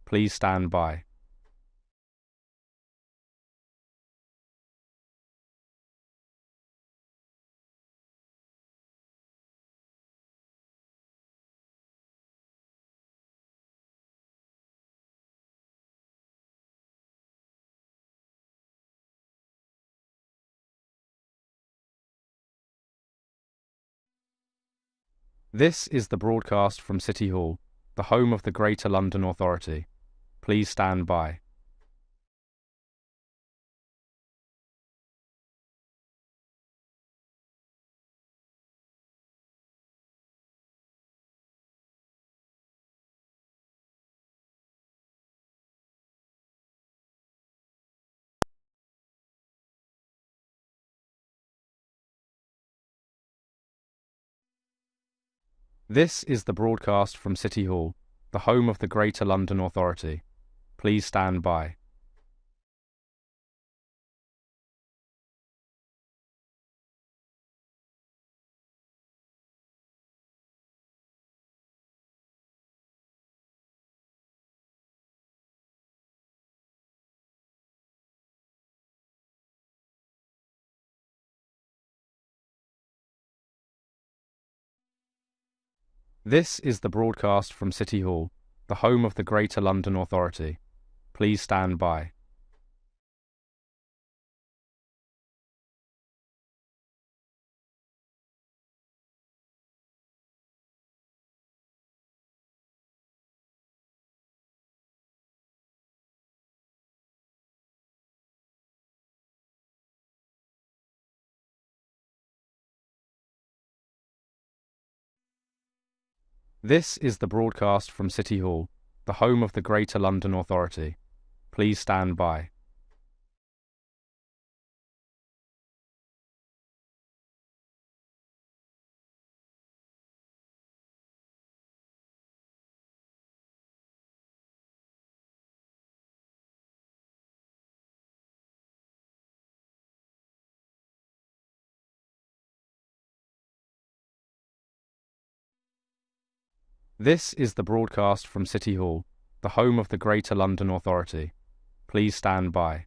Please stand by. This is the broadcast from City Hall, the home of the Greater London Authority. Please stand by. This is the broadcast from City Hall, the home of the Greater London Authority. Please stand by. This is the broadcast from City Hall, the home of the Greater London Authority. Please stand by. This is the broadcast from City Hall, the home of the Greater London Authority. Please stand by. This is the broadcast from City Hall, the home of the Greater London Authority. Please stand by.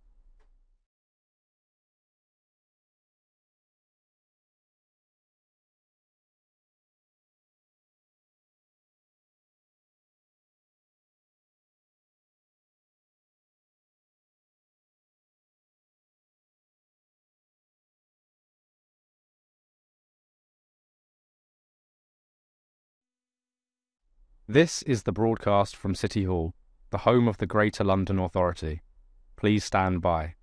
This is the broadcast from City Hall, the home of the Greater London Authority. Please stand by.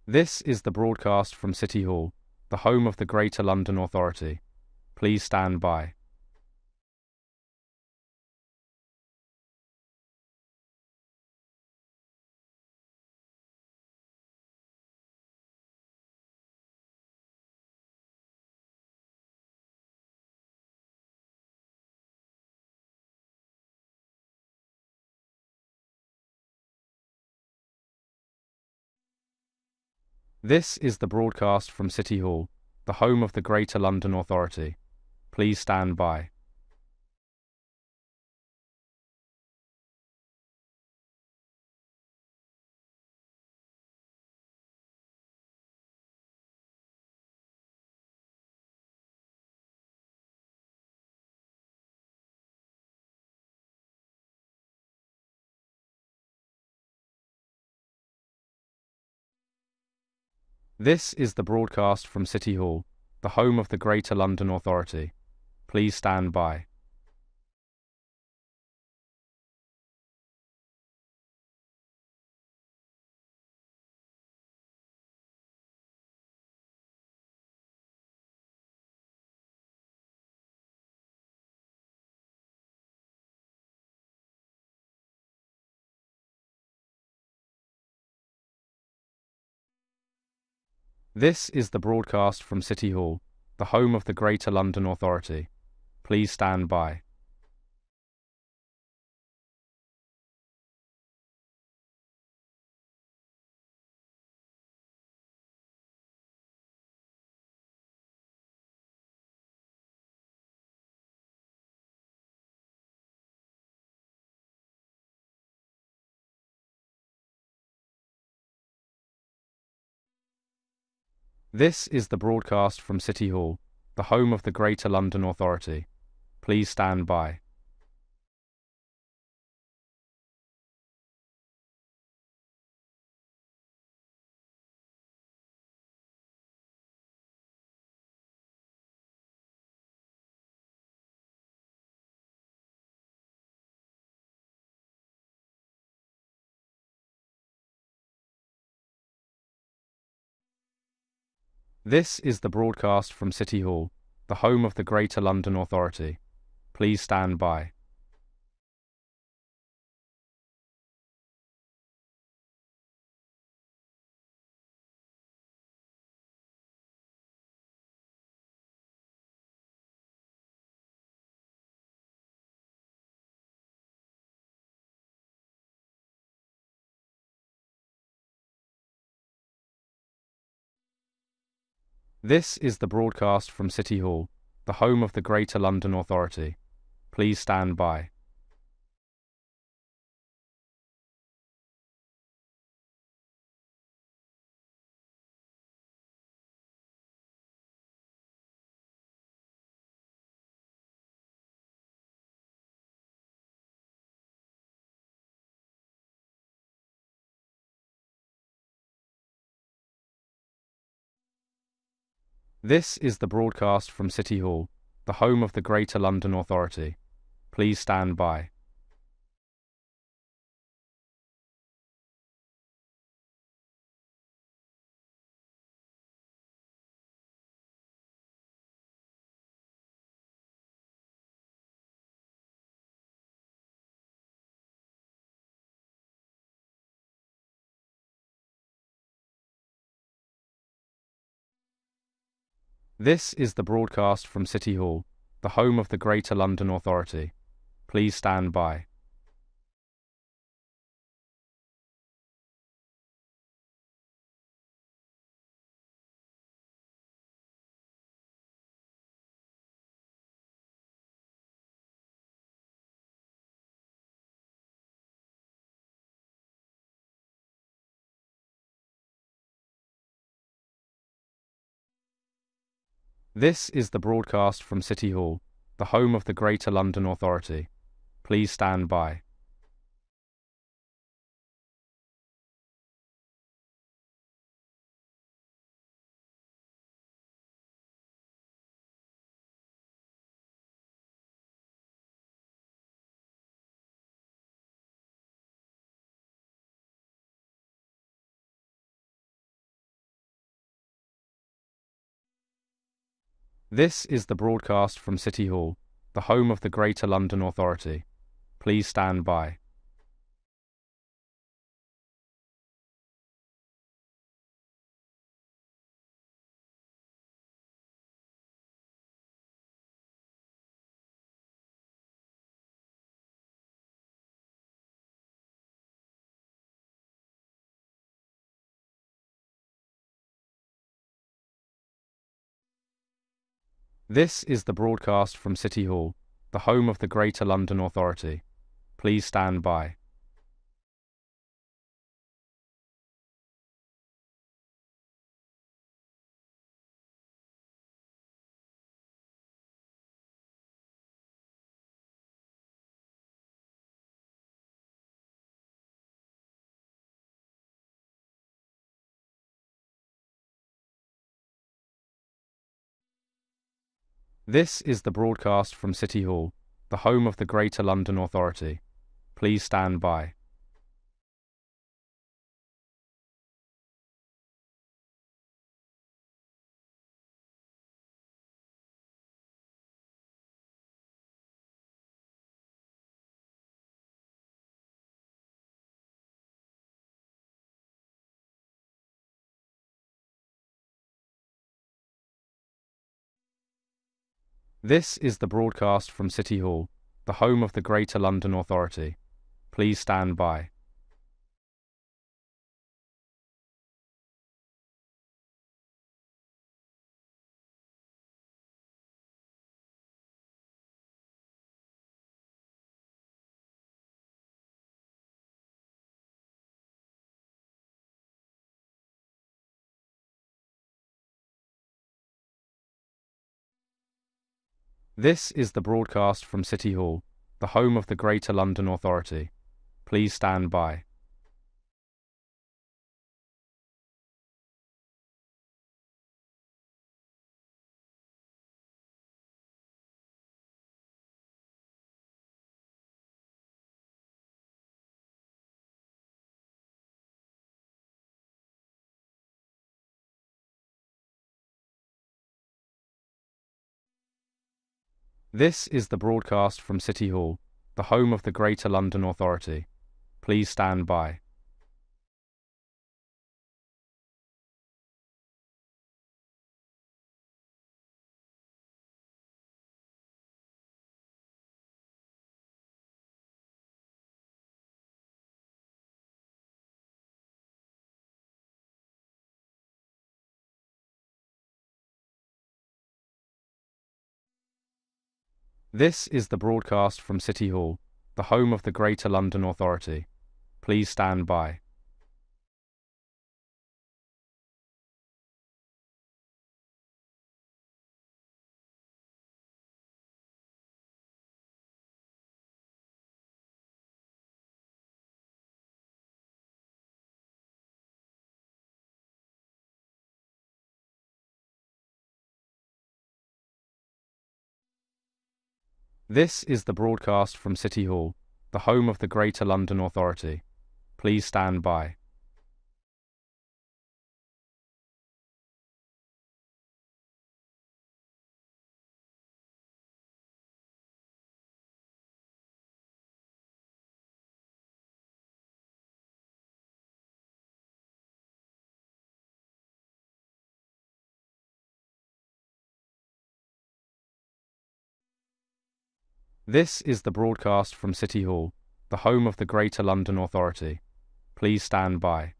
This is the broadcast from City Hall, the home of the Greater London Authority. Please stand by. This is the broadcast from City Hall, the home of the Greater London Authority. Please stand by. This is the broadcast from City Hall, the home of the Greater London Authority. Please stand by. This is the broadcast from City Hall, the home of the Greater London Authority. Please stand by. This is the broadcast from City Hall, the home of the Greater London Authority. Please stand by. This is the broadcast from City Hall, the home of the Greater London Authority. Please stand by. This is the broadcast from City Hall, the home of the Greater London Authority. Please stand by. This is the broadcast from City Hall, the home of the Greater London Authority. Please stand by. This is the broadcast from City Hall, the home of the Greater London Authority. Please stand by. This is the broadcast from City Hall, the home of the Greater London Authority. Please stand by. This is the broadcast from City Hall, the home of the Greater London Authority. Please stand by. This is the broadcast from City Hall, the home of the Greater London Authority. Please stand by. This is the broadcast from City Hall, the home of the Greater London Authority. Please stand by. This is the broadcast from City Hall, the home of the Greater London Authority. Please stand by. This is the broadcast from City Hall, the home of the Greater London Authority. Please stand by. This is the broadcast from City Hall, the home of the Greater London Authority. Please stand by. This is the broadcast from City Hall, the home of the Greater London Authority. Please stand by. This is the broadcast from City Hall, the home of the Greater London Authority. Please stand by. This is the broadcast from City Hall, the home of the Greater London Authority. Please stand by.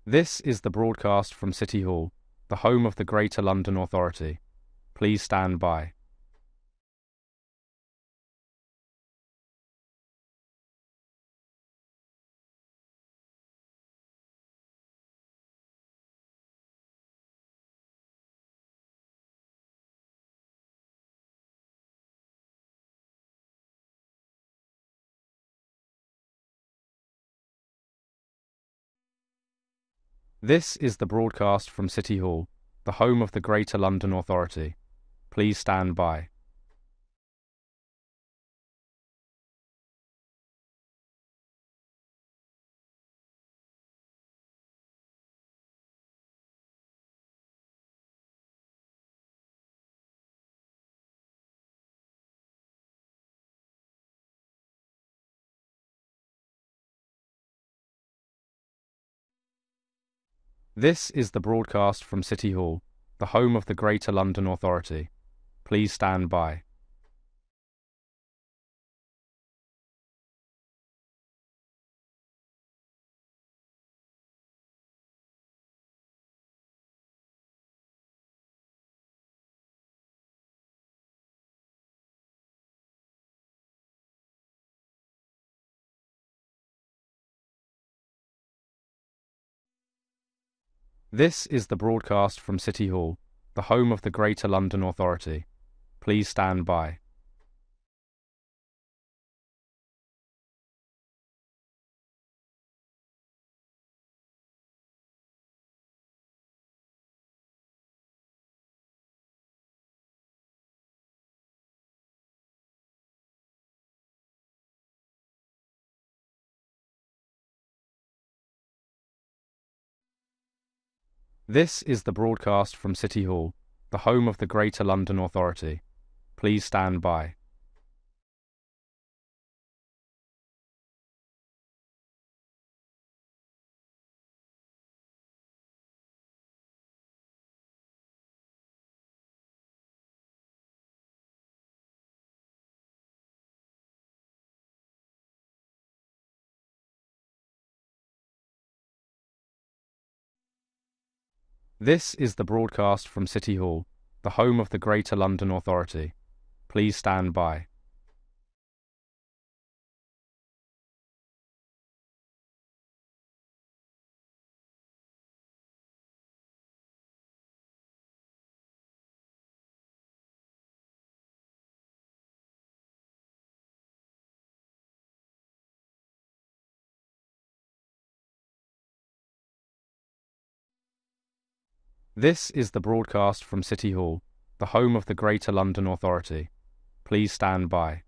This is the broadcast from City Hall, the home of the Greater London Authority. Please stand by. This is the broadcast from City Hall, the home of the Greater London Authority. Please stand by. This is the broadcast from City Hall, the home of the Greater London Authority. Please stand by. This is the broadcast from City Hall, the home of the Greater London Authority. Please stand by. This is the broadcast from City Hall, the home of the Greater London Authority. Please stand by. This is the broadcast from City Hall, the home of the Greater London Authority. Please stand by. This is the broadcast from City Hall, the home of the Greater London Authority. Please stand by.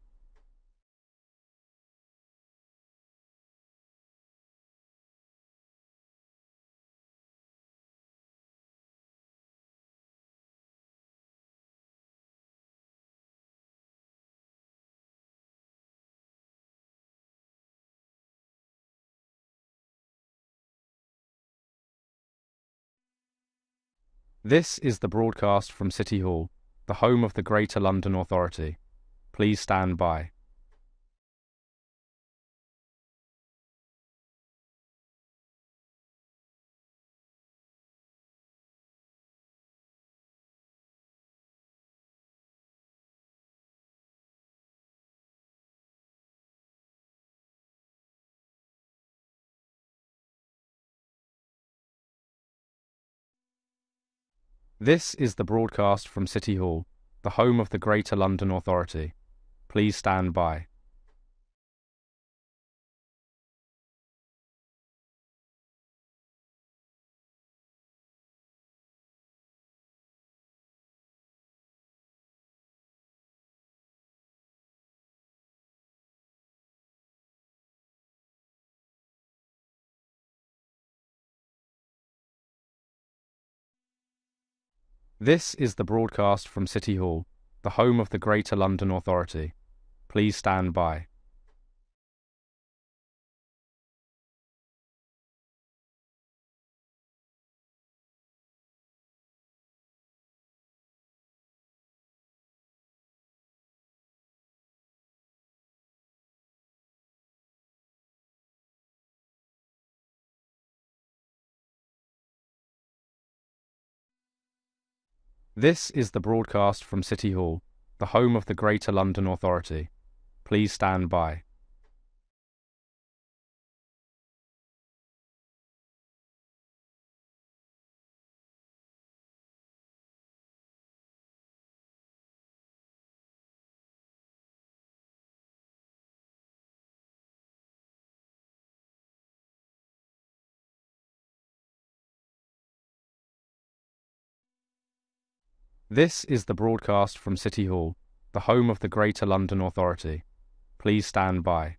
This is the broadcast from City Hall, the home of the Greater London Authority. Please stand by. This is the broadcast from City Hall, the home of the Greater London Authority. Please stand by. This is the broadcast from City Hall, the home of the Greater London Authority. Please stand by. This is the broadcast from City Hall, the home of the Greater London Authority. Please stand by. This is the broadcast from City Hall, the home of the Greater London Authority. Please stand by.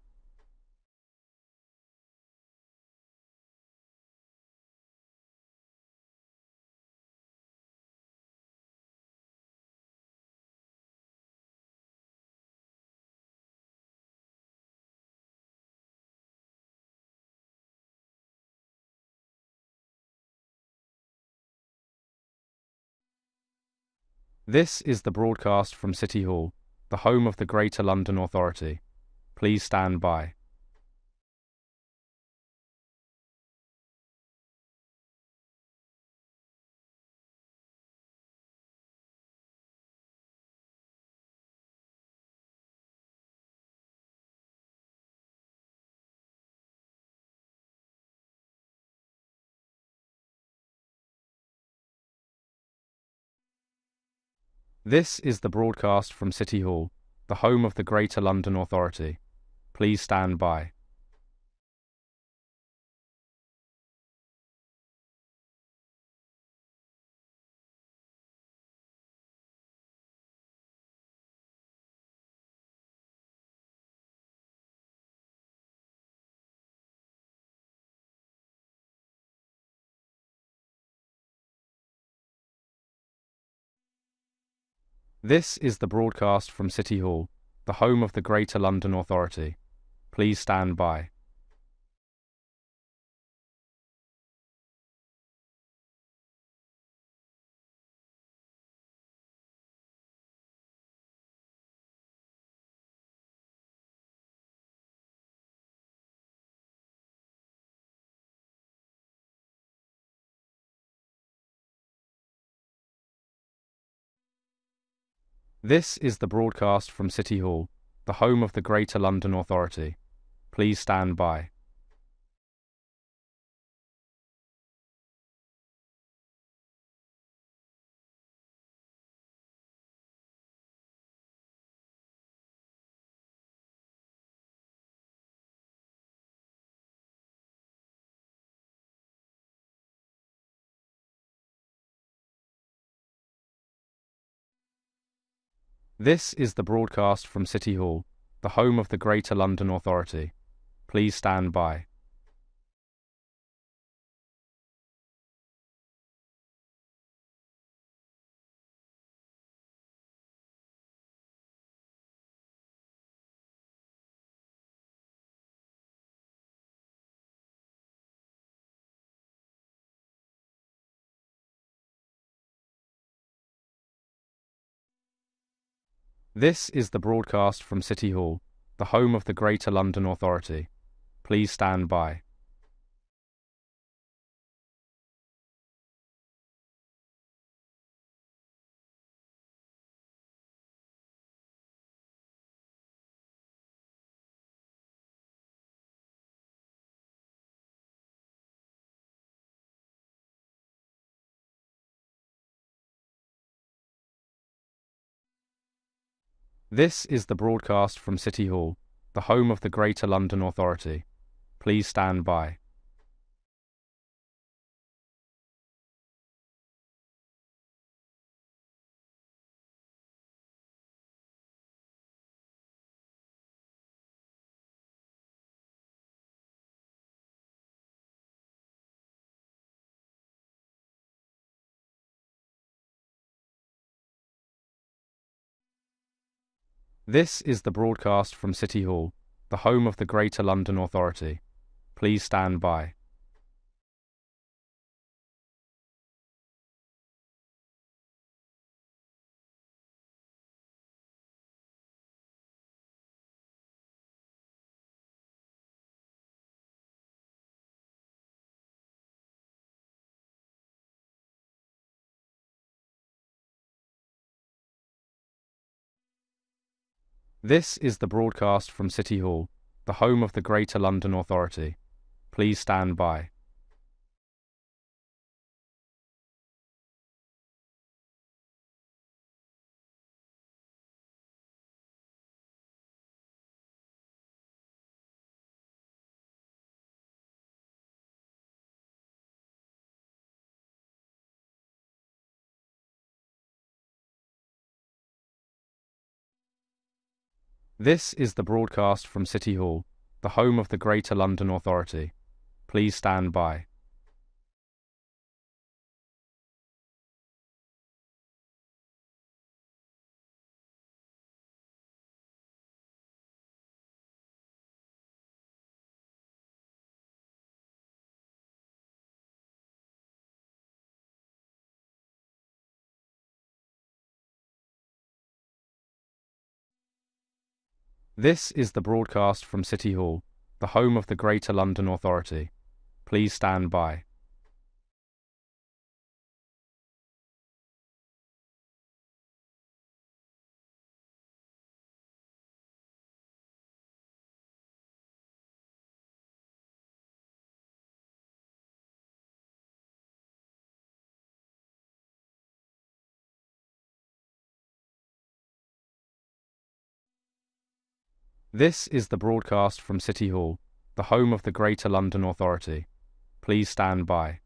This is the broadcast from City Hall, the home of the Greater London Authority. Please stand by. This is the broadcast from City Hall, the home of the Greater London Authority. Please stand by. This is the broadcast from City Hall, the home of the Greater London Authority. Please stand by. This is the broadcast from City Hall, the home of the Greater London Authority. Please stand by. This is the broadcast from City Hall, the home of the Greater London Authority. Please stand by. This is the broadcast from City Hall, the home of the Greater London Authority. Please stand by. This is the broadcast from City Hall, the home of the Greater London Authority. Please stand by. This is the broadcast from City Hall, the home of the Greater London Authority. Please stand by. This is the broadcast from City Hall, the home of the Greater London Authority. Please stand by. This is the broadcast from City Hall, the home of the Greater London Authority. Please stand by. This is the broadcast from City Hall, the home of the Greater London Authority. Please stand by. This is the broadcast from City Hall, the home of the Greater London Authority. Please stand by.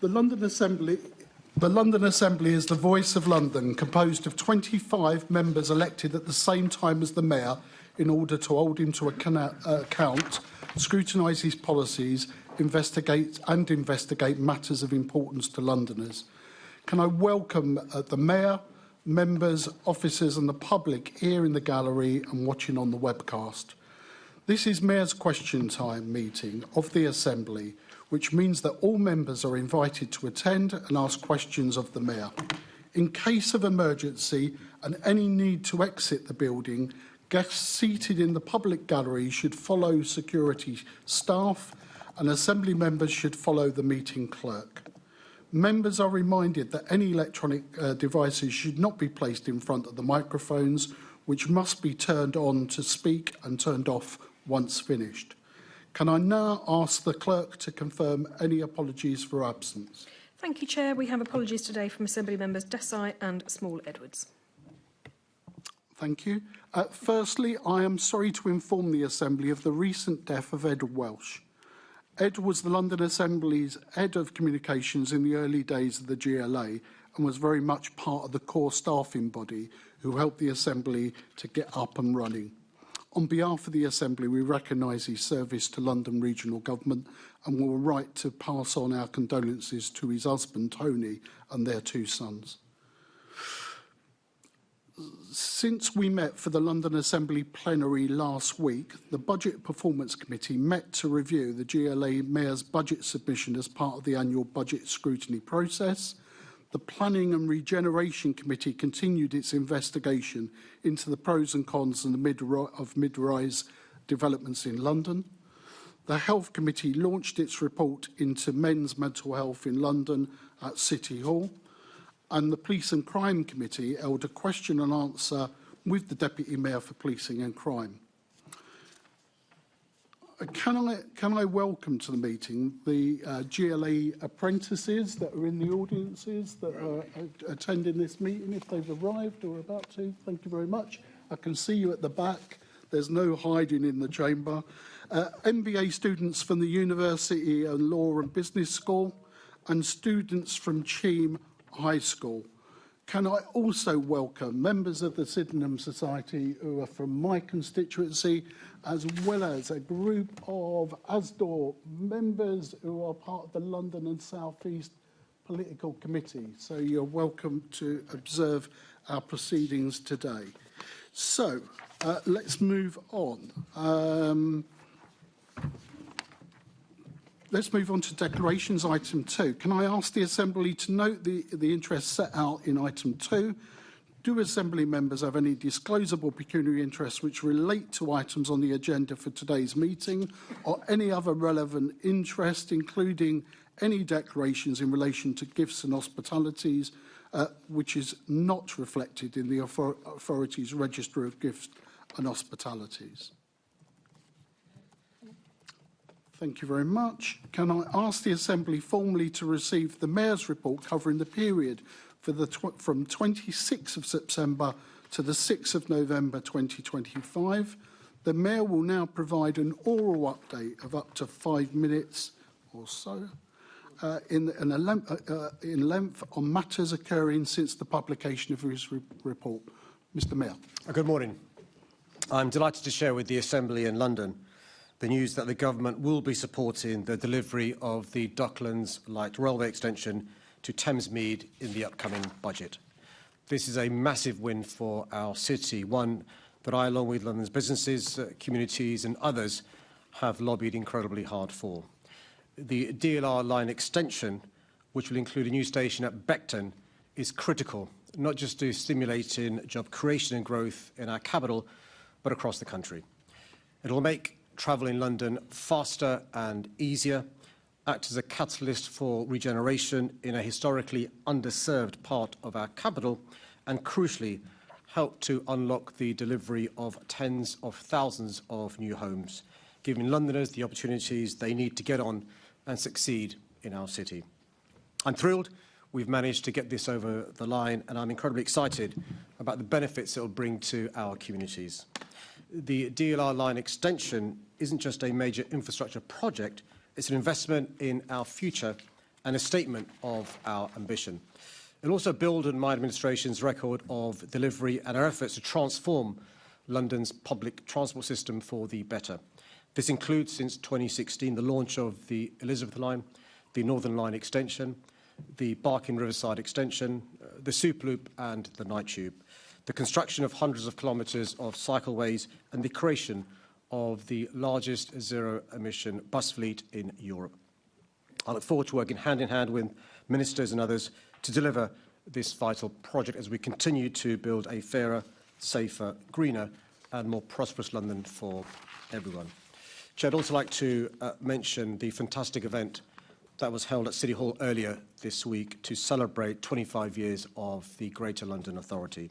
The London Assembly is the voice of London, composed of 25 members elected at the same time as the Mayor in order to hold him to account, scrutinise his policies, investigate matters of importance to Londoners. Can I welcome the Mayor, members, officers and the public here in the gallery and watching on the webcast. This is Mayor's Question Time meeting of the Assembly, which means that all members are invited to attend and ask questions of the Mayor. In case of emergency and any need to exit the building, guests seated in the public gallery should follow security staff and Assembly members should follow the meeting clerk. Members are reminded that any electronic devices should not be placed in front of the microphones, which must be turned on to speak and turned off once finished. Can I now ask the clerk to confirm any apologies for absence? Thank you, Chair. We have apologies today from Assembly members Desai and Small-Edwards. Thank you. Firstly, I am sorry to inform the Assembly of the recent death of Ed Welsh. Ed was the London Assembly's head of communications in the early days of the GLA and was very much part of the core staffing body who helped the Assembly to get up and running. On behalf of the Assembly, we recognise his service to London Regional Government and will write to pass on our condolences to his husband, Tony, and their 2 sons. Since we met for the London Assembly plenary last week, the Budget Performance Committee met to review the GLA Mayor's budget submission as part of the annual budget scrutiny process. The Planning and Regeneration Committee continued its investigation into the pros and cons of mid-rise developments in London. The Health Committee launched its report into men's mental health in London at City Hall. And the Police and Crime Committee held a question and answer with the Deputy Mayor for Policing and Crime. Can I welcome to the meeting the GLA apprentices that are in the audiences that are attending this meeting, if they've arrived or about to. Thank you very much. I can see you at the back. There's no hiding in the chamber. MBA students from the University of Law and Business School and students from Cheam High School. Can I also welcome members of the Sydenham Society who are from my constituency, as well as a group of ASDOR members who are part of the London and South East Political Committee. So you're welcome to observe our proceedings today. So let's move on. Let's move on to declarations, item 2. Can I ask the Assembly to note the interests set out in item 2? Do Assembly members have any disclosable pecuniary interests which relate to items on the agenda for today's meeting, or any other relevant interest, including any declarations in relation to gifts and hospitalities, which is not reflected in the authority's register of gifts and hospitalities? Thank you very much. Can I ask the Assembly formally to receive the Mayor's report covering the period for from 26th of September to the 6th of November 2025? The Mayor will now provide an oral update of up to 5 minutes or so in length on matters occurring since the publication of his report. Mr. Mayor. Good morning. I'm delighted to share with the Assembly in London the news that the Government will be supporting the delivery of the Docklands Light Railway extension to Thamesmead in the upcoming budget. This is a massive win for our city, one that I, along with London's businesses, communities and others, have lobbied incredibly hard for. The DLR line extension, which will include a new station at Beckton, is critical, not just to stimulating job creation and growth in our capital, but across the country. It will make travel in London faster and easier, act as a catalyst for regeneration in a historically underserved part of our capital, and crucially, help to unlock the delivery of tens of thousands of new homes, giving Londoners the opportunities they need to get on and succeed in our city. I'm thrilled we've managed to get this over the line, and I'm incredibly excited about the benefits it will bring to our communities. The DLR line extension isn't just a major infrastructure project, it's an investment in our future and a statement of our ambition. It'll also build on my administration's record of delivery and our efforts to transform London's public transport system for the better. This includes, since 2016, the launch of the Elizabeth Line, the Northern Line extension, the Barking Riverside extension, the Superloop and the Night Tube, the construction of hundreds of kilometres of cycleways and the creation of the largest zero-emission bus fleet in Europe. I look forward to working hand in hand with ministers and others to deliver this vital project as we continue to build a fairer, safer, greener and more prosperous London for everyone. Chair, I'd also like to mention the fantastic event that was held at City Hall earlier this week to celebrate 25 years of the Greater London Authority.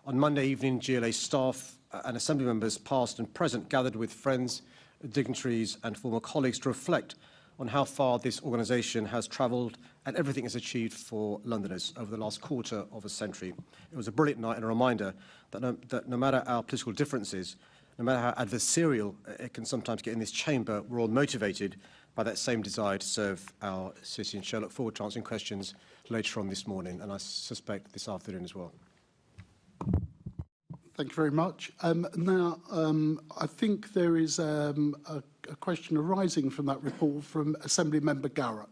On Monday evening, GLA staff and Assembly members past and present gathered with friends, dignitaries and former colleagues to reflect on how far this organisation has travelled and everything it's achieved for Londoners over the last quarter of a century. It was a brilliant night and a reminder that no matter our political differences, no matter how adversarial it can sometimes get in this chamber, we're all motivated by that same desire to serve our city. And shall look forward to answering questions later on this morning, and I suspect this afternoon as well. Thank you very much. Now, I think there is a question arising from that report from Assembly Member Garrett.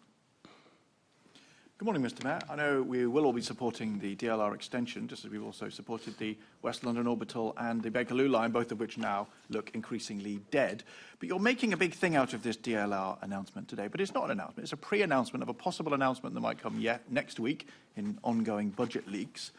Good morning, Mr Mayor. I know we will all be supporting the DLR extension, just as we've also supported the West London Orbital and the Bakerloo line, both of which now look increasingly dead. But you're making a big thing out of this DLR announcement today. But it's not an announcement. It's a pre-announcement of a possible announcement that might come next week in ongoing budget leaks.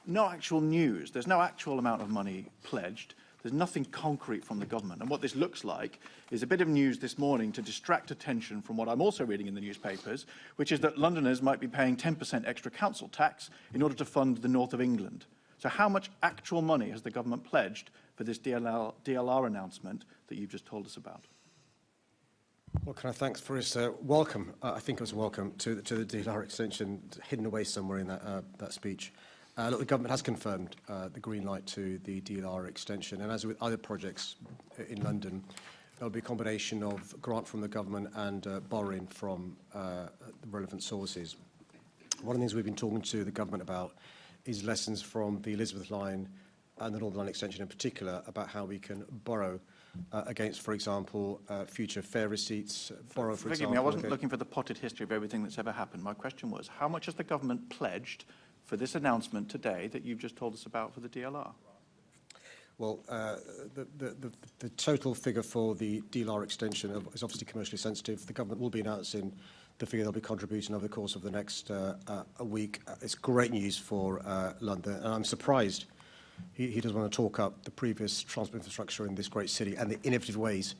No actual news. There's no actual amount of money pledged. There's nothing concrete from the government. And what this looks like is a bit of news this morning to distract attention from what I'm also reading in the newspapers, which is that Londoners might be paying 10% extra council tax in order to fund the north of England. So how much actual money has the government pledged for this DLR announcement that you've just told us about? Well, can I thank for his welcome? I think it was a welcome to the DLR extension, hidden away somewhere in that speech. Look, the government has confirmed the green light to the DLR extension, and as with other projects in London, there will be a combination of grant from the government and borrowing from the relevant sources. One of the things we've been talking to the government about is lessons from the Elizabeth Line and the Northern Line extension in particular about how we can borrow against, for example, future fare receipts. Forgive me, I wasn't looking for the potted history of everything that's ever happened. My question was, how much has the government pledged for this announcement today that you've just told us about for the DLR? Well, the total figure for the DLR extension is obviously commercially sensitive. The government will be announcing the figure they'll be contributing over the course of the next a week. It's great news for London, and I'm surprised he doesn't want to talk up the previous transport infrastructure in this great city and the innovative ways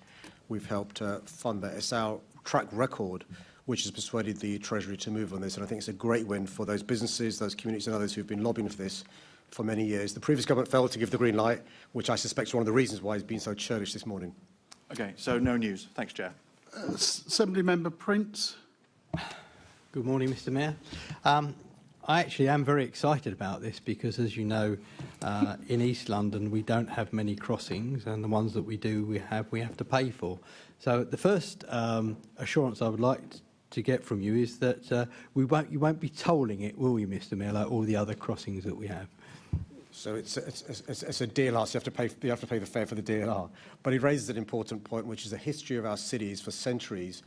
we've helped fund that. It's our track record which has persuaded the Treasury to move on this, and I think it's a great win for those businesses, those communities and others who've been lobbying for this for many years. The previous government failed to give the green light, which I suspect is one of the reasons why he's been so churlish this morning. Okay, so no news. Thanks, Chair. Assembly Member Prince. Good morning, Mr Mayor. I actually am very excited about this because, as you know, in East London we don't have many crossings, and the ones that we do we have to pay for. So the first assurance I would like to get from you is that you won't be tolling it, will you, Mr Mayor, like all the other crossings that we have? So it's a DLR, so you have to pay the fare for the DLR. But he raises an important point, which is the history of our cities for centuries.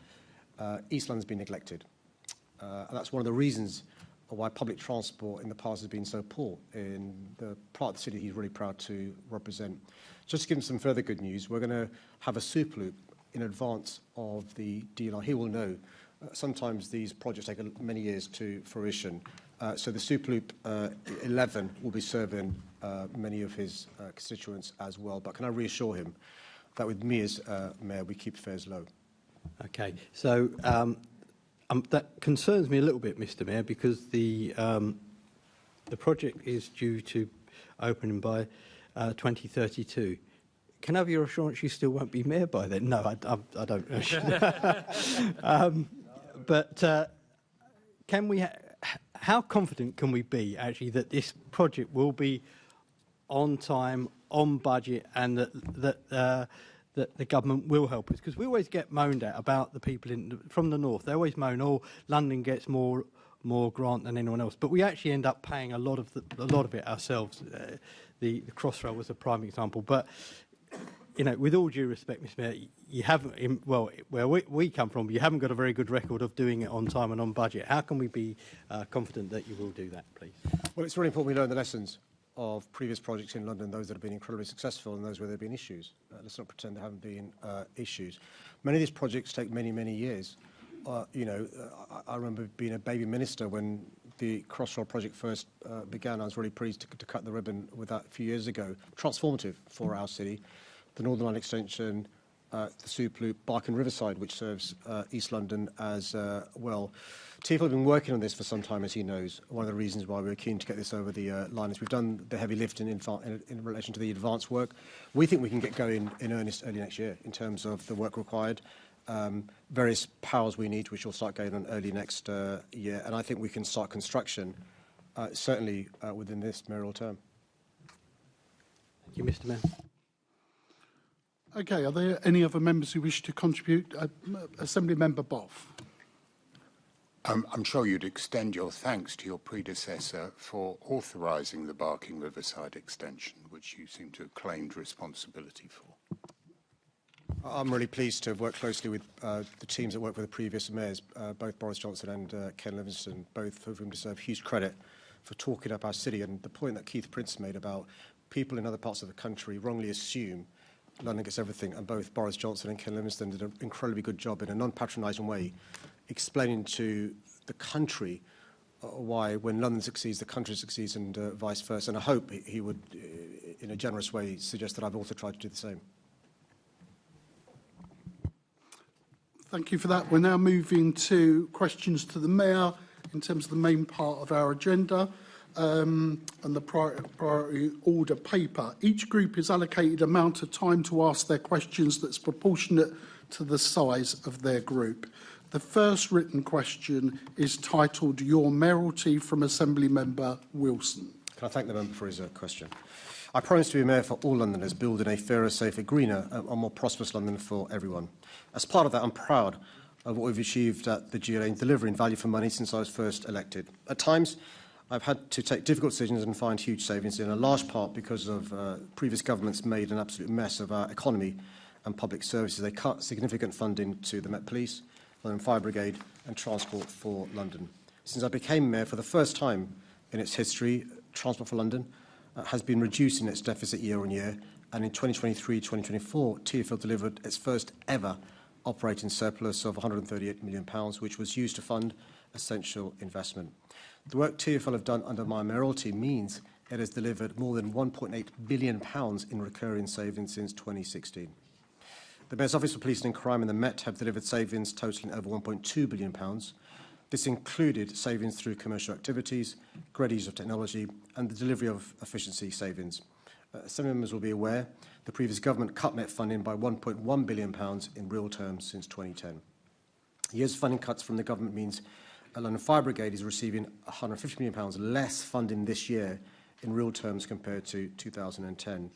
East London's been neglected. And that's one of the reasons why public transport in the past has been so poor in the part of the city he's really proud to represent. Just to give him some further good news, we're going to have a Superloop in advance of the DLR. He will know. Sometimes these projects take many years to fruition. So the Superloop 11 will be serving many of his constituents as well. But can I reassure him that with me as Mayor, we keep fares low? Okay. So that concerns me a little bit, Mr Mayor, because the project is due to open by 2032. Can I have your assurance you still won't be Mayor by then? No, I don't. But can we? How confident can we be actually that this project will be on time, on budget, and that that the government will help us, because we always get moaned at about the people from the north. They always moan, "Oh, London gets more grant than anyone else," but we actually end up paying a lot of it ourselves. The Crossrail was a prime example, but you know, with all due respect, Mr. Mayor, you haven't, well, where we come from, you haven't got a very good record of doing it on time and on budget. How can we be confident that you will do that, please? Well, it's really important we learn the lessons of previous projects in London, those that have been incredibly successful and those where there have been issues. Let's not pretend there haven't been issues. Many of these projects take many, many years. You know, I remember being a baby minister when the Crossrail project first began. I was really pleased to cut the ribbon with that a few years ago. Transformative for our city. The Northern Line extension, the Super Loop, Barking Riverside, which serves East London as well. TfL have been working on this for some time, as he knows. One of the reasons why we were keen to get this over the line is we've done the heavy lifting in relation to the advanced work. We think we can get going in earnest early next year in terms of the work required. Various powers we need, which will start going on early next year. And I think we can start construction certainly within this mayoral term. Thank you, Mr. Mayor. Okay, are there any other members who wish to contribute? Assembly Member Boff. I'm sure you'd extend your thanks to your predecessor for authorising the Barking Riverside extension, which you seem to have claimed responsibility for. I'm really pleased to have worked closely with the teams that worked with the previous mayors, both Boris Johnson and Ken Livingstone, both of whom deserve huge credit for talking up our city. And the point that Keith Prince made about people in other parts of the country wrongly assume London gets everything, and both Boris Johnson and Ken Livingstone did an incredibly good job in a non-patronising way, explaining to the country why when London succeeds, the country succeeds, and vice versa. And I hope he would, in a generous way, suggest that I've also tried to do the same. Thank you for that. We're now moving to questions to the Mayor in terms of the main part of our agenda. And the priority order paper. Each group is allocated amount of time to ask their questions that's proportionate to the size of their group. The first written question is titled Your Mayoralty from Assembly Member Wilson. Can I thank the member for his question? I promise to be mayor for all Londoners, building a fairer, safer, greener and more prosperous London for everyone. As part of that, I'm proud of what we've achieved at the GLA in delivering value for money since I was first elected. At times, I've had to take difficult decisions and find huge savings, in a large part because of previous governments made an absolute mess of our economy and public services. They cut significant funding to the Met Police, London Fire Brigade and Transport for London. Since I became mayor, for the first time in its history, Transport for London has been reducing its deficit year on year, and in 2023-2024, TfL delivered its first ever operating surplus of £138 million, which was used to fund essential investment. The work TfL have done under my mayoralty means it has delivered more than £1.8 billion in recurring savings since 2016. The Mayor's Office for Policing and Crime and the Met have delivered savings totalling over £1.2 billion. This included savings through commercial activities, greater use of technology and the delivery of efficiency savings. Some members will be aware the previous government cut Met funding by £1.1 billion in real terms since 2010. Years of funding cuts from the government means London Fire Brigade is receiving £150 million less funding this year in real terms compared to 2010.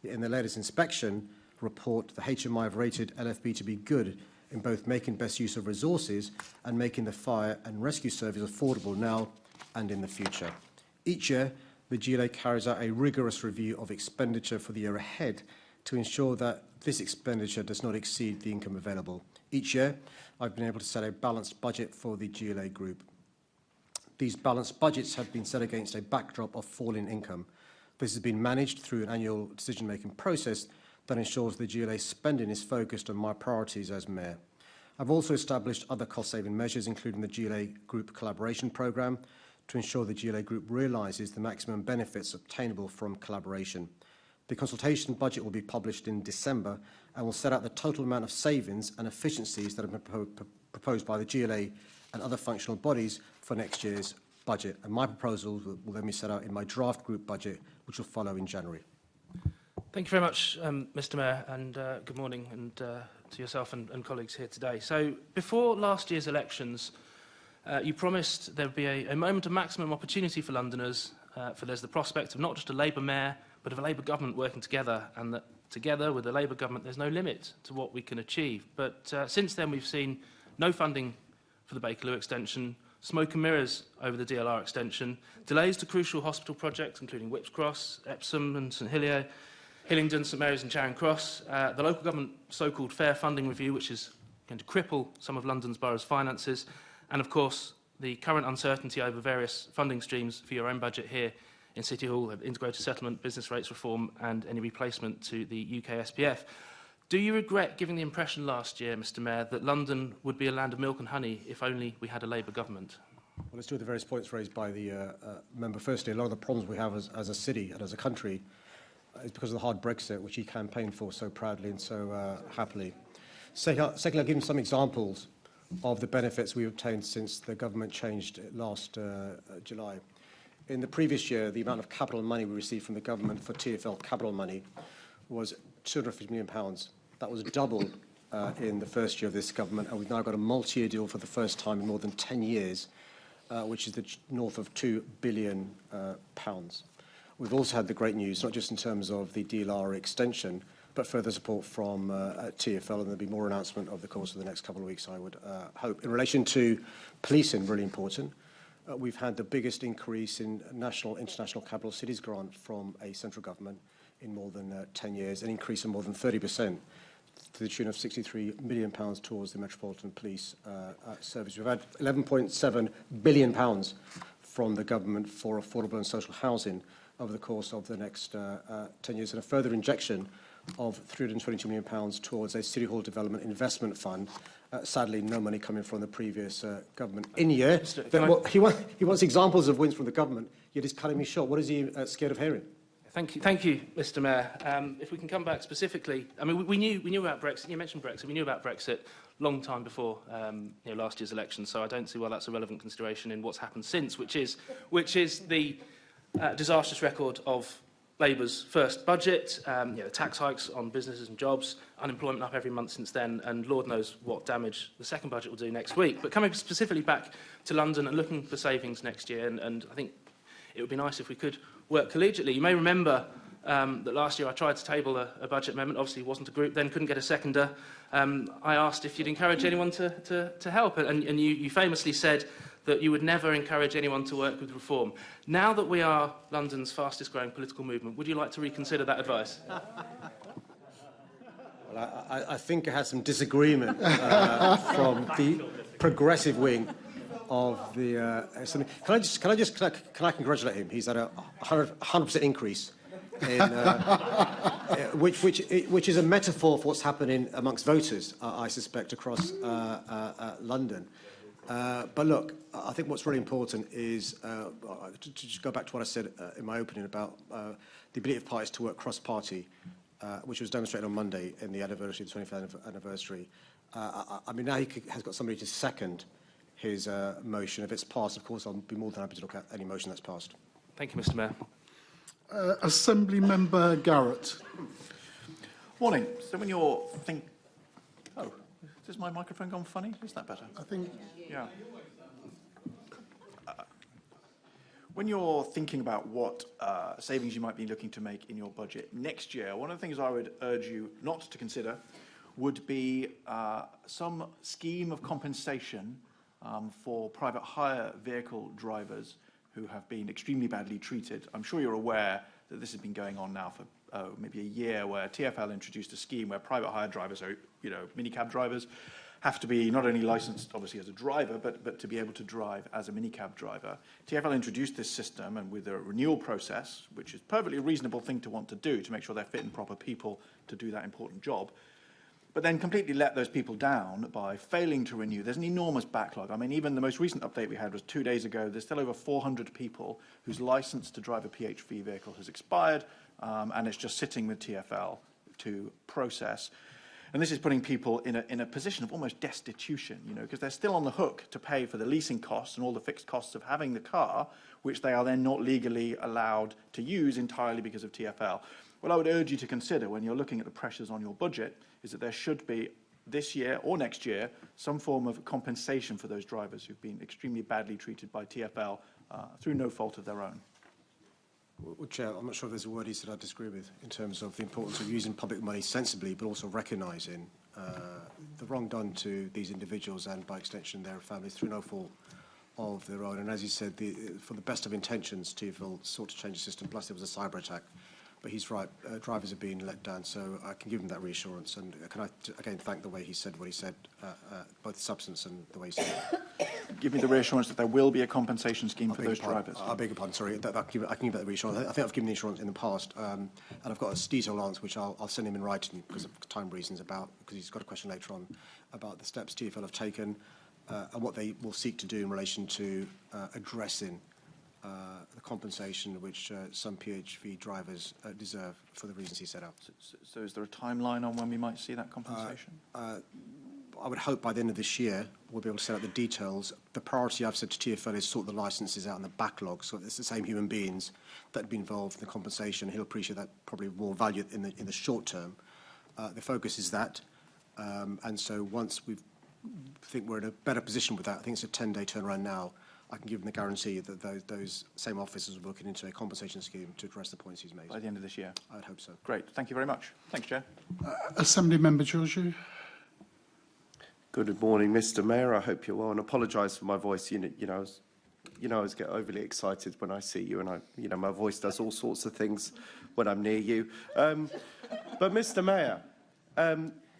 In the latest inspection report, the HMI have rated LFB to be good in both making best use of resources and making the fire and rescue service affordable now and in the future. Each year, the GLA carries out a rigorous review of expenditure for the year ahead to ensure that this expenditure does not exceed the income available. Each year, I've been able to set a balanced budget for the GLA group. These balanced budgets have been set against a backdrop of falling income. This has been managed through an annual decision-making process that ensures the GLA spending is focused on my priorities as mayor. I've also established other cost-saving measures, including the GLA Group Collaboration Programme, to ensure the GLA Group realises the maximum benefits obtainable from collaboration. The consultation budget will be published in December and will set out the total amount of savings and efficiencies that have been proposed by the GLA and other functional bodies for next year's budget. And my proposals will then be set out in my draft group budget, which will follow in January. Thank you very much, Mr Mayor, and good morning and to yourself and colleagues here today. So, before last year's elections, you promised there would be a moment of maximum opportunity for Londoners, for there's the prospect of not just a Labour mayor, but of a Labour government working together, and that together with the Labour government, there's no limit to what we can achieve. But since then, we've seen no funding for the Bakerloo extension, smoke and mirrors over the DLR extension, delays to crucial hospital projects, including Whips Cross, Epsom and St Helier, Hillingdon, St Mary's and Charing Cross, the local government so-called fair funding review, which is going to cripple some of London's borough's finances, and of course the current uncertainty over various funding streams for your own budget here in City Hall, integrated settlement, business rates reform and any replacement to the UK SPF. Do you regret giving the impression last year, Mr Mayor, that London would be a land of milk and honey if only we had a Labour government? Well, let's do with the various points raised by the member. Firstly, a lot of the problems we have as a city and as a country is because of the hard Brexit, which he campaigned for so proudly and so happily. Secondly, I'll give him some examples of the benefits we've obtained since the government changed last July. In the previous year, the amount of capital money we received from the government for TfL capital money was £250 million. That was double in the first year of this government, and we've now got a multi-year deal for the first time in more than 10 years, which is north of £2 billion. We've also had the great news, not just in terms of the DLR extension, but further support from TfL, and there'll be more announcement over the course of the next couple of weeks, I would hope. In relation to policing, really important, we've had the biggest increase in national, international capital cities grant from a central government in more than 10 years, an increase of more than 30% to the tune of £63 million towards the Metropolitan Police Service. We've had £11.7 billion from the government for affordable and social housing over the course of the next 10 years, and a further injection of £322 million towards a City Hall Development Investment Fund. Sadly, no money coming from the previous government in year. He wants examples of wins from the government, yet he's cutting me short. What is he scared of hearing? Thank you, Mr Mayor. If we can come back specifically, I mean, we knew about Brexit. You mentioned Brexit. We knew about Brexit long time before last year's election, so I don't see why that's a relevant consideration in what's happened since, which is the disastrous record of Labour's first budget, the tax hikes on businesses and jobs, unemployment up every month since then, and Lord knows what damage the second budget will do next week. But coming specifically back to London and looking for savings next year, and I think it would be nice if we could work collegiately. You may remember that last year I tried to table a budget amendment. Obviously, it wasn't a group then, couldn't get a seconder. I asked if you'd encourage anyone to help, and you famously said that you would never encourage anyone to work with reform. Now that we are London's fastest growing political movement, would you like to reconsider that advice? Well, I think I had some disagreement from the progressive wing of the Assembly. Can I congratulate him? He's had a 100% increase in which is a metaphor for what's happening amongst voters, I suspect, across London. But look, I think what's really important is to just go back to what I said in my opening about the ability of parties to work cross-party, which was demonstrated on Monday in the anniversary, the 25th anniversary. I mean, now he has got somebody to second his motion. If it's passed, of course, I'll be more than happy to look at any motion that's passed. Thank you, Mr Mayor. Assembly Member Garrett. Morning. So when you're Oh, has my microphone gone funny? Is that better? I think... Yeah. When you're thinking about what savings you might be looking to make in your budget next year, one of the things I would urge you not to consider would be some scheme of compensation for private hire vehicle drivers who have been extremely badly treated. I'm sure you're aware that this has been going on now for maybe a year, where TfL introduced a scheme where private hire drivers, or minicab drivers, have to be not only licensed, obviously, as a driver, but to be able to drive as a minicab driver. TfL introduced this system, and with a renewal process, which is a perfectly reasonable thing to want to do to make sure they're fit and proper people to do that important job, but then completely let those people down by failing to renew. There's an enormous backlog. I mean, even the most recent update we had was 2 days ago. There's still over 400 people whose license to drive a PHV vehicle has expired, and it's just sitting with TfL to process. And this is putting people in a position of almost destitution, because they're still on the hook to pay for the leasing costs and all the fixed costs of having the car, which they are then not legally allowed to use entirely because of TfL. What I would urge you to consider when you're looking at the pressures on your budget is that there should be, this year or next year, some form of compensation for those drivers who've been extremely badly treated by TfL through no fault of their own. Well, Chair, I'm not sure if there's a word he said I disagree with in terms of the importance of using public money sensibly, but also recognising the wrong done to these individuals and, by extension, their families through no fault of their own. And as he said, for the best of intentions, TfL sought to change the system, plus there was a cyber attack. But he's right, drivers are being let down, so I can give him that reassurance. And can I, again, thank the way he said what he said, both the substance and the way he said it. Give me the reassurance that there will be a compensation scheme for those pardon, drivers. I beg your pardon, sorry. I can give that reassurance. I think I've given the assurance in the past, and I've got a detailed answer which I'll send him in writing because of time reasons because he's got a question later on about the steps TfL have taken and what they will seek to do in relation to addressing the compensation which some PHV drivers deserve for the reasons he set out. So is there a timeline on when we might see that compensation? I would hope by the end of this year we'll be able to set out the details. The priority I've said to TfL is sort the licences out in the backlog, so it's the same human beings that have been involved in the compensation. He'll appreciate that probably more value in the short term. The focus is that, and so once we think we're in a better position with that, I think it's a 10-day turnaround now, I can give him the guarantee that those same officers will be looking into a compensation scheme to address the points he's made. By the end of this year? I'd hope so. Great. Thank you very much. Thanks, Chair. Assembly Member Georgiou. Good morning, Mr. Mayor. I hope you're well, and apologise for my voice. I always get overly excited when I see you, and my voice does all sorts of things when I'm near you. But Mr. Mayor,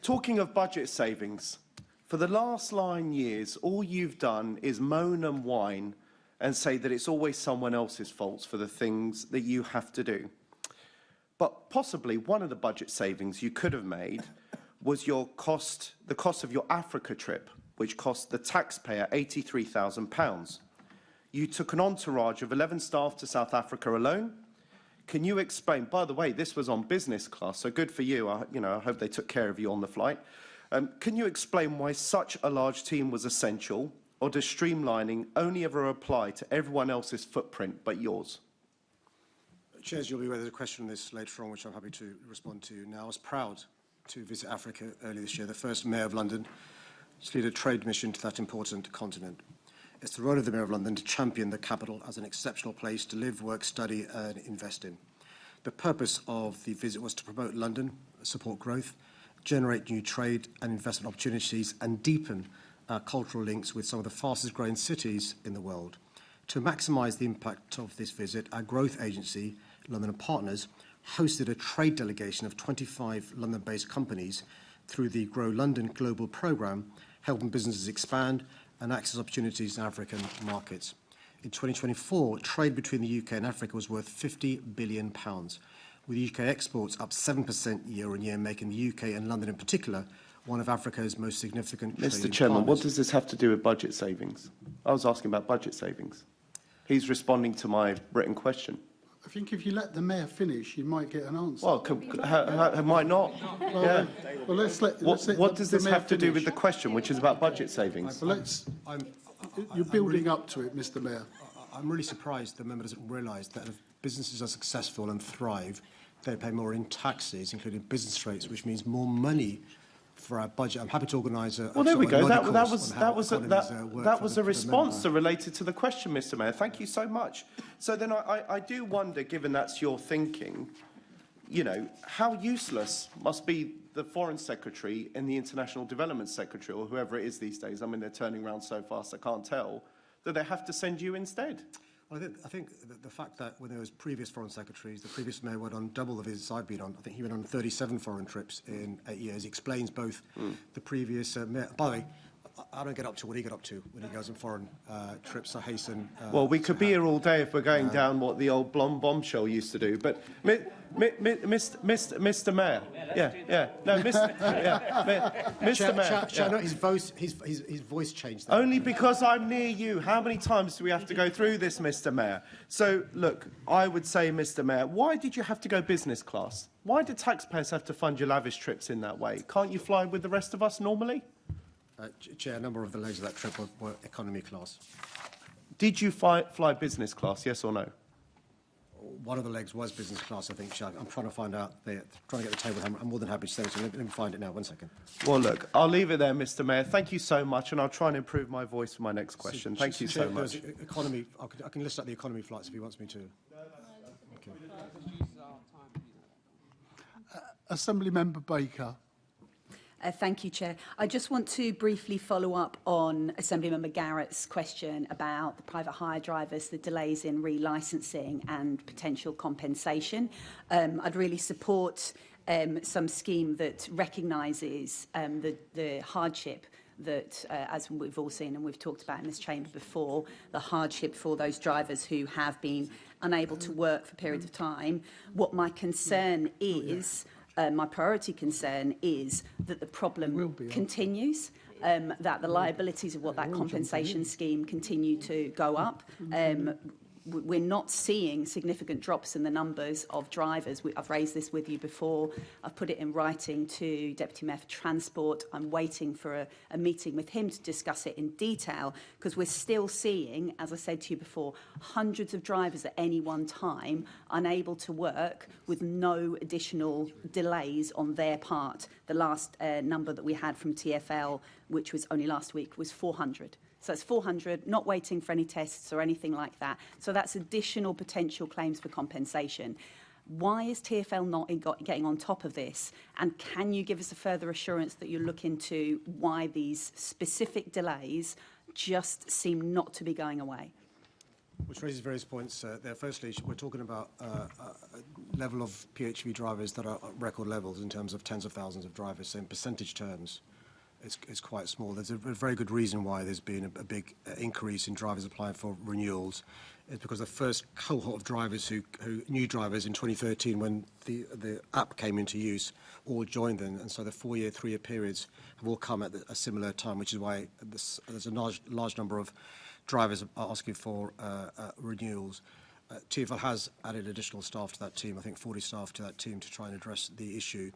talking of budget savings, for the last 9 years, all you've done is moan and whine and say that it's always someone else's fault for the things that you have to do. But possibly one of the budget savings you could have made was the cost of your Africa trip, which cost the taxpayer £83,000. You took an entourage of 11 staff to South Africa alone. Can you explain, by the way, this was on business class, so good for you. I hope they took care of you on the flight. Can you explain why such a large team was essential, or does streamlining only ever apply to everyone else's footprint but yours? Chairs, you'll be aware there's a question on this later on, which I'm happy to respond to now. I was proud to visit Africa earlier this year, the first Mayor of London to lead a trade mission to that important continent. It's the role of the Mayor of London to champion the capital as an exceptional place to live, work, study and invest in. The purpose of the visit was to promote London, support growth, generate new trade and investment opportunities and deepen our cultural links with some of the fastest growing cities in the world. To maximise the impact of this visit, our growth agency, London and Partners, hosted a trade delegation of 25 London-based companies through the Grow London Global Programme, helping businesses expand and access opportunities in African markets. In 2024, trade between the UK and Africa was worth £50 billion, with UK exports up 7% year-on-year, making the UK and London in particular one of Africa's most significant trading Mr. Chairman, partners. what does this have to do with budget savings? I was asking about budget savings. He's responding to my written question. I think if you let the Mayor finish, you might get an answer. Well, might not. Yeah. Well, let's let What does the this Mayor have to do with finish. the question, which is about budget savings? Well, you're building up to it, Mr. Mayor. I'm really surprised the member doesn't realise that if businesses are successful and thrive, they pay more in taxes, including business rates, which means more money for our budget. I'm happy to organise a... Well, there we go. That was a response response related to the question, Mr. Mayor. Thank you so much. So then I do wonder, given that's your thinking, how useless must be the Foreign Secretary and the International Development Secretary, or whoever it is these days. I mean, they're turning around so fast I can't tell, that they have to send you instead. Well, I think the fact that when there was previous foreign secretaries, the previous mayor went on double the visits I've been on. I think he went on 37 foreign trips in 8 years. Explains both the previous mayor. By the way, I don't get up to what he got up to when he goes on foreign trips. I hasten. Well, we could be here all day if we're going down what the old blonde bombshell used to do. But Mr. Mayor, Mr. Mayor. I know his voice changed. Only because I'm near you. How many times do we have to go through this, Mr. Mayor? So, look, I would say, Mr. Mayor, why did you have to go business class? Why did taxpayers have to fund your lavish trips in that way? Can't you fly with the rest of us normally? Chair, a number of the legs of that trip were economy class. Did you fly business class, yes or no? One of the legs was business class, I think, Chair. I'm trying to find out. Trying to get the table. I'm more than happy to say it. So let me find it now. 1 second. Well, look, I'll leave it there, Mr. Mayor. Thank you so much, and I'll try and improve my voice for my next question. Thank you so much. Economy. I can list out the economy flights if he wants me to. Okay. you. Assembly Member Baker. Thank you, Chair. I just want to briefly follow up on Assemblymember Garrett's question about the private hire drivers, the delays in relicensing and potential compensation. I'd really support some scheme that recognises the hardship that, as we've all seen and we've talked about in this chamber before, the hardship for those drivers who have been unable to work for periods of time. What my concern is, my priority concern is that the problem continues, that the liabilities of what that compensation scheme continue to go up. We're not seeing significant drops in the numbers of drivers. I've raised this with you before. I've put it in writing to Deputy Mayor for Transport. I'm waiting for a meeting with him to discuss it in detail, because we're still seeing, as I said to you before, hundreds of drivers at any one time unable to work with no additional delays on their part. The last number that we had from TfL, which was only last week, was 400. So it's 400, not waiting for any tests or anything like that. So that's additional potential claims for compensation. Why is TfL not getting on top of this? And can you give us a further assurance that you look into why these specific delays just seem not to be going away? Which raises various points there. Firstly, we're talking about a level of PHV drivers that are at record levels in terms of tens of thousands of drivers. So in percentage terms, it's quite small. There's a very good reason why there's been a big increase in drivers applying for renewals. It's because the first cohort of drivers new drivers in 2013, when the app came into use, all joined them, and so the 4-year, 3-year periods have all come at a similar time, which is why there's a large number of drivers are asking for renewals. TfL has added additional staff to that team, I think 40 staff to that team, to try and address the issue.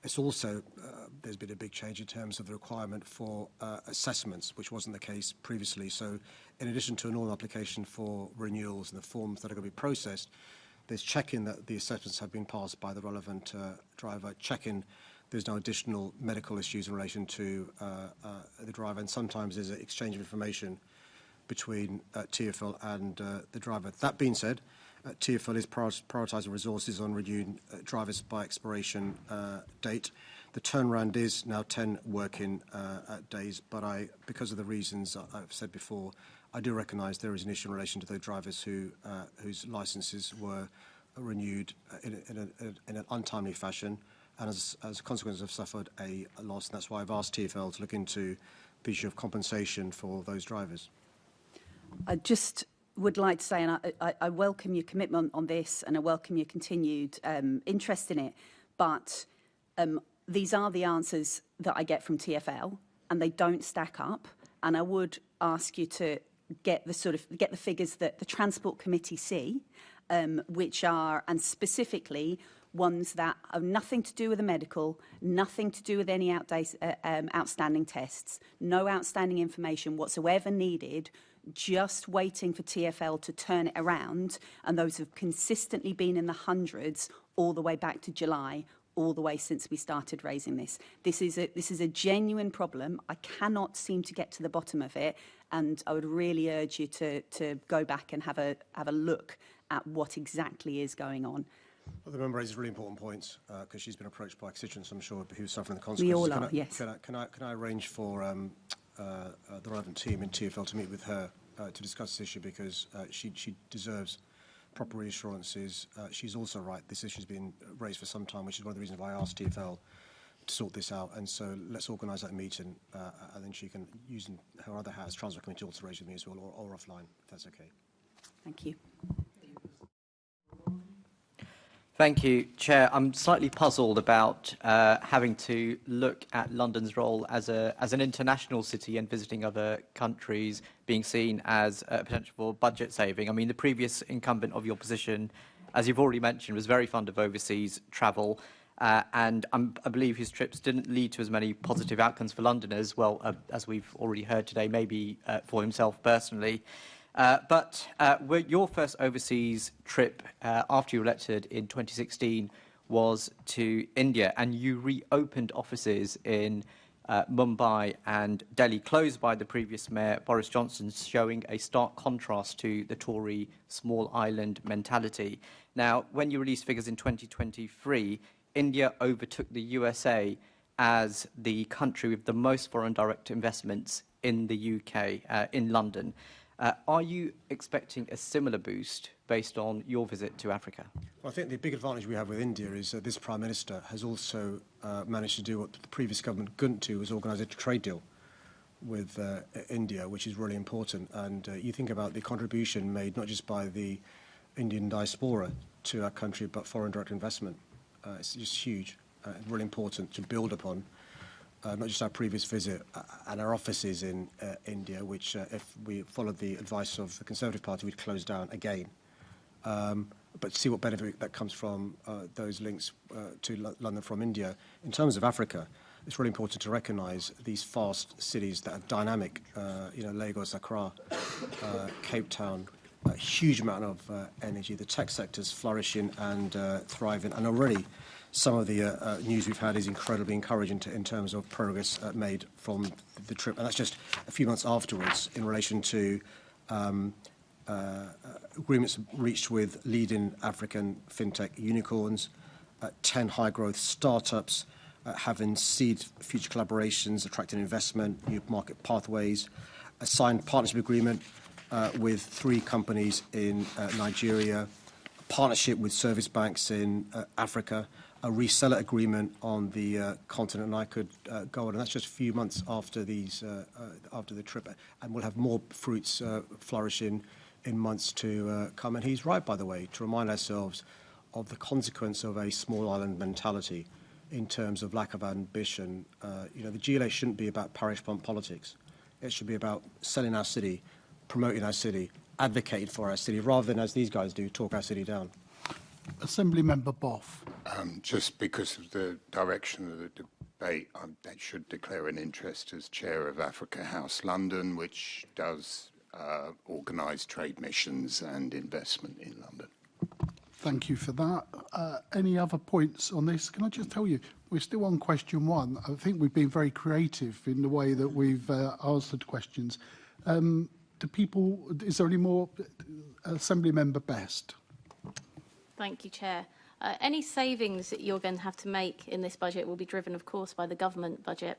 It's also, there's been a big change in terms of the requirement for assessments, which wasn't the case previously. So in addition to a normal application for renewals and the forms that are going to be processed, there's checking that the assessments have been passed by the relevant driver, checking there's no additional medical issues in relation to the driver, and sometimes there's an exchange of information between TfL and the driver. That being said, TfL is prioritising resources on renewing drivers by expiration date. The turnaround is now 10 working days, but because of the reasons I've said before, I do recognise there is an issue in relation to those drivers whose licences were renewed in an untimely fashion, and as a consequence have suffered a loss. And that's why I've asked TfL to look into the issue of compensation for those drivers. I just would like to say, and I welcome your commitment on this, and I welcome your continued interest in it, but these are the answers that I get from TfL, and they don't stack up. And I would ask you to get the figures that the Transport Committee see, which are, and specifically ones that have nothing to do with the medical, nothing to do with any outstanding tests, no outstanding information whatsoever needed, just waiting for TfL to turn it around, and those have consistently been in the hundreds all the way back to July, all the way since we started raising this. This is a genuine problem. I cannot seem to get to the bottom of it, and I would really urge you to go back and have a look at what exactly is going on. Well, the member raises really important points because she's been approached by constituents, I'm sure, who's suffering the consequences. We all are, yes. Can I arrange for the relevant team in TfL to meet with her to discuss this issue, because she deserves proper reassurances. She's also right. This issue's been raised for some time, which is one of the reasons why I asked TfL to sort this out. And so let's organise that meeting, and then she can, using her other hats, Transport Committee, also raise with me as well, or offline, if that's okay. Thank you. Thank you, Chair. I'm slightly puzzled about having to look at London's role as an international city and visiting other countries being seen as a potential for budget saving. I mean, the previous incumbent of your position, as you've already mentioned, was very fond of overseas travel, and I believe his trips didn't lead to as many positive outcomes for Londoners, well, as we've already heard today, maybe for himself personally. But your first overseas trip after you were elected in 2016 was to India, and you reopened offices in Mumbai and Delhi closed by the previous mayor, Boris Johnson, showing a stark contrast to the Tory small island mentality. Now, when you released figures in 2023, India overtook the USA as the country with the most foreign direct investments in the UK, in London. Are you expecting a similar boost based on your visit to Africa? Well, I think the big advantage we have with India is that this Prime Minister has also managed to do what the previous government couldn't do, was organise a trade deal with India, which is really important. And you think about the contribution made not just by the Indian diaspora to our country, but foreign direct investment. It's just huge, really important to build upon. Not just our previous visit and our offices in India, which, if we followed the advice of the Conservative Party, we'd close down again. But see what benefit that comes from those links to London from India. In terms of Africa, it's really important to recognise these fast cities that are dynamic. Lagos, Accra, Cape Town, a huge amount of energy. The tech sector's flourishing and thriving, and already some of the news we've had is incredibly encouraging in terms of progress made from the trip. And that's just a few months afterwards in relation to agreements reached with leading African fintech unicorns, 10 high-growth startups, having seed future collaborations, attracting investment, new market pathways, a signed partnership agreement with 3 companies in Nigeria, a partnership with service banks in Africa, a reseller agreement on the continent, and I could go on. And that's just a few months after after the trip, and we'll have more fruits flourishing in months to come. And he's right, by the way, to remind ourselves of the consequence of a small island mentality in terms of lack of ambition. The GLA shouldn't be about parish pump politics. It should be about selling our city, promoting our city, advocating for our city, rather than, as these guys do, talk our city down. Assembly Member Boff. Just because of the direction of the debate, I should declare an interest as Chair of Africa House London, which does organise trade missions and investment in London. Thank you for that. Any other points on this? Can I just tell you, we're still on question 1. I think we've been very creative in the way that we've answered questions. Is there any more? Assembly Member Best. Thank you, Chair. Any savings that you're going to have to make in this budget will be driven, of course, by the government budget.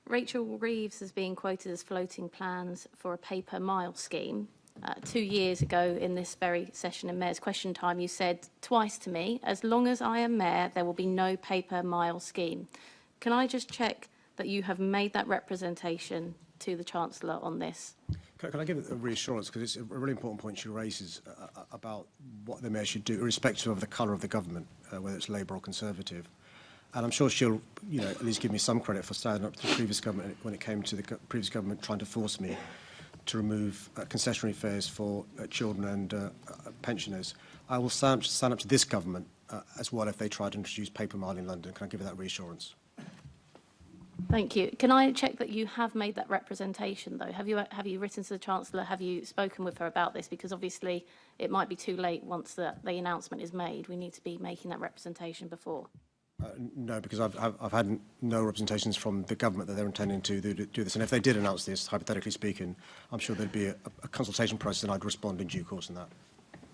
Rachel Reeves is being quoted as floating plans for a pay-per-mile scheme. 2 years ago, in this very session in Mayor's Question Time, you said twice to me, as long as I am Mayor, there will be no pay-per-mile scheme. Can I just check that you have made that representation to the Chancellor on this? Can I give a reassurance, because it's a really important point she raises about what the Mayor should do, irrespective of the colour of the government, whether it's Labour or Conservative. And I'm sure she'll, at least give me some credit for standing up to the previous government when it came to the previous government trying to force me to remove concessionary fares for children and pensioners. I will stand up to this government as well if they try to introduce paper mile in London. Can I give you that reassurance? Thank you. Can I check that you have made that representation, though? Have you written to the Chancellor? Have you spoken with her about this? Because obviously it might be too late once the announcement is made. We need to be making that representation before. No, because I've had no representations from the government that they're intending to do this. And if they did announce this, hypothetically speaking, I'm sure there'd be a consultation process and I'd respond in due course on that.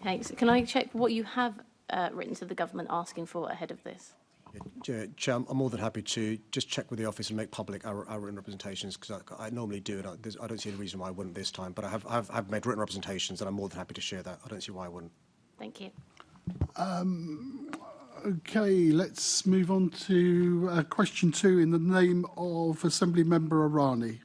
Thanks. Can I check what you have written to the government asking for ahead of this? Chair, I'm more than happy to just check with the office and make public our written representations, because I normally do, and I don't see any reason why I wouldn't this time. But I have made written representations, and I'm more than happy to share that. I don't see why I wouldn't. Thank you. OK, let's move on to question 2 in the name of Assembly Member Irani.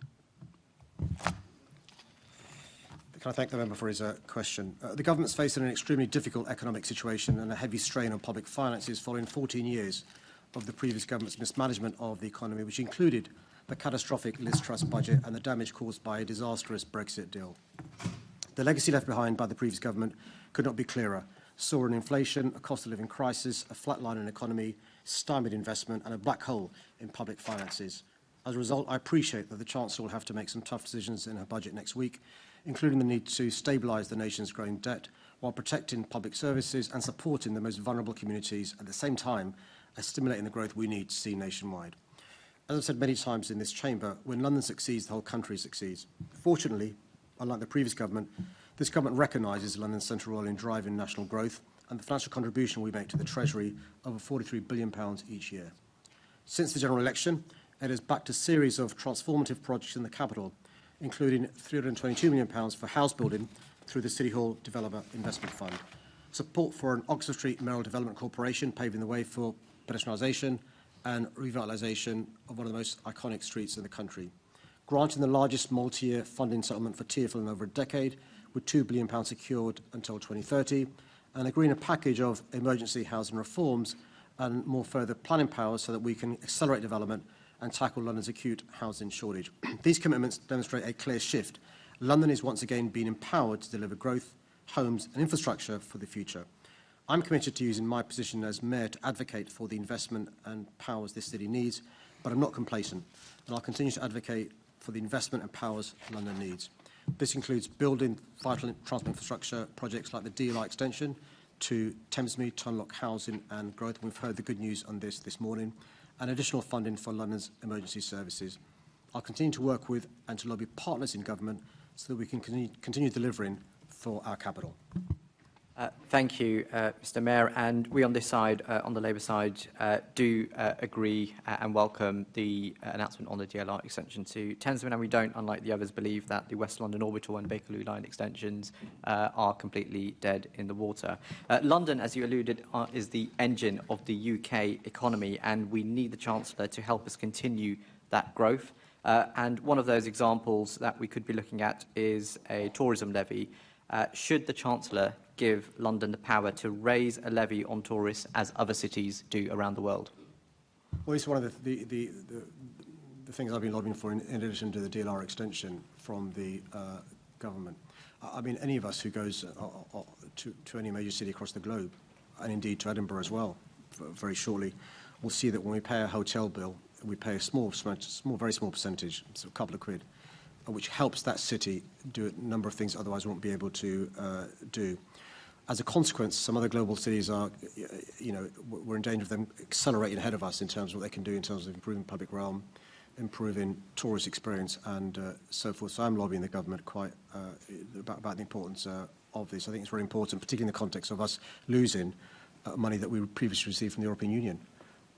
Can I thank the member for his question? The government's facing an extremely difficult economic situation and a heavy strain on public finances following 14 years of the previous government's mismanagement of the economy, which included the catastrophic Liz Truss budget and the damage caused by a disastrous Brexit deal. The legacy left behind by the previous government could not be clearer. Soaring inflation, a cost of living crisis, a flatlining economy, stymied investment and a black hole in public finances. As a result, I appreciate that the Chancellor will have to make some tough decisions in her budget next week, including the need to stabilise the nation's growing debt while protecting public services and supporting the most vulnerable communities at the same time as stimulating the growth we need to see nationwide. As I've said many times in this chamber, when London succeeds, the whole country succeeds. Fortunately, unlike the previous government, this government recognises London's central role in driving national growth and the financial contribution we make to the Treasury of over £43 billion each year. Since the general election, it has backed a series of transformative projects in the capital, including £322 million for house building through the City Hall Developer Investment Fund, support for an Oxford Street Mayoral Development Corporation paving the way for pedestrianisation and revitalisation of one of the most iconic streets in the country, granting the largest multi-year funding settlement for TfL in over a decade, with £2 billion secured until 2030, and agreeing a package of emergency housing reforms and more further planning powers so that we can accelerate development and tackle London's acute housing shortage. These commitments demonstrate a clear shift. London is once again being empowered to deliver growth, homes and infrastructure for the future. I'm committed to using my position as Mayor to advocate for the investment and powers this city needs, but I'm not complacent, and I'll continue to advocate for the investment and powers London needs. This includes building vital transport infrastructure projects like the DLR extension to Thamesmead to unlock housing and growth. We've heard the good news on this morning, and additional funding for London's emergency services. I'll continue to work with and to lobby partners in government so that we can continue delivering for our capital. Thank you, Mr. Mayor. And we on this side, on the Labour side, do agree and welcome the announcement on the DLR extension to Thamesmead, and we don't, unlike the others, believe that the West London Orbital and Bakerloo line extensions are completely dead in the water. London, as you alluded, is the engine of the UK economy, and we need the Chancellor to help us continue that growth. And one of those examples that we could be looking at is a tourism levy. Should the Chancellor give London the power to raise a levy on tourists as other cities do around the world? Well, it's one of the things I've been lobbying for in addition to the DLR extension from the government. I mean, any of us who goes to any major city across the globe, and indeed to Edinburgh as well, very shortly, will see that when we pay a hotel bill, we pay a very small percentage, so a couple of quid, which helps that city do a number of things otherwise won't be able to do. As a consequence, some other global cities are, we're in danger of them accelerating ahead of us in terms of what they can do in terms of improving public realm, improving tourist experience and so forth. So I'm lobbying the government quite about the importance of this. I think it's very important, particularly in the context of us losing money that we previously received from the European Union.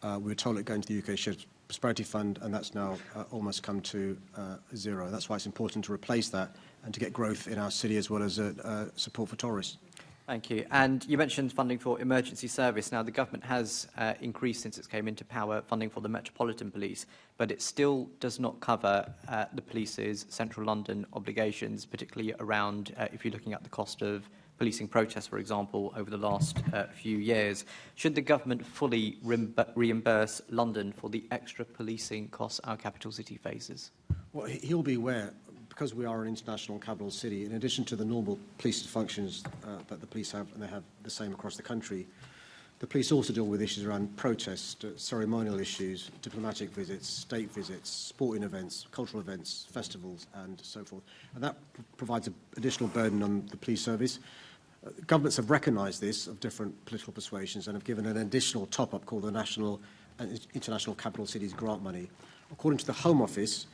We were told it going to the UK Shared Prosperity Fund, and that's now almost come to zero. That's why it's important to replace that and to get growth in our city as well as support for tourists. Thank you. And you mentioned funding for emergency service. Now, the government has increased, since it came into power, funding for the Metropolitan Police, but it still does not cover the police's central London obligations, particularly around, if you're looking at the cost of policing protests, for example, over the last few years. Should the government fully reimburse London for the extra policing costs our capital city faces? Well, he'll be aware, because we are an international capital city, in addition to the normal police functions that the police have, and they have the same across the country, the police also deal with issues around protest, ceremonial issues, diplomatic visits, state visits, sporting events, cultural events, festivals, and so forth. And that provides an additional burden on the police service. Governments have recognised this, of different political persuasions, and have given an additional top-up called the National and International Capital Cities Grant Money. According to the Home Office,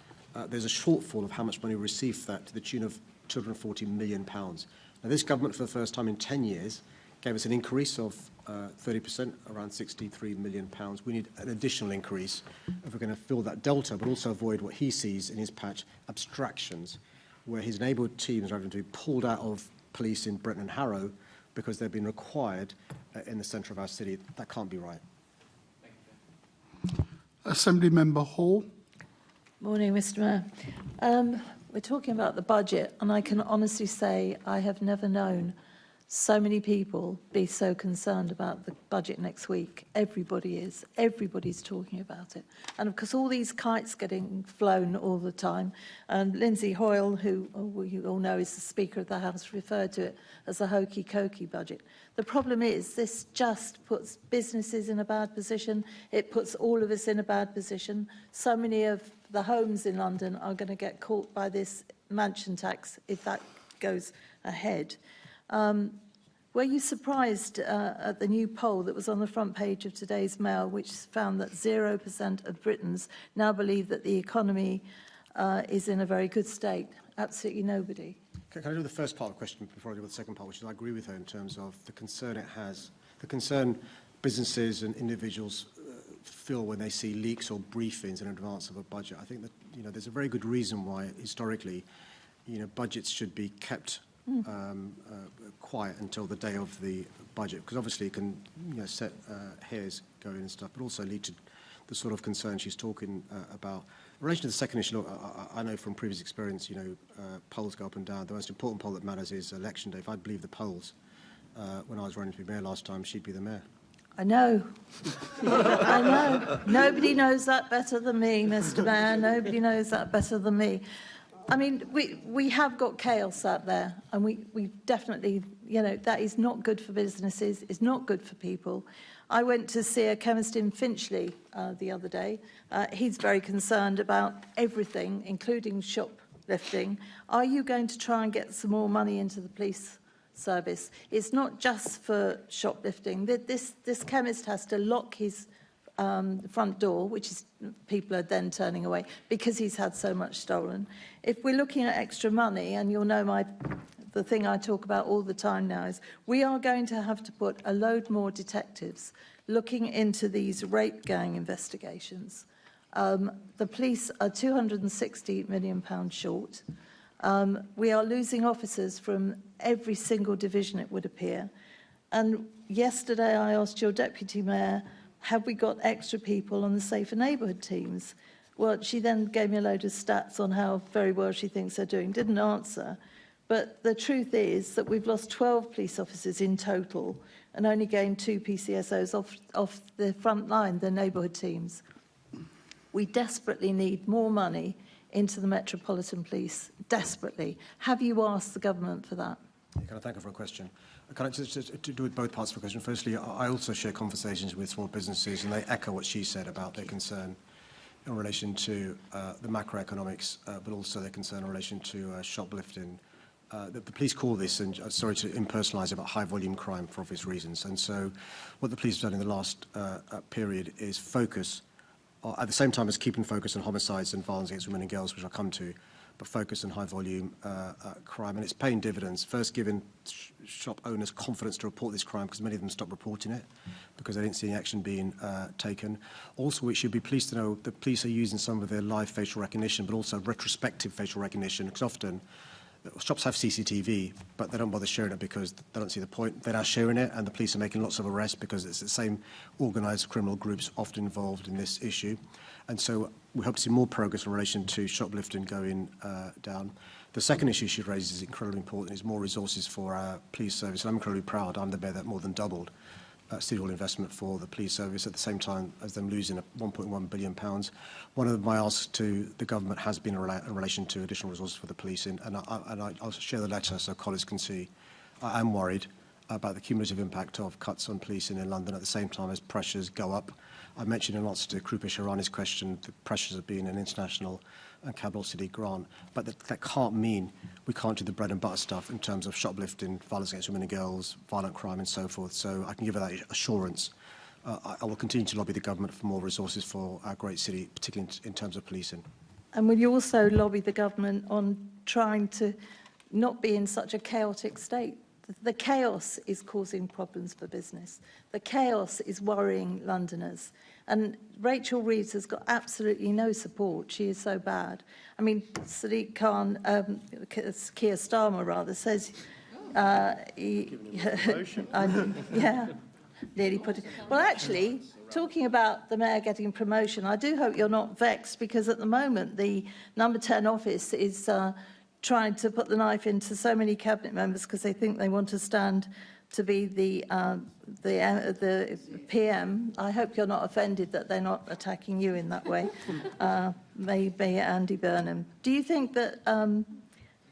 there's a shortfall of how much money we received for that, to the tune of £240 million. Now, this government, for the first time in 10 years, gave us an increase of 30%, around £63 million. We need an additional increase if we're going to fill that delta, but also avoid what he sees in his patch, abstractions, where his enabled teams are having to be pulled out of police in Bretton and Harrow because they've been required in the centre of our city. That can't be right. Assembly Member Hall. Morning, Mr. Mayor. We're talking about the budget, and I can honestly say I have never known so many people be so concerned about the budget next week. Everybody is. Everybody's talking about it. And of course, all these kites getting flown all the time. And Lindsay Hoyle, who you all know is the Speaker of the House, referred to it as a hokey-cokey budget. The problem is this just puts businesses in a bad position. It puts all of us in a bad position. So many of the homes in London are going to get caught by this mansion tax if that goes ahead. Were you surprised at the new poll that was on the front page of today's Mail, which found that 0% of Britons now believe that the economy is in a very good state? Absolutely nobody. Can I do the first part of the question before I do the second part, which is I agree with her in terms of the concern it has, the concern businesses and individuals feel when they see leaks or briefings in advance of a budget. I think that, you know, there's a very good reason why historically, you know, budgets should be kept quiet until the day of the budget, because obviously it can, you know, set hairs going and stuff, but also lead to the sort of concern she's talking about. In relation to the second issue, look, I know from previous experience, you know, polls go up and down. The most important poll that matters is election day. If I'd believe the polls, when I was running to be mayor last time, she'd be the mayor. I know. I know. Nobody knows that better than me, Mr. Mayor. Nobody knows that better than me. I mean, we have got chaos out there, and we definitely, you know, that is not good for businesses, it's not good for people. I went to see a chemist in Finchley the other day. He's very concerned about everything, including shoplifting. Are you going to try and get some more money into the police service? It's not just for shoplifting. This chemist has to lock his front door, which is people are then turning away because he's had so much stolen. If we're looking at extra money, and you'll know the thing I talk about all the time now is we are going to have to put a load more detectives looking into these rape gang investigations. The police are £260 million short. We are losing officers from every single division, it would appear. And yesterday I asked your deputy mayor, have we got extra people on the safer neighbourhood teams? Well, she then gave me a load of stats on how very well she thinks they're doing. Didn't answer. But the truth is that we've lost 12 police officers in total and only gained 2 PCSOs off the front line, the neighbourhood teams. We desperately need more money into the Metropolitan Police, desperately. Have you asked the government for that? Can I thank her for a question? Can I just to do with both parts of the question? Firstly, I also share conversations with small businesses, and they echo what she said about their concern in relation to the macroeconomics, but also their concern in relation to shoplifting. The police call this, and sorry to impersonalise it, but high-volume crime for obvious reasons. And so what the police have done in the last period is focus, at the same time as keeping focus on homicides and violence against women and girls, which I'll come to, but focus on high-volume crime. And it's paying dividends, first giving shop owners confidence to report this crime, because many of them stopped reporting it because they didn't see any action being taken. Also, it should be pleased to know the police are using some of their live facial recognition, but also retrospective facial recognition, because often shops have CCTV, but they don't bother sharing it because they don't see the point. They're now sharing it, and the police are making lots of arrests because it's the same organised criminal groups often involved in this issue. And so we hope to see more progress in relation to shoplifting going down. The second issue she raises is incredibly important, is more resources for our police service. And I'm incredibly proud. I'm the mayor that more than doubled City Hall investment for the police service at the same time as them losing £1.1 billion. One of my asks to the government has been in relation to additional resources for the police, and I'll share the letter so colleagues can see. I am worried about the cumulative impact of cuts on policing in London at the same time as pressures go up. I mentioned in answer to Krupa Sharani's question the pressures of being an international and capital city grant, but that can't mean we can't do the bread and butter stuff in terms of shoplifting, violence against women and girls, violent crime and so forth. So I can give her that assurance. I will continue to lobby the government for more resources for our great city, particularly in terms of policing. And will you also lobby the government on trying to not be in such a chaotic state? The chaos is causing problems for business. The chaos is worrying Londoners. And Rachel Reeves has got absolutely no support. She is so bad. I mean, Sadiq Khan, Keir Starmer rather, says... yeah, nearly put it... Well, actually, talking about the mayor getting promotion, I do hope you're not vexed, because at the moment the number 10 office is... trying to put the knife into so many cabinet members because they think they want to stand to be the PM. I hope you're not offended that they're not attacking you in that way. Maybe Andy Burnham. Do you think that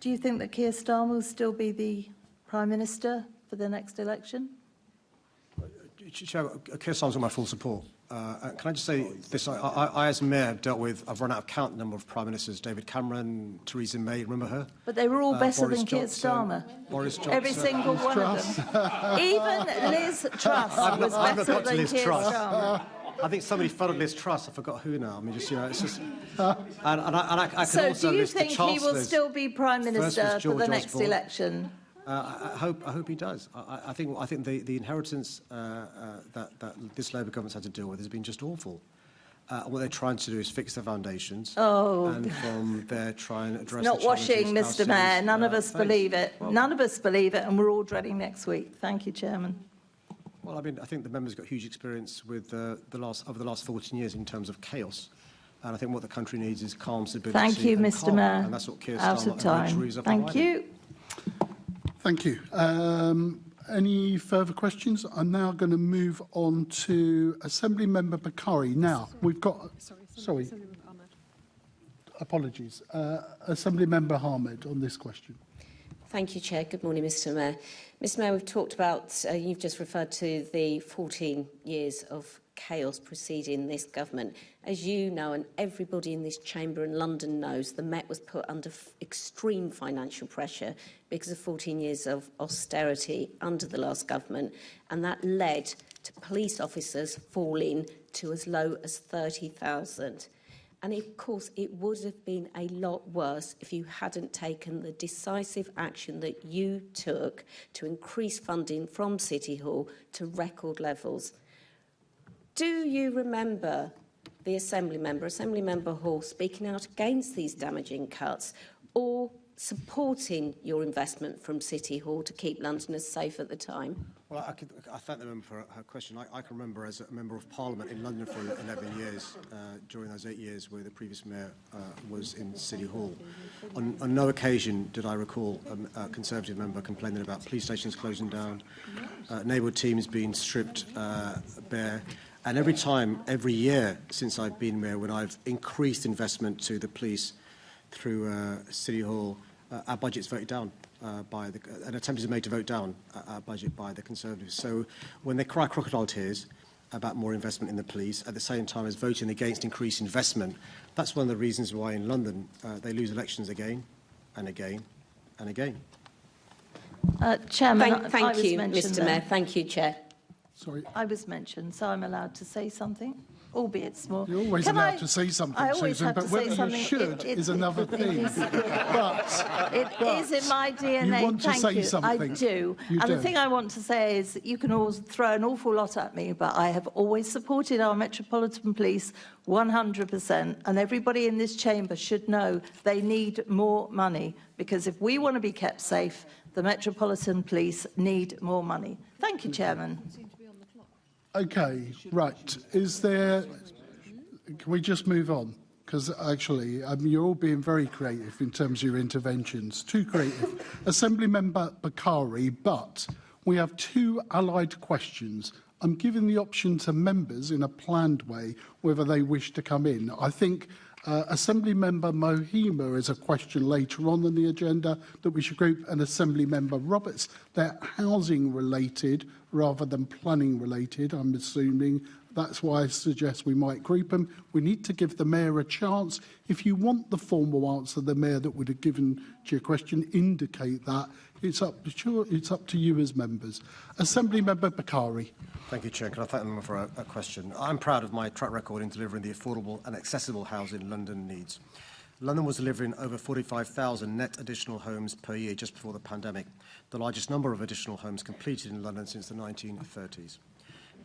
Keir Starmer will still be the Prime Minister for the next election? Keir Starmer's got my full support. Can I just say this? I, as Mayor, have dealt with, I've run out of count the number of Prime Ministers, David Cameron, Theresa May, remember her? But they were all better Boris than Keir Johnson, Starmer. Boris Johnson. Every single one of them. Even Liz Truss was I've not better got to than Liz Keir Truss. Starmer. I think somebody followed Liz Truss. I forgot who now. I mean, just, you know, it's just... I can So also do you list the think he will Chancellors. still be Prime First Minister was for George the next Osborne. election? I hope he does. I think the inheritance that this Labour government's had to deal with has been just awful. What they're trying to do is fix the foundations. And from there try and address Not the washing, challenges Mr Mayor. ourselves. None of us Thanks. believe it. Well, None of us believe it, and we're all dreading next week. Thank you, Chairman. Well, I mean, I think the members got huge experience with over the last 14 years in terms of chaos. And I think what the country needs is calm, stability. Thank you, and Mr calm. Mayor. And that's what Keir Out Starmer of time. and Rachel Reeves are Thank providing. you. Thank you. Any further questions? I'm now going to move on to Assembly Member Bakari. Now, we've got... Sorry. Apologies. Assembly Member Ahmed on this question. Thank you, Chair. Good morning, Mr Mayor. Mr Mayor, we've talked about, you've just referred to the 14 years of chaos preceding this government. As you know, and everybody in this chamber in London knows, the Met was put under extreme financial pressure because of 14 years of austerity under the last government, and that led to police officers falling to as low as 30,000. And of course, it would have been a lot worse if you hadn't taken the decisive action that you took to increase funding from City Hall to record levels. Do you remember the Assembly Member Hall, speaking out against these damaging cuts or supporting your investment from City Hall to keep Londoners safe at the time? Well, I thank the member for her question. I can remember as a Member of Parliament in London for 11 years, during those 8 years where the previous Mayor was in City Hall. On no occasion did I recall a Conservative member complaining about police stations closing down, neighbourhood teams being stripped bare. And every year since I've been Mayor, when I've increased investment to the police through City Hall, our budget's voted down. An attempt is made to vote down our budget by the Conservatives. So when they cry crocodile tears about more investment in the police, at the same time as voting against increased investment, that's one of the reasons why in London they lose elections again and again and again. Chairman, Thank you, Mr Mayor. Thank you, Chair. Sorry. I was mentioned, so I'm allowed to say something, albeit small. You're always allowed to say something, I always Susan, have but to whether say something. you should is another thing. It is in my DNA. You want to Thank say you. something. I do. You And do. the thing I want to say is that you can all throw an awful lot at me, but I have always supported our Metropolitan Police 100%, and everybody in this chamber should know they need more money, because if we want to be kept safe, the Metropolitan Police need more money. Thank you, Chairman. Okay, right. Can we just move on? Because actually, you're all being very creative in terms of your interventions. Too creative. Assembly Member Bakari, but we have two allied questions. I'm giving the option to members in a planned way whether they wish to come in. I think Assembly Member Mohima is a question later on the agenda that we should group, and Assembly Member Roberts. They're housing related rather than planning related, I'm assuming. That's why I suggest we might group them. We need to give the Mayor a chance. If you want the formal answer the Mayor that would have given to your question, indicate that. It's up to you as members. Assembly Member Bakari. Thank you, Chair. Can I thank the member for a question? I'm proud of my track record in delivering the affordable and accessible housing London needs. London was delivering over 45,000 net additional homes per year just before the pandemic, the largest number of additional homes completed in London since the 1930s.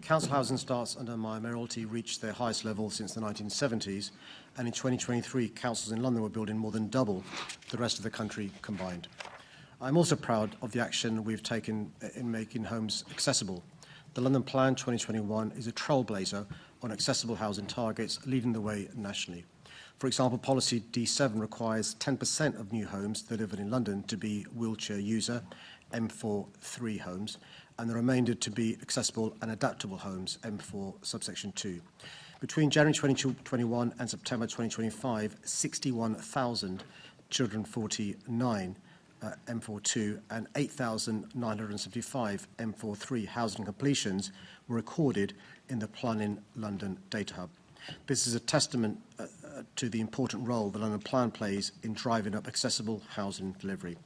Council housing starts under my mayoralty reached their highest level since the 1970s, and in 2023, councils in London were building more than double the rest of the country combined. I'm also proud of the action we've taken in making homes accessible. The London Plan 2021 is a trailblazer on accessible housing targets, leading the way nationally. For example, Policy D7 requires 10% of new homes delivered in London to be wheelchair user, M4-3 homes, and the remainder to be accessible and adaptable homes, M4 subsection 2. Between January 2021 and September 2025, 61,000 children 49 M42 and 8,975 M43 housing completions were recorded in the Planning London Data Hub. This is a testament to the important role the London Plan plays in driving up accessible housing delivery.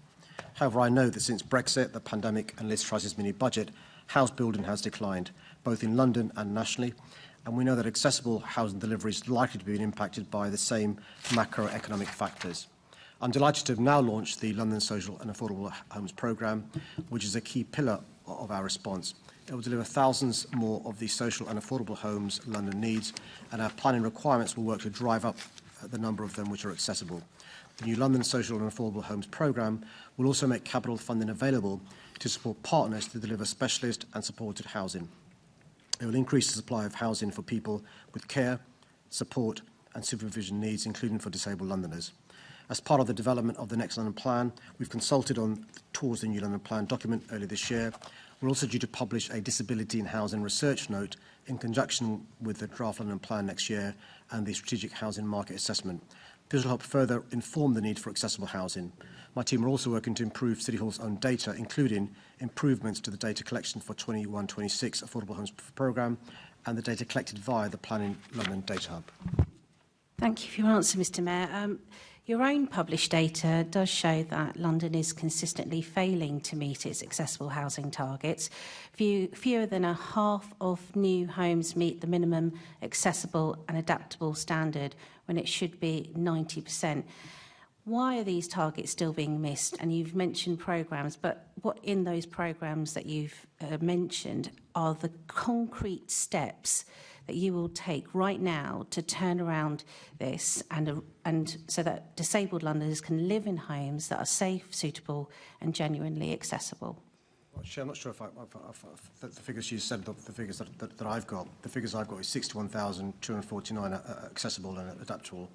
However, I know that since Brexit, the pandemic and Liz Truss's mini-budget, house building has declined, both in London and nationally, and we know that accessible housing delivery is likely to be impacted by the same macroeconomic factors. I'm delighted to have now launched the London Social and Affordable Homes Programme, which is a key pillar of our response. It will deliver thousands more of the social and affordable homes London needs, and our planning requirements will work to drive up the number of them which are accessible. The new London Social and Affordable Homes Programme will also make capital funding available to support partners to deliver specialist and supported housing. It will increase the supply of housing for people with care, support and supervision needs, including for disabled Londoners. As part of the development of the next London Plan, we've consulted towards the new London Plan document earlier this year. We're also due to publish a disability in housing research note in conjunction with the draft London Plan next year and the strategic housing market assessment. This will help further inform the need for accessible housing. My team are also working to improve City Hall's own data, including improvements to the data collection for 21-26 Affordable Homes Programme and the data collected via the Planning London Data Hub. Thank you for your answer, Mr Mayor. Your own published data does show that London is consistently failing to meet its accessible housing targets. Fewer than a half of new homes meet the minimum accessible and adaptable standard when it should be 90%. Why are these targets still being missed? And you've mentioned programmes, but what in those programmes that you've mentioned are the concrete steps that you will take right now to turn around this and so that disabled Londoners can live in homes that are safe, suitable and genuinely accessible? Well, Chair, I'm not sure if the figures you said, the figures that I've got. The figures I've got is 61,249 accessible and adaptable,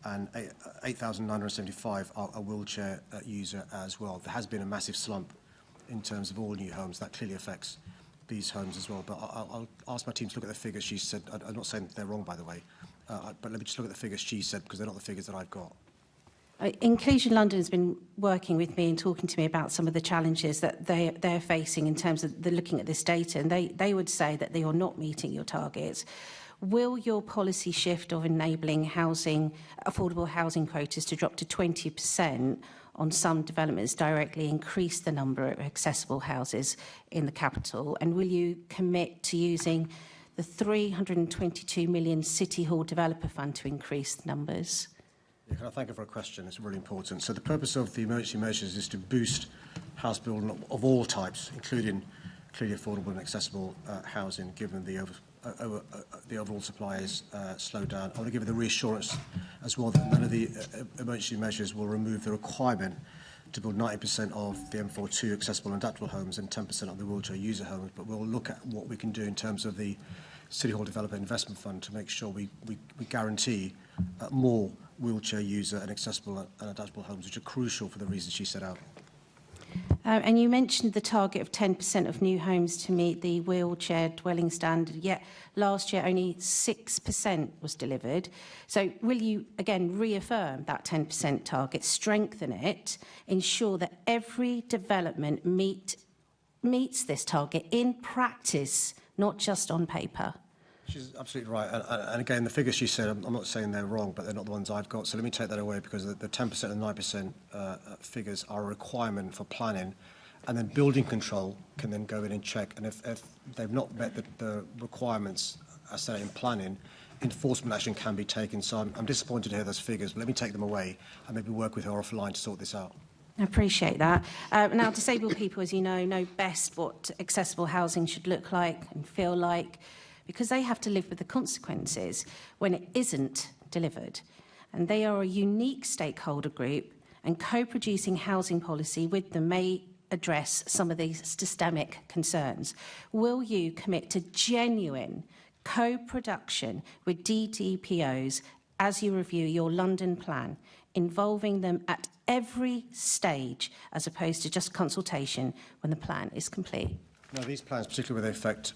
and 8,975 are a wheelchair user as well. There has been a massive slump in terms of all new homes. That clearly affects these homes as well. But I'll ask my team to look at the figures she said. I'm not saying they're wrong, by the way, but let me just look at the figures she said, because they're not the figures that I've got. Inclusion London has been working with me and talking to me about some of the challenges that they're facing in terms of looking at this data, and they would say that they are not meeting your targets. Will your policy shift of enabling affordable housing quotas to drop to 20% on some developments directly increase the number of accessible houses in the capital? And will you commit to using the 322 million City Hall Developer Fund to increase the numbers? Yeah, can I thank you for a question? It's really important. So the purpose of the emergency measures is to boost house building of all types, including clearly affordable and accessible housing, given the overall supply is slowed down. I want to give you the reassurance as well that none of the emergency measures will remove the requirement to build 90% of the M42 accessible and adaptable homes and 10% of the wheelchair user homes, but we'll look at what we can do in terms of the City Hall Developer Investment Fund to make sure we guarantee more wheelchair user and accessible and adaptable homes, which are crucial for the reasons she set out. And you mentioned the target of 10% of new homes to meet the wheelchair dwelling standard, yet last year only 6% was delivered. So will you, again, reaffirm that 10% target, strengthen it, ensure that every development meets this target in practice, not just on paper? She's absolutely right. And again, the figures she said, I'm not saying they're wrong, but they're not the ones I've got. So let me take that away, because the 10% and 9% figures are a requirement for planning. And then building control can then go in and check. And if they've not met the requirements as set in planning, enforcement action can be taken. So I'm disappointed to hear those figures, but let me take them away and maybe work with her offline to sort this out. I appreciate that. Now, disabled people, as you know best what accessible housing should look like and feel like, because they have to live with the consequences when it isn't delivered. And they are a unique stakeholder group, and co-producing housing policy with them may address some of these systemic concerns. Will you commit to genuine co-production with DDPOs as you review your London plan, involving them at every stage, as opposed to just consultation when the plan is complete? No, these plans, particularly where they affect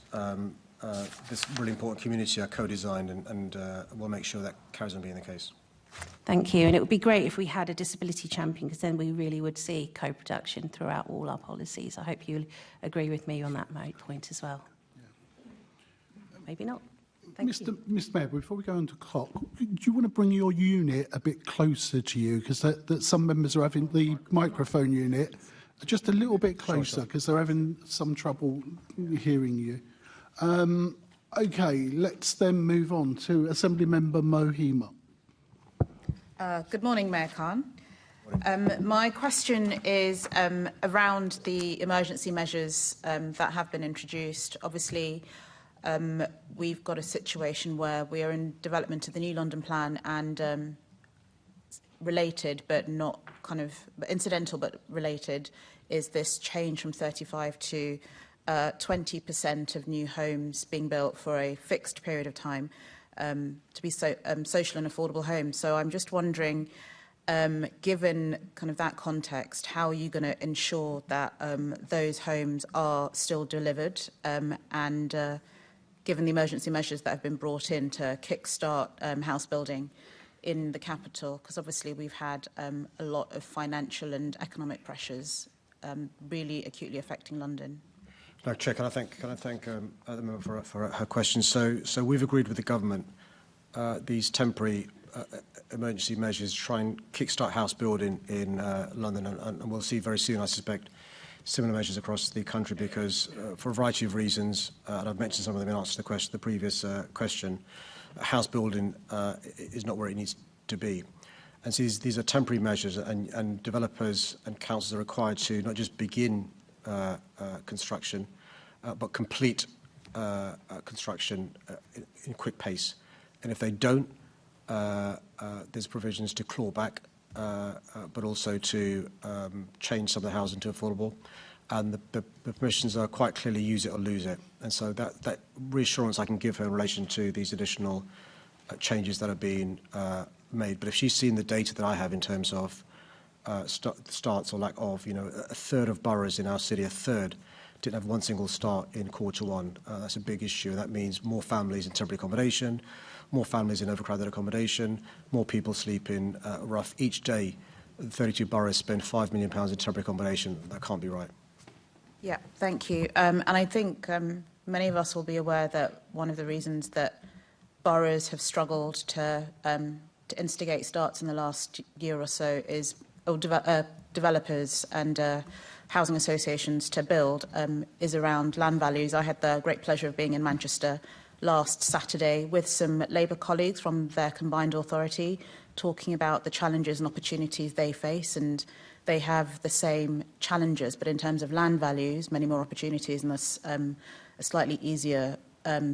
this really important community, are co-designed, and we'll make sure that carries on being the case. Thank you. And it would be great if we had a disability champion, because then we really would see co-production throughout all our policies. I hope you'll agree with me on that point as well. maybe not. Thank you. Mr Mayor, before we go on to clock, do you want to bring your unit a bit closer to you? Because that some members are having the microphone unit just a little bit closer because they're having some trouble hearing you. OK, let's then move on to Assembly Member Mohima. Good morning, Mayor Khan. My question is around the emergency measures that have been introduced. Obviously, we've got a situation where we are in development of the new London plan and related but not kind of incidental but related is this change from 35 to 20% of new homes being built for a fixed period of time to be social and affordable homes. So I'm just wondering, given kind of that context, how are you going to ensure that those homes are still delivered and given the emergency measures that have been brought in to kickstart house building in the capital? Because obviously we've had a lot of financial and economic pressures really acutely affecting London. No, Chair, can I thank the member for her question? So we've agreed with the government these temporary emergency measures to try and kickstart house building in London, and we'll see very soon, I suspect, similar measures across the country because for a variety of reasons, and I've mentioned some of them in answer to the previous question, house building is not where it needs to be. And so these are temporary measures, and developers and councils are required to not just begin construction, but complete construction in quick pace. And if they don't, there's provisions to claw back, but also to change some of the housing to affordable. And the permissions are quite clearly use it or lose it. And so that reassurance I can give her in relation to these additional changes that are being made. But if she's seen the data that I have in terms of starts or lack of, a third of boroughs in our city, a third, didn't have one single start in Q1. That's a big issue. That means more families in temporary accommodation, more families in overcrowded accommodation, more people sleep in rough. Each day, 32 boroughs spend £5 million in temporary accommodation. That can't be right. Yeah, thank you. And I think many of us will be aware that one of the reasons that boroughs have struggled to instigate starts in the last year or so is developers and housing associations to build is around land values. I had the great pleasure of being in Manchester last Saturday with some Labour colleagues from their combined authority talking about the challenges and opportunities they face, and they have the same challenges, but in terms of land values, many more opportunities and a slightly easier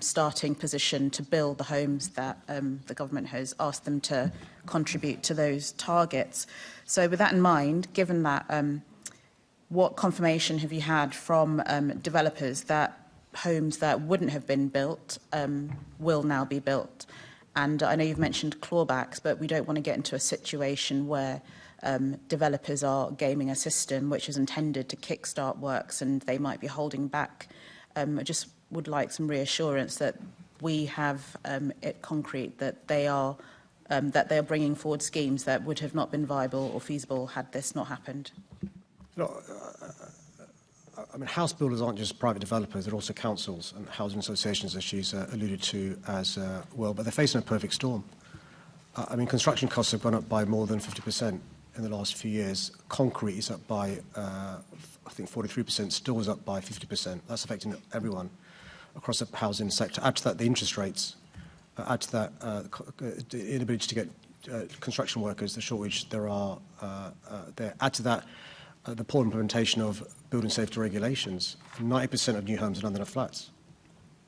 starting position to build the homes that the government has asked them to contribute to those targets. So with that in mind, given that, what confirmation have you had from developers that homes that wouldn't have been built will now be built? And I know you've mentioned clawbacks, but we don't want to get into a situation where developers are gaming a system which is intended to kickstart works and they might be holding back. I just would like some reassurance that we have it concrete that they are bringing forward schemes that would have not been viable or feasible had this not happened. I mean, house builders aren't just private developers, they're also councils and housing associations, as she's alluded to as well, but they're facing a perfect storm. I mean, construction costs have gone up by more than 50% in the last few years. Concrete is up by, I think, 43%, steel is up by 50%. That's affecting everyone across the housing sector. Add to that the interest rates, add to that the inability to get construction workers, the shortage there are there. Add to that the poor implementation of building safety regulations. 90% of new homes in London are flats.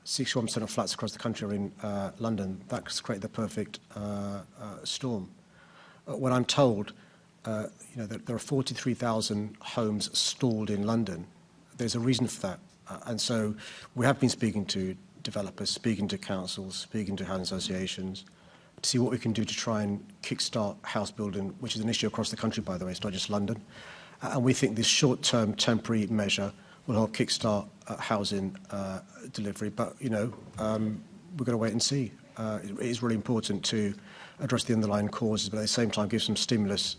61% of flats across the country are in London. That's created the perfect storm. When I'm told that there are 43,000 homes stalled in London, there's a reason for that. And so we have been speaking to developers, speaking to councils, speaking to housing associations to see what we can do to try and kickstart house building, which is an issue across the country, by the way. It's not just London. And we think this short-term temporary measure will help kickstart housing delivery. But, we've got to wait and see. It is really important to address the underlying causes, but at the same time give some stimulus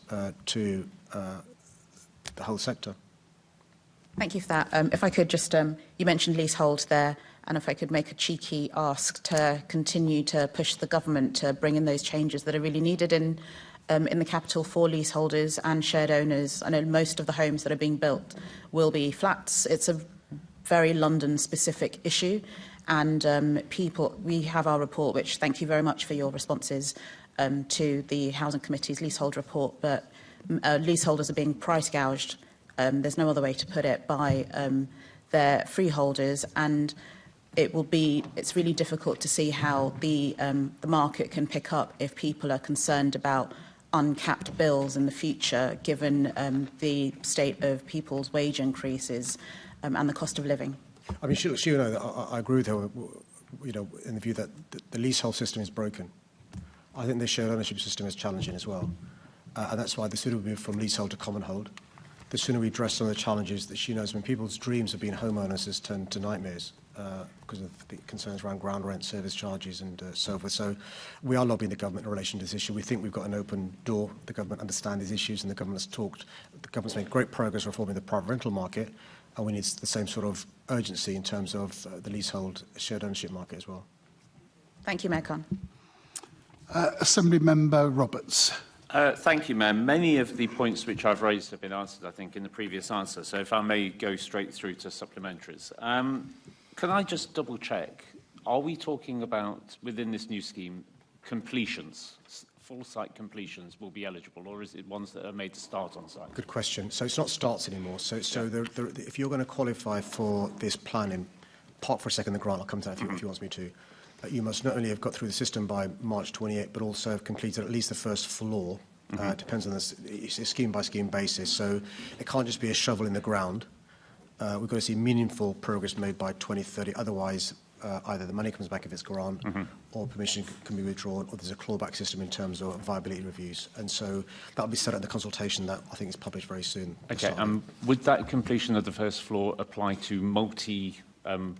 to the whole sector. Thank you for that. If I could just, you mentioned leasehold there, And if I could make a cheeky ask to continue to push the government to bring in those changes that are really needed in the capital for leaseholders and shared owners. I know most of the homes that are being built will be flats. It's a very London-specific issue. And we have our report, which thank you very much for your responses to the Housing Committee's leasehold report, but leaseholders are being price gouged, there's no other way to put it, by their freeholders, and it's really difficult to see how the market can pick up if people are concerned about uncapped bills in the future, given the state of people's wage increases and the cost of living. I mean, she and I agree with her, in the view that the leasehold system is broken. I think the shared ownership system is challenging as well. And that's why the sooner we move from leasehold to common hold, the sooner we address some of the challenges that she knows when people's dreams of being homeowners has turned to nightmares because of the concerns around ground rent, service charges and so forth. So we are lobbying the government in relation to this issue. We think we've got an open door. The government understands these issues and the government's made great progress reforming the private rental market, and we need the same sort of urgency in terms of the leasehold shared ownership market as well. Thank you, Mayor Khan. Assembly Member Roberts. Thank you, Mayor. Many of the points which I've raised have been answered, I think, in the previous answer. So if I may go straight through to supplementaries. Can I just double-check? Are we talking about, within this new scheme, completions? Full site completions will be eligible, or is it ones that are made to start on site? Good question. So it's not starts anymore. So if you're going to qualify for this planning, park for a second the grant, I'll come to that if you want me to. You must not only have got through the system by March 28, but also have completed at least the first floor. Depends on this, it's a scheme-by-scheme basis. So it can't just be a shovel in the ground. We've got to see meaningful progress made by 2030. Otherwise, either the money comes back if it's grant, or permission can be withdrawn, or there's a clawback system in terms of viability reviews. And so that'll be set out in the consultation that I think is published very soon. Okay, would that completion of the first floor apply to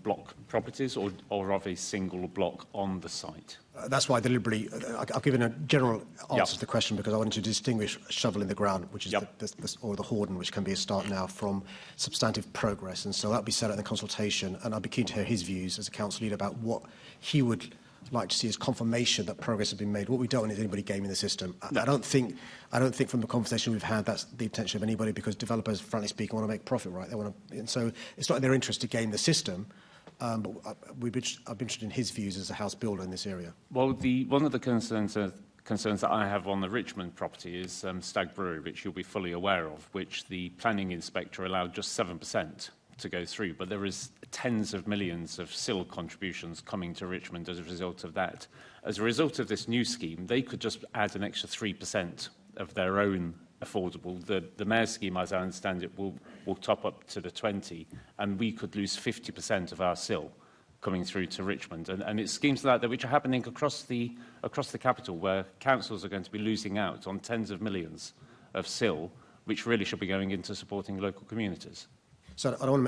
block properties or of a single block on the site? That's why I deliberately, I've given a general answer to the question because I wanted to distinguish shovel in the ground, which is or the Horden, which can be a start now, from substantive progress. And so that'll be set out in the consultation, and I'd be keen to hear his views as a council leader about what he would like to see as confirmation that progress has been made. What we don't want is anybody gaming the system. I don't think from the conversation we've had that's the intention of anybody, because developers, frankly speaking, want to make profit, right? They want to, and so it's not in their interest to game the system. But I'd be interested in his views as a house builder in this area. Well, one of the concerns that I have on the Richmond property is Stag Brewery, which you'll be fully aware of, which the planning inspector allowed just 7% to go through, but there is tens of millions of SIL contributions coming to Richmond as a result of that. As a result of this new scheme, they could just add an extra 3% of their own affordable. The Mayor's scheme, as I understand it, will top up to the 20, and we could lose 50% of our SIL coming through to Richmond. And it's schemes like that which are happening across the capital, where councils are going to be losing out on tens of millions of SIL, which really should be going into supporting local communities. So I don't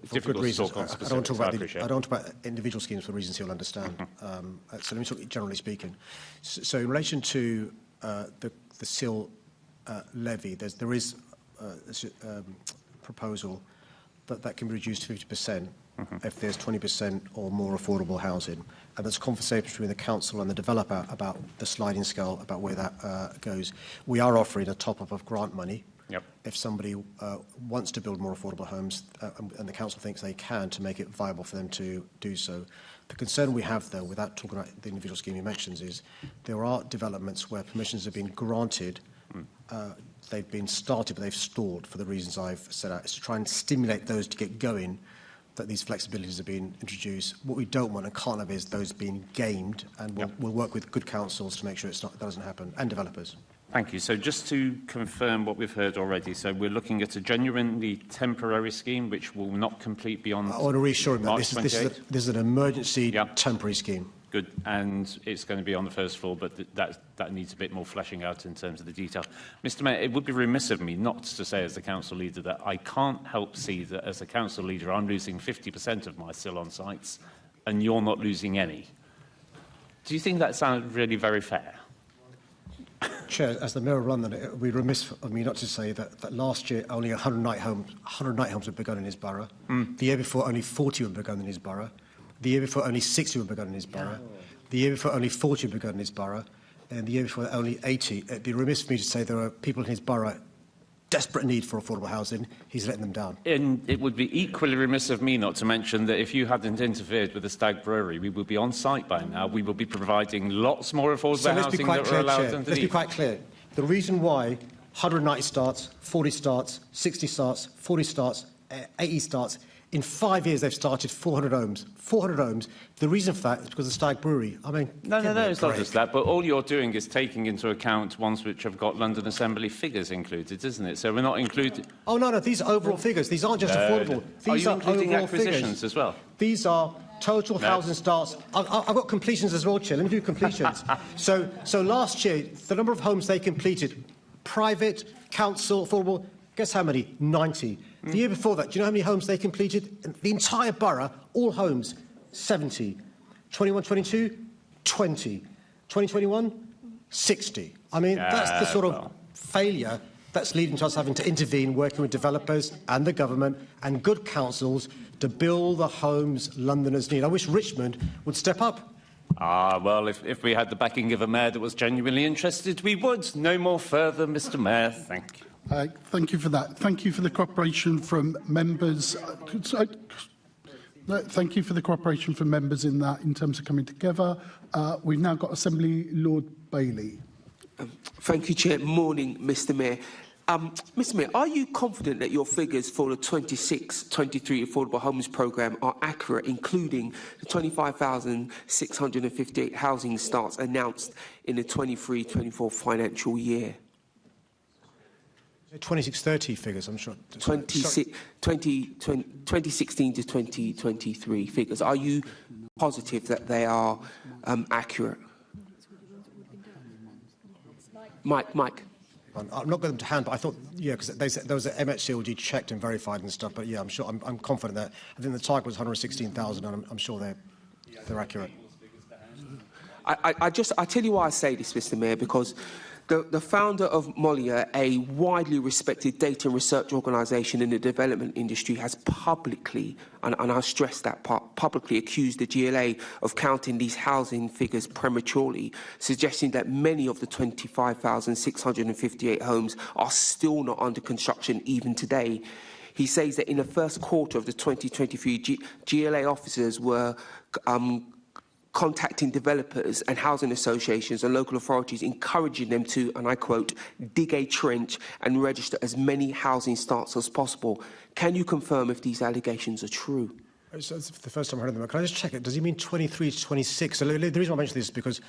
for good reasons. I don't talk about individual schemes for reasons he'll understand. So let me talk generally speaking. So in relation to the SIL levy, there is a proposal that can be reduced to 50% if there's 20% or more affordable housing. And there's conversation between the council and the developer about the sliding scale, about where that goes. We are offering a top-up of grant money. If somebody wants to build more affordable homes and the council thinks they can, to make it viable for them to do so. The concern we have, though, without talking about the individual scheme he mentions, is there are developments where permissions have been granted, they've been started, but they've stalled for the reasons I've set out. It's to try and stimulate those to get going, that these flexibilities are being introduced. What we don't want and can't have is those being gamed, and we'll work with good councils to make sure it doesn't happen, and developers. Thank you. So just to confirm what we've heard already, so we're looking at a genuinely temporary scheme which will not complete beyond I want to reassure him that March 28? this is an emergency temporary scheme. Good, and it's going to be on the first floor, but that needs a bit more fleshing out in terms of the detail. Mr Mayor, it would be remiss of me not to say as a council leader that I can't help see that as a council leader I'm losing 50% of my SIL on sites and you're not losing any. Do you think that sounds really very fair? Chair, as the Mayor of London, it would be remiss of me not to say that last year only 190 homes were begun in his borough. The year before, only 40 were begun in his borough. The year before, only 60 were begun in his borough. The year before, only 40 were begun in his borough. And the year before, only 80. It'd be remiss for me to say there are people in his borough desperate need for affordable housing. He's letting them down. And it would be equally remiss of me not to mention that if you hadn't interfered with the Stag Brewery, we would be on site by now. We would be providing lots more affordable housing that were allowed underneath. Let's be quite clear. The reason why 190 starts, 40 starts, 60 starts, 40 starts, 80 starts, in 5 years they've started 400 homes. 400 homes. The reason for that is because of the Stag Brewery. I mean, no, it's not just that. But all you're doing is taking into account ones which have got London Assembly figures included, isn't it? So we're not including. Oh no, these are overall figures. These aren't just affordable. These are including overall acquisitions figures as well. These are total housing starts. I've got completions as well, Chair. Let me do completions. so last year, the number of homes they completed, private, council, affordable. Guess how many? 90. The year before that, do you know how many homes they completed? The entire borough, all homes, 70. 21-22, 20. 2021, 60. I mean, that's the sort of failure that's leading to us having to intervene, working with developers and the government and good councils to build the homes Londoners need. I wish Richmond would step up. Well, if we had the backing of a mayor that was genuinely interested, we would. No more further, Mr. Mayor. Thank you. Thank you for that. Thank you for the cooperation from members. Thank you for the cooperation from members in that, in terms of coming together. We've now got Assembly Lord Bailey. Thank you, Chair. Morning, Mr. Mayor. Mr. Mayor, are you confident that your figures for the 26-23 Affordable Homes Programme are accurate, including the 25,658 housing starts announced in the 23-24 financial year? 2630 figures, I'm sure. 2016 to 2023 figures. Are you positive that they are accurate? Mike. I'm not got them to hand, but I thought, yeah, because there was an MHCLG checked and verified and stuff. But yeah, I'm sure, I'm confident that. I think the target was 116,000, and I'm sure they're accurate. I tell you why I say this, Mr. Mayor, because the founder of Molia, a widely respected data and research organisation in the development industry, has publicly, and I stress that part, publicly accused the GLA of counting these housing figures prematurely, suggesting that many of the 25,658 homes are still not under construction even today. He says that in the first quarter of the 2023, GLA officers were contacting developers and housing associations and local authorities, encouraging them to, and I quote, dig a trench and register as many housing starts as possible. Can you confirm if these allegations are true? It's the first time I heard them. Can I just check it? Does he mean 23 to 26? So the reason I mention this is because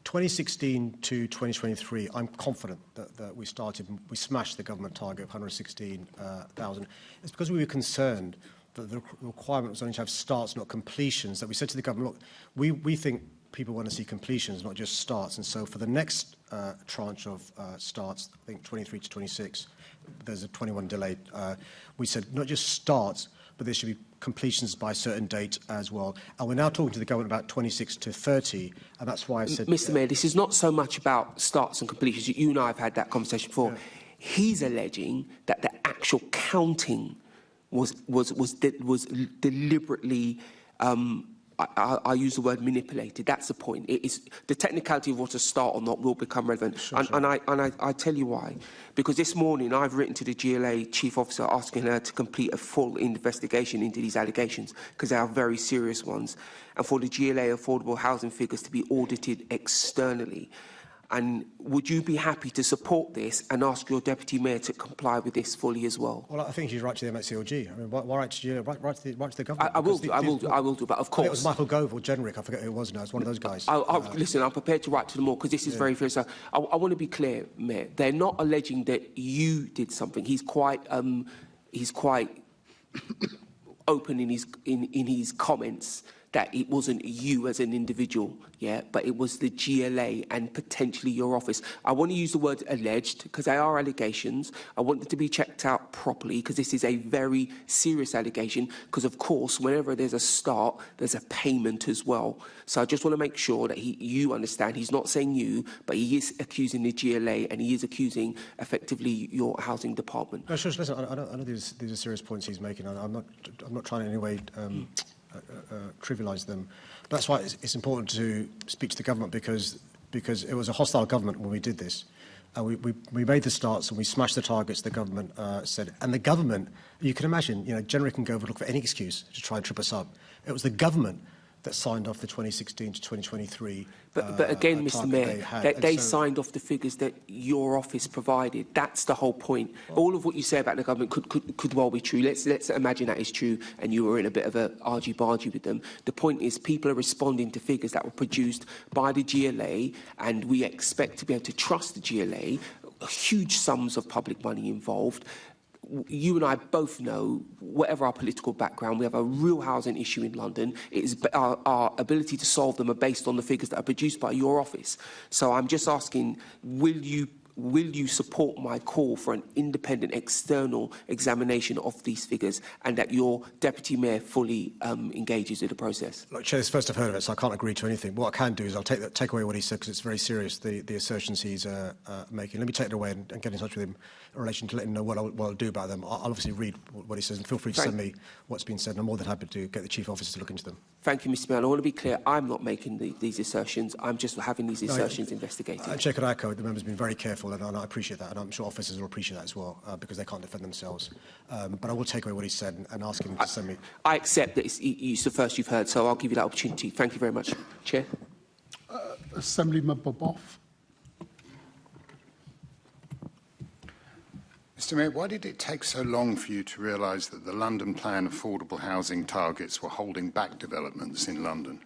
2016 to 2023, I'm confident that we smashed the government target of 116,000. It's because we were concerned that the requirement was only to have starts, not completions, that we said to the government, look, we think people want to see completions, not just starts. And so for the next tranche of starts, I think 23 to 26, there's a 21 delay. We said not just starts, but there should be completions by a certain date as well. And we're now talking to the government about 26 to 30, and that's why I said... Mr. Mayor, this is not so much about starts and completions. You and I have had that conversation before. Yeah. He's alleging that the actual counting was deliberately, I use the word manipulated. That's the point. It is the technicality of what a start or not will become relevant. And I tell you why. Because this morning I've written to the GLA chief officer asking her to complete a full investigation into these allegations, because they are very serious ones, and for the GLA affordable housing figures to be audited externally. And would you be happy to support this and ask your Deputy Mayor to comply with this fully as well? Well, I think you should write to the MHCLG. I mean, why write to you? Write to the government. I will do, but of course. It was Michael Gove or Jenrick, I forget who it was now. It's one of those guys. Listen, I'm prepared to write to them all, because this is very fair. So I want to be clear, Mayor. They're not alleging that you did something. He's quite open in his comments that it wasn't you as an individual, yeah, but it was the GLA and potentially your office. I want to use the word alleged because they are allegations. I want them to be checked out properly because this is a very serious allegation because, of course, whenever there's a start, there's a payment as well. So I just want to make sure that you understand he's not saying you, but he is accusing the GLA and he is accusing effectively your housing department. No, sure, listen, I know these are serious points he's making. I'm not trying in any way trivialise them. But that's why it's important to speak to the government because it was a hostile government when we did this. We made the starts and we smashed the targets the government said. And the government, you can imagine, January can go over look for any excuse to try and trip us up. It was the government that signed off the 2016 to 2023. But again, Mr. Mayor, they signed off the figures that your office provided. That's the whole point. All of what you say about the government could well be true. Let's imagine that is true, and you were in a bit of a argy-bargy with them. The point is, people are responding to figures that were produced by the GLA, and we expect to be able to trust the GLA. Huge sums of public money involved. You and I both know, whatever our political background, we have a real housing issue in London. It is our ability to solve them are based on the figures that are produced by your office. So I'm just asking, will you support my call for an independent external examination of these figures and that your Deputy Mayor fully engages in the process? Look, Chair, it's the first I've heard of it, so I can't agree to anything. What I can do is I'll take away what he said because it's very serious, the assertions he's making. Let me take it away and get in touch with him in relation to letting him know what I'll do about them. I'll obviously read what he says and feel free to send me what's been said, and I'm more than happy to get the Chief Officer to look into them. Thank you, Mr. Mayor. I want to be clear, I'm not making these assertions. I'm just having these assertions investigated. Chair, could I echo, the member's been very careful, and I appreciate that, and I'm sure officers will appreciate that as well, because they can't defend themselves. But I will take away what he said and ask him to send me... I accept that it's the first you've heard, so I'll give you that opportunity. Thank you very much. Chair. Assembly Member Boff. Mr. Mayor, why did it take so long for you to realise that the London Plan affordable housing targets were holding back developments in London?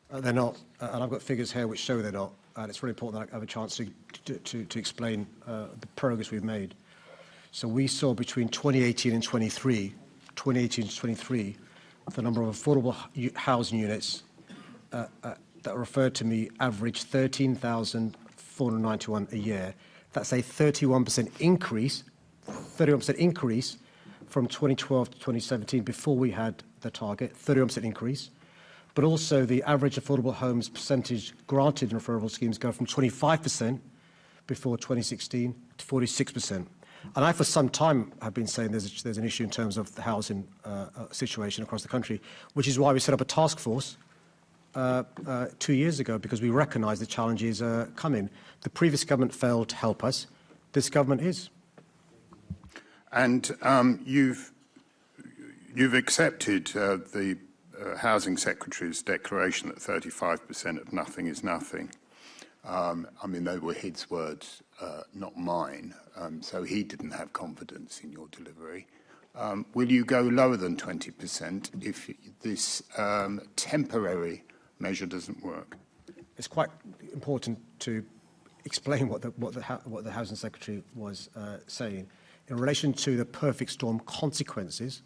They're not, and I've got figures here which show they're not, and it's really important that I have a chance to explain the progress we've made. So we saw between 2018 and 23, the number of affordable housing units that were referred to me averaged 13,491 a year. That's a 31% increase from 2012 to 2017 before we had the target, 31% increase. But also the average affordable homes percentage granted in referral schemes go from 25% before 2016 to 46%. And I, for some time, have been saying there's an issue in terms of the housing situation across the country, which is why we set up a task force 2 years ago, because we recognise the challenges coming. The previous government failed to help us. This government is. And you've accepted the Housing Secretary's declaration that 35% of nothing is nothing. I mean, they were his words, not mine. So he didn't have confidence in your delivery. Will you go lower than 20% if this temporary measure doesn't work? It's quite important to explain what the Housing Secretary was saying in relation to the perfect storm consequences.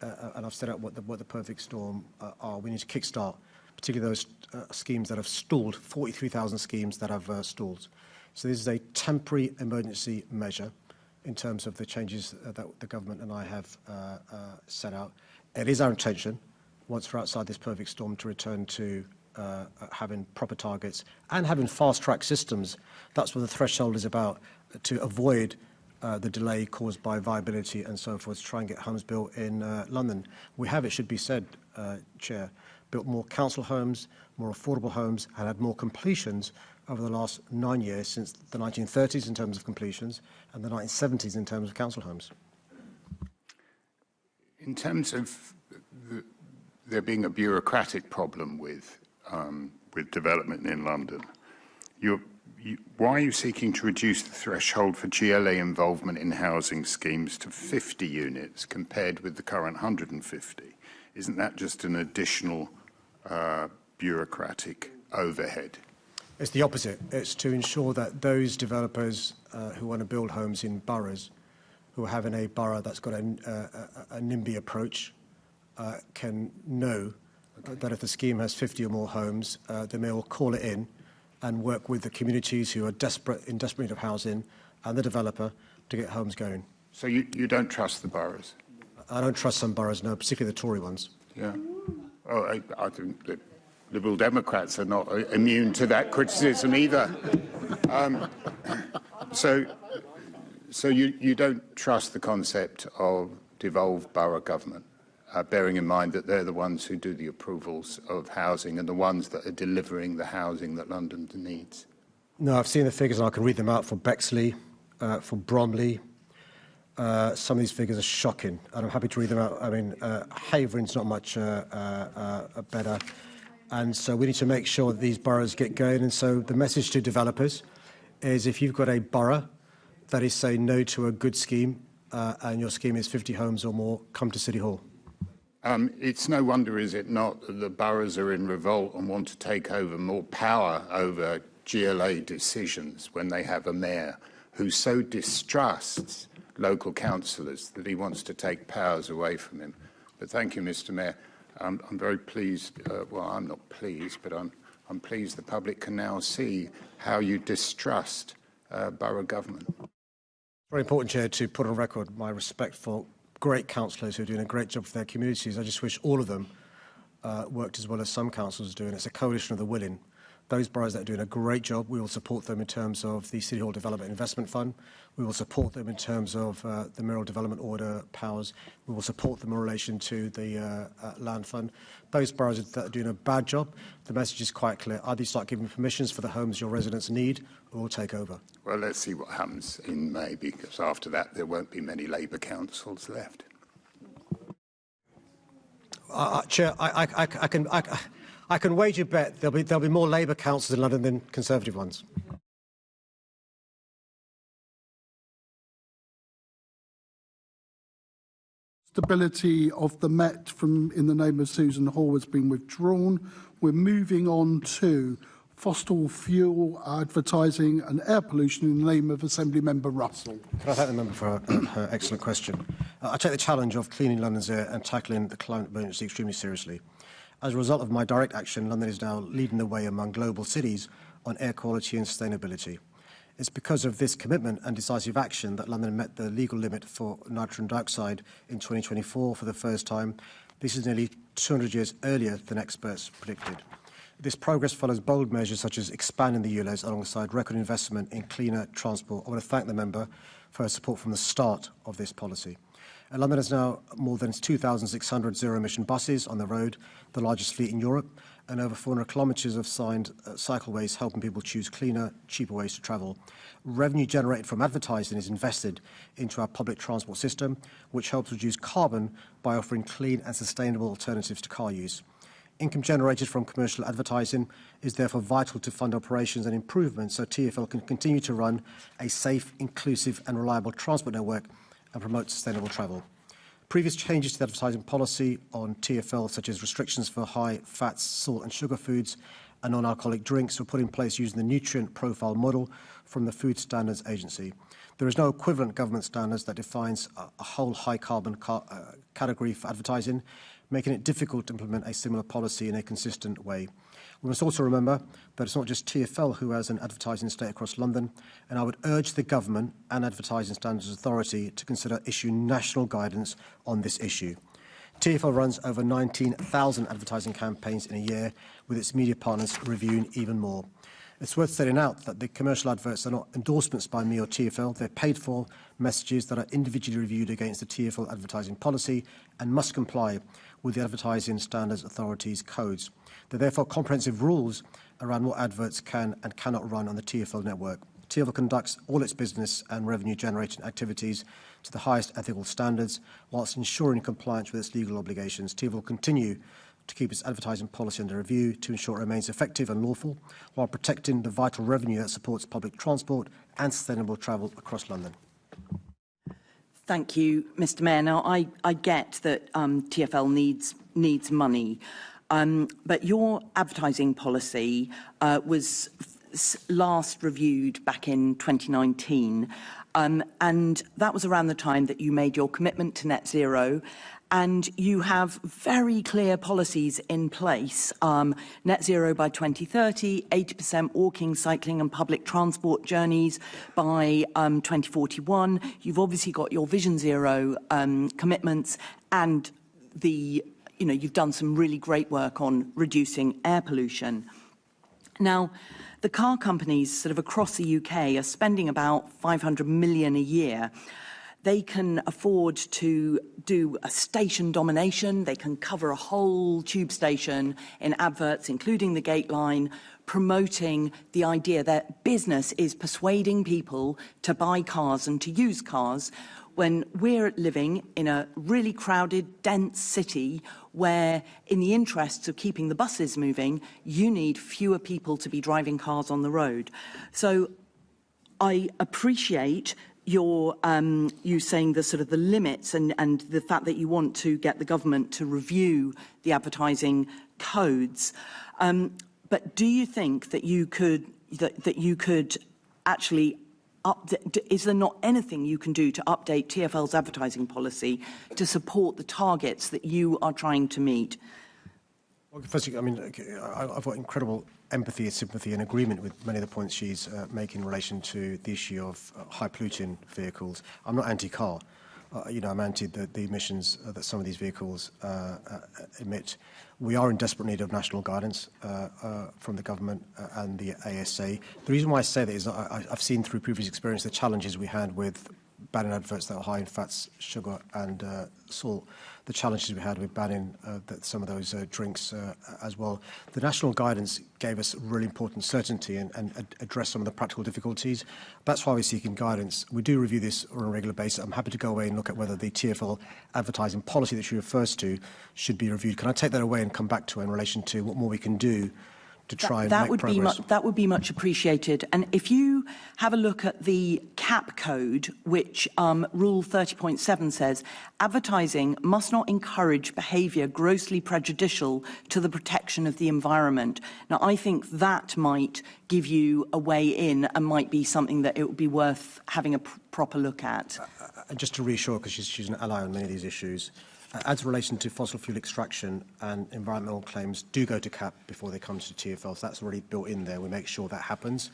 And I've set out what the perfect storm are. We need to kickstart, particularly those schemes that have stalled. 43,000 schemes that have stalled. So this is a temporary emergency measure in terms of the changes that the government and I have set out. It is our intention, once we're outside this perfect storm, to return to having proper targets and having fast-track systems. That's what the threshold is about, to avoid the delay caused by viability and so forth, to try and get homes built in London. We have, it should be said, Chair, built more council homes, more affordable homes, and had more completions over the last 9 years, since the 1930s in terms of completions and the 1970s in terms of council homes. In terms of there being a bureaucratic problem with development in London, why are you seeking to reduce the threshold for GLA involvement in housing schemes to 50 units compared with the current 150? Isn't that just an additional bureaucratic overhead? It's the opposite. It's to ensure that those developers who want to build homes in boroughs, who are having a borough that's got a NIMBY approach, can know that if the scheme has 50 or more homes, the Mayor will call it in and work with the communities who are in desperate need of housing and the developer to get homes going. So you don't trust the boroughs? I don't trust some boroughs, no, particularly the Tory ones. Yeah. Oh, I think the Liberal Democrats are not immune to that criticism either. So you don't trust the concept of devolved borough government, bearing in mind that they're the ones who do the approvals of housing and the ones that are delivering the housing that London needs? No, I've seen the figures and I can read them out for Bexley, for Bromley. Some of these figures are shocking, and I'm happy to read them out. I mean, Havering's not much better. And so we need to make sure that these boroughs get going. And so the message to developers is if you've got a borough that is saying no to a good scheme and your scheme is 50 homes or more, come to City Hall. It's no wonder, is it not, that the boroughs are in revolt and want to take over more power over GLA decisions when they have a mayor who so distrusts local councillors that he wants to take powers away from him. But thank you, Mr. Mayor. I'm very pleased. Well, I'm not pleased, but I'm pleased the public can now see how you distrust borough government. Very important, Chair, to put on record my respect for great councillors who are doing a great job for their communities. I just wish all of them worked as well as some councillors do, and it's a coalition of the willing. Those boroughs that are doing a great job, we will support them in terms of the City Hall Development Investment Fund. We will support them in terms of the Mayoral Development Order powers. We will support them in relation to the Land Fund. Those boroughs that are doing a bad job, the message is quite clear. Either you start giving permissions for the homes your residents need, or we'll take over. Well, let's see what happens in May, because after that there won't be many Labour councils left. Chair, I can wager a bet there'll be more Labour councils in London than Conservative ones. Stability of the Met in the name of Susan Hall has been withdrawn. We're moving on to fossil fuel advertising and air pollution in the name of Assembly Member Russell. Can I thank the member for her excellent question? I take the challenge of cleaning London's air and tackling the climate emergency extremely seriously. As a result of my direct action, London is now leading the way among global cities on air quality and sustainability. It's because of this commitment and decisive action that London met the legal limit for nitrogen dioxide in 2024 for the first time. This is nearly 200 years earlier than experts predicted. This progress follows bold measures such as expanding the ULEZ alongside record investment in cleaner transport. I want to thank the member for her support from the start of this policy. London has now more than 2,600 zero-emission buses on the road, the largest fleet in Europe, and over 400 kilometres of signed cycleways helping people choose cleaner, cheaper ways to travel. Revenue generated from advertising is invested into our public transport system, which helps reduce carbon by offering clean and sustainable alternatives to car use. Income generated from commercial advertising is therefore vital to fund operations and improvements so TfL can continue to run a safe, inclusive and reliable transport network and promote sustainable travel. Previous changes to the advertising policy on TfL, such as restrictions for high fat, salt and sugar foods and non-alcoholic drinks, were put in place using the nutrient profile model from the Food Standards Agency. There is no equivalent government standards that defines a whole high carbon category for advertising, making it difficult to implement a similar policy in a consistent way. We must also remember that it's not just TfL who has an advertising estate across London, and I would urge the Government and Advertising Standards Authority to consider issuing national guidance on this issue. TfL runs over 19,000 advertising campaigns in a year, with its media partners reviewing even more. It's worth setting out that the commercial adverts are not endorsements by me or TfL. They're paid-for messages that are individually reviewed against the TfL advertising policy and must comply with the Advertising Standards Authority's codes. There are therefore comprehensive rules around what adverts can and cannot run on the TfL network. TfL conducts all its business and revenue-generating activities to the highest ethical standards, whilst ensuring compliance with its legal obligations. TfL will continue to keep its advertising policy under review to ensure it remains effective and lawful, while protecting the vital revenue that supports public transport and sustainable travel across London. Thank you, Mr. Mayor. Now, I get that TfL needs money, but your advertising policy was last reviewed back in 2019. And that was around the time that you made your commitment to net zero. And you have very clear policies in place. Net zero by 2030, 80% walking, cycling and public transport journeys by 2041. You've obviously got your Vision Zero commitments, and you've done some really great work on reducing air pollution. Now, the car companies sort of across the UK are spending about 500 million a year. They can afford to do a station domination. They can cover a whole tube station in adverts, including the Gate Line, promoting the idea that business is persuading people to buy cars and to use cars, when we're living in a really crowded, dense city where, in the interests of keeping the buses moving, you need fewer people to be driving cars on the road. So I appreciate you saying the sort of the limits and the fact that you want to get the government to review the advertising codes. But do you think that you could actually is there not anything you can do to update TfL's advertising policy to support the targets that you are trying to meet? Well, firstly, I mean, I've got incredible empathy, sympathy and agreement with many of the points she's making in relation to the issue of high-polluting vehicles. I'm not anti-car. I'm anti the emissions that some of these vehicles emit. We are in desperate need of national guidance from the government and the ASA. The reason why I say that is I've seen through previous experience the challenges we had with banning adverts that are high in fats, sugar and salt, the challenges we had with banning some of those drinks as well. The national guidance gave us really important certainty and addressed some of the practical difficulties. That's why we're seeking guidance. We do review this on a regular basis. I'm happy to go away and look at whether the TfL advertising policy that she refers to should be reviewed. Can I take that away and come back to her in relation to what more we can do to try and make progress? That would be much appreciated. And if you have a look at the CAP code, which Rule 30.7 says, advertising must not encourage behaviour grossly prejudicial to the protection of the environment. Now, I think that might give you a way in and might be something that it would be worth having a proper look at. Just to reassure, because she's an ally on many of these issues, as relation to fossil fuel extraction and environmental claims do go to CAP before they come to TfL, so that's already built in there. We make sure that happens.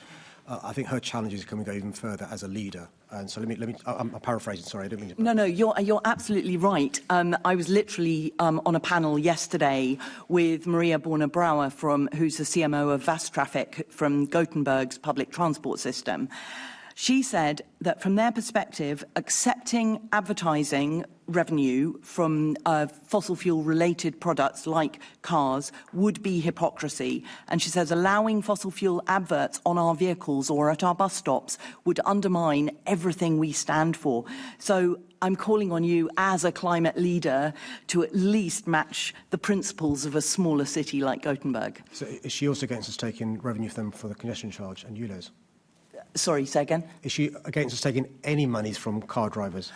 I think her challenge is can we go even further as a leader. And so I'm paraphrasing, sorry, I didn't mean to... No, you're absolutely right. I was literally on a panel yesterday with Maria Borna-Brouwer, who's the CMO of Vastraffic from Gothenburg's public transport system. She said that from their perspective, accepting advertising revenue from fossil fuel-related products like cars would be hypocrisy. And she says allowing fossil fuel adverts on our vehicles or at our bus stops would undermine everything we stand for. So I'm calling on you as a climate leader to at least match the principles of a smaller city like Gothenburg. So is she also against us taking revenue from them for the congestion charge and ULEZ? Sorry, say again? Is she against us taking any monies from car drivers?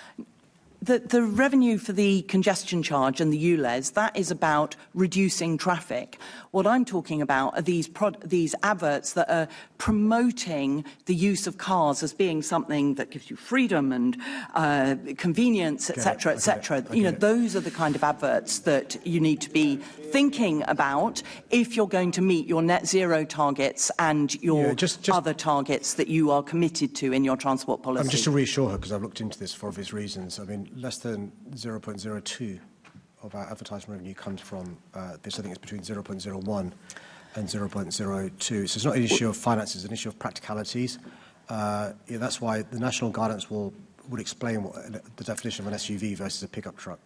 The revenue for the congestion charge and the ULEZ, that is about reducing traffic. What I'm talking about are these adverts that are promoting the use of cars as being something that gives you freedom and convenience, etc., etc. Those are the kind of adverts that you need to be thinking about if you're going to meet your net zero targets and your other targets that you are committed to in your transport policy. Just to reassure her, because I've looked into this for obvious reasons, I mean, less than 0.02 of our advertising revenue comes from this. I think it's between 0.01 and 0.02. So it's not an issue of finances, it's an issue of practicalities. That's why the national guidance would explain what the definition of an SUV versus a pickup truck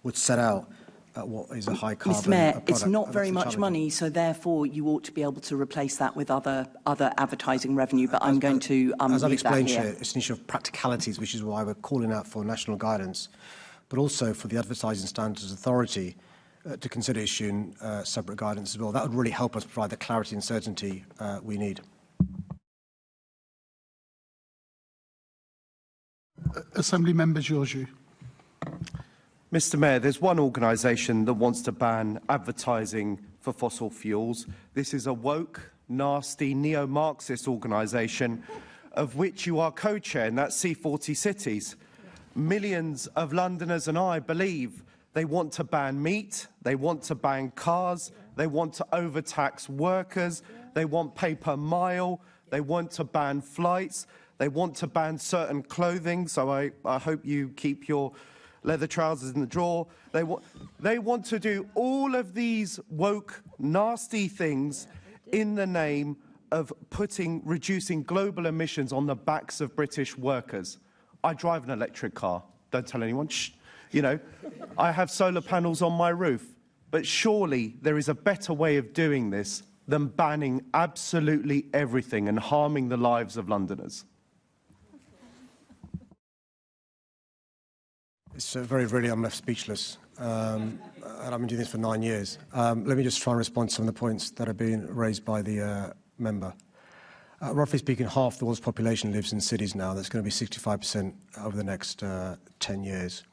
would set out what is a high carbon Mr. Mayor, product. it's not very much money, so therefore you ought to be able to replace that with other advertising revenue, but I'm going to as I've explained here. here, it's an issue of practicalities, which is why we're calling out for national guidance, but also for the Advertising Standards Authority to consider issuing separate guidance as well. That would really help us provide the clarity and certainty we need. Assembly Member Georgiou. Mr. Mayor, there's one organisation that wants to ban advertising for fossil fuels. This is a woke, nasty, neo-Marxist organisation of which you are co-chair, and that's C40 cities. Millions of Londoners and I believe they want to ban meat, they want to ban cars, they want to overtax workers, they want pay per mile, they want to ban flights, they want to ban certain clothing, so I hope you keep your leather trousers in the drawer. They want to do all of these woke, nasty things in the name of reducing global emissions on the backs of British workers. I drive an electric car. Don't tell anyone. Shh. You know, I have solar panels on my roof. But surely there is a better way of doing this than banning absolutely everything and harming the lives of Londoners. It's really, I'm left speechless. And I've been doing this for 9 years. Let me just try and respond to some of the points that have been raised by the member. Roughly speaking, half the world's population lives in cities now. That's going to be 65% over the next 10 years.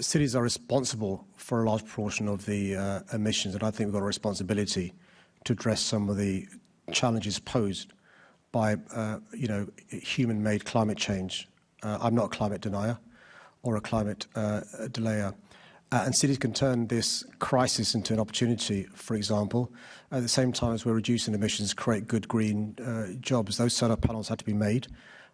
Cities are responsible for a large portion of the emissions, and I think we've got a responsibility to address some of the challenges posed by, human-made climate change. I'm not a climate denier or a climate delayer. And cities can turn this crisis into an opportunity, for example. At the same time as we're reducing emissions, create good green jobs. Those solar panels had to be made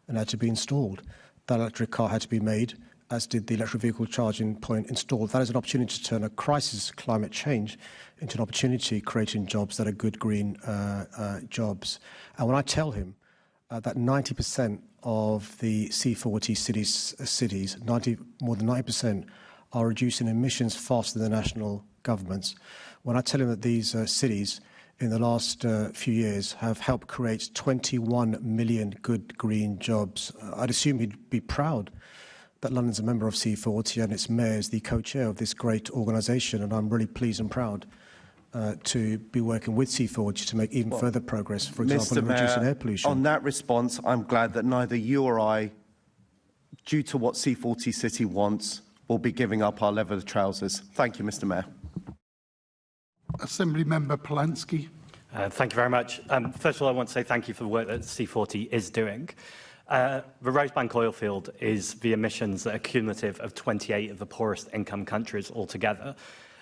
and had to be installed. That electric car had to be made, as did the electric vehicle charging point installed. That is an opportunity to turn a crisis, climate change, into an opportunity, creating jobs that are good green jobs. And when I tell him that 90% of the C40 cities, more than 90%, are reducing emissions faster than the national governments. When I tell him that these cities in the last few years have helped create 21 million good green jobs, I'd assume he'd be proud that London's a member of C40 and its mayor is the co-chair of this great organisation, and I'm really pleased and proud to be working with C40 to make even further progress, for example, in reducing air pollution. On that response, I'm glad that neither you or I, due to what C40 City wants, will be giving up our leather trousers. Thank you, Mr. Mayor. Assembly Member Polanski. Thank you very much. First of all, I want to say thank you for the work that C40 is doing. The Rosebank oil field is the emissions that are cumulative of 28 of the poorest income countries altogether.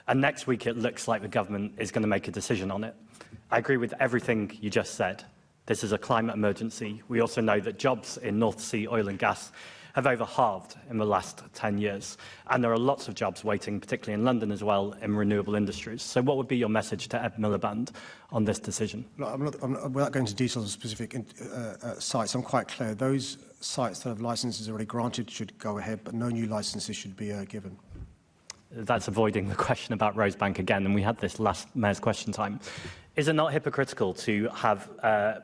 And next week, it looks like the government is going to make a decision on it. I agree with everything you just said. This is a climate emergency. We also know that jobs in North Sea oil and gas have over halved in the last 10 years. And there are lots of jobs waiting, particularly in London as well, in renewable industries. So what would be your message to Ed Miliband on this decision? I'm not, without going into details of specific sites, I'm quite clear. Those sites that have licences already granted should go ahead, but no new licences should be given. That's avoiding the question about Rosebank again, and we had this last Mayor's question time. Is it not hypocritical to have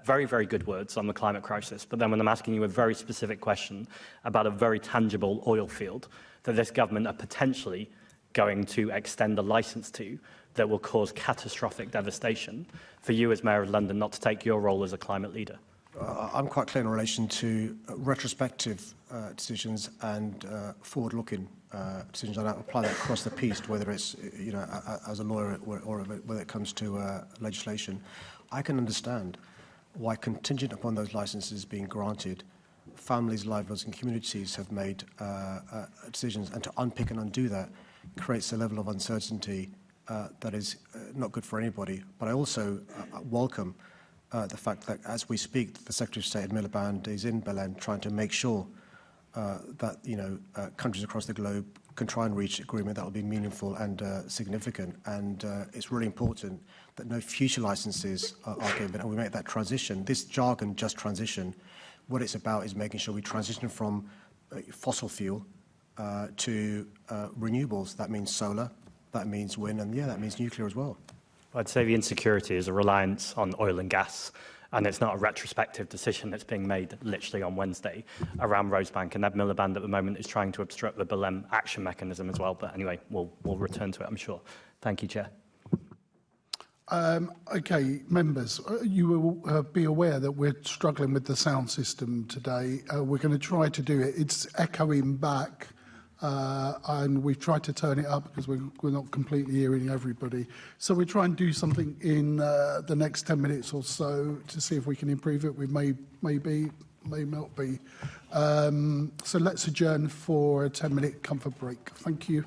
very, very good words on the climate crisis, but then when I'm asking you a very specific question about a very tangible oil field that this government are potentially going to extend a licence to that will cause catastrophic devastation, for you as Mayor of London not to take your role as a climate leader? I'm quite clear in relation to retrospective decisions and forward-looking decisions. I don't apply that across the piece, whether it's as a lawyer or whether it comes to legislation. I can understand why, contingent upon those licences being granted, families, livelihoods, and communities have made decisions, and to unpick and undo that creates a level of uncertainty that is not good for anybody. But I also welcome the fact that, as we speak, the Secretary of State, Ed Miliband, is in Berlin trying to make sure that countries across the globe can try and reach agreement that will be meaningful and significant. And it's really important that no future licences are given, and we make that transition. This jargon, just transition, what it's about is making sure we transition from fossil fuel to renewables. That means solar, that means wind, and yeah, that means nuclear as well. I'd say the insecurity is a reliance on oil and gas, and it's not a retrospective decision that's being made literally on Wednesday around Rosebank. And Ed Miliband at the moment is trying to obstruct the Berlin action mechanism as well. But anyway, we'll return to it, I'm sure. Thank you, Chair. Okay, members, you will be aware that we're struggling with the sound system today. We're going to try to do it. It's echoing back. And we've tried to turn it up because we're not completely hearing everybody. So we'll try and do something in the next 10 minutes or so to see if we can improve it. We maybe may not be. So let's adjourn for a 10-minute comfort break. Thank you.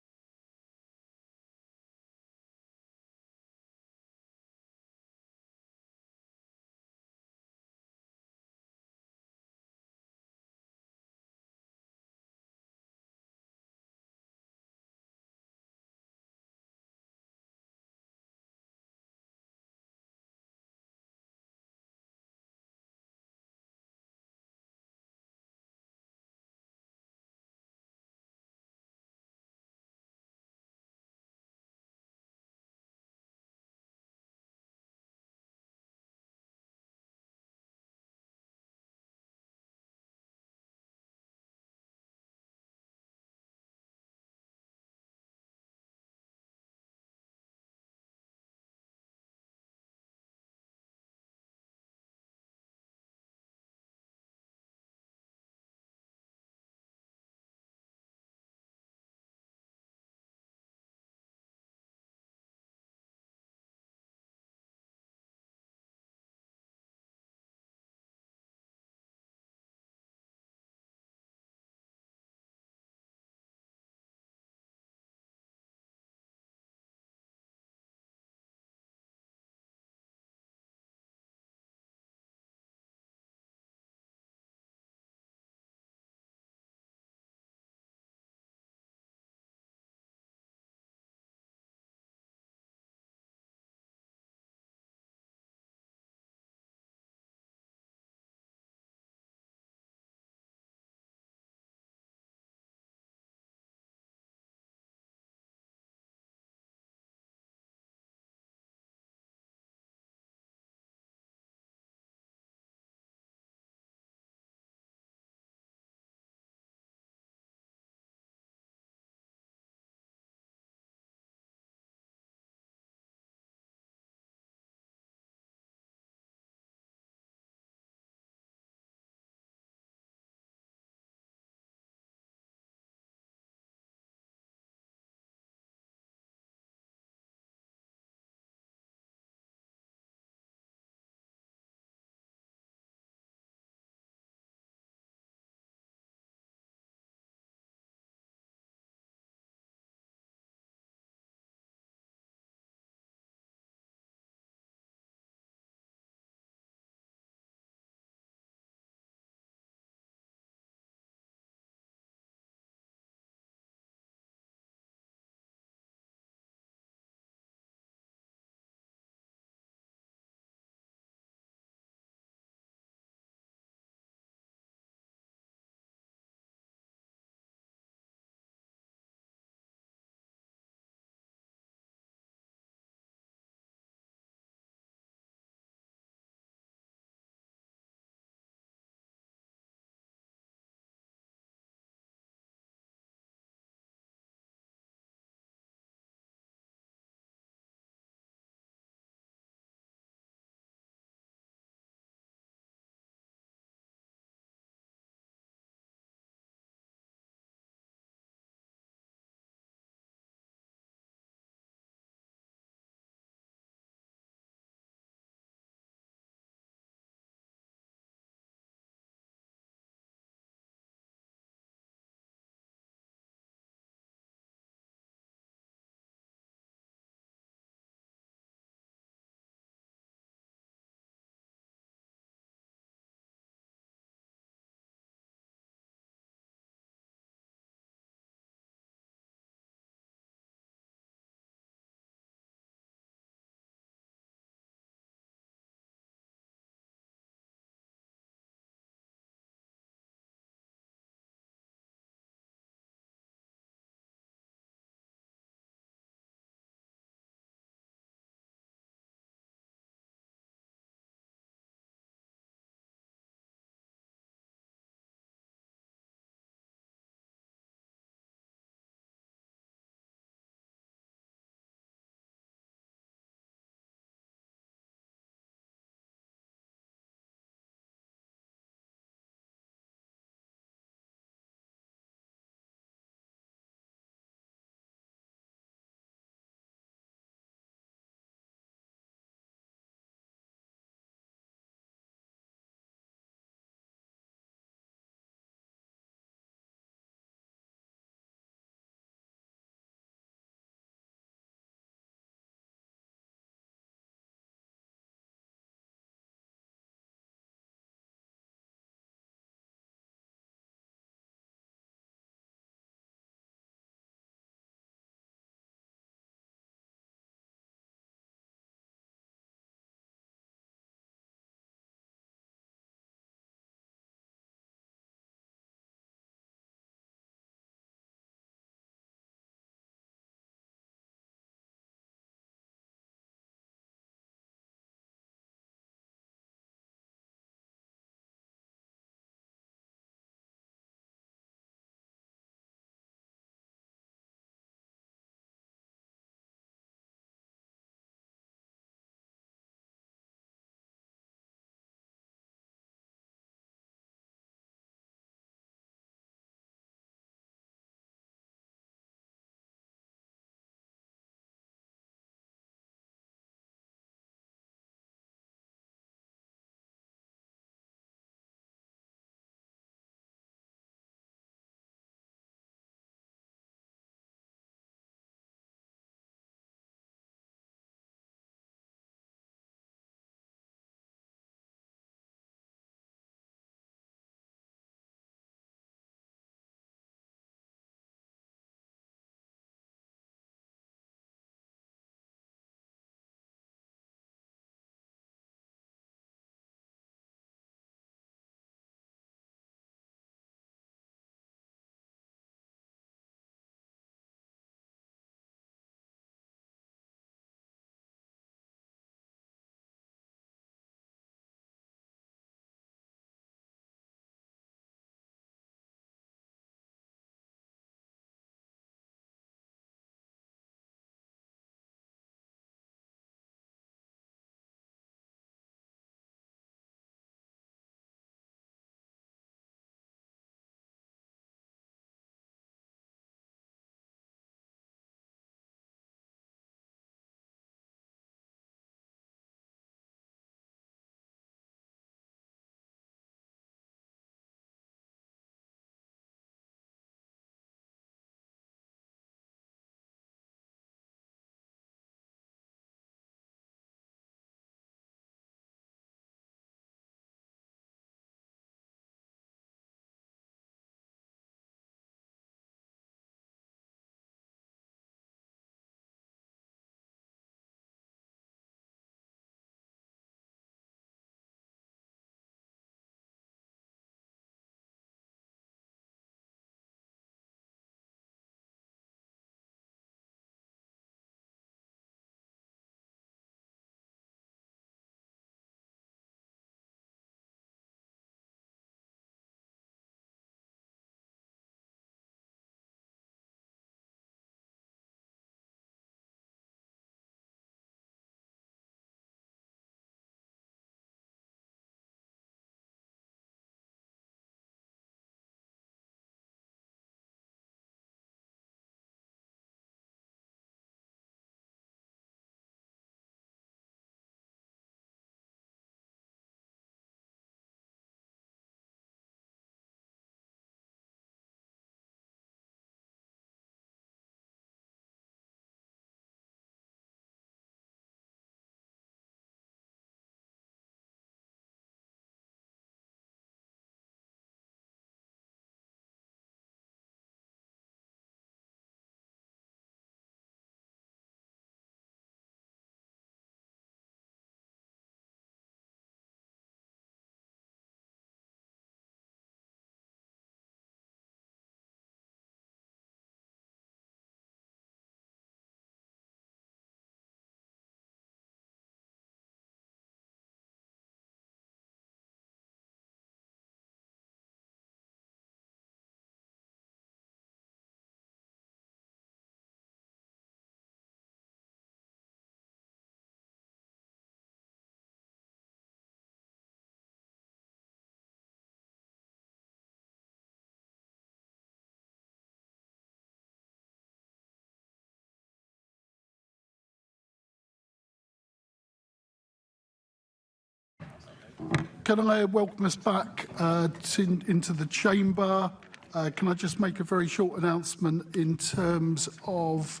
Can I welcome us back into the chamber? Can I just make a very short announcement in terms of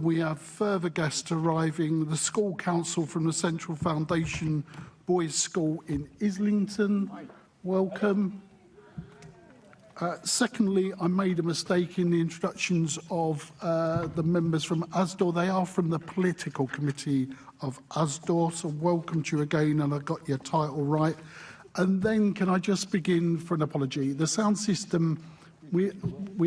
we have further guests arriving. The school council from the Central Foundation Boys School in Islington. Welcome. Secondly, I made a mistake in the introductions of the members from ASDOR. They are from the political committee of ASDOR, so welcome to you again, and I got your title right. And then can I just begin for an apology? The sound system, we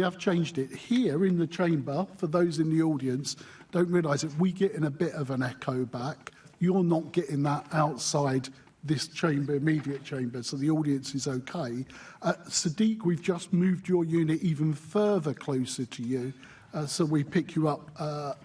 have changed it. Here in the chamber, for those in the audience, don't realise it, we get in a bit of an echo back. You're not getting that outside this chamber, immediate chamber, so the audience is okay. Sadiq, we've just moved your unit even further closer to you, so we pick you up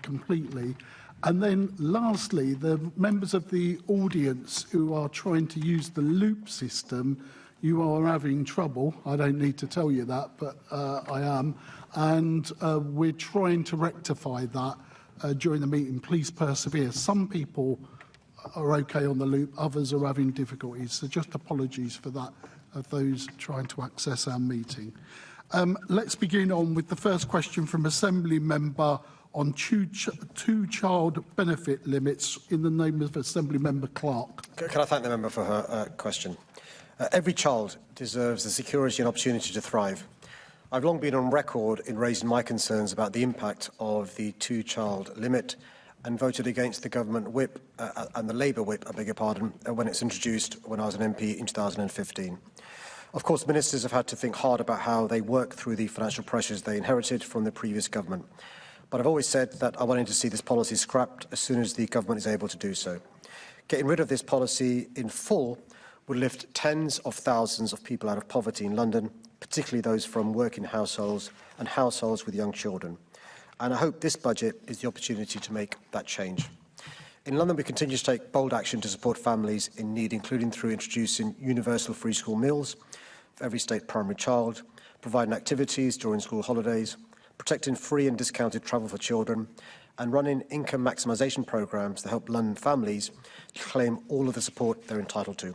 completely. And then lastly, the members of the audience who are trying to use the loop system, you are having trouble. I don't need to tell you that, but I am. And we're trying to rectify that during the meeting. Please persevere. Some people are okay on the loop, others are having difficulties. So just apologies for that, of those trying to access our meeting. Let's begin on with the first question from Assembly Member on two-child benefit limits in the name of Assembly Member Clark. Can I thank the member for her question? Every child deserves the security and opportunity to thrive. I've long been on record in raising my concerns about the impact of the two-child limit and voted against the government whip and the Labour whip, I beg your pardon, when it's introduced when I was an MP in 2015. Of course, ministers have had to think hard about how they work through the financial pressures they inherited from the previous government. But I've always said that I wanted to see this policy scrapped as soon as the government is able to do so. Getting rid of this policy in full would lift tens of thousands of people out of poverty in London, particularly those from working households and households with young children. And I hope this budget is the opportunity to make that change. In London, we continue to take bold action to support families in need, including through introducing universal free school meals for every state primary child, providing activities during school holidays, protecting free and discounted travel for children, and running income maximisation programmes to help London families claim all of the support they're entitled to.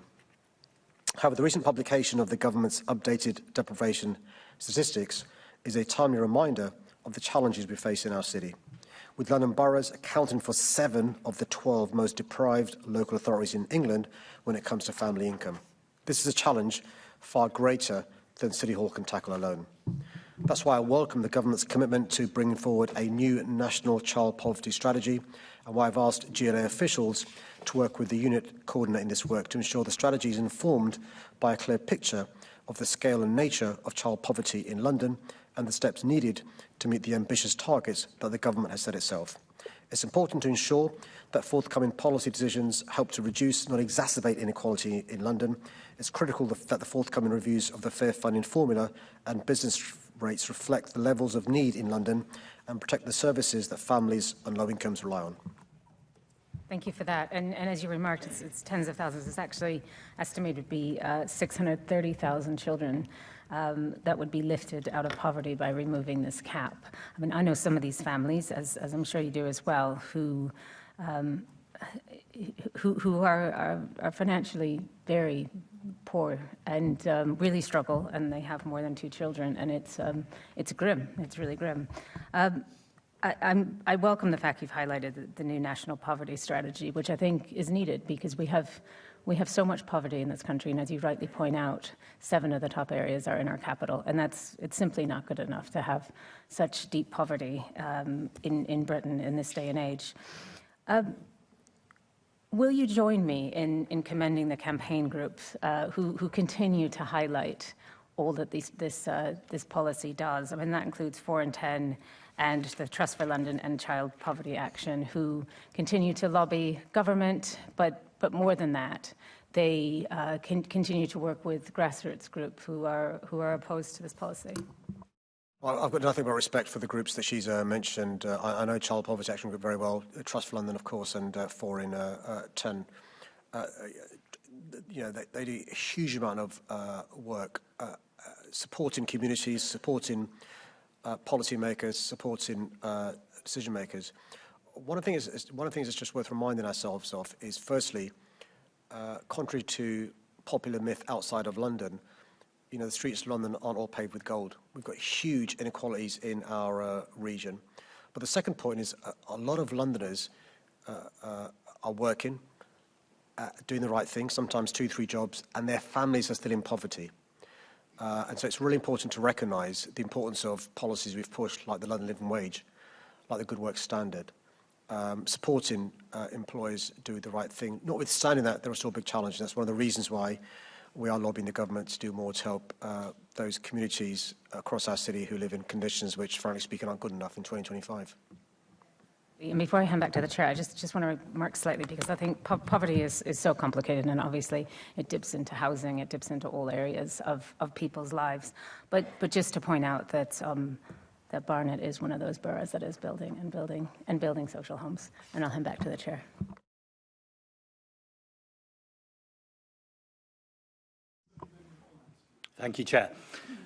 However, the recent publication of the government's updated deprivation statistics is a timely reminder of the challenges we face in our city, with London boroughs accounting for 7 of the 12 most deprived local authorities in England when it comes to family income. This is a challenge far greater than City Hall can tackle alone. That's why I welcome the government's commitment to bringing forward a new national child poverty strategy, and why I've asked GLA officials to work with the unit coordinating this work to ensure the strategy is informed by a clear picture of the scale and nature of child poverty in London and the steps needed to meet the ambitious targets that the government has set itself. It's important to ensure that forthcoming policy decisions help to reduce, not exacerbate, inequality in London. It's critical that the forthcoming reviews of the fair funding formula and business rates reflect the levels of need in London and protect the services that families on low incomes rely on. Thank you for that. And as you remarked, it's tens of thousands. It's actually estimated to be 630,000 children that would be lifted out of poverty by removing this cap. I mean, I know some of these families, as I'm sure you do as well, who are financially very poor and really struggle, and they have more than 2 children, and it's grim. It's really grim. I welcome the fact you've highlighted the new national poverty strategy, which I think is needed because we have so much poverty in this country, and as you rightly point out, 7 of the top areas are in our capital, and it's simply not good enough to have such deep poverty in Britain in this day and age. Will you join me in commending the campaign groups who continue to highlight all that this policy does? I mean, that includes 4 and 10 and the Trust for London and Child Poverty Action, who continue to lobby government, but more than that, they continue to work with grassroots groups who are opposed to this policy. Well, I've got nothing but respect for the groups that she's mentioned. I know Child Poverty Action Group very well, Trust for London, of course, and 4 in 10. They do a huge amount of work supporting communities, supporting policymakers, supporting decision makers. One of the things that's just worth reminding ourselves of is, firstly, contrary to popular myth outside of London, you know, the streets of London aren't all paved with gold. We've got huge inequalities in our region. But the second point is a lot of Londoners are working, doing the right thing, sometimes 2-3 jobs, and their families are still in poverty. And so it's really important to recognise the importance of policies we've pushed, like the London Living Wage, like the Good Work Standard, supporting employers do the right thing. Notwithstanding that, there are still big challenges. That's one of the reasons why we are lobbying the government to do more to help those communities across our city who live in conditions which, frankly speaking, aren't good enough in 2025. And before I hand back to the chair, I just want to remark slightly, because I think poverty is so complicated, and obviously it dips into housing, it dips into all areas of people's lives. But just to point out that that Barnet is one of those boroughs that is building social homes. And I'll hand back to the chair. Thank you, Chair.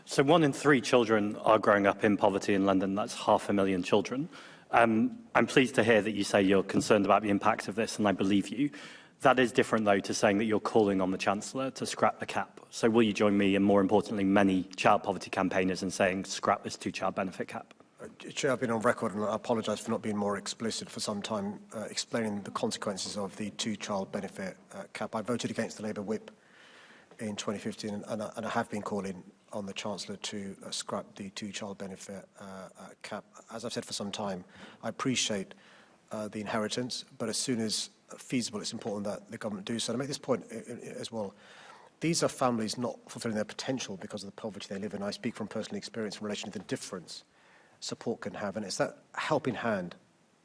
So 1 in 3 children are growing up in poverty in London. That's 500,000 children. I'm pleased to hear that you say you're concerned about the impact of this, and I believe you. That is different, though, to saying that you're calling on the Chancellor to scrap the cap. So will you join me and, more importantly, many child poverty campaigners in saying scrap this 2-child benefit cap? Chair, I've been on record, and I apologise for not being more explicit for some time, explaining the consequences of the 2-child benefit cap. I voted against the Labour whip in 2015, and I have been calling on the Chancellor to scrap the 2-child benefit cap. As I've said for some time, I appreciate the inheritance, but as soon as feasible, it's important that the government do so. And I make this point as well. These are families not fulfilling their potential because of the poverty they live in. I speak from personal experience in relation to the difference support can have, and it's that helping hand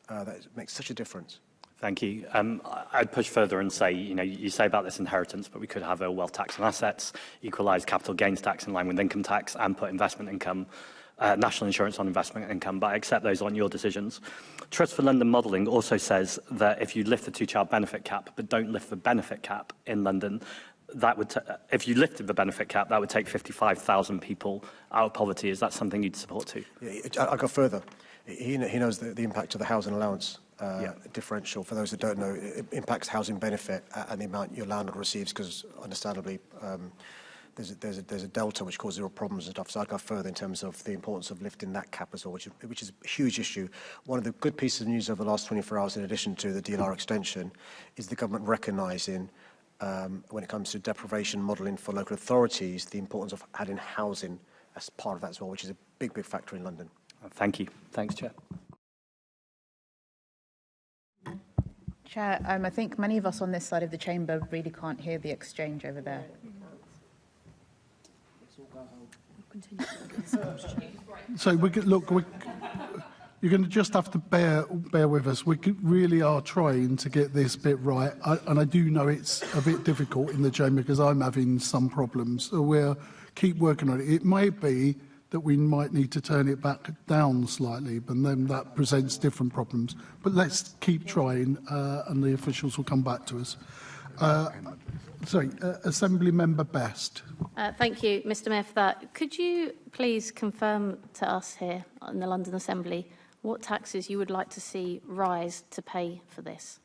that makes such a difference. Thank you. I'd push further and say, you say about this inheritance, but we could have a wealth tax on assets, equalise capital gains tax in line with income tax, and put investment income, national insurance on investment income, but I accept those aren't your decisions. Trust for London modelling also says that if you lift the 2-child benefit cap, but don't lift the benefit cap in London, that would if you lifted the benefit cap, that would take 55,000 people out of poverty. Is that something you'd support too? Yeah, I'll go further. He knows the impact of the housing allowance differential. For those that don't know, it impacts housing benefit and the amount your landlord receives, because understandably there's a delta which causes real problems and stuff. So I'd go further in terms of the importance of lifting that cap as well, which is a huge issue. One of the good pieces of news over the last 24 hours, in addition to the DLR extension, is the government recognising, when it comes to deprivation modelling for local authorities, the importance of adding housing as part of that as well, which is a big factor in London. Thank you. Thanks, Chair. Chair, I think many of us on this side of the chamber really can't hear the exchange over there. So you're going to just have to bear with us. We really are trying to get this bit right, and I do know it's a bit difficult in the chamber because I'm having some problems. So we'll keep working on it. It might be that we might need to turn it back down slightly, but then that presents different problems. But let's keep trying, and the officials will come back to us. Assembly Member Best. Thank you, Mr Mayor, for that. Could you please confirm to us here in the London Assembly what taxes you would like to see rise to pay for this?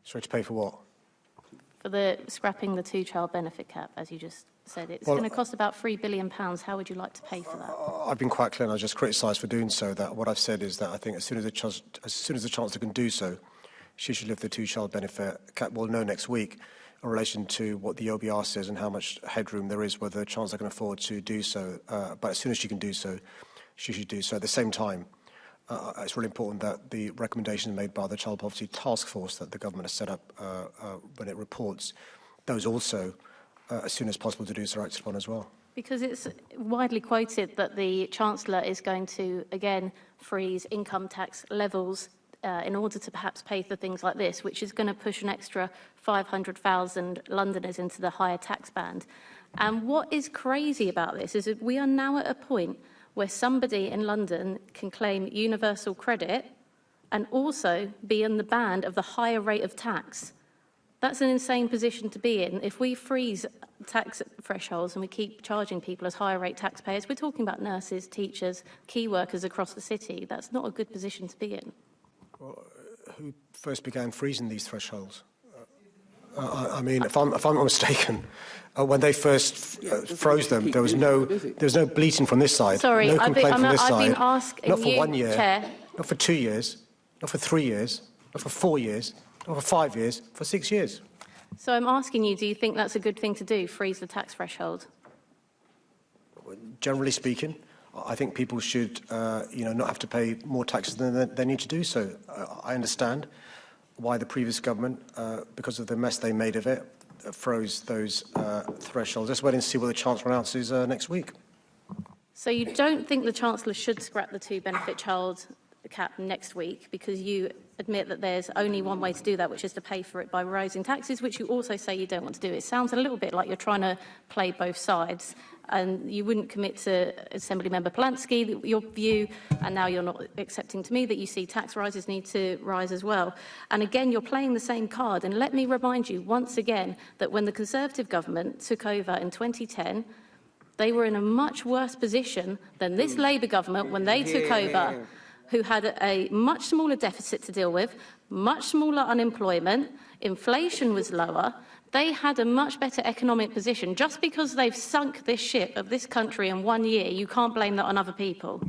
Sorry, to pay for what? For the scrapping the 2-child benefit cap, as you just said. It's going to cost about £3 billion. How would you like to pay for that? I've been quite clear, and I was just criticised for doing so. That what I've said is that I think as soon as the Chancellor can do so, she should lift the 2-child benefit cap. We'll know next week in relation to what the OBR says and how much headroom there is, whether the Chancellor can afford to do so. But as soon as she can do so, she should do so. At the same time, it's really important that the recommendations made by the Child Poverty Task Force that the government has set up when it reports, those also, as soon as possible to do so, are acted upon as well. Because it's widely quoted that the Chancellor is going to, again, freeze income tax levels in order to perhaps pay for things like this, which is going to push an extra 500,000 Londoners into the higher tax band. And what is crazy about this is that we are now at a point where somebody in London can claim universal credit and also be in the band of the higher rate of tax. That's an insane position to be in. If we freeze tax thresholds and we keep charging people as higher rate taxpayers, we're talking about nurses, teachers, key workers across the city. That's not a good position to be in. Well, who first began freezing these thresholds? I mean, if I'm not mistaken, when they first froze them, there was no bleating from this side. Sorry, no I've complaint from this been side. asking Not for you, 1 year, Chair. not for 2 years, not for 3 years, not for 4 years, not for 5 years, for 6 years. So I'm asking you, do you think that's a good thing to do, freeze the tax threshold? Generally speaking, I think people should, not have to pay more taxes than they need to do so. I understand why the previous government, because of the mess they made of it, froze those thresholds. Let's wait and see what the Chancellor announces next week. So you don't think the Chancellor should scrap the two-benefit child cap next week because you admit that there's only one way to do that, which is to pay for it by raising taxes, which you also say you don't want to do. It sounds a little bit like you're trying to play both sides, and you wouldn't commit to Assemblymember Polanski, your view, and now you're not accepting to me that you see tax rises need to rise as well. And again, you're playing the same card. And let me remind you once again that when the Conservative government took over in 2010, they were in a much worse position than this Labour government when they took over, who had a much smaller deficit to deal with, much smaller unemployment, inflation was lower. They had a much better economic position. Just because they've sunk this ship of this country in 1 year, you can't blame that on other people.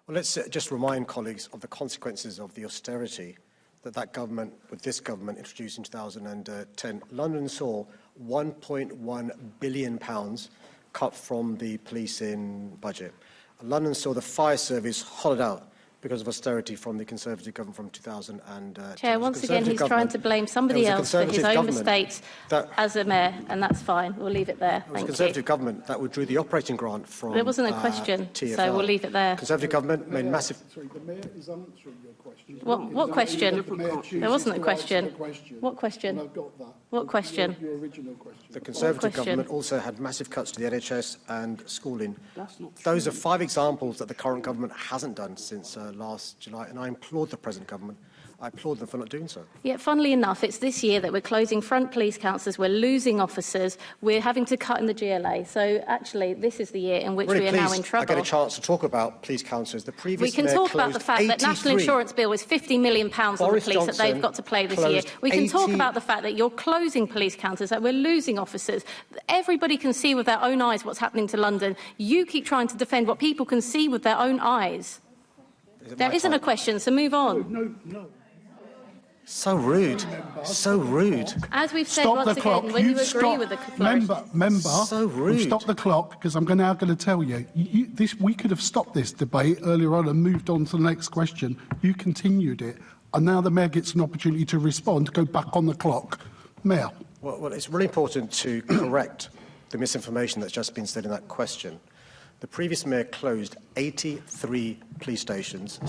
Well, let's just remind colleagues of the consequences of the austerity that government, with this government, introduced in 2010. London saw £1.1 billion cut from the policing budget. London saw the fire service hollowed out because of austerity from the Conservative government from 2010. Chair, once again, he's trying to blame somebody else for his own mistakes as a mayor, and that's fine. We'll leave it there. It was a Conservative government that withdrew the operating grant from There wasn't a question, TfL. so we'll leave it there. Conservative government made massive... Sorry, the Mayor is answering your question. What question? There wasn't a question. What question? I've got that. What question? Your original question. The Conservative government also had massive cuts to the NHS and schooling. Those are 5 examples that the current government hasn't done since last July, and I applaud the present government. I applaud them for not doing so. Yet, funnily enough, it's this year that we're closing front police councils, we're losing officers, we're having to cut in the GLA. So, actually, this is the year in which we are now in trouble. I get a chance to talk about police councils. The previous We can talk about the fact that National Insurance Bill is £50 million on the police that they've got to play this year. We can talk about the fact that you're closing police councils, that we're losing officers. Everybody can see with their own eyes what's happening to London. You keep trying to defend what people can see with their own eyes. There isn't a question, so move on. No. So rude. So rude. As we've said Stop once the clock. again, when you agree with the flourish. Member, so rude. Stop the clock, because I'm now going to tell you, we could have stopped this debate earlier on and moved on to the next question. You continued it, and now the Mayor gets an opportunity to respond, go back on the clock. Mayor. Well, it's really important to correct the misinformation that's just been said in that question. The previous Mayor closed 83 police stations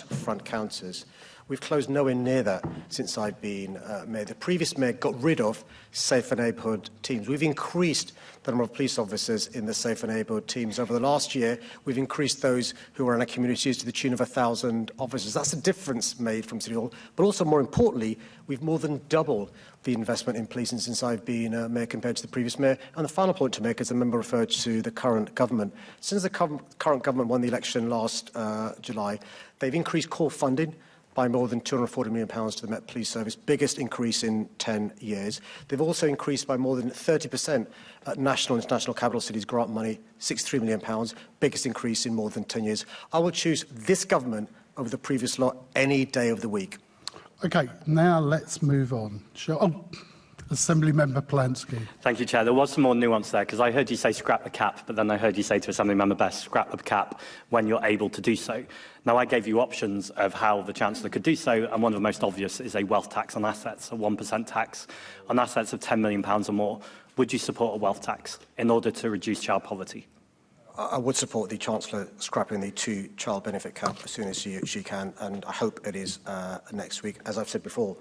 / front counters. We've closed nowhere near that since I've been Mayor. The previous Mayor got rid of safer neighbourhood teams. We've increased the number of police officers in the safer neighbourhood teams. Over the last year, we've increased those who are in our communities to the tune of 1,000 officers. That's a difference made from City Hall. But also, more importantly, we've more than doubled the investment in policing since I've been Mayor compared to the previous Mayor. And the final point to make, as the member referred to the current government. Since the current government won the election last July, they've increased core funding by more than £240 million to the Met Police Service, biggest increase in 10 years. They've also increased by more than 30% national and international capital cities grant money, £63 million, biggest increase in more than 10 years. I will choose this government over the previous lot any day of the week. OK, now let's move on. Assemblymember Polanski. Thank you, Chair. There was some more nuance there, because I heard you say scrap the cap, but then I heard you say to Assemblymember Best, scrap the cap when you're able to do so. Now, I gave you options of how the Chancellor could do so, and one of the most obvious is a wealth tax on assets, a 1% tax on assets of £10 million or more. Would you support a wealth tax in order to reduce child poverty? I would support the Chancellor scrapping the 2 child benefit cap as soon as she can, and I hope it is next week. As I've said before,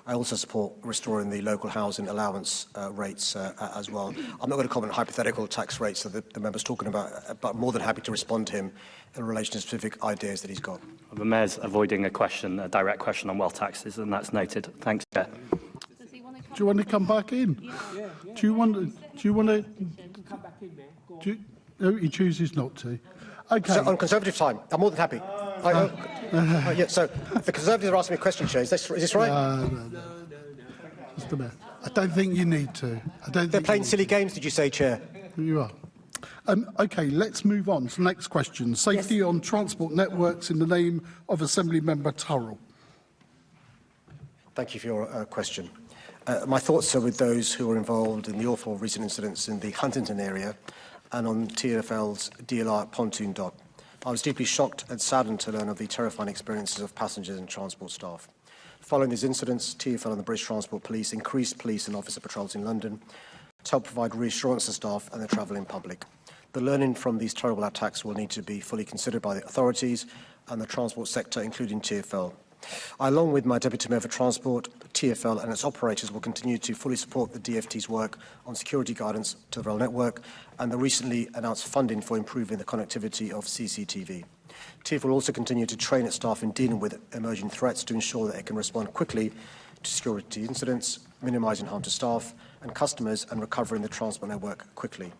I also support restoring the local housing allowance rates as well. I'm not going to comment on hypothetical tax rates that the member's talking about, but I'm more than happy to respond to him in relation to specific ideas that he's got. The Mayor's avoiding a direct question on wealth taxes, and that's noted. Thanks, Chair. Do you want to come back in? Yeah. Do you want to? No, he chooses not to. Okay. So on Conservative time, I'm more than happy. Yeah, so the Conservatives are asking me a question, Chair. Is this right? No. Mr. Mayor. I don't think you need to. They're playing silly games, did you say, Chair? You are. OK, let's move on to the next question. Safety on transport networks in the name of Assembly Member Turrell. Thank you for your question. My thoughts are with those who were involved in the awful recent incidents in the Huntington area and on TfL's DLR pontoon dock. I was deeply shocked and saddened to learn of the terrifying experiences of passengers and transport staff. Following these incidents, TfL and the British Transport Police increased police and officer patrols in London to help provide reassurance to staff and the travelling public. The learning from these terrible attacks will need to be fully considered by the authorities and the transport sector, including TfL. I, along with my Deputy Mayor for Transport, TfL and its operators will continue to fully support the DfT's work on security guidance to the rail network and the recently announced funding for improving the connectivity of CCTV. TfL will also continue to train its staff in dealing with emerging threats to ensure that it can respond quickly to security incidents, minimising harm to staff and customers and recovering the transport network quickly.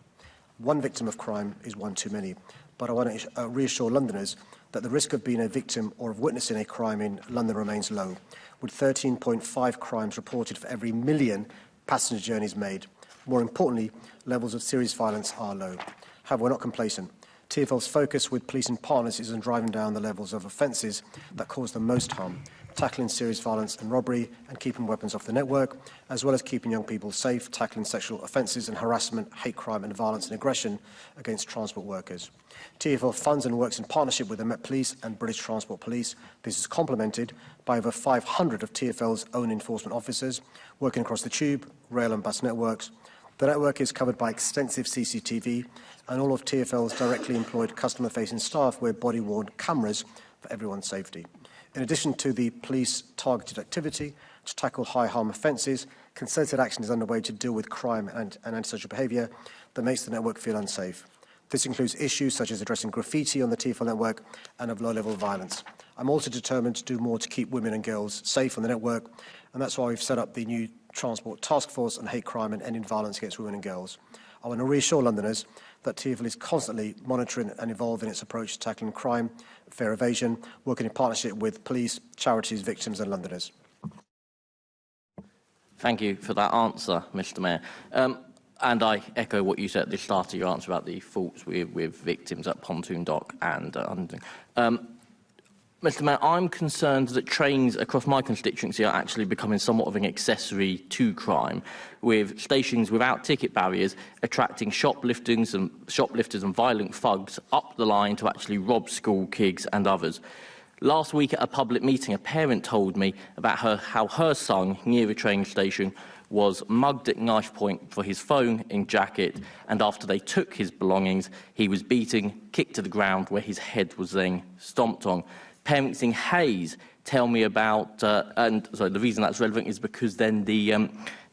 One victim of crime is one too many, but I want to reassure Londoners that the risk of being a victim or of witnessing a crime in London remains low, with 13.5 crimes reported for every million passenger journeys made. More importantly, levels of serious violence are low. However, we're not complacent. TfL's focus with police and partners is on driving down the levels of offences that cause the most harm, tackling serious violence and robbery and keeping weapons off the network, as well as keeping young people safe, tackling sexual offences and harassment, hate crime and violence and aggression against transport workers. TfL funds and works in partnership with the Met Police and British Transport Police. This is complemented by over 500 of TfL's own enforcement officers working across the tube, rail and bus networks. The network is covered by extensive CCTV and all of TfL's directly employed customer-facing staff wear body-worn cameras for everyone's safety. In addition to the police targeted activity to tackle high-harm offences, concerted action is underway to deal with crime and antisocial behaviour that makes the network feel unsafe. This includes issues such as addressing graffiti on the TfL network and of low-level violence. I'm also determined to do more to keep women and girls safe on the network, and that's why we've set up the new Transport Task Force on Hate Crime and Ending Violence Against Women and Girls. I want to reassure Londoners that TfL is constantly monitoring and evolving its approach to tackling crime, fare evasion, working in partnership with police, charities, victims and Londoners. Thank you for that answer, Mr Mayor. And I echo what you said at the start of your answer about the faults with victims at Pontoon Dock and Mr Mayor, I'm concerned that trains across my constituency are actually becoming somewhat of an accessory to crime, with stations without ticket barriers attracting shoplifters and violent thugs up the line to actually rob school kids and others. Last week at a public meeting, a parent told me about how her son, near a train station, was mugged at knife point for his phone and jacket, and after they took his belongings, he was beaten, kicked to the ground, where his head was then stomped on. Parents in Hayes tell me about, the reason that's relevant is because then the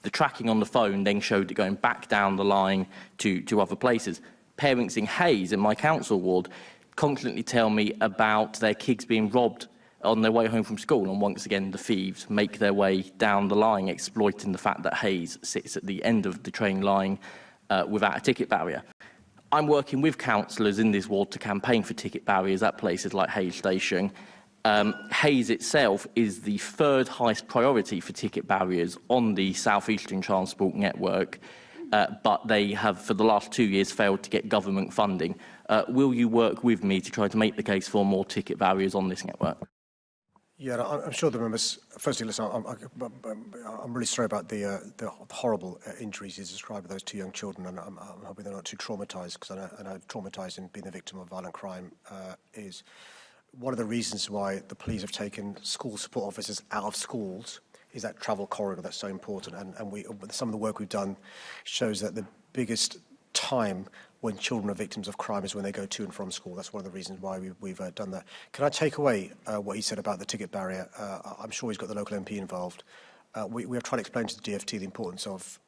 tracking on the phone then showed it going back down the line to other places. Parents in Hayes, in my council ward, constantly tell me about their kids being robbed on their way home from school, and once again the thieves make their way down the line, exploiting the fact that Hayes sits at the end of the train line without a ticket barrier. I'm working with councillors in this ward to campaign for ticket barriers at places like Hayes Station. Hayes itself is the third highest priority for ticket barriers on the South Eastern Transport network, but they have for the last 2 years failed to get government funding. Will you work with me to try to make the case for more ticket barriers on this network? Yeah, I'm sure the members. Firstly, listen, I'm really sorry about the horrible injuries you described with those two young children, and I'm hoping they're not too traumatised, because I know traumatising being the victim of violent crime is one of the reasons why the police have taken school support officers out of schools. Is that travel corridor that's so important, and some of the work we've done shows that the biggest time when children are victims of crime is when they go to and from school. That's one of the reasons why we've done that. Can I take away what he said about the ticket barrier? I'm sure he's got the local MP involved. We have tried to explain to the DfT the importance of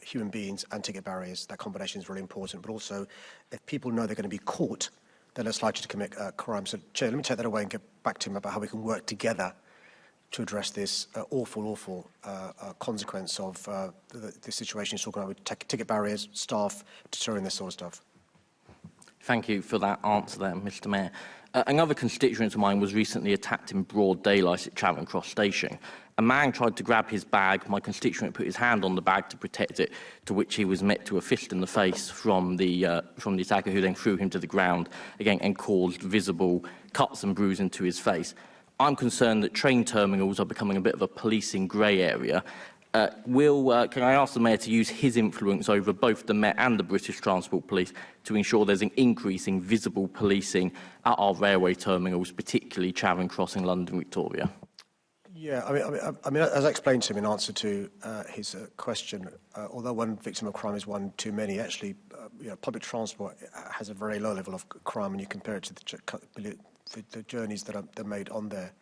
human beings and ticket barriers. That combination is really important. But also, if people know they're going to be caught, they're less likely to commit crime. So, Chair, let me take that away and get back to him about how we can work together to address this awful consequence of the situation you're talking about with ticket barriers, staff, deterring this sort of stuff. Thank you for that answer there, Mr Mayor. Another constituent of mine was recently attacked in broad daylight at Charing Cross Station. A man tried to grab his bag. My constituent put his hand on the bag to protect it, to which he was met to a fist in the face from the attacker, who then threw him to the ground again and caused visible cuts and bruising to his face. I'm concerned that train terminals are becoming a bit of a policing grey area. Can I ask the Mayor to use his influence over both the Met and the British Transport Police to ensure there's an increasing visible policing at our railway terminals, particularly Charing Cross in London, Victoria? Yeah, I mean, as I explained to him in answer to his question, although one victim of crime is one too many, actually, public transport has a very low level of crime when you compare it to the journeys that are made on there.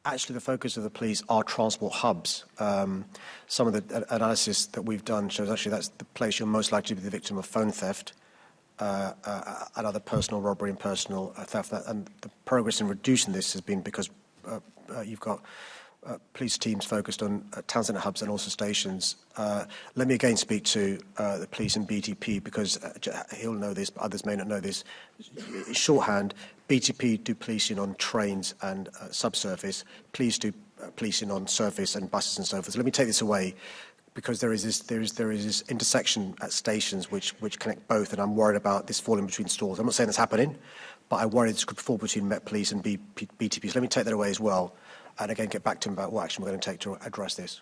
Actually, the focus of the police are transport hubs. Some of the analysis that we've done shows actually that's the place you're most likely to be the victim of phone theft and other personal robbery and personal theft. And the progress in reducing this has been because you've got police teams focused on town centre hubs and also stations. Let me again speak to the police and BTP, because he'll know this, but others may not know this. Shorthand, BTP do policing on trains and subsurface. Police do policing on surface and buses and so forth. So let me take this away, because there is this intersection at stations which connect both, and I'm worried about this falling between stalls. I'm not saying it's happening, but I worry this could fall between Met Police and BTP. So let me take that away as well, and again get back to him about what action we're going to take to address this.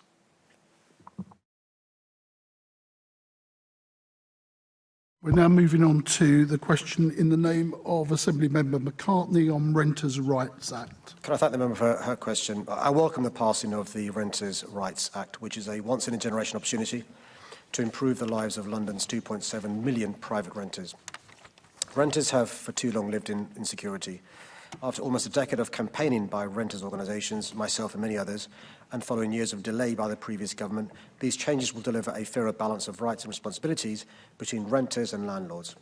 We're now moving on to the question in the name of Assembly Member McCartney on Renters' Rights Act. Can I thank the member for her question? I welcome the passing of the Renters' Rights Act, which is a once-in-a-generation opportunity to improve the lives of London's 2.7 million private renters. Renters have for too long lived in insecurity. After almost a decade of campaigning by renters' organisations, myself and many others, and following years of delay by the previous government, these changes will deliver a fairer balance of rights and responsibilities between renters and landlords.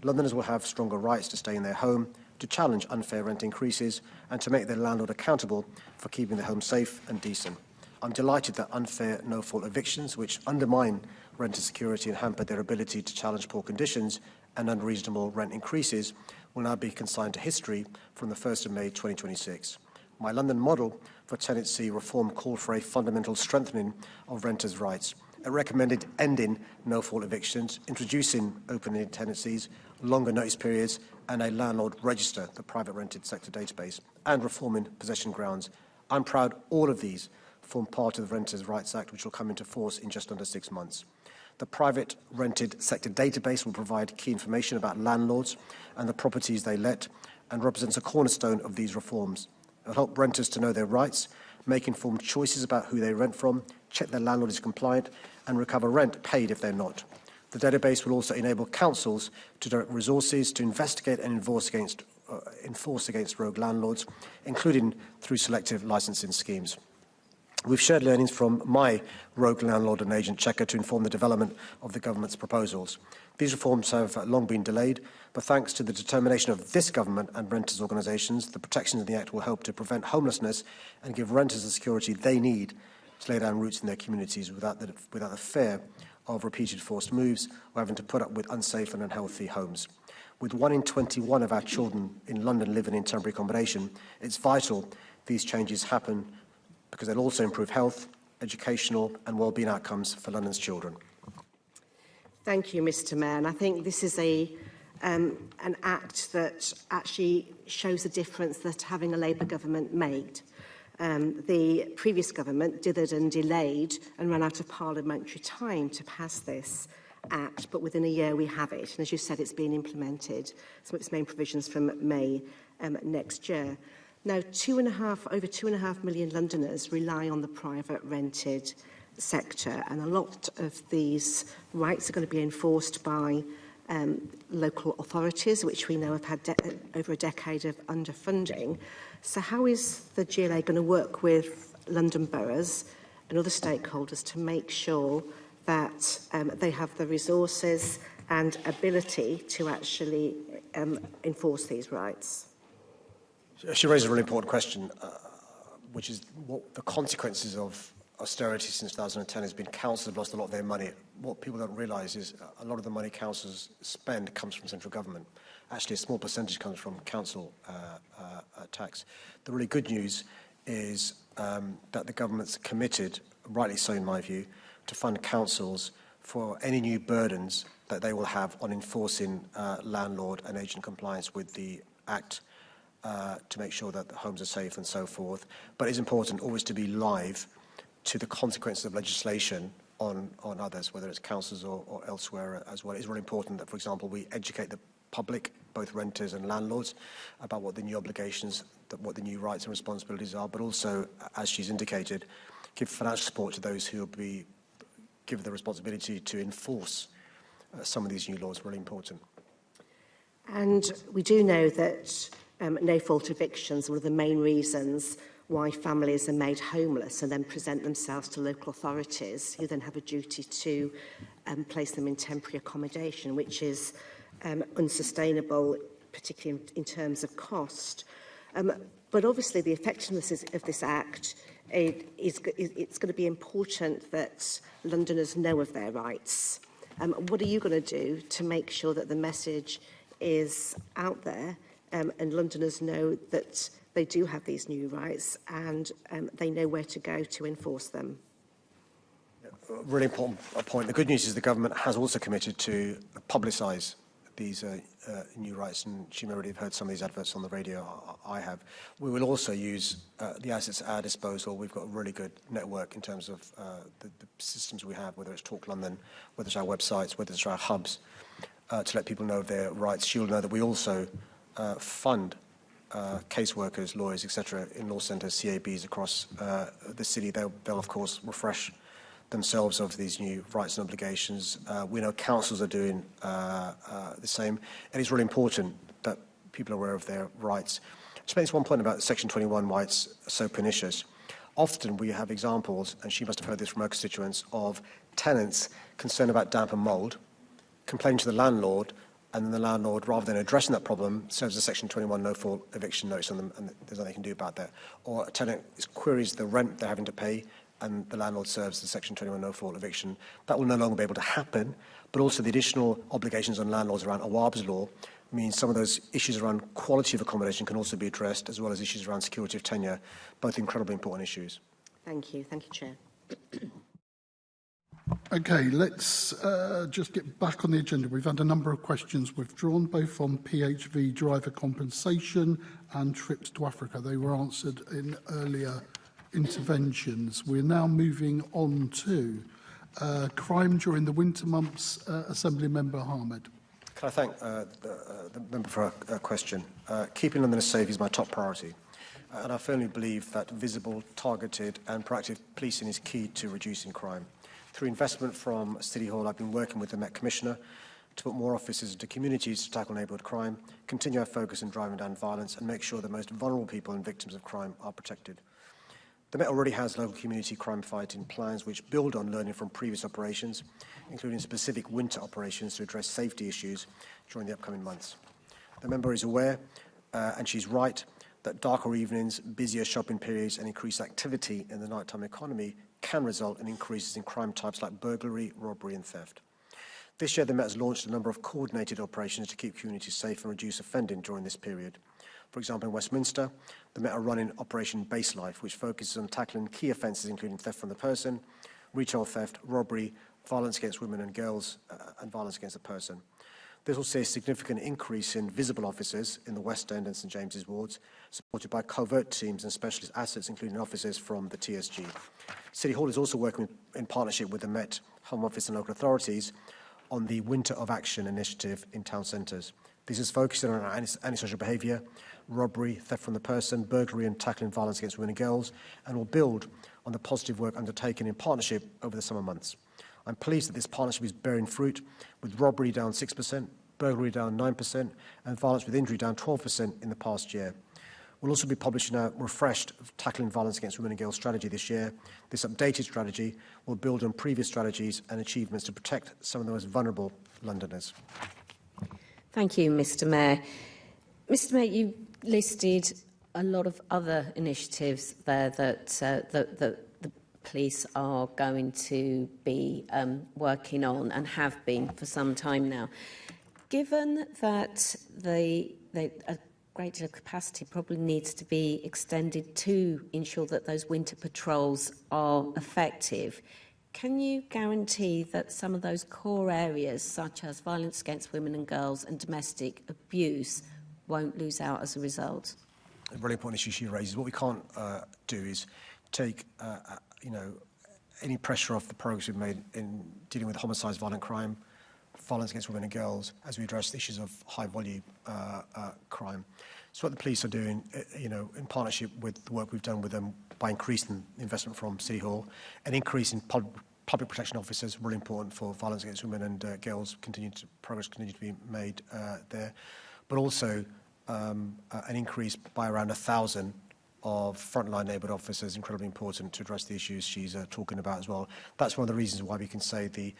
Londoners will have stronger rights to stay in their home, to challenge unfair rent increases, and to make their landlord accountable for keeping their home safe and decent. I'm delighted that unfair, no-fault evictions, which undermine renter security and hamper their ability to challenge poor conditions and unreasonable rent increases, will now be consigned to history from the 1st of May 2026. My London model for tenancy reform called for a fundamental strengthening of renters' rights. It recommended ending no-fault evictions, introducing open-ended tenancies, longer notice periods, and a landlord register, the private rented sector database, and reforming possession grounds. I'm proud all of these form part of the Renters' Rights Act, which will come into force in just under 6 months. The private rented sector database will provide key information about landlords and the properties they let, and represents a cornerstone of these reforms. It will help renters to know their rights, make informed choices about who they rent from, check their landlord is compliant, and recover rent paid if they're not. The database will also enable councils to direct resources to investigate and enforce against rogue landlords, including through selective licensing schemes. We've shared learnings from my rogue landlord and agent checker to inform the development of the government's proposals. These reforms have long been delayed, but thanks to the determination of this government and renters' organisations, the protections of the Act will help to prevent homelessness and give renters the security they need to lay down roots in their communities without the fear of repeated forced moves or having to put up with unsafe and unhealthy homes. With 1 in 21 of our children in London living in temporary accommodation, it's vital these changes happen, because they'll also improve health, educational and wellbeing outcomes for London's children. Thank you, Mr. Mayor. And I think this is an act that actually shows the difference that having a Labour government made. The previous government dithered and delayed and ran out of parliamentary time to pass this act, but within a year we have it. And as you said, it's been implemented, some of its main provisions from May next year. Now, over 2.5 million Londoners rely on the private rented sector, and a lot of these rights are going to be enforced by local authorities, which we know have had over a decade of underfunding. So how is the GLA going to work with London boroughs and other stakeholders to make sure that they have the resources and ability to actually enforce these rights? She raised a really important question, which is what the consequences of austerity since 2010 has been. Councils have lost a lot of their money. What people don't realise is a lot of the money councils spend comes from central government. Actually, a small percentage comes from council tax. The really good news is that the government's committed, rightly so in my view, to fund councils for any new burdens that they will have on enforcing landlord and agent compliance with the Act to make sure that the homes are safe and so forth. But it's important always to be live to the consequences of legislation on others, whether it's councils or elsewhere as well. It's really important that, for example, we educate the public, both renters and landlords, about what the new obligations, what the new rights and responsibilities are, but also, as she's indicated, give financial support to those who will be given the responsibility to enforce some of these new laws. Really important. And we do know that no-fault evictions are one of the main reasons why families are made homeless and then present themselves to local authorities, who then have a duty to place them in temporary accommodation, which is unsustainable, particularly in terms of cost. But obviously the effectiveness of this Act, it's going to be important that Londoners know of their rights. What are you going to do to make sure that the message is out there and Londoners know that they do have these new rights and they know where to go to enforce them? Really important point. The good news is the government has also committed to publicise these new rights, and she may already have heard some of these adverts on the radio. I have. We will also use the assets at our disposal. We've got a really good network in terms of the systems we have, whether it's Talk London, whether it's our websites, whether it's our hubs, to let people know of their rights. She'll know that we also fund caseworkers, lawyers, etc., in law centres, CABs across the city. They'll of course refresh themselves of these new rights and obligations. We know councils are doing the same, and it's really important that people are aware of their rights. Just make this one point about Section 21, why it's so pernicious. Often we have examples, and she must have heard this from her constituents, of tenants concerned about damp and mould, complaining to the landlord, and then the landlord, rather than addressing that problem, serves a Section 21 no-fault eviction notice on them, and there's nothing they can do about that. Or a tenant queries the rent they're having to pay, and the landlord serves the Section 21 no-fault eviction. That will no longer be able to happen, but also the additional obligations on landlords around Awab's law means some of those issues around quality of accommodation can also be addressed, as well as issues around security of tenure, both incredibly important issues. Thank you. Thank you, Chair. Okay, let's just get back on the agenda. We've had a number of questions withdrawn, both on PHV driver compensation and trips to Africa. They were answered in earlier interventions. We're now moving on to crime during the winter months. Assembly Member Ahmed. Can I thank the member for a question? Keeping London safe is my top priority. And I firmly believe that visible, targeted and proactive policing is key to reducing crime. Through investment from City Hall, I've been working with the Met Commissioner to put more officers into communities to tackle neighbourhood crime, continue our focus in driving down violence and make sure the most vulnerable people and victims of crime are protected. The Met already has local community crime fighting plans which build on learning from previous operations, including specific winter operations to address safety issues during the upcoming months. The member is aware, and she's right, that darker evenings, busier shopping periods and increased activity in the nighttime economy can result in increases in crime types like burglary, robbery and theft. This year, the Met has launched a number of coordinated operations to keep communities safe and reduce offending during this period. For example, in Westminster, the Met are running Operation Base Life, which focuses on tackling key offences including theft from the person, retail theft, robbery, violence against women and girls, and violence against a person. This will see a significant increase in visible officers in the West End and St James's wards, supported by covert teams and specialist assets, including officers from the TSG. City Hall is also working in partnership with the Met, Home Office and local authorities on the Winter of Action initiative in town centres. This is focusing on antisocial behaviour, robbery, theft from the person, burglary and tackling violence against women and girls, and will build on the positive work undertaken in partnership over the summer months. I'm pleased that this partnership is bearing fruit, with robbery down 6%, burglary down 9%, and violence with injury down 12% in the past year. We'll also be publishing a refreshed Tackling Violence Against Women and Girls strategy this year. This updated strategy will build on previous strategies and achievements to protect some of the most vulnerable Londoners. Thank you, Mr Mayor. Mr Mayor, you listed a lot of other initiatives there that the police are going to be working on and have been for some time now. Given that a great deal of capacity probably needs to be extended to ensure that those winter patrols are effective. Can you guarantee that some of those core areas, such as violence against women and girls and domestic abuse, won't lose out as a result? A really important issue she raises. What we can't do is take, any pressure off the progress we've made in dealing with homicides, violent crime, violence against women and girls, as we address the issues of high-volume crime. So what the police are doing, in partnership with the work we've done with them by increasing the investment from City Hall, an increase in public protection officers, really important for violence against women and girls, progress continues to be made there, but also an increase by around 1,000 of frontline neighbourhood officers, incredibly important to address the issues she's talking about as well. That's one of the reasons why we can say the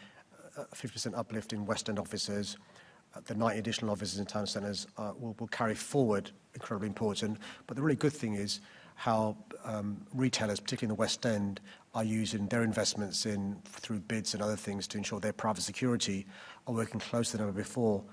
50% uplift in West End officers, the 90 additional officers in town centres will carry forward, incredibly important. But the really good thing is how retailers, particularly in the West End, are using their investments through bids and other things to ensure their private security are working closer than ever before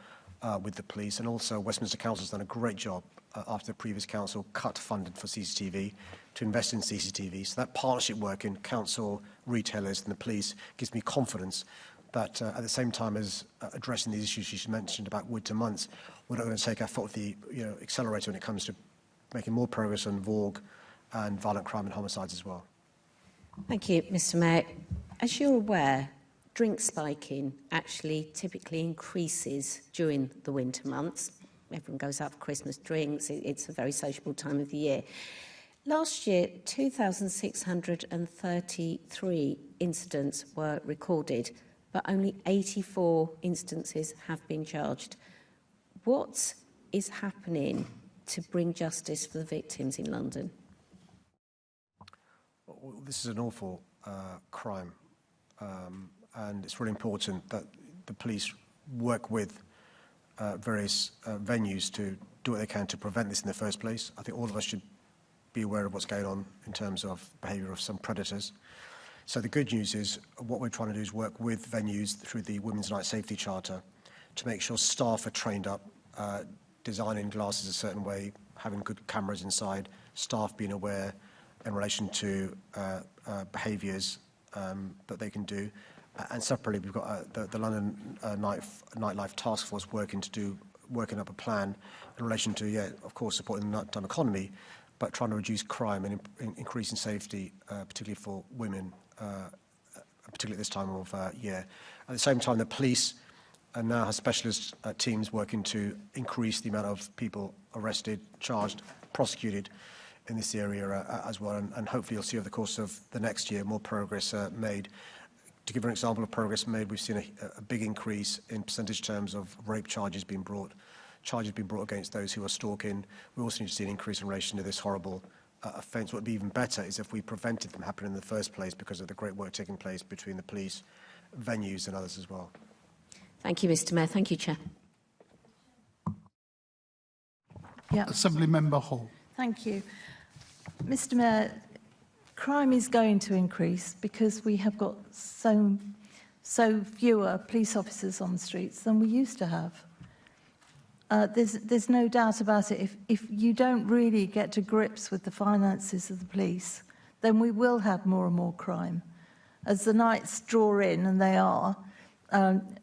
with the police. And also Westminster Council has done a great job after the previous council cut funding for CCTV to invest in CCTV. So that partnership work in council, retailers and the police gives me confidence that at the same time as addressing these issues she mentioned about wood to months, we're not going to take our foot off the accelerator when it comes to making more progress on VAUG and violent crime and homicides as well. Thank you, Mr Mayor. As you're aware, drink spiking actually typically increases during the winter months. Everyone goes out for Christmas drinks. It's a very sociable time of the year. Last year, 2,633 incidents were recorded, but only 84 instances have been charged. What is happening to bring justice for the victims in London? Well, this is an awful crime, and it's really important that the police work with various venues to do what they can to prevent this in the first place. I think all of us should be aware of what's going on in terms of behaviour of some predators. So the good news is what we're trying to do is work with venues through the Women's Night Safety Charter to make sure staff are trained up, designing glasses a certain way, having good cameras inside, staff being aware in relation to behaviours that they can do. And separately, we've got the London Nightlife Task Force working up a plan in relation to, of course, supporting the nighttime economy, but trying to reduce crime and increasing safety, particularly for women, particularly at this time of year. At the same time, the police now have specialist teams working to increase the amount of people arrested, charged, prosecuted in this area as well. And hopefully you'll see over the course of the next year more progress made. To give an example of progress made, we've seen a big increase in percentage terms of rape charges being brought against those who are stalking. We also need to see an increase in relation to this horrible offence. What would be even better is if we prevented them happening in the first place because of the great work taking place between the police, venues and others as well. Thank you, Mr Mayor. Thank you, Chair. Assembly Member Hall. Thank you. Mr Mayor, crime is going to increase because we have got so fewer police officers on the streets than we used to have. There's no doubt about it. If you don't really get to grips with the finances of the police, then we will have more and more crime. As the nights draw in, and they are,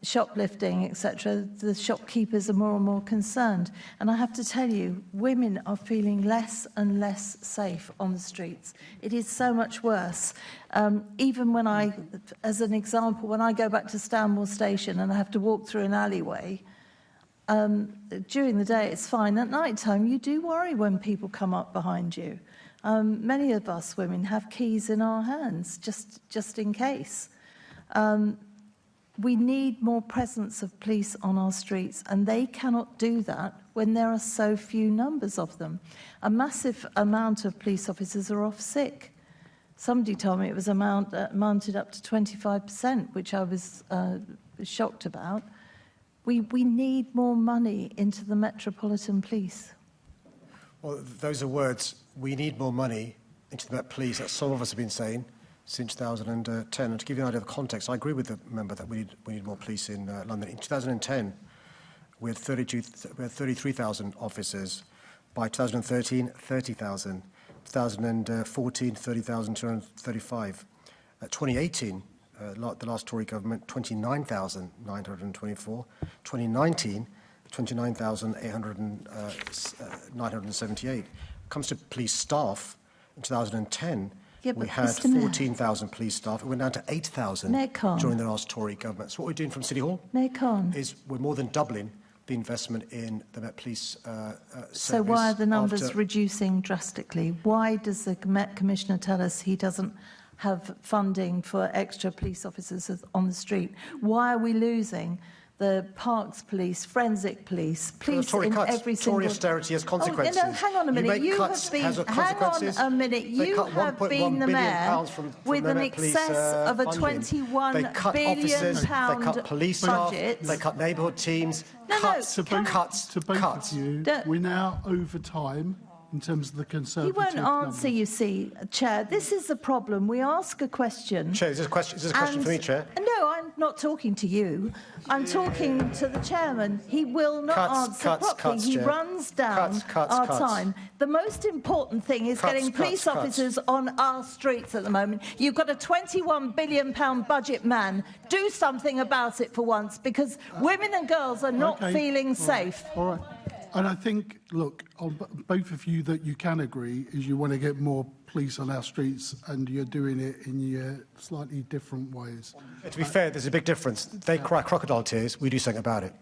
shoplifting, etc., the shopkeepers are more and more concerned. And I have to tell you, women are feeling less and less safe on the streets. It is so much worse. Even when as an example, when I go back to Stanmore Station and I have to walk through an alleyway, during the day it's fine. At night time, you do worry when people come up behind you. Many of us women have keys in our hands, just in case. We need more presence of police on our streets, and they cannot do that when there are so few numbers of them. A massive amount of police officers are off sick. Somebody told me it was amounted up to 25%, which I was shocked about. We need more money into the Metropolitan Police. Well, those are words. We need more money into the Met Police, that some of us have been saying since 2010. And to give you an idea of the context, I agree with the member that we need more police in London. In 2010, we had 33,000 officers. By 2013, 30,000. 2014, 30,235. 2018, the last Tory government, 29,924. 2019, 29,978. Comes to police staff, in 2010, we had 14,000 police staff. It went down to 8,000 during the last Tory government. So what we're doing from City Hall is we're more than doubling the investment in the Met Police service. So why are the numbers reducing drastically? Why does the Met Commissioner tell us he doesn't have funding for extra police officers on the street? Why are we losing the Parks Police, Forensic Police, police Tory in cuts. every single... Tory austerity has consequences. Oh, hang on a minute. You have been... Hang on a minute. You have been the mayor with an excess of a £21 billion pound budget. They cut police staff. They cut neighbourhood teams. Cuts. To both of you, we're now over time in terms of the Conservative He won't answer, you see, Chair. This is the problem. We ask a question... Chair, is this a question for me, Chair? No, I'm not talking to you. I'm talking to the chairman. He will not answer properly. He runs down our time. The most important thing is getting police officers on our streets at the moment. You've got a £21 billion budget, man. Do something about it for once, because women and girls are not feeling safe. All right. And I think, look, on both of you that you can agree is you want to get more police on our streets, and you're doing it in your slightly different ways. To be fair, there's a big difference. They cry crocodile tears. We do something about it.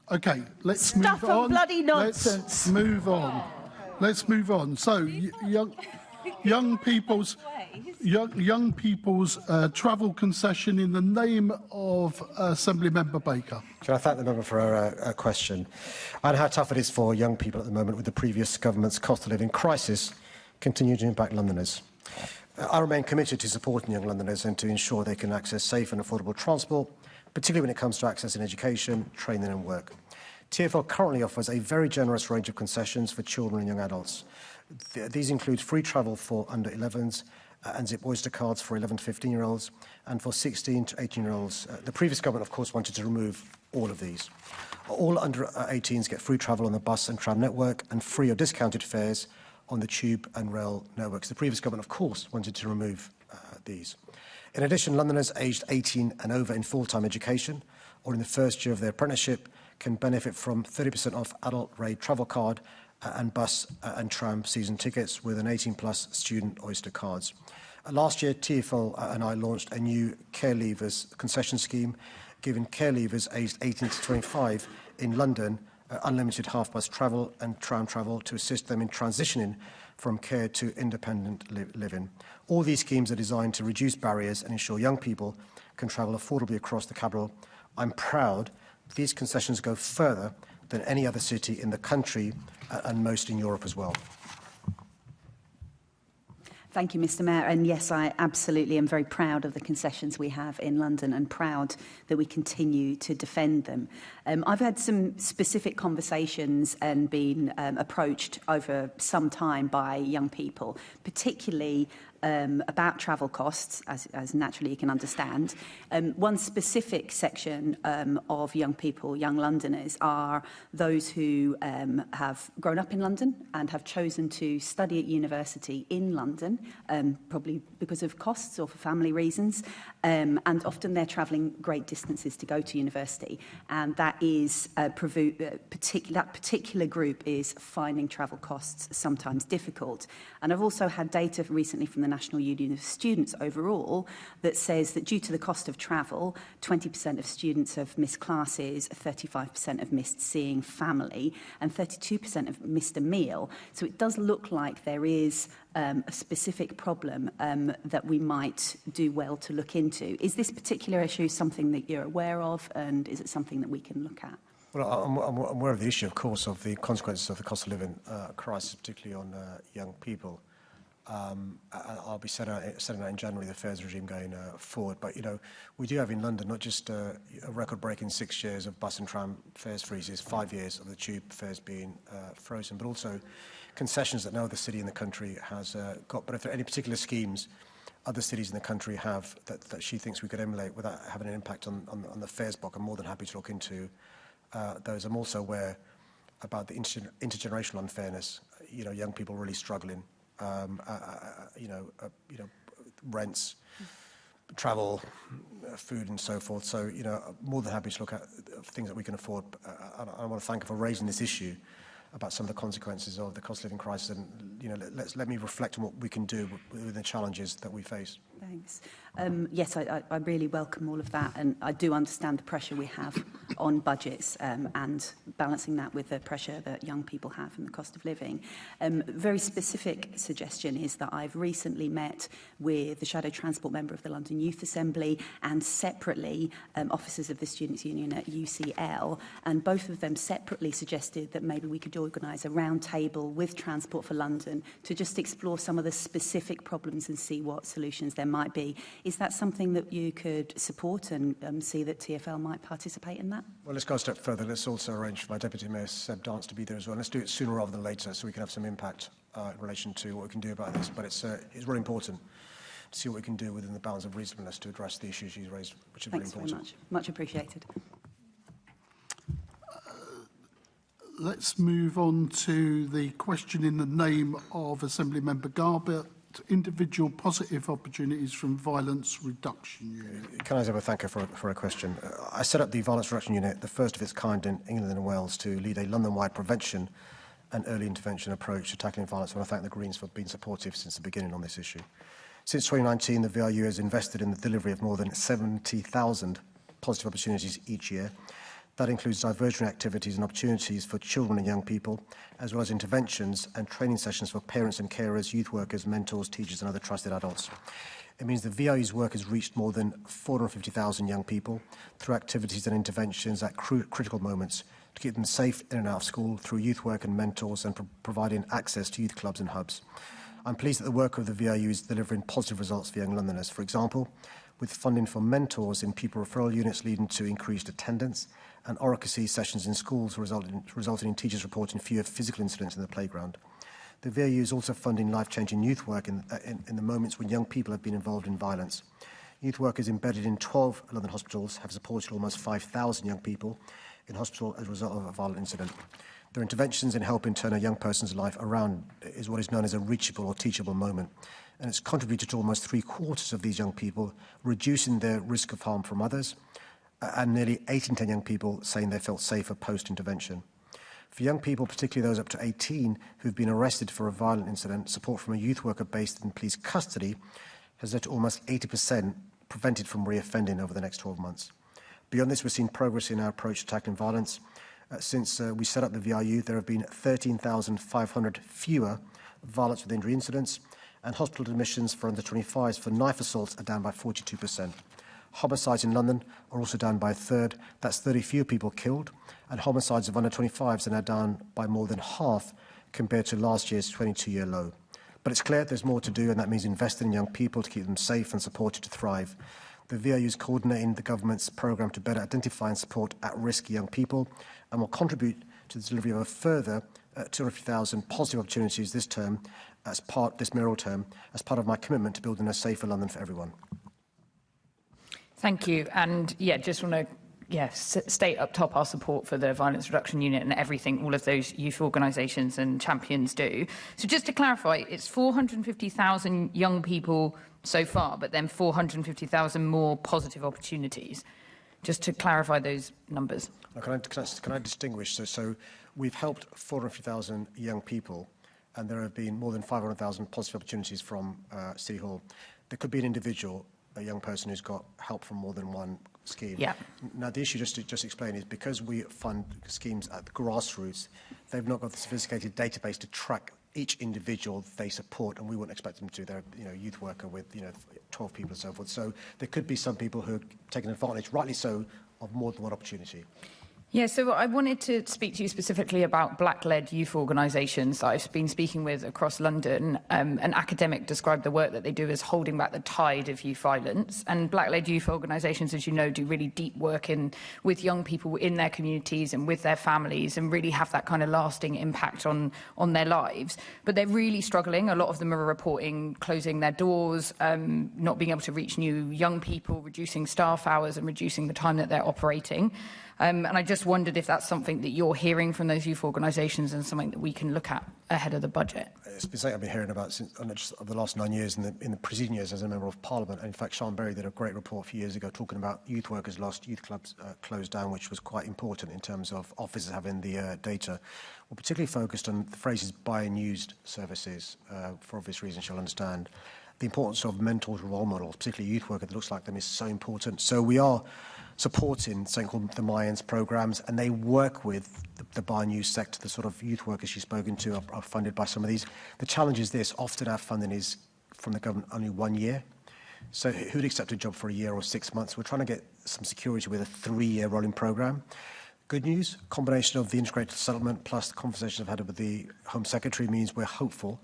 OK, let's move on. Stuff and bloody nonsense. Let's move on. Let's move on. So, young people's travel concession in the name of Assemblymember Baker. Can I thank the member for her question? I know how tough it is for young people at the moment with the previous government's cost of living crisis continuing to impact Londoners. I remain committed to supporting young Londoners and to ensure they can access safe and affordable transport, particularly when it comes to accessing education, training and work. TfL currently offers a very generous range of concessions for children and young adults. These include free travel for under 11s, and Zip Oyster cards for 11 to 15-year-olds, and for 16 to 18-year-olds. The previous government, of course, wanted to remove all of these. All under 18s get free travel on the bus and tram network and free or discounted fares on the tube and rail networks. The previous government, of course, wanted to remove these. In addition, Londoners aged 18 and over in full-time education or in the first year of their apprenticeship can benefit from 30% off adult rate travel card and bus and tram season tickets with an 18-plus student Oyster cards. Last year, TfL and I launched a new care leavers concession scheme, giving care leavers aged 18 to 25 in London unlimited half-bus travel and tram travel to assist them in transitioning from care to independent living. All these schemes are designed to reduce barriers and ensure young people can travel affordably across the capital. I'm proud these concessions go further than any other city in the country and most in Europe as well. Thank you, Mr. Mayor. And yes, I absolutely am very proud of the concessions we have in London and proud that we continue to defend them. I've had some specific conversations and been approached over some time by young people, particularly about travel costs, as naturally you can understand. One specific section of young people, young Londoners, are those who have grown up in London and have chosen to study at university in London, probably because of costs or for family reasons, and often they're travelling great distances to go to university, and that is that particular group is finding travel costs sometimes difficult. And I've also had data recently from the National Union of Students overall that says that due to the cost of travel, 20% of students have missed classes, 35% have missed seeing family, and 32% have missed a meal. So it does look like there is a specific problem that we might do well to look into. Is this particular issue something that you're aware of, and is it something that we can look at? Well, I'm aware of the issue, of course, of the consequences of the cost of living crisis, particularly on young people. I'll be setting out in January the fares regime going forward. But, you know, we do have in London not just a record-breaking 6 years of bus and tram fares freezes, 5 years of the tube fares being frozen, but also concessions that no other city in the country has got. But if there are any particular schemes other cities in the country have that she thinks we could emulate without having an impact on the fares block, I'm more than happy to look into those. I'm also aware about the intergenerational unfairness. You know, young people really struggling. Rents, travel, food, and so forth. So, you know, more than happy to look at things that we can afford. I want to thank her for raising this issue about some of the consequences of the cost of living crisis, and you know, let me reflect on what we can do with the challenges that we face. Thanks. Yes, I really welcome all of that, and I do understand the pressure we have on budgets and balancing that with the pressure that young people have and the cost of living. Very specific suggestion is that I've recently met with the Shadow Transport member of the London Youth Assembly and separately officers of the Students' Union at UCL, and both of them separately suggested that maybe we could organise a round table with Transport for London to just explore some of the specific problems and see what solutions there might be. Is that something that you could support and see that TfL might participate in that? Well, let's go a step further. Let's also arrange for my Deputy Mayor, Seb Dance, to be there as well. Let's do it sooner rather than later so we can have some impact in relation to what we can do about this. But it's really important to see what we can do within the bounds of reasonableness to address the issues she's raised, which are Thanks very important. very much. Much appreciated. Let's move on to the question in the name of Assembly Member Garbutt. Individual positive opportunities from Violence Reduction Unit. Can I have a thank you for a question? I set up the Violence Reduction Unit, the first of its kind in England and Wales, to lead a London-wide prevention and early intervention approach to tackling violence. I want to thank the Greens for being supportive since the beginning on this issue. Since 2019, the VRU has invested in the delivery of more than 70,000 positive opportunities each year. That includes diversionary activities and opportunities for children and young people, as well as interventions and training sessions for parents and carers, youth workers, mentors, teachers and other trusted adults. It means the VRU's work has reached more than 450,000 young people through activities and interventions at critical moments to keep them safe in and out of school through youth work and mentors and providing access to youth clubs and hubs. I'm pleased that the work of the VRU is delivering positive results for young Londoners. For example, with funding for mentors in pupil referral units leading to increased attendance, and oracy sessions in schools resulting in teachers reporting fewer physical incidents in the playground. The VRU is also funding life-changing youth work in the moments when young people have been involved in violence. Youth workers embedded in 12 London hospitals have supported almost 5,000 young people in hospital as a result of a violent incident. Their interventions in helping turn a young person's life around is what is known as a reachable or teachable moment, and it's contributed to almost 3/4 of these young people reducing their risk of harm from others, and nearly 8 in 10 young people saying they felt safer post-intervention. For young people, particularly those up to 18 who've been arrested for a violent incident, support from a youth worker based in police custody has led to almost 80% prevented from reoffending over the next 12 months. Beyond this, we've seen progress in our approach to tackling violence. Since we set up the VRU, there have been 13,500 fewer violence with injury incidents, and hospital admissions for under 25s for knife assaults are down by 42%. Homicides in London are also down by a third. That's 30 fewer people killed, and homicides of under 25s are now down by more than half compared to last year's 22-year low. But it's clear there's more to do, and that means investing in young people to keep them safe and supported to thrive. The VRU is coordinating the government's programme to better identify and support at-risk young people, and will contribute to the delivery of a further 250,000 positive opportunities this mayoral term, as part of my commitment to building a safer London for everyone. Thank you. And yeah, just want to state up top our support for the Violence Reduction Unit and everything all of those youth organisations and champions do. So just to clarify, it's 450,000 young people so far, but then 450,000 more positive opportunities. Just to clarify those numbers. Can I distinguish? So we've helped 450,000 young people, and there have been more than 500,000 positive opportunities from City Hall. There could be an individual, a young person who's got help from more than one scheme. Yeah. Now, the issue, just to explain, is because we fund schemes at the grassroots, they've not got the sophisticated database to track each individual they support, and we wouldn't expect them to. They're a youth worker with 12 people and so forth. So there could be some people who are taking advantage, rightly so, of more than one opportunity. Yeah, so I wanted to speak to you specifically about black-led youth organisations that I've been speaking with across London. An academic described the work that they do as holding back the tide of youth violence. And black-led youth organisations, as you know, do really deep work with young people in their communities and with their families, and really have that kind of lasting impact on their lives. But they're really struggling. A lot of them are reporting closing their doors, not being able to reach new young people, reducing staff hours and reducing the time that they're operating. And I just wondered if that's something that you're hearing from those youth organisations and something that we can look at ahead of the budget. It's been something I've been hearing about since over the last 9 years in the preceding years as a Member of Parliament. And in fact, Sean Berry did a great report a few years ago talking about youth workers lost, youth clubs closed down, which was quite important in terms of officers having the data. We're particularly focused on the phrases buy and used services, for obvious reasons you'll understand. The importance of mentors, role models, particularly youth worker that looks like them, is so important. So we are supporting something called the Mayans programs, and they work with the buy and use sector. The sort of youth workers she's spoken to are funded by some of these. The challenge is this: often our funding is from the government only 1 year. So who'd accept a job for a year or 6 months? We're trying to get some security with a 3-year rolling program. Good news, combination of the integrated settlement plus the conversations I've had with the Home Secretary means we're hopeful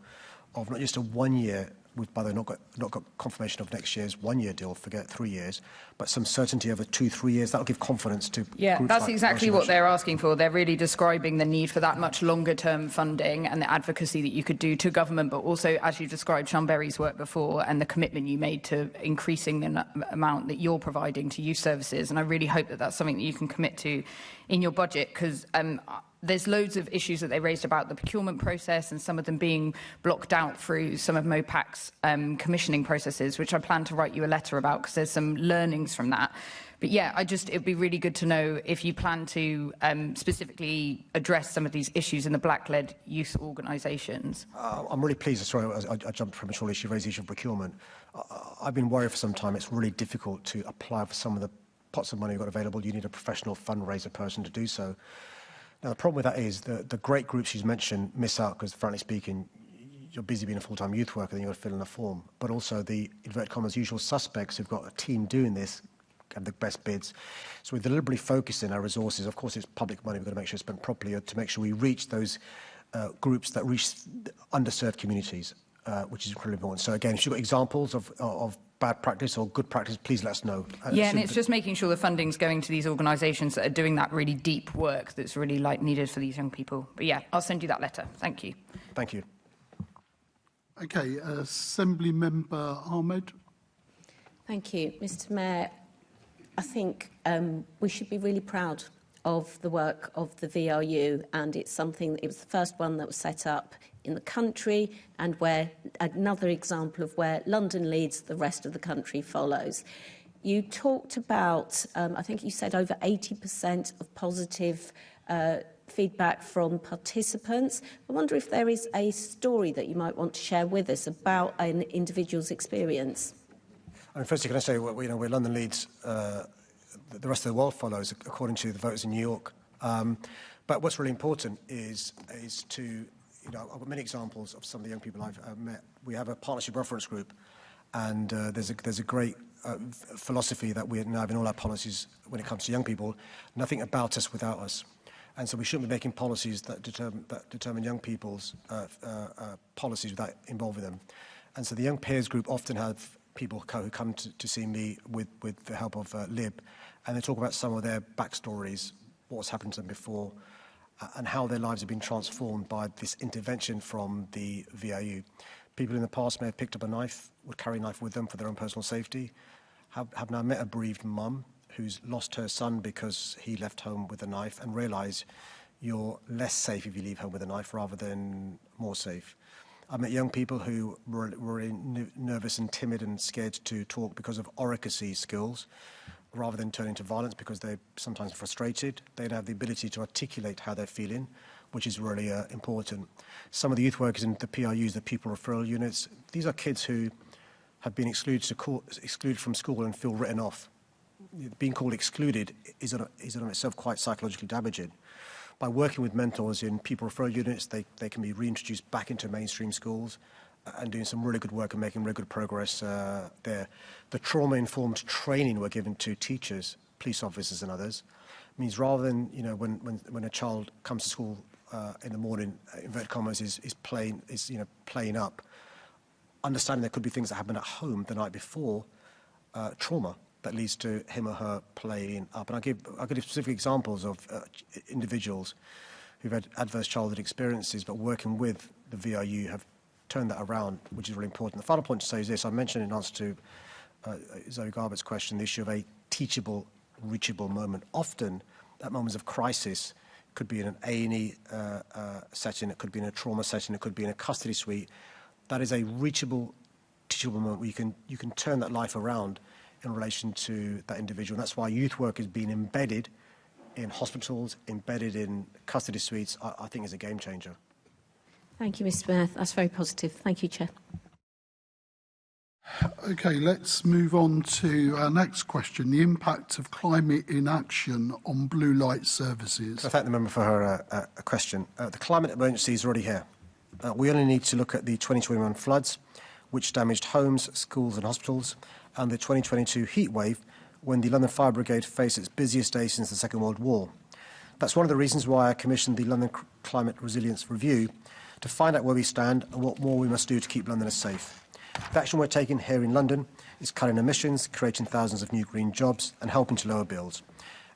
of not just a 1 year, we've by the way not got confirmation of next year's 1 year deal, forget 3 years, but some certainty over 2-3 years. That'll give confidence to groups that's like exactly what they're asking for. They're really describing the need for that much longer term funding and the advocacy that you could do to government, but also, as you described, Sean Berry's work before and the commitment you made to increasing the amount that you're providing to youth services. And I really hope that that's something that you can commit to in your budget, because there's loads of issues that they raised about the procurement process and some of them being blocked out through some of MOPAC's commissioning processes, which I plan to write you a letter about because there's some learnings from that. But yeah, it'd be really good to know if you plan to specifically address some of these issues in the black-led youth organisations. I'm really pleased. Sorry, I jumped prematurely. She raised the issue of procurement. I've been worried for some time. It's really difficult to apply for some of the pots of money you've got available. You need a professional fundraiser person to do so. Now, the problem with that is the great groups you mentioned miss out because, frankly speaking, you're busy being a full-time youth worker, then you've got to fill in a form. But also the, inverted commas, usual suspects who've got a team doing this have the best bids. So we're deliberately focusing our resources. Of course, it's public money. We've got to make sure it's spent properly to make sure we reach those groups that reach underserved communities, which is incredibly important. So again, if you've got examples of bad practice or good practice, please let us know. Yeah, and it's just making sure the funding's going to these organisations that are doing that really deep work that's really needed for these young people. But yeah, I'll send you that letter. Thank you. Thank you. Okay, Assembly Member Ahmed. Thank you, Mr. Mayor. I think we should be really proud of the work of the VRU, and it's something. It was the first one that was set up in the country, and where another example of where London leads, the rest of the country follows. You talked about, I think you said over 80% of positive feedback from participants. I wonder if there is a story that you might want to share with us about an individual's experience. I mean, firstly, can I say, where London leads, the rest of the world follows, according to the voters in New York. But what's really important is to, I've got many examples of some of the young people I've met. We have a partnership reference group, and there's a great philosophy that we now have in all our policies when it comes to young people: nothing about us without us. And so we shouldn't be making policies that determine young people's policies without involving them. And so the young peers group often have people who come to see me with the help of LIB, and they talk about some of their backstories, what's happened to them before, and how their lives have been transformed by this intervention from the VRU. People in the past may have picked up a knife, would carry a knife with them for their own personal safety, have now met a bereaved mum who's lost her son because he left home with a knife, and realise you're less safe if you leave home with a knife rather than more safe. I met young people who were nervous and timid and scared to talk because of oracy skills, rather than turning to violence because they're sometimes frustrated. They'd have the ability to articulate how they're feeling, which is really important. Some of the youth workers in the PRUs, the Pupil Referral Units, these are kids who have been excluded from school and feel written off. Being called excluded is on itself quite psychologically damaging. By working with mentors in Pupil Referral Units, they can be reintroduced back into mainstream schools and doing some really good work and making really good progress there. The trauma-informed training we're given to teachers, police officers and others means rather than, when a child comes to school in the morning, inverted commas, is playing up, understanding there could be things that happened at home the night before, trauma that leads to him or her playing up. And I'll give specific examples of individuals who've had adverse childhood experiences, but working with the VRU have turned that around, which is really important. The final point to say is this: I mentioned in answer to Zoe Garbutt's question the issue of a teachable, reachable moment. Often at moments of crisis. It could be in an A&E setting, it could be in a trauma setting, it could be in a custody suite. That is a reachable, teachable moment where you can turn that life around in relation to that individual. And that's why youth work is being embedded in hospitals, embedded in custody suites, I think is a game changer. Thank you, Mr. Mayor. That's very positive. Thank you, Chair. Okay, let's move on to our next question, the impact of climate inaction on blue light services. I thank the member for her question. The climate emergency is already here. We only need to look at the 2021 floods, which damaged homes, schools and hospitals, and the 2022 heat wave, when the London Fire Brigade faced its busiest day since the Second World War. That's one of the reasons why I commissioned the London Climate Resilience Review, to find out where we stand and what more we must do to keep Londoners safe. The action we're taking here in London is cutting emissions, creating thousands of new green jobs and helping to lower bills.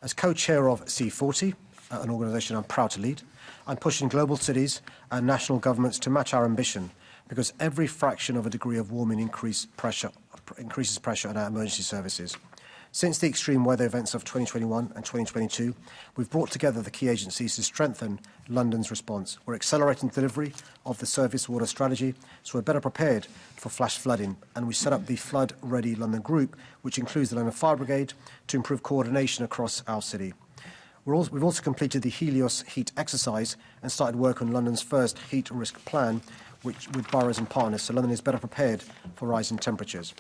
As co-chair of C40, an organisation I'm proud to lead, I'm pushing global cities and national governments to match our ambition, because every fraction of a degree of warming increases pressure on our emergency services. Since the extreme weather events of 2021 and 2022, we've brought together the key agencies to strengthen London's response. We're accelerating delivery of the surface water strategy, so we're better prepared for flash flooding. And we set up the Flood Ready London Group, which includes the London Fire Brigade, to improve coordination across our city. We've also completed the Helios heat exercise and started work on London's first heat risk plan, with boroughs and partners, so London is better prepared for rising temperatures.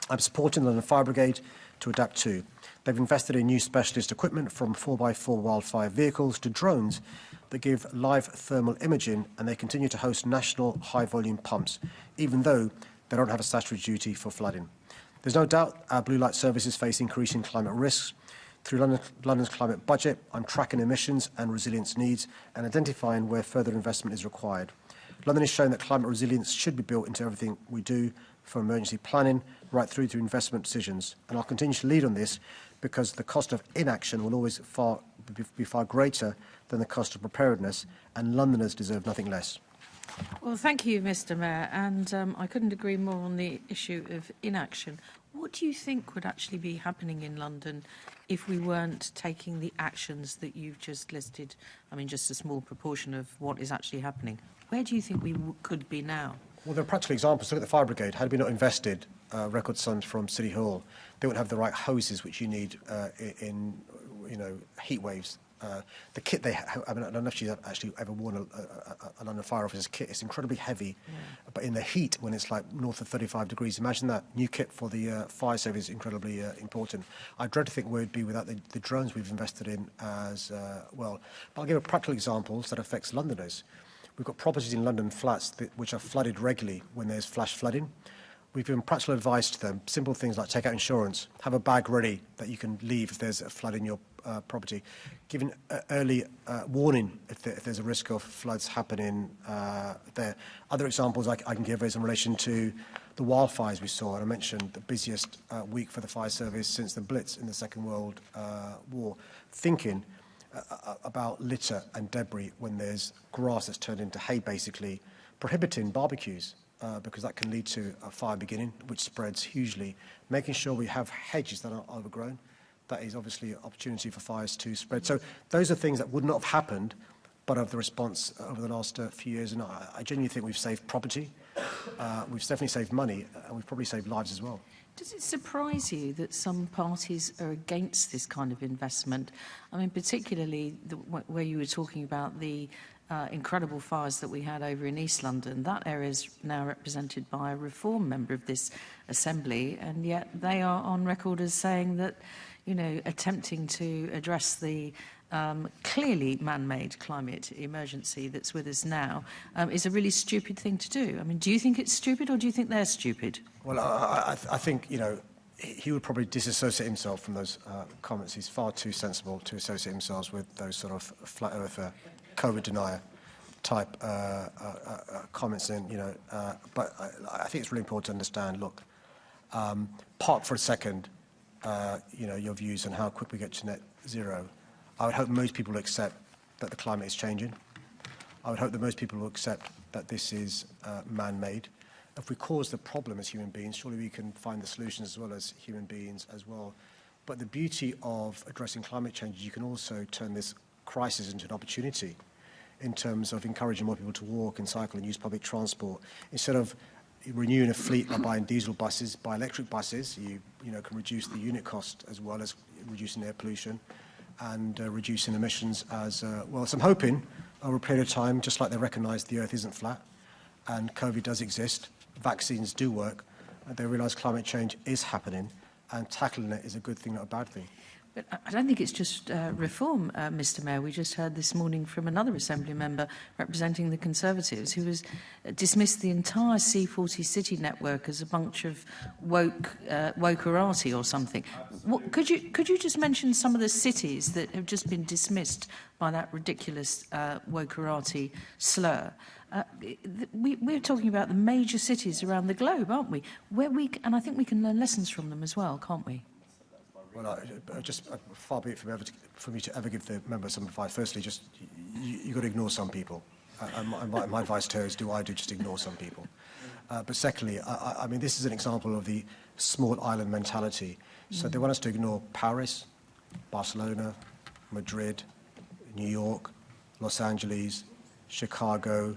I'm supporting the London Fire Brigade to adapt too. They've invested in new specialist equipment, from 4x4 wildfire vehicles to drones that give live thermal imaging, and they continue to host national high-volume pumps, even though they don't have a statutory duty for flooding. There's no doubt our blue light services face increasing climate risks. Through London's climate budget, I'm tracking emissions and resilience needs and identifying where further investment is required. London has shown that climate resilience should be built into everything we do, from emergency planning right through to investment decisions. And I'll continue to lead on this, because the cost of inaction will always be far greater than the cost of preparedness, and Londoners deserve nothing less. Well, thank you, Mr. Mayor, and I couldn't agree more on the issue of inaction. What do you think would actually be happening in London if we weren't taking the actions that you've just listed? I mean, just a small proportion of what is actually happening. Where do you think we could be now? Well, there are practical examples. Look at the Fire Brigade. Had we not invested record sums from City Hall, they wouldn't have the right hoses which you need in heat waves. The kit they have, I don't know if she's actually ever worn a London Fire Officer's kit. It's incredibly heavy, but in the heat, when it's like north of 35 degrees, imagine that. New kit for the fire service is incredibly important. I dread to think where it'd be without the drones we've invested in as well. But I'll give a practical examples that affects Londoners. We've got properties in London flats which are flooded regularly when there's flash flooding. We've given practical advice to them, simple things like take out insurance, have a bag ready that you can leave if there's a flood in your property, giving early warning if there's a risk of floods happening there. Other examples I can give is in relation to the wildfires we saw, and I mentioned the busiest week for the fire service since the Blitz in the Second World War, thinking about litter and debris when there's grass that's turned into hay, basically, prohibiting barbecues because that can lead to a fire beginning, which spreads hugely, making sure we have hedges that are overgrown. That is obviously an opportunity for fires to spread. So those are things that would not have happened but of the response over the last few years. And I genuinely think we've saved property, we've definitely saved money, and we've probably saved lives as well. Does it surprise you that some parties are against this kind of investment? I mean, particularly where you were talking about the incredible fires that we had over in East London. That area is now represented by a Reform member of this Assembly, and yet they are on record as saying that, attempting to address the clearly man-made climate emergency that's with us now is a really stupid thing to do. I mean, do you think it's stupid, or do you think they're stupid? Well, I think, he would probably disassociate himself from those comments. He's far too sensible to associate himself with those sort of flat earther, COVID denier type comments. But I think it's really important to understand, look, park for a second, your views on how quick we get to net zero. I would hope most people will accept that the climate is changing. I would hope that most people will accept that this is man-made. If we cause the problem as human beings, surely we can find the solutions as well as human beings as well. But the beauty of addressing climate change is you can also turn this crisis into an opportunity in terms of encouraging more people to walk and cycle and use public transport. Instead of renewing a fleet by buying diesel buses, buy electric buses. You can reduce the unit cost as well as reducing air pollution and reducing emissions as well. So I'm hoping over a period of time, just like they recognise the Earth isn't flat and COVID does exist, vaccines do work, and they realise climate change is happening, and tackling it is a good thing, not a bad thing. But I don't think it's just reform, Mr Mayor. We just heard this morning from another Assembly member representing the Conservatives who has dismissed the entire C40 city network as a bunch of wokerati or something. Could you just mention some of the cities that have just been dismissed by that ridiculous wokerati slur? We're talking about the major cities around the globe, aren't we? And I think we can learn lessons from them as well, can't we? Well, far be it for me to ever give the member some advice. Firstly, just you've got to ignore some people. And my advice to her is just ignore some people. But secondly, I mean, this is an example of the small island mentality. So they want us to ignore Paris, Barcelona, Madrid, New York, Los Angeles, Chicago,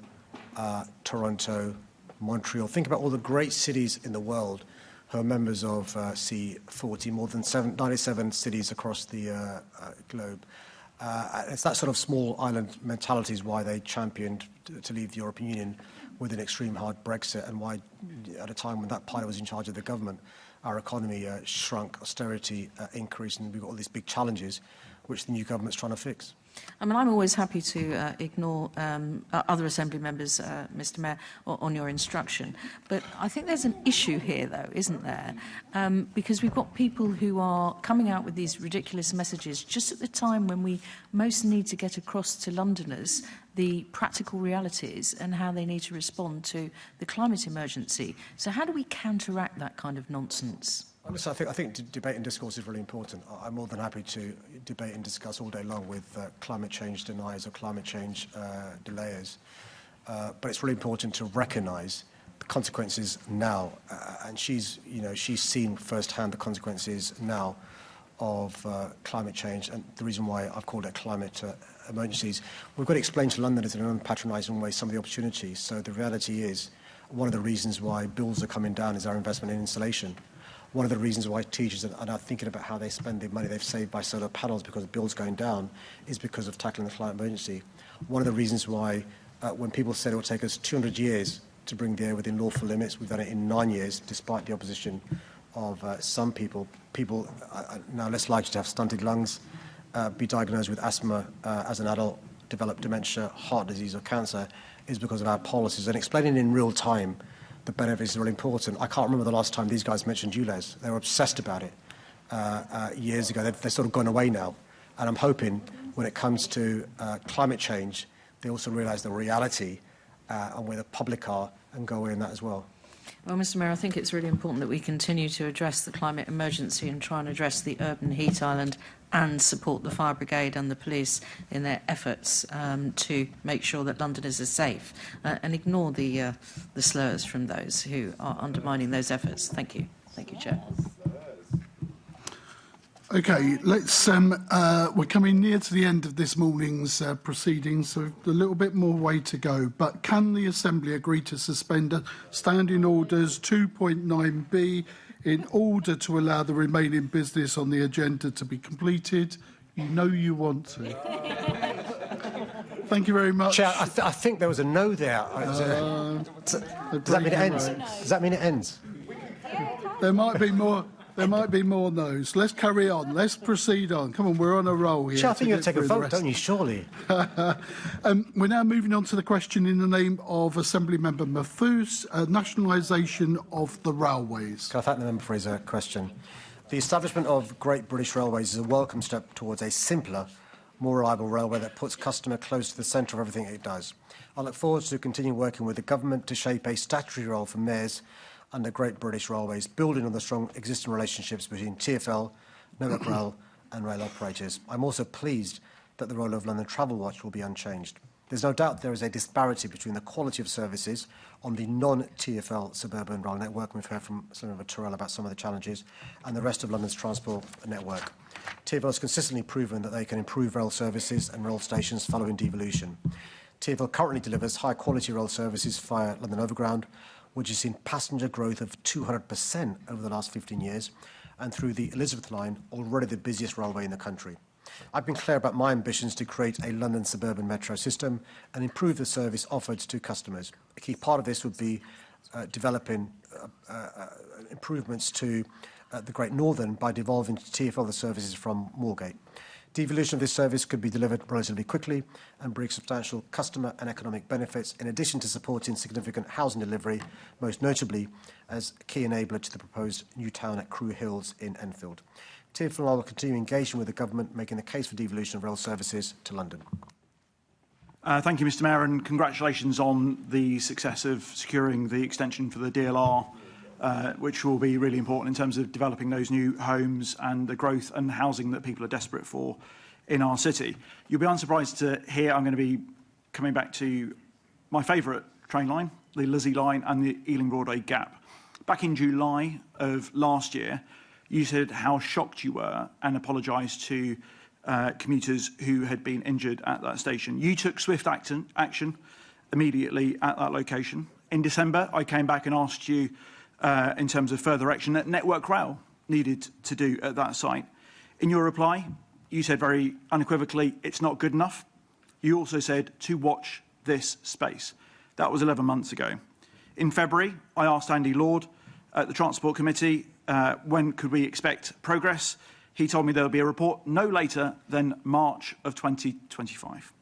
Toronto, Montreal. Think about all the great cities in the world who are members of C40, more than 97 cities across the globe. It's that sort of small island mentality is why they championed to leave the European Union with an extreme hard Brexit, and why, at a time when that party was in charge of the government, our economy shrunk, austerity increased, and we've got all these big challenges which the new government's trying to fix. I mean, I'm always happy to ignore other Assembly members, Mr Mayor, on your instruction. But I think there's an issue here, though, isn't there? Because we've got people who are coming out with these ridiculous messages just at the time when we most need to get across to Londoners the practical realities and how they need to respond to the climate emergency. So how do we counteract that kind of nonsense? Listen, I think debate and discourse is really important. I'm more than happy to debate and discuss all day long with climate change deniers or climate change delayers. But it's really important to recognise the consequences now. And she's seen firsthand the consequences now of climate change, and the reason why I've called it climate emergencies. We've got to explain to Londoners in an unpatronising way some of the opportunities. So the reality is, one of the reasons why bills are coming down is our investment in insulation. One of the reasons why teachers are now thinking about how they spend the money they've saved by solar panels because the bill's going down is because of tackling the climate emergency. One of the reasons why, when people said it would take us 200 years to bring the air within lawful limits, we've done it in 9 years, despite the opposition of some people. People are now less likely to have stunted lungs, be diagnosed with asthma as an adult, develop dementia, heart disease or cancer, is because of our policies. And explaining in real time the benefits is really important. I can't remember the last time these guys mentioned ULEZ. They were obsessed about it years ago. They've sort of gone away now. And I'm hoping when it comes to climate change, they also realise the reality and where the public are and go away in that as well. Well, Mr Mayor, I think it's really important that we continue to address the climate emergency and try and address the urban heat island and support the fire brigade and the police in their efforts to make sure that Londoners are safe and ignore the slurs from those who are undermining those efforts. Thank you. Thank you, Chair. Okay, we're coming near to the end of this morning's proceedings, so a little bit more way to go. But can the Assembly agree to suspend Standing Orders 2.9b in order to allow the remaining business on the agenda to be completed? You know you want to. Thank you very much. Chair, I think there was a no there. Does that mean it ends? Does that mean it ends? There might be more. There might be more no's. Let's carry on. Let's proceed on. Come on, we're on a roll here. Chair, I think you'll take a vote, don't you, surely? We're now moving on to the question in the name of Assembly Member Mahfouz, nationalisation of the railways. Can I thank the member for his question? The establishment of Great British Railways is a welcome step towards a simpler, more reliable railway that puts customer close to the centre of everything it does. I look forward to continuing working with the government to shape a statutory role for mayors under Great British Railways, building on the strong existing relationships between TfL, Network Rail and rail operators. I'm also pleased that the role of London Travel Watch will be unchanged. There's no doubt there is a disparity between the quality of services on the non-TfL suburban rail network. We've heard from Senator Tyrrell about some of the challenges, and the rest of London's transport network. TfL has consistently proven that they can improve rail services and rail stations following devolution. TfL currently delivers high-quality rail services via London Overground, which has seen passenger growth of 200% over the last 15 years, and through the Elizabeth Line, already the busiest railway in the country. I've been clear about my ambitions to create a London suburban metro system and improve the service offered to customers. A key part of this would be developing improvements to the Great Northern by devolving TfL the services from Moorgate. Devolution of this service could be delivered relatively quickly and bring substantial customer and economic benefits, in addition to supporting significant housing delivery, most notably as a key enabler to the proposed new town at Crewe Hills in Enfield. TfL will continue engaging with the government, making the case for devolution of rail services to London. Thank you, Mr Mayor, and congratulations on the success of securing the extension for the DLR, which will be really important in terms of developing those new homes and the growth and housing that people are desperate for in our city. You'll be unsurprised to hear I'm going to be coming back to my favourite train line, the Lizzie line and the Ealing Broadway Gap. Back in July of last year, you said how shocked you were and apologised to commuters who had been injured at that station. You took swift action immediately at that location. In December, I came back and asked you, in terms of further action that Network Rail needed to do at that site. In your reply, you said very unequivocally, it's not good enough. You also said to watch this space. That was 11 months ago. In February, I asked Andy Lord at the Transport Committee, when could we expect progress? He told me there will be a report no later than March of 2025.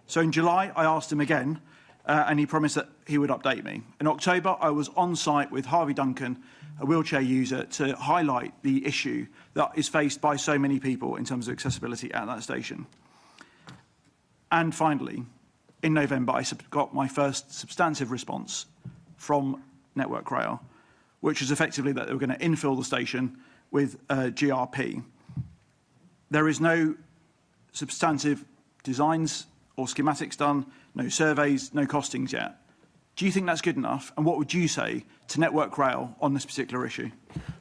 So in July, I asked him again, and he promised that he would update me. In October, I was on site with Harvey Duncan, a wheelchair user, to highlight the issue that is faced by so many people in terms of accessibility at that station. And finally, in November, I got my first substantive response from Network Rail, which is effectively that they were going to infill the station with GRP. There is no substantive designs or schematics done, no surveys, no costings yet. Do you think that's good enough? And what would you say to Network Rail on this particular issue?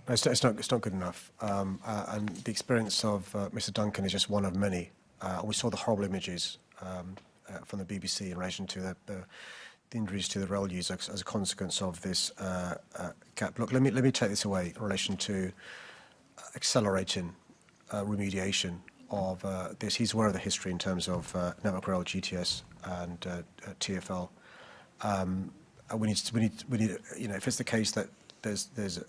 No, it's not good enough. And the experience of Mr Duncan is just one of many. We saw the horrible images from the BBC in relation to the injuries to the rail users as a consequence of this gap. Look, let me take this away in relation to accelerating remediation of this. He's aware of the history in terms of Network Rail, GTS, and TfL. We need. You know, if it's the case that there's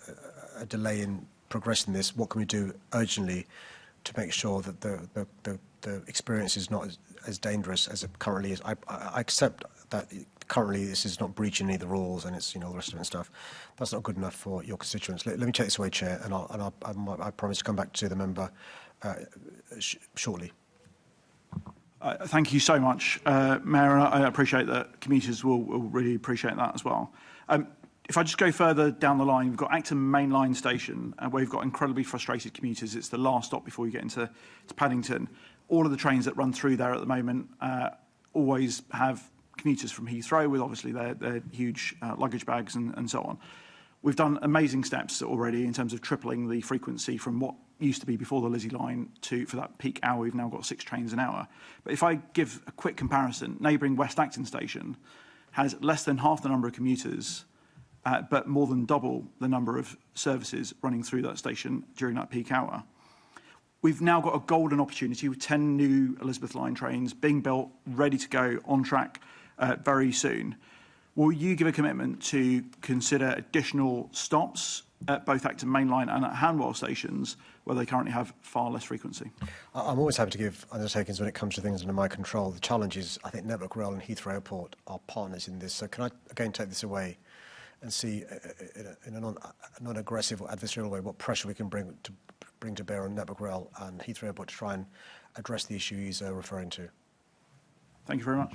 a delay in progressing this, what can we do urgently to make sure that the experience is not as dangerous as it currently is? I accept that currently this is not breaching any of the rules, and it's, you know, all the rest of it and stuff. That's not good enough for your constituents. Let me take this away, Chair, and I promise to come back to the member shortly. Thank you so much, Mayor, and I appreciate that commuters will really appreciate that as well. If I just go further down the line, we've got Acton Main Line Station, where we've got incredibly frustrated commuters. It's the last stop before you get into Paddington. All of the trains that run through there at the moment always have commuters from Heathrow with obviously their huge luggage bags and so on. We've done amazing steps already in terms of tripling the frequency from what used to be before the Lizzie line to, for that peak hour, we've now got 6 trains an hour. But if I give a quick comparison, neighbouring West Acton Station has less than half the number of commuters, but more than double the number of services running through that station during that peak hour. We've now got a golden opportunity with 10 new Elizabeth Line trains being built, ready to go, on track very soon. Will you give a commitment to consider additional stops at both Acton Main Line and at Hanwell stations, where they currently have far less frequency? I'm always happy to give undertakings when it comes to things under my control. The challenge is, I think Network Rail and Heathrow Airport are partners in this. So can I again take this away and see in a non-aggressive or adversarial way what pressure we can bring to bear on Network Rail and Heathrow Airport to try and address the issue he's referring to? Thank you very much.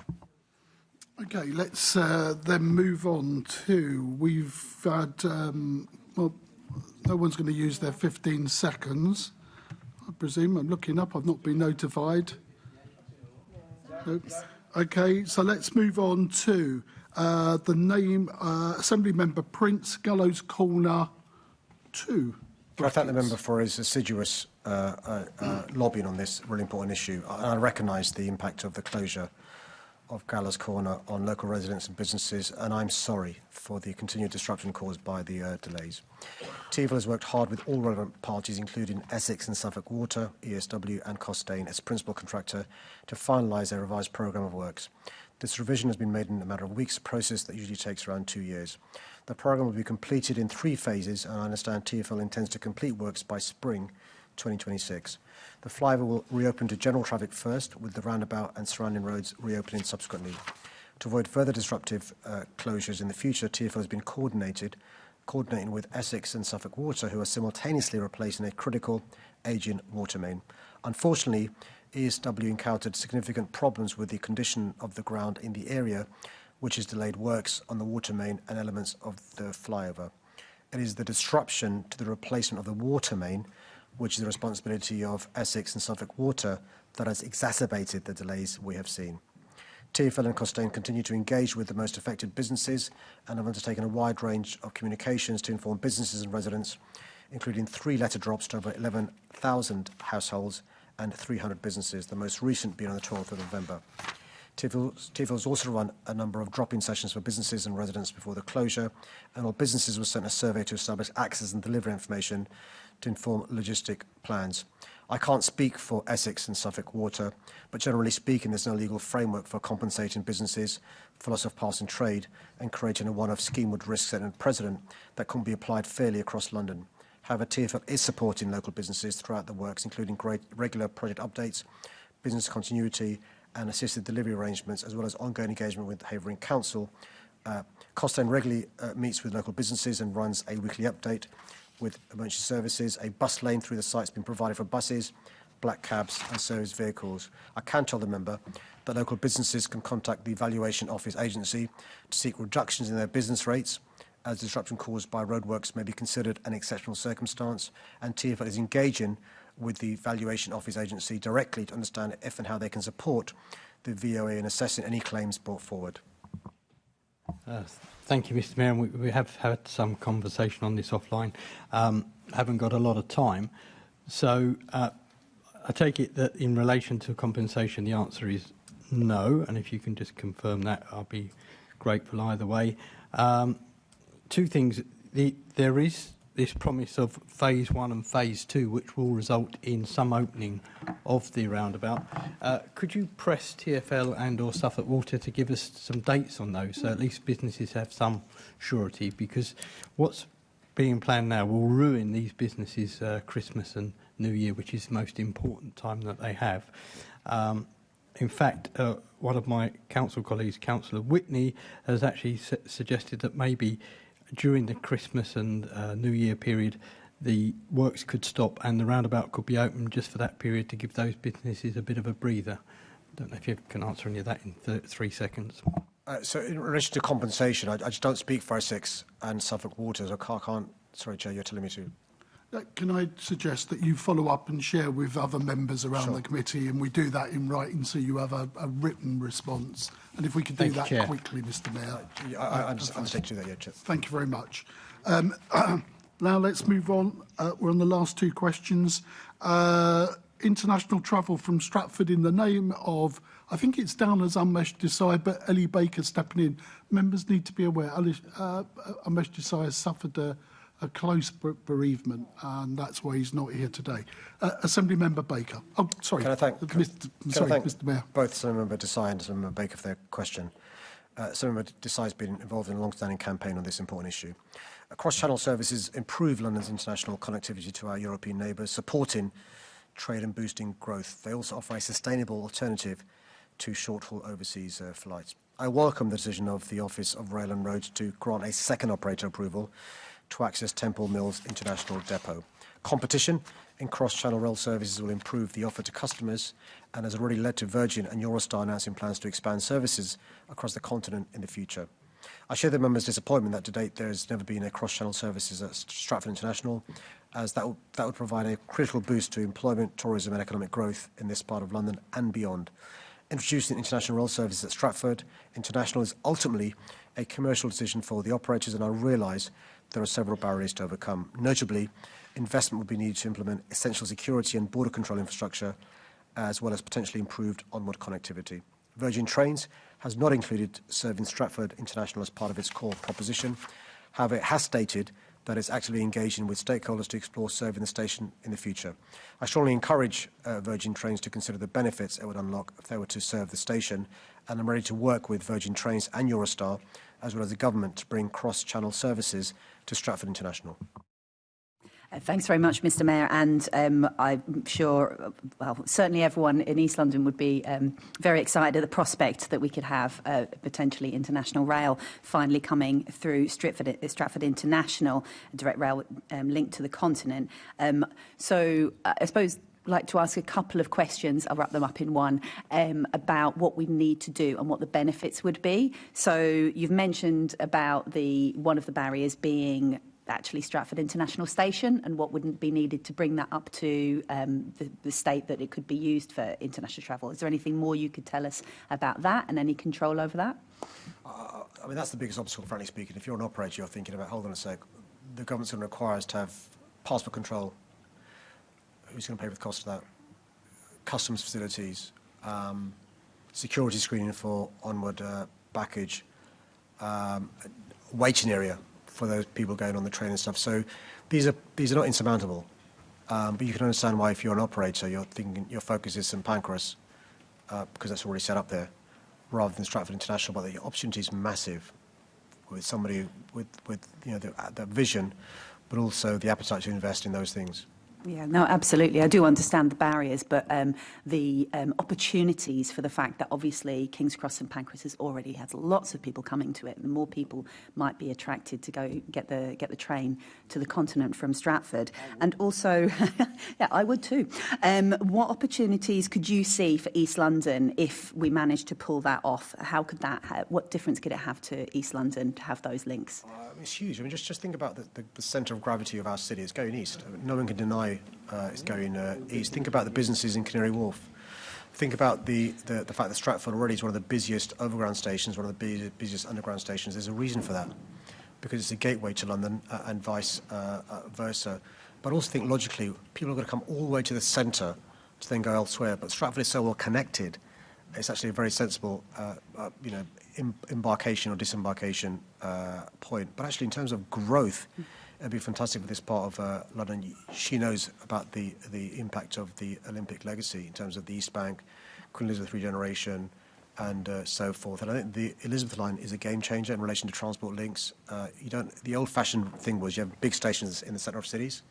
Okay, let's then move on to, we've had, well, no one's going to use their 15 seconds, I presume. I'm looking up, I've not been notified. Nope. Okay, so let's move on to the name, Assembly Member Prince, Gallows Corner 2. Can I thank the member for his assiduous lobbying on this really important issue. I recognise the impact of the closure of Gallows Corner on local residents and businesses, and I'm sorry for the continued disruption caused by the delays. TfL has worked hard with all relevant parties, including Essex and Suffolk Water, ESW and Costain, as principal contractor, to finalise a revised programme of works. This revision has been made in a matter of weeks, a process that usually takes around 2 years. The programme will be completed in 3 phases, and I understand TfL intends to complete works by spring 2026. The flyover will reopen to general traffic first, with the roundabout and surrounding roads reopening subsequently. To avoid further disruptive closures in the future, TfL has been coordinating with Essex and Suffolk Water, who are simultaneously replacing a critical ageing water main. Unfortunately, ESW encountered significant problems with the condition of the ground in the area, which has delayed works on the water main and elements of the flyover. It is the disruption to the replacement of the water main, which is the responsibility of Essex and Suffolk Water, that has exacerbated the delays we have seen. TfL and Costain continue to engage with the most affected businesses and have undertaken a wide range of communications to inform businesses and residents, including 3 letter drops to over 11,000 households and 300 businesses, the most recent being on the 12th of November. TfL has also run a number of drop-in sessions for businesses and residents before the closure, and all businesses were sent a survey to establish access and delivery information to inform logistic plans. I can't speak for Essex and Suffolk Water, but generally speaking, there's no legal framework for compensating businesses for loss of passing trade and creating a one-off scheme with risk set and precedent that can be applied fairly across London. However, TfL is supporting local businesses throughout the works, including regular project updates, business continuity and assisted delivery arrangements, as well as ongoing engagement with Havering Council. Costain regularly meets with local businesses and runs a weekly update with emergency services. A bus lane through the site has been provided for buses, black cabs and service vehicles. I can tell the member that local businesses can contact the Valuation Office Agency to seek reductions in their business rates, as disruption caused by roadworks may be considered an exceptional circumstance, and TfL is engaging with the Valuation Office Agency directly to understand if and how they can support the VOA in assessing any claims brought forward. Thank you, Mr. Mayor. And we have had some conversation on this offline. Haven't got a lot of time. So I take it that in relation to compensation, the answer is no. And if you can just confirm that, I'll be grateful either way. 2 things. There is this promise of phase 1 and phase 2, which will result in some opening of the roundabout. Could you press TfL and or Suffolk Water to give us some dates on those, so at least businesses have some surety? Because what's being planned now will ruin these businesses' Christmas and New Year, which is the most important time that they have. In fact, one of my council colleagues, Councillor Whitney, has actually suggested that maybe during the Christmas and New Year period, the works could stop and the roundabout could be open just for that period to give those businesses a bit of a breather. I don't know if you can answer any of that in 3 seconds. So in relation to compensation, I just don't speak for Essex and Suffolk Water, so I can't... Sorry, Chair, you're telling me to... Can I suggest that you follow up and share with other members around the committee, and we do that in writing so you have a written response? And if we could do that quickly, Mr. Mayor. I understand to that, yeah, Chair. Thank you very much. Now let's move on. We're on the last 2 questions. International travel from Stratford in the name of, I think it's down as Umesh Desai, but Ellie Baker stepping in. Members need to be aware, Umesh Desai has suffered a close bereavement, and that's why he's not here today. Assembly Member Baker. Oh, sorry. Can I thank Mr. Mayor. Both Assembly Member Desai and Assembly Member Baker for their question. Assembly Member Desai has been involved in a long-standing campaign on this important issue. Cross-channel services improve London's international connectivity to our European neighbours, supporting trade and boosting growth. They also offer a sustainable alternative to short-haul overseas flights. I welcome the decision of the Office of Rail and Roads to grant a second operator approval to access Temple Mills International Depot. Competition in cross-channel rail services will improve the offer to customers and has already led to Virgin and Eurostar announcing plans to expand services across the continent in the future. I share the members' disappointment that to date there has never been a cross-channel services at Stratford International, as that would provide a critical boost to employment, tourism and economic growth in this part of London and beyond. Introducing international rail services at Stratford International is ultimately a commercial decision for the operators, and I realise there are several barriers to overcome. Notably, investment will be needed to implement essential security and border control infrastructure, as well as potentially improved onward connectivity. Virgin Trains has not included serving Stratford International as part of its core proposition. However, it has stated that it's actively engaging with stakeholders to explore serving the station in the future. I strongly encourage Virgin Trains to consider the benefits it would unlock if they were to serve the station, and I'm ready to work with Virgin Trains and Eurostar, as well as the government, to bring cross-channel services to Stratford International. Thanks very much, Mr Mayor, and I'm sure, well, certainly everyone in East London would be very excited at the prospect that we could have potentially international rail finally coming through Stratford International, a direct rail linked to the continent. So I suppose I'd like to ask a couple of questions, I'll wrap them up in one, about what we need to do and what the benefits would be. So you've mentioned about one of the barriers being actually Stratford International Station and what wouldn't be needed to bring that up to the state that it could be used for international travel. Is there anything more you could tell us about that and any control over that? I mean, that's the biggest obstacle, frankly speaking. If you're an operator, you're thinking about, hold on a sec, the government's going to require us to have passport control. Who's going to pay for the cost of that? Customs facilities, security screening for onward baggage, waiting area for those people going on the train and stuff. So these are not insurmountable. But you can understand why, if you're an operator, you're thinking your focus is St Pancras because that's already set up there, rather than Stratford International. But the opportunity is massive with somebody with the vision, but also the appetite to invest in those things. Yeah, no, absolutely. I do understand the barriers, but the opportunities for the fact that obviously King's Cross and Pancras has already had lots of people coming to it, and more people might be attracted to go get the train to the continent from Stratford. And also, yeah, I would too. What opportunities could you see for East London if we managed to pull that off? How could that? What difference could it have to East London to have those links? It's huge. I mean, just think about the centre of gravity of our city. It's going east. No one can deny it's going east. Think about the businesses in Canary Wharf. Think about the fact that Stratford already is one of the busiest overground stations, one of the busiest underground stations. There's a reason for that, because it's a gateway to London and vice versa. But also think logically, people are going to come all the way to the centre to then go elsewhere. But Stratford is so well connected, it's actually a very sensible, embarkation or disembarkation point. But actually, in terms of growth, it'd be fantastic for this part of London. She knows about the impact of the Olympic legacy in terms of the East Bank, Queen Elizabeth regeneration, and so forth. And I think the Elizabeth line is a game changer in relation to transport links. The old-fashioned thing was you have big stations in the centre of cities.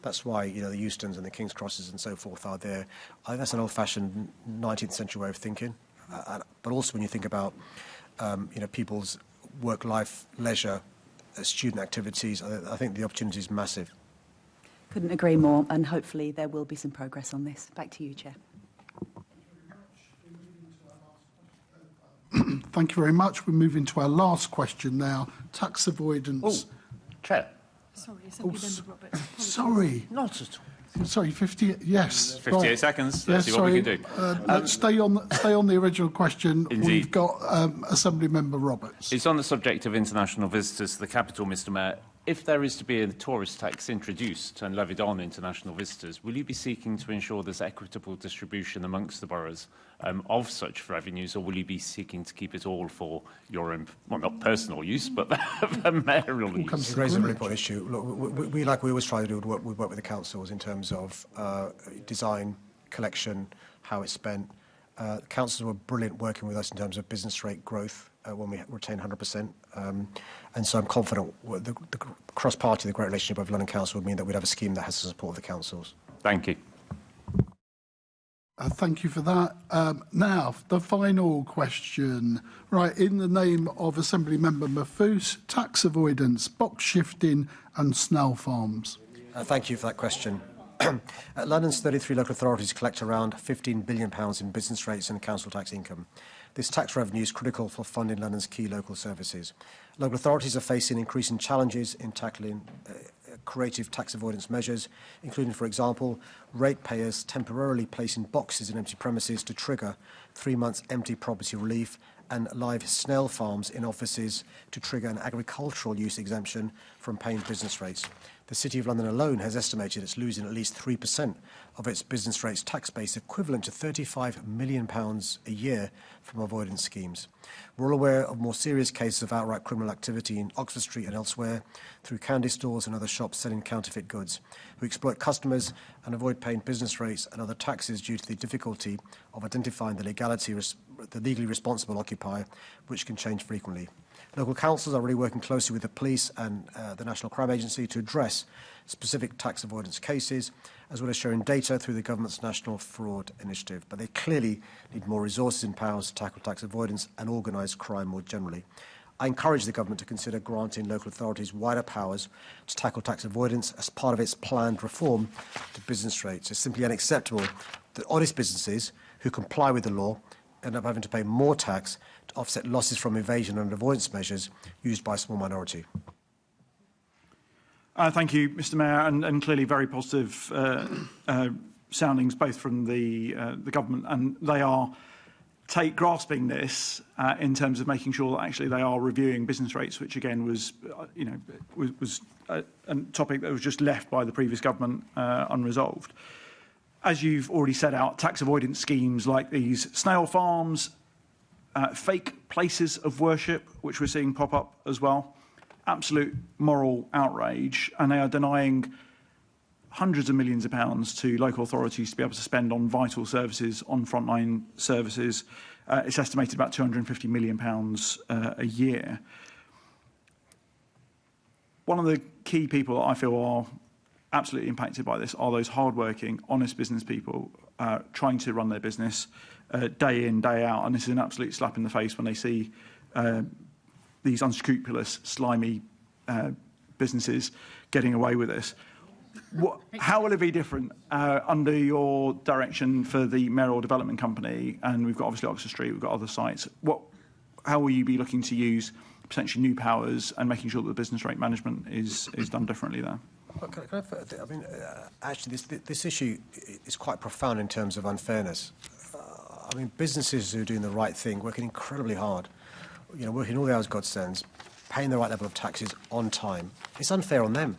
That's why the Eustons and the King's Crosses and so forth are there. I think that's an old-fashioned 19th century way of thinking. But also when you think about people's work life, leisure, student activities, I think the opportunity is massive. Couldn't agree more, and hopefully there will be some progress on this. Back to you, Chair. Thank you very much. We're moving to our last question now. Tax avoidance. Chair. Sorry, Assembly Member Roberts. Sorry. Not at all. Sorry, 50. Yes. 58 right. seconds. Let's see what we can do. Let's stay on the original question. Indeed. We've got Assembly Member Roberts. It's on the subject of international visitors to the capital, Mr Mayor. If there is to be a tourist tax introduced and levied on international visitors, will you be seeking to ensure there's equitable distribution amongst the boroughs of such revenues, or will you be seeking to keep it all for your own, well, not personal use, but for mayoral use? You raise a really important issue. Look, we always try to do, we work with the councils in terms of design, collection, how it's spent. The councils were brilliant working with us in terms of business rate growth when we retain 100%. And so I'm confident the cross-party, the great relationship of London Council would mean that we'd have a scheme that has the support of the councils. Thank you. Thank you for that. Now, the final question. Right, in the name of Assembly Member Mahfouz, tax avoidance, box shifting and Snell Farms. Thank you for that question. London's 33 local authorities collect around £15 billion in business rates and council tax income. This tax revenue is critical for funding London's key local services. Local authorities are facing increasing challenges in tackling creative tax avoidance measures, including, for example, ratepayers temporarily placing boxes in empty premises to trigger 3 months empty property relief, and live snail farms in offices to trigger an agricultural use exemption from paying business rates. The City of London alone has estimated it's losing at least 3% of its business rates tax base, equivalent to £35 million a year from avoidance schemes. We're all aware of more serious cases of outright criminal activity in Oxford Street and elsewhere through candy stores and other shops selling counterfeit goods, who exploit customers and avoid paying business rates and other taxes due to the difficulty of identifying the legally responsible occupier, which can change frequently. Local councils are really working closely with the police and the National Crime Agency to address specific tax avoidance cases, as well as sharing data through the government's National Fraud Initiative. But they clearly need more resources and powers to tackle tax avoidance and organised crime more generally. I encourage the government to consider granting local authorities wider powers to tackle tax avoidance as part of its planned reform to business rates. It's simply unacceptable that honest businesses who comply with the law end up having to pay more tax to offset losses from evasion and avoidance measures used by a small minority. Thank you, Mr Mayor, and clearly very positive soundings both from the government, and they are grasping this in terms of making sure that actually they are reviewing business rates, which again was a topic that was just left by the previous government unresolved. As you've already set out, tax avoidance schemes like these snail farms, fake places of worship, which we're seeing pop up as well, absolute moral outrage, and they are denying hundreds of millions of pounds to local authorities to be able to spend on vital services, on frontline services. It's estimated about £250 million a year. One of the key people that I feel are absolutely impacted by this are those hard-working, honest business people trying to run their business day in, day out, and this is an absolute slap in the face when they see these unscrupulous, slimy businesses getting away with this. How will it be different under your direction for the Mayoral Development Company? And we've got obviously Oxford Street, we've got other sites. How will you be looking to use potentially new powers and making sure that the business rate management is done differently there? Actually, this issue is quite profound in terms of unfairness. Businesses who are doing the right thing, working incredibly hard, working all the hours God sends, paying the right level of taxes on time. It's unfair on them.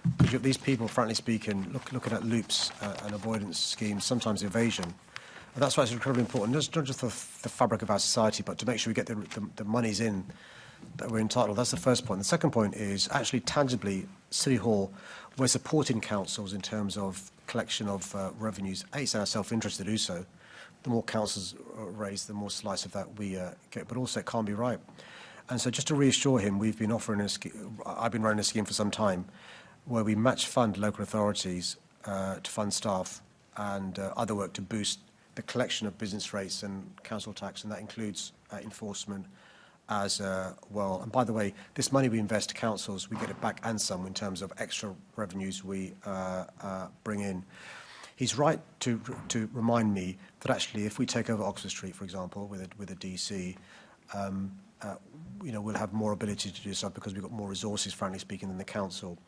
Because you've got these people, frankly speaking, looking at loops and avoidance schemes, sometimes evasion. And that's why it's incredibly important, not just for the fabric of our society, but to make sure we get the monies in that we're entitled. That's the first point. The second point is actually tangibly, City Hall, we're supporting councils in terms of collection of revenues. It's in our self-interest to do so. The more councils raise, the more slice of that we get. But also, it can't be right. And so, just to reassure him, we've been offering I've been running a scheme for some time, where we match fund local authorities to fund staff and other work to boost the collection of business rates and council tax, and that includes enforcement as well. And by the way, this money we invest to councils, we get it back and some in terms of extra revenues we bring in. He's right to remind me that actually if we take over Oxford Street, for example, with a DC, we'll have more ability to do so because we've got more resources, frankly speaking, than the council.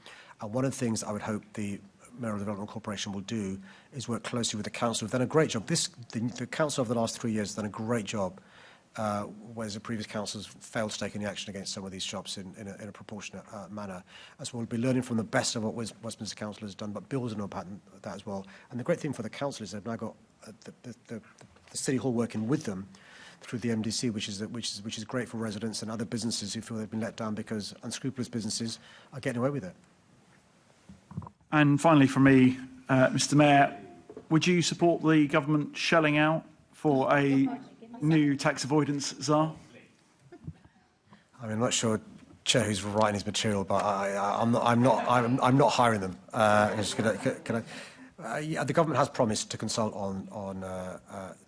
And one of the things I would hope the Mayoral Development Corporation will do is work closely with the council. We've done a great job. The council over the last 3 years has done a great job, whereas the previous councils failed to take any action against some of these shops in a proportionate manner. As well, we'll be learning from the best of what Westminster Council has done, but building on that as well. And the great thing for the council is they've now got the City Hall working with them through the MDC, which is great for residents and other businesses who feel they've been let down because unscrupulous businesses are getting away with it. And finally, from me, Mr Mayor, would you support the government shelling out for a new tax avoidance czar? I'm not sure, Chair, who's writing his material, but I'm not hiring them. The government has promised to consult on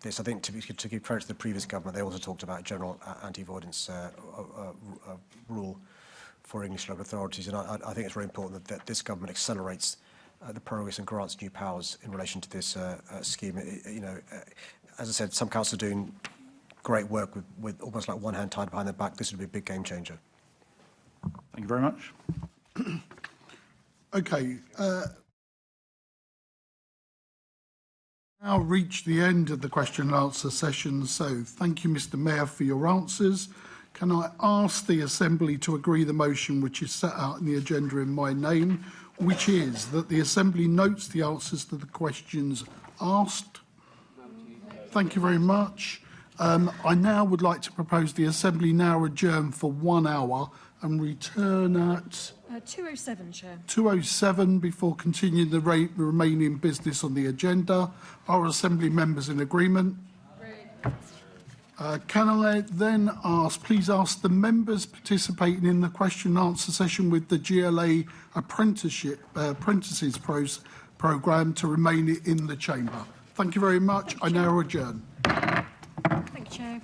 this. I think to give credit to the previous government, they also talked about a general anti-avoidance rule for English local authorities, and I think it's very important that this government accelerates the progress and grants new powers in relation to this scheme. As I said, some councils are doing great work with almost like one hand tied behind their back. This would be a big game changer. Thank you very much. Okay. Now reached the end of the question and answer session. So thank you, Mr. Mayor, for your answers. Can I ask the Assembly to agree the motion which is set out in the agenda in my name, which is that the Assembly notes the answers to the questions asked? Thank you very much. I now would like to propose the Assembly now adjourn for 1 hour and return at 2:07, Chair. 2:07 before continuing the remaining business on the agenda. Are Assembly members in agreement? Can I then please ask the members participating in the question and answer session with the GLA apprentices programme to remain in the chamber. Thank you very much. I now adjourn. Thank you, Chair.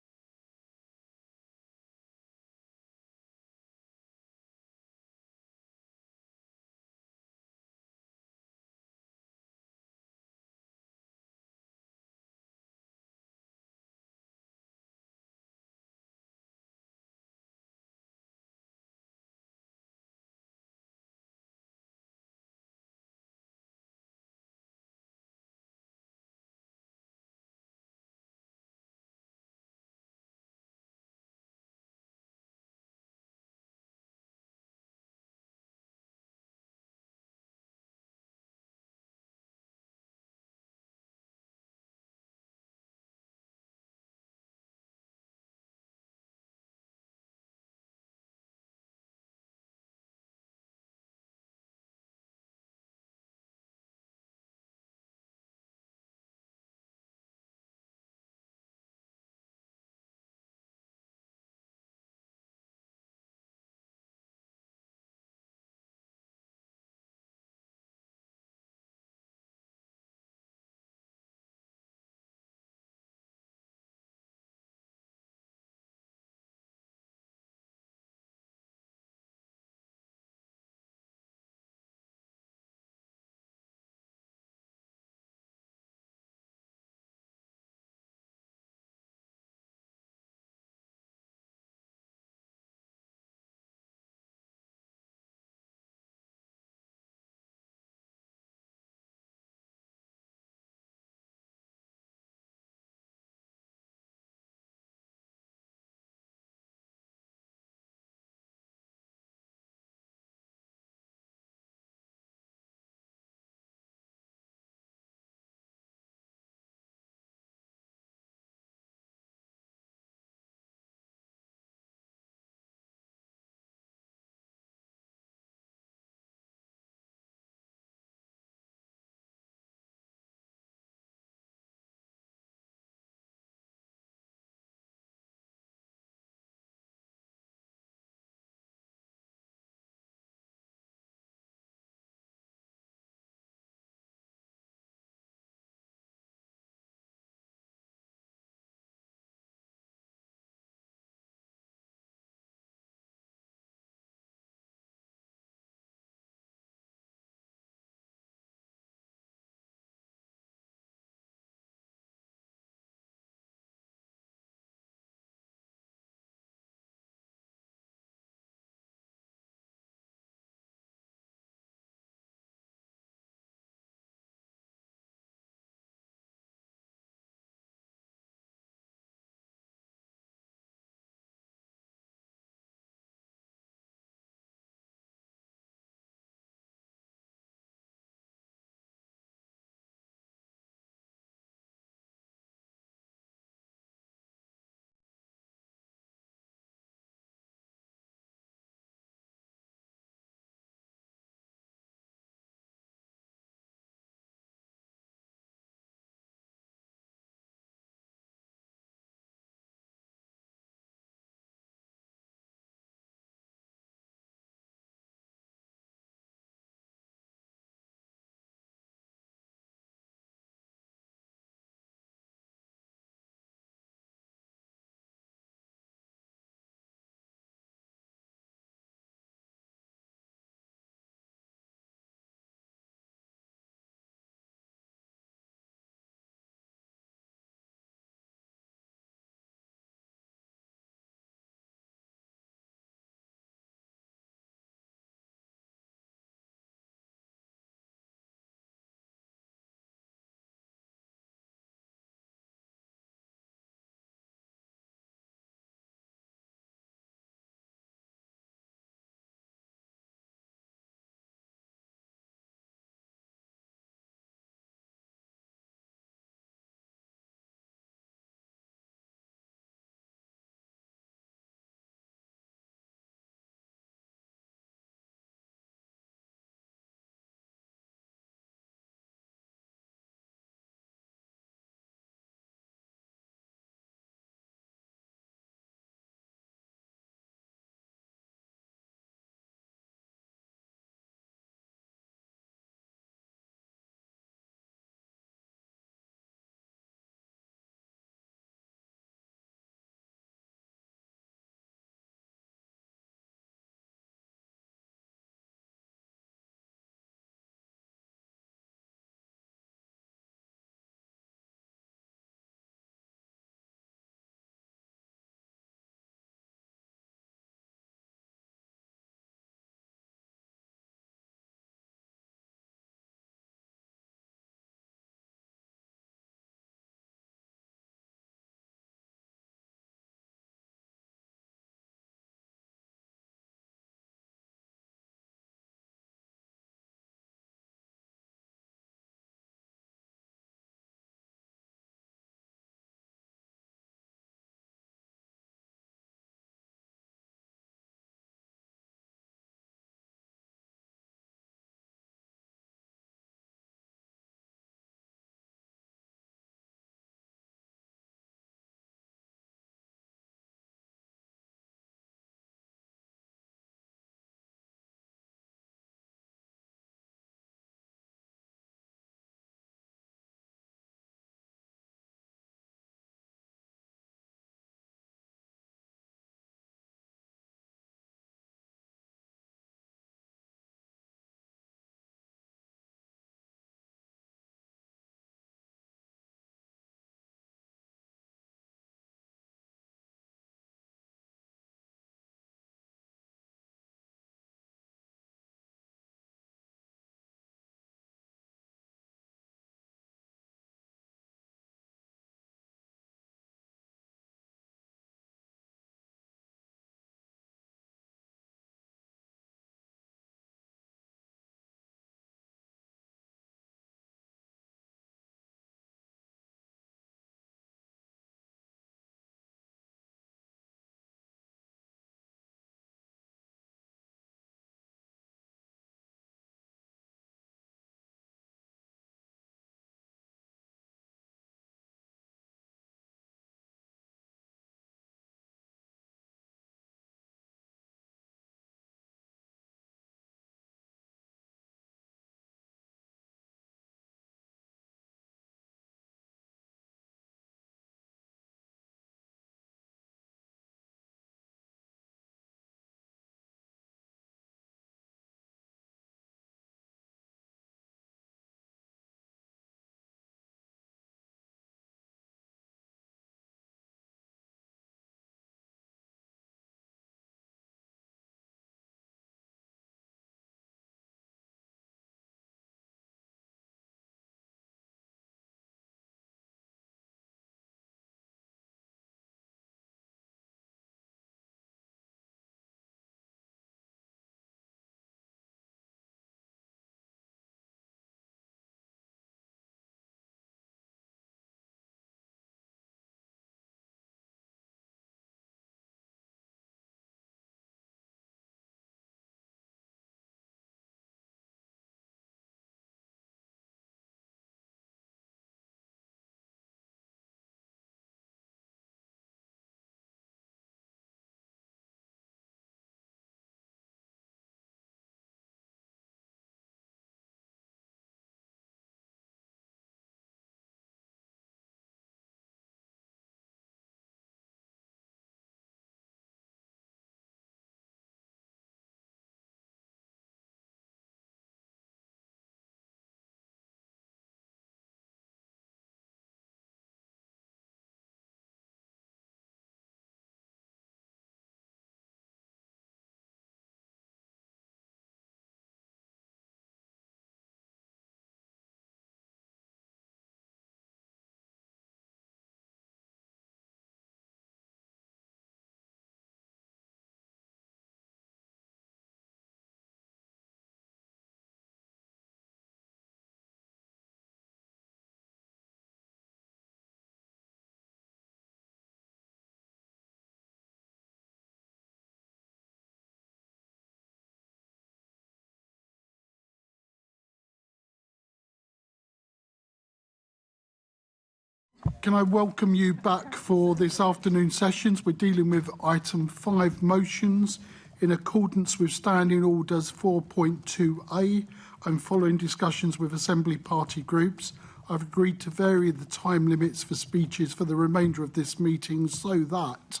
Can I welcome you back for this afternoon's sessions? We're dealing with item 5 motions in accordance with Standing Orders 4.2a and following discussions with Assembly Party groups. I've agreed to vary the time limits for speeches for the remainder of this meeting so that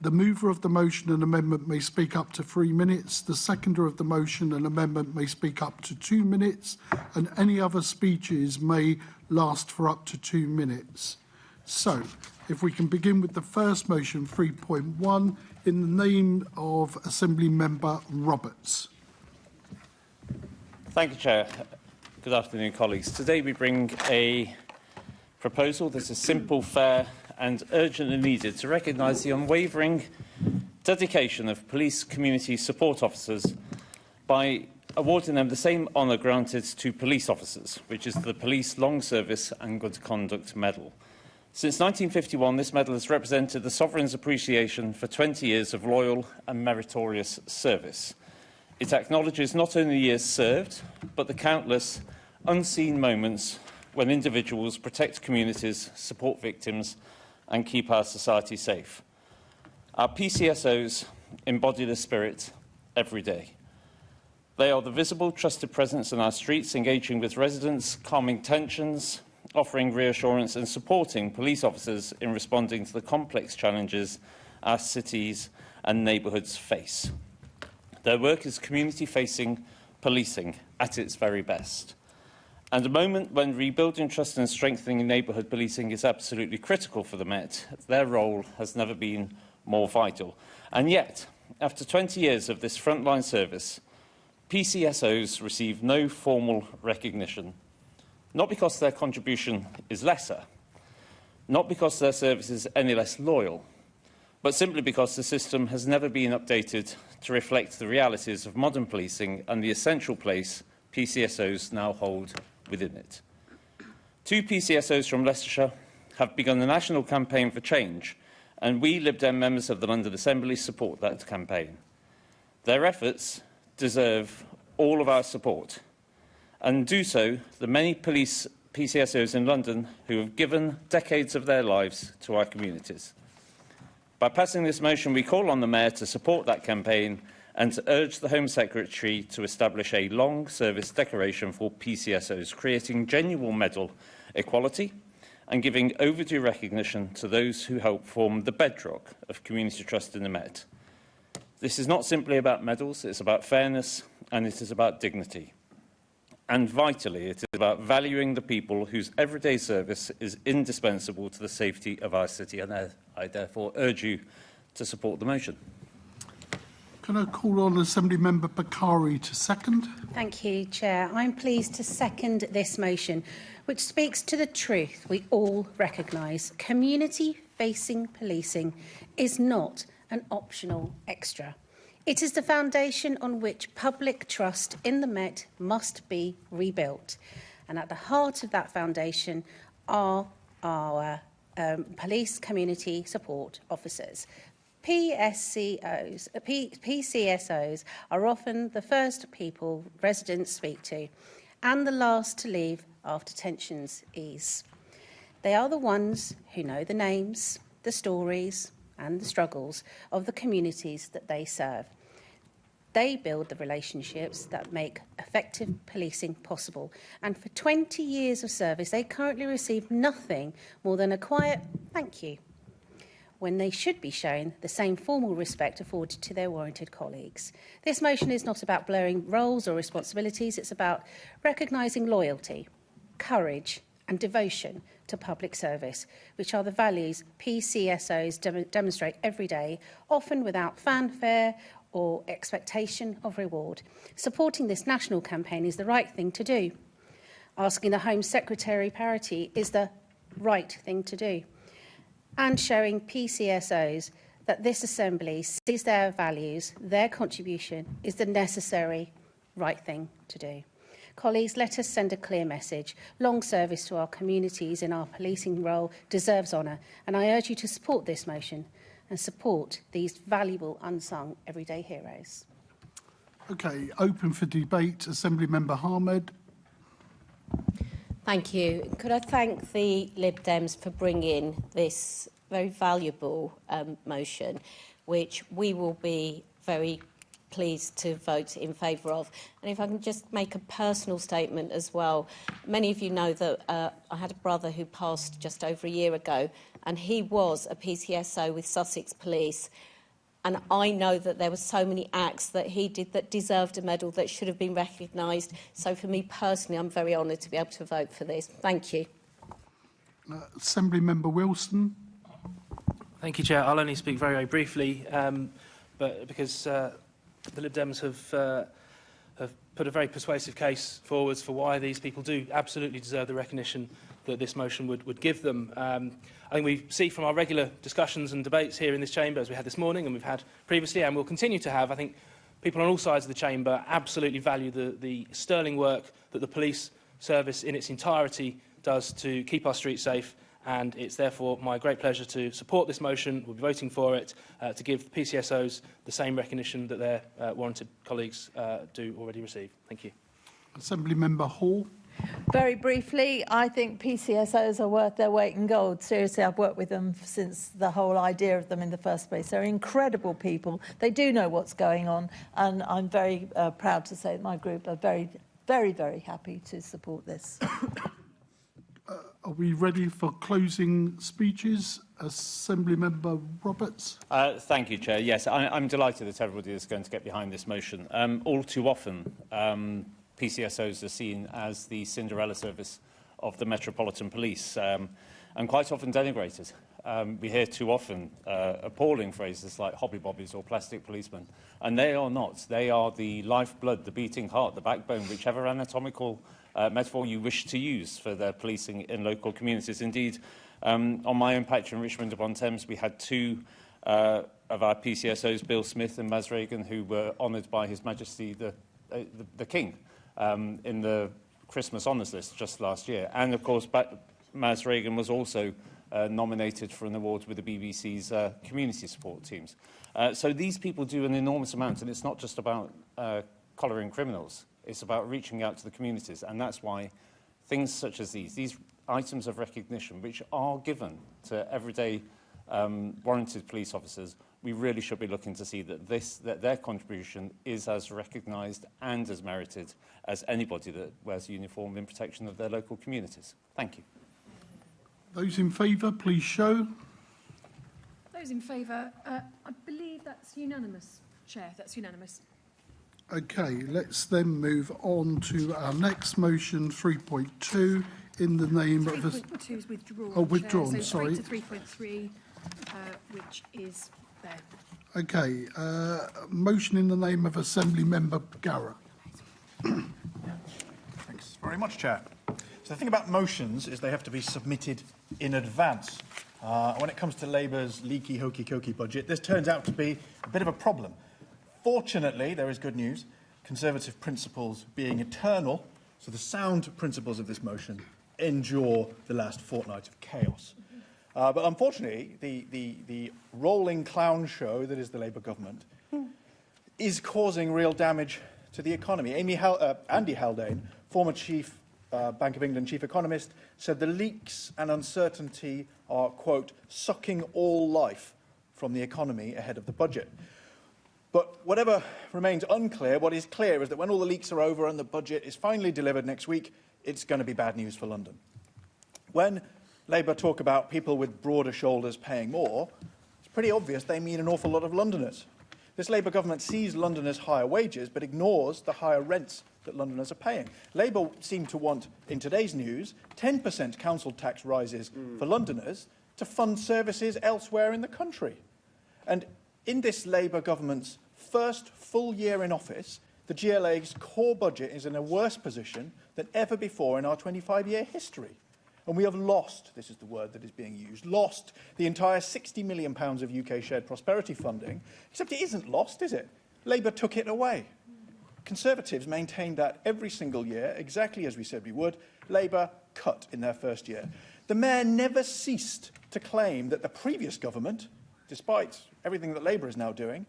the mover of the motion and amendment may speak up to 3 minutes, the seconder of the motion and amendment may speak up to 2 minutes, and any other speeches may last for up to 2 minutes. So, if we can begin with the first motion, 3.1, in the name of Assembly Member Roberts. Thank you, Chair. Good afternoon, colleagues. Today we bring a proposal that is simple, fair and urgently needed to recognise the unwavering dedication of police community support officers by awarding them the same honour granted to police officers, which is the Police Long Service and Good Conduct Medal. Since 1951, this medal has represented the Sovereign's appreciation for 20 years of loyal and meritorious service. It acknowledges not only years served, but the countless unseen moments when individuals protect communities, support victims and keep our society safe. Our PCSOs embody this spirit every day. They are the visible, trusted presence in our streets, engaging with residents, calming tensions, offering reassurance and supporting police officers in responding to the complex challenges our cities and neighbourhoods face. Their work is community-facing policing at its very best. And a moment when rebuilding trust and strengthening neighbourhood policing is absolutely critical for the Met, their role has never been more vital. And yet, after 20 years of this frontline service, PCSOs receive no formal recognition, not because their contribution is lesser, not because their service is any less loyal, but simply because the system has never been updated to reflect the realities of modern policing and the essential place PCSOs now hold within it. 2 PCSOs from Leicestershire have begun a national campaign for change, and we Lib Dem members of the London Assembly support that campaign. Their efforts deserve all of our support, and do so the many police PCSOs in London who have given decades of their lives to our communities. By passing this motion, we call on the Mayor to support that campaign and to urge the Home Secretary to establish a long service decoration for PCSOs, creating genuine medal equality and giving overdue recognition to those who help form the bedrock of community trust in the Met. This is not simply about medals, it's about fairness and it is about dignity. And vitally, it is about valuing the people whose everyday service is indispensable to the safety of our city, and I therefore urge you to support the motion. Can I call on Assembly Member Bakari to second? Thank you, Chair. I'm pleased to second this motion, which speaks to the truth we all recognise. Community-facing policing is not an optional extra. It is the foundation on which public trust in the Met must be rebuilt. And at the heart of that foundation are our police community support officers. PCSOs are often the first people residents speak to and the last to leave after tensions ease. They are the ones who know the names, the stories and the struggles of the communities that they serve. They build the relationships that make effective policing possible. And for 20 years of service, they currently receive nothing more than a quiet thank you, when they should be shown the same formal respect afforded to their warranted colleagues. This motion is not about blurring roles or responsibilities, it's about recognising loyalty, courage and devotion to public service, which are the values PCSOs demonstrate every day, often without fanfare or expectation of reward. Supporting this national campaign is the right thing to do. Asking the Home Secretary parity is the right thing to do. And showing PCSOs that this Assembly sees their values, their contribution is the necessary right thing to do. Colleagues, let us send a clear message. Long service to our communities in our policing role deserves honour, and I urge you to support this motion and support these valuable unsung everyday heroes. Okay, open for debate. Assembly Member Ahmed. Thank you. Could I thank the Lib Dems for bringing this very valuable motion, which we will be very pleased to vote in favour of. And if I can just make a personal statement as well. Many of you know that I had a brother who passed just over a year ago, and he was a PCSO with Sussex Police. And I know that there were so many acts that he did that deserved a medal, that should have been recognised. So for me personally, I'm very honoured to be able to vote for this. Thank you. Assembly Member Wilson. Thank you, Chair. I'll only speak very, very briefly, but because the Lib Dems have put a very persuasive case forwards for why these people do absolutely deserve the recognition that this motion would give them. I think we see from our regular discussions and debates here in this chamber, as we had this morning and we've had previously and will continue to have, I think people on all sides of the chamber absolutely value the sterling work that the police service in its entirety does to keep our streets safe. And it's therefore my great pleasure to support this motion. We'll be voting for it to give the PCSOs the same recognition that their warranted colleagues do already receive. Thank you. Assembly Member Hall. Very briefly, I think PCSOs are worth their weight in gold. Seriously, I've worked with them since the whole idea of them in the first place. They're incredible people. They do know what's going on, and I'm very proud to say that my group are very, very, very happy to support this. Are we ready for closing speeches? Assembly Member Roberts. Thank you, Chair. Yes, I'm delighted that everybody is going to get behind this motion. All too often, PCSOs are seen as the Cinderella service of the Metropolitan Police, and quite often denigrated. We hear too often appalling phrases like hobby-bobbies or plastic policemen, and they are not. They are the lifeblood, the beating heart, the backbone, whichever anatomical metaphor you wish to use for their policing in local communities. Indeed, on my own patch in Richmond-upon-Thames, we had two of our PCSOs, Bill Smith and Maz Reagan, who were honoured by His Majesty the King in the Christmas Honours List just last year. And, of course, Maz Reagan was also nominated for an award with the BBC's community support teams. So these people do an enormous amount, and it's not just about collaring criminals. It's about reaching out to the communities, and that's why things such as these items of recognition, which are given to everyday warranted police officers, we really should be looking to see that their contribution is as recognised and as merited as anybody that wears a uniform in protection of their local communities. Thank you. Those in favour, please show. Those in favour, I believe that's unanimous, Chair. That's unanimous. Okay, let's then move on to our next motion, 3.2, in the name of... 3.2 is withdrawn. Oh, withdrawn, Chair. So sorry. straight to 3.3, which is there. Okay, motion in the name of Assembly Member Garrett. Thanks very much, Chair. So the thing about motions is they have to be submitted in advance. When it comes to Labour's leaky, hokey-cokey budget, this turns out to be a bit of a problem. Fortunately, there is good news. Conservative principles being eternal, so the sound principles of this motion endure the last fortnight of chaos. But unfortunately, the rolling clown show that is the Labour government is causing real damage to the economy. Andy Haldane, former chief Bank of England chief economist, said the leaks and uncertainty are, quote, sucking all life from the economy ahead of the budget. But whatever remains unclear, what is clear is that when all the leaks are over and the budget is finally delivered next week, it's going to be bad news for London. When Labour talk about people with broader shoulders paying more, it's pretty obvious they mean an awful lot of Londoners. This Labour government sees Londoners' higher wages but ignores the higher rents that Londoners are paying. Labour seem to want, in today's news, 10% council tax rises for Londoners to fund services elsewhere in the country. And in this Labour government's first full year in office, the GLA's core budget is in a worse position than ever before in our 25-year history. And we have lost, this is the word that is being used, lost the entire £60 million of UK shared prosperity funding, except it isn't lost, is it? Labour took it away. Conservatives maintained that every single year, exactly as we said we would. Labour cut in their first year. The Mayor never ceased to claim that the previous government, despite everything that Labour is now doing,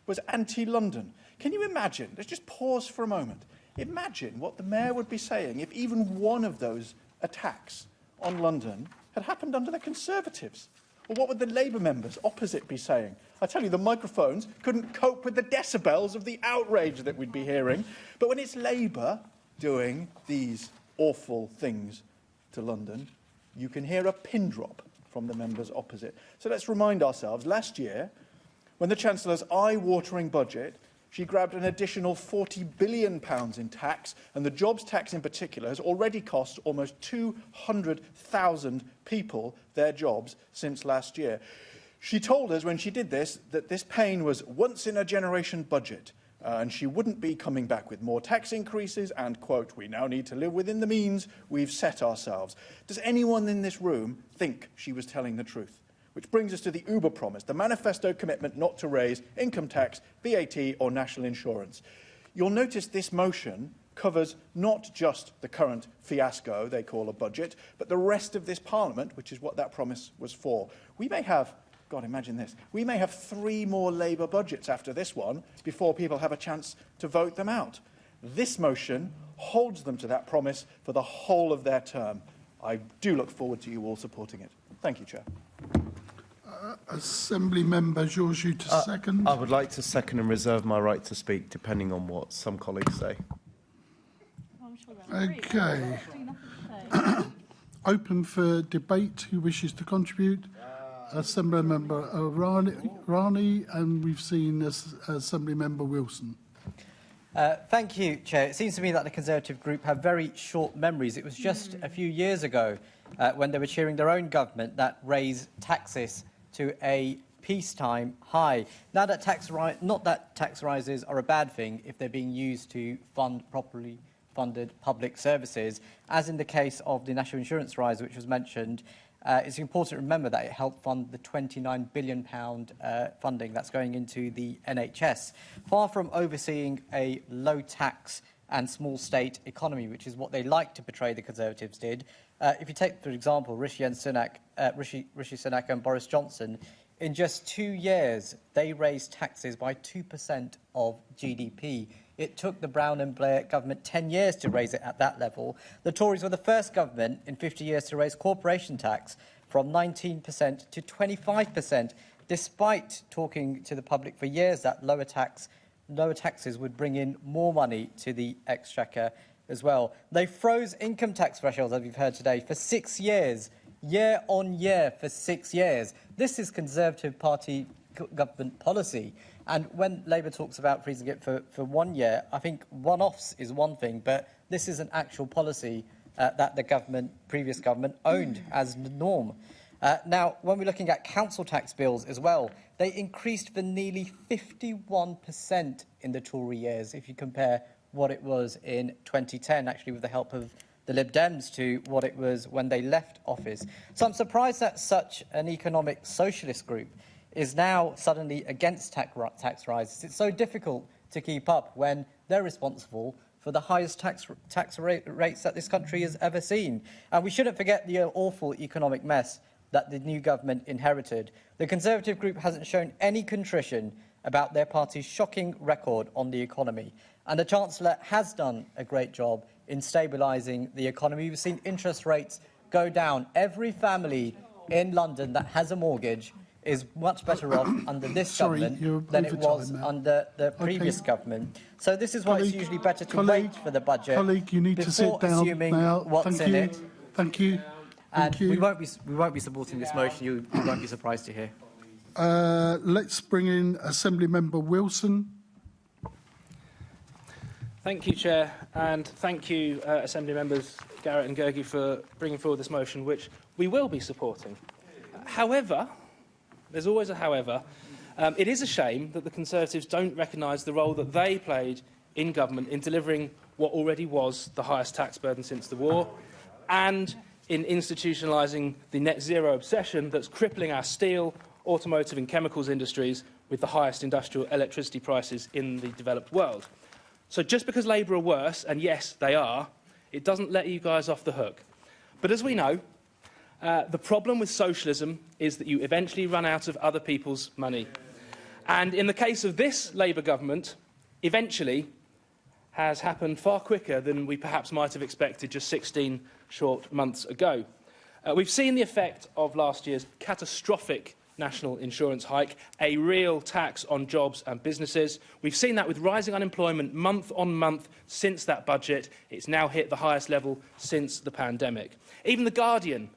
was anti-London. Can you imagine? Let's just pause for a moment. Imagine what the Mayor would be saying if even one of those a tax on London had happened under the Conservatives? Well, what would the Labour members opposite be saying? I tell you, the microphones couldn't cope with the decibels of the outrage that we'd be hearing. But when it's Labour doing these awful things to London, you can hear a pin drop from the members opposite. So let's remind ourselves, last year, when the Chancellor's eye-watering budget, she grabbed an additional £40 billion in tax, and the jobs tax in particular has already cost almost 200,000 people their jobs since last year. She told us when she did this that this pain was once-in-a-generation budget, and she wouldn't be coming back with more tax increases and, quote, we now need to live within the means we've set ourselves. Does anyone in this room think she was telling the truth? Which brings us to the Uber promise, the manifesto commitment not to raise income tax, VAT or national insurance. You'll notice this motion covers not just the current fiasco they call a budget, but the rest of this Parliament, which is what that promise was for. We may have, God, imagine this, we may have 3 more Labour budgets after this one before people have a chance to vote them out. This motion holds them to that promise for the whole of their term. I do look forward to you all supporting it. Thank you, Chair. Assembly Member Georgiou to second. I would like to second and reserve my right to speak, depending on what some colleagues say. Okay. Open for debate. Who wishes to contribute? Assembly Member Rani, and we've seen Assembly Member Wilson. Thank you, Chair. It seems to me that the Conservative group have very short memories. It was just a few years ago when they were cheering their own government that raised taxes to a peacetime high. Now that not that tax rises are a bad thing if they're being used to fund properly funded public services, as in the case of the national insurance rise, which was mentioned. It's important to remember that it helped fund the £29 billion funding that's going into the NHS. Far from overseeing a low tax and small state economy, which is what they like to portray, the Conservatives did. If you take, for example, Rishi Sunak and Boris Johnson, in just 2 years, they raised taxes by 2% of GDP. It took the Brown and Blair government 10 years to raise it at that level. The Tories were the first government in 50 years to raise corporation tax from 19% to 25%, despite talking to the public for years that lower taxes would bring in more money to the exchequer as well. They froze income tax thresholds, as we've heard today, for 6 years, year on year for 6 years. This is Conservative Party government policy. And when Labour talks about freezing it for 1 year, I think one-offs is one thing, but this is an actual policy that the previous government owned as the norm. Now, when we're looking at council tax bills as well, they increased for nearly 51% in the Tory years, if you compare what it was in 2010, actually with the help of the Lib Dems, to what it was when they left office. So I'm surprised that such an economic socialist group is now suddenly against tax rises. It's so difficult to keep up when they're responsible for the highest tax rates that this country has ever seen. And we shouldn't forget the awful economic mess that the new government inherited. The Conservative group hasn't shown any contrition about their party's shocking record on the economy. And the Chancellor has done a great job in stabilising the economy. We've seen interest rates go down. Every family in London that has a mortgage is much better off under this government than it was under the previous government. So this is why it's usually better to wait for the budget colleague, you need to sit down assuming now. what's in it. Thank you. And we won't be supporting this motion. You won't be surprised to hear. Let's bring in Assembly Member Wilson. Thank you, Chair, and thank you, Assembly Members Garrett and Gergie, for bringing forward this motion, which we will be supporting. However, there's always a however, it is a shame that the Conservatives don't recognise the role that they played in government in delivering what already was the highest tax burden since the war, and in institutionalising the net zero obsession that's crippling our steel, automotive and chemicals industries with the highest industrial electricity prices in the developed world. So just because Labour are worse, and yes, they are, it doesn't let you guys off the hook. But as we know, the problem with socialism is that you eventually run out of other people's money. And in the case of this Labour government, eventually, has happened far quicker than we perhaps might have expected just 16 short months ago. We've seen the effect of last year's catastrophic national insurance hike, a real tax on jobs and businesses. We've seen that with rising unemployment month on month since that budget. It's now hit the highest level since the pandemic. Even The Guardian,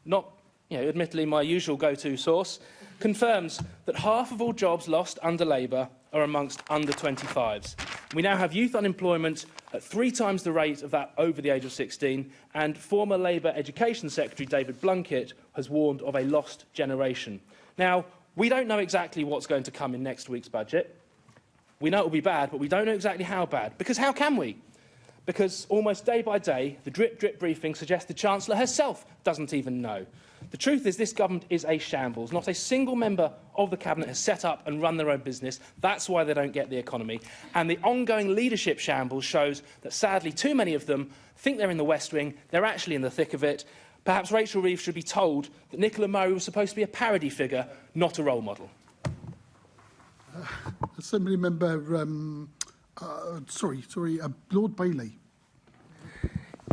not admittedly my usual go-to source, confirms that half of all jobs lost under Labour are amongst under 25s. We now have youth unemployment at 3 times the rate of that over the age of 16, and former Labour Education Secretary David Blunkett has warned of a lost generation. Now, we don't know exactly what's going to come in next week's budget. We know it will be bad, but we don't know exactly how bad. Because how can we? Because almost day by day, the drip briefing suggests the Chancellor herself doesn't even know. The truth is this government is a shambles. Not a single member of the Cabinet has set up and run their own business. That's why they don't get the economy. And the ongoing leadership shambles shows that, sadly, too many of them think they're in the West Wing. They're actually in the thick of it. Perhaps Rachel Reeves should be told that Nicola Murray was supposed to be a parody figure, not a role model. Assembly Member, Lord Bailey.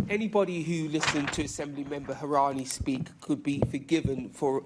Anybody who listened to Assemblymember Harani speak could be forgiven for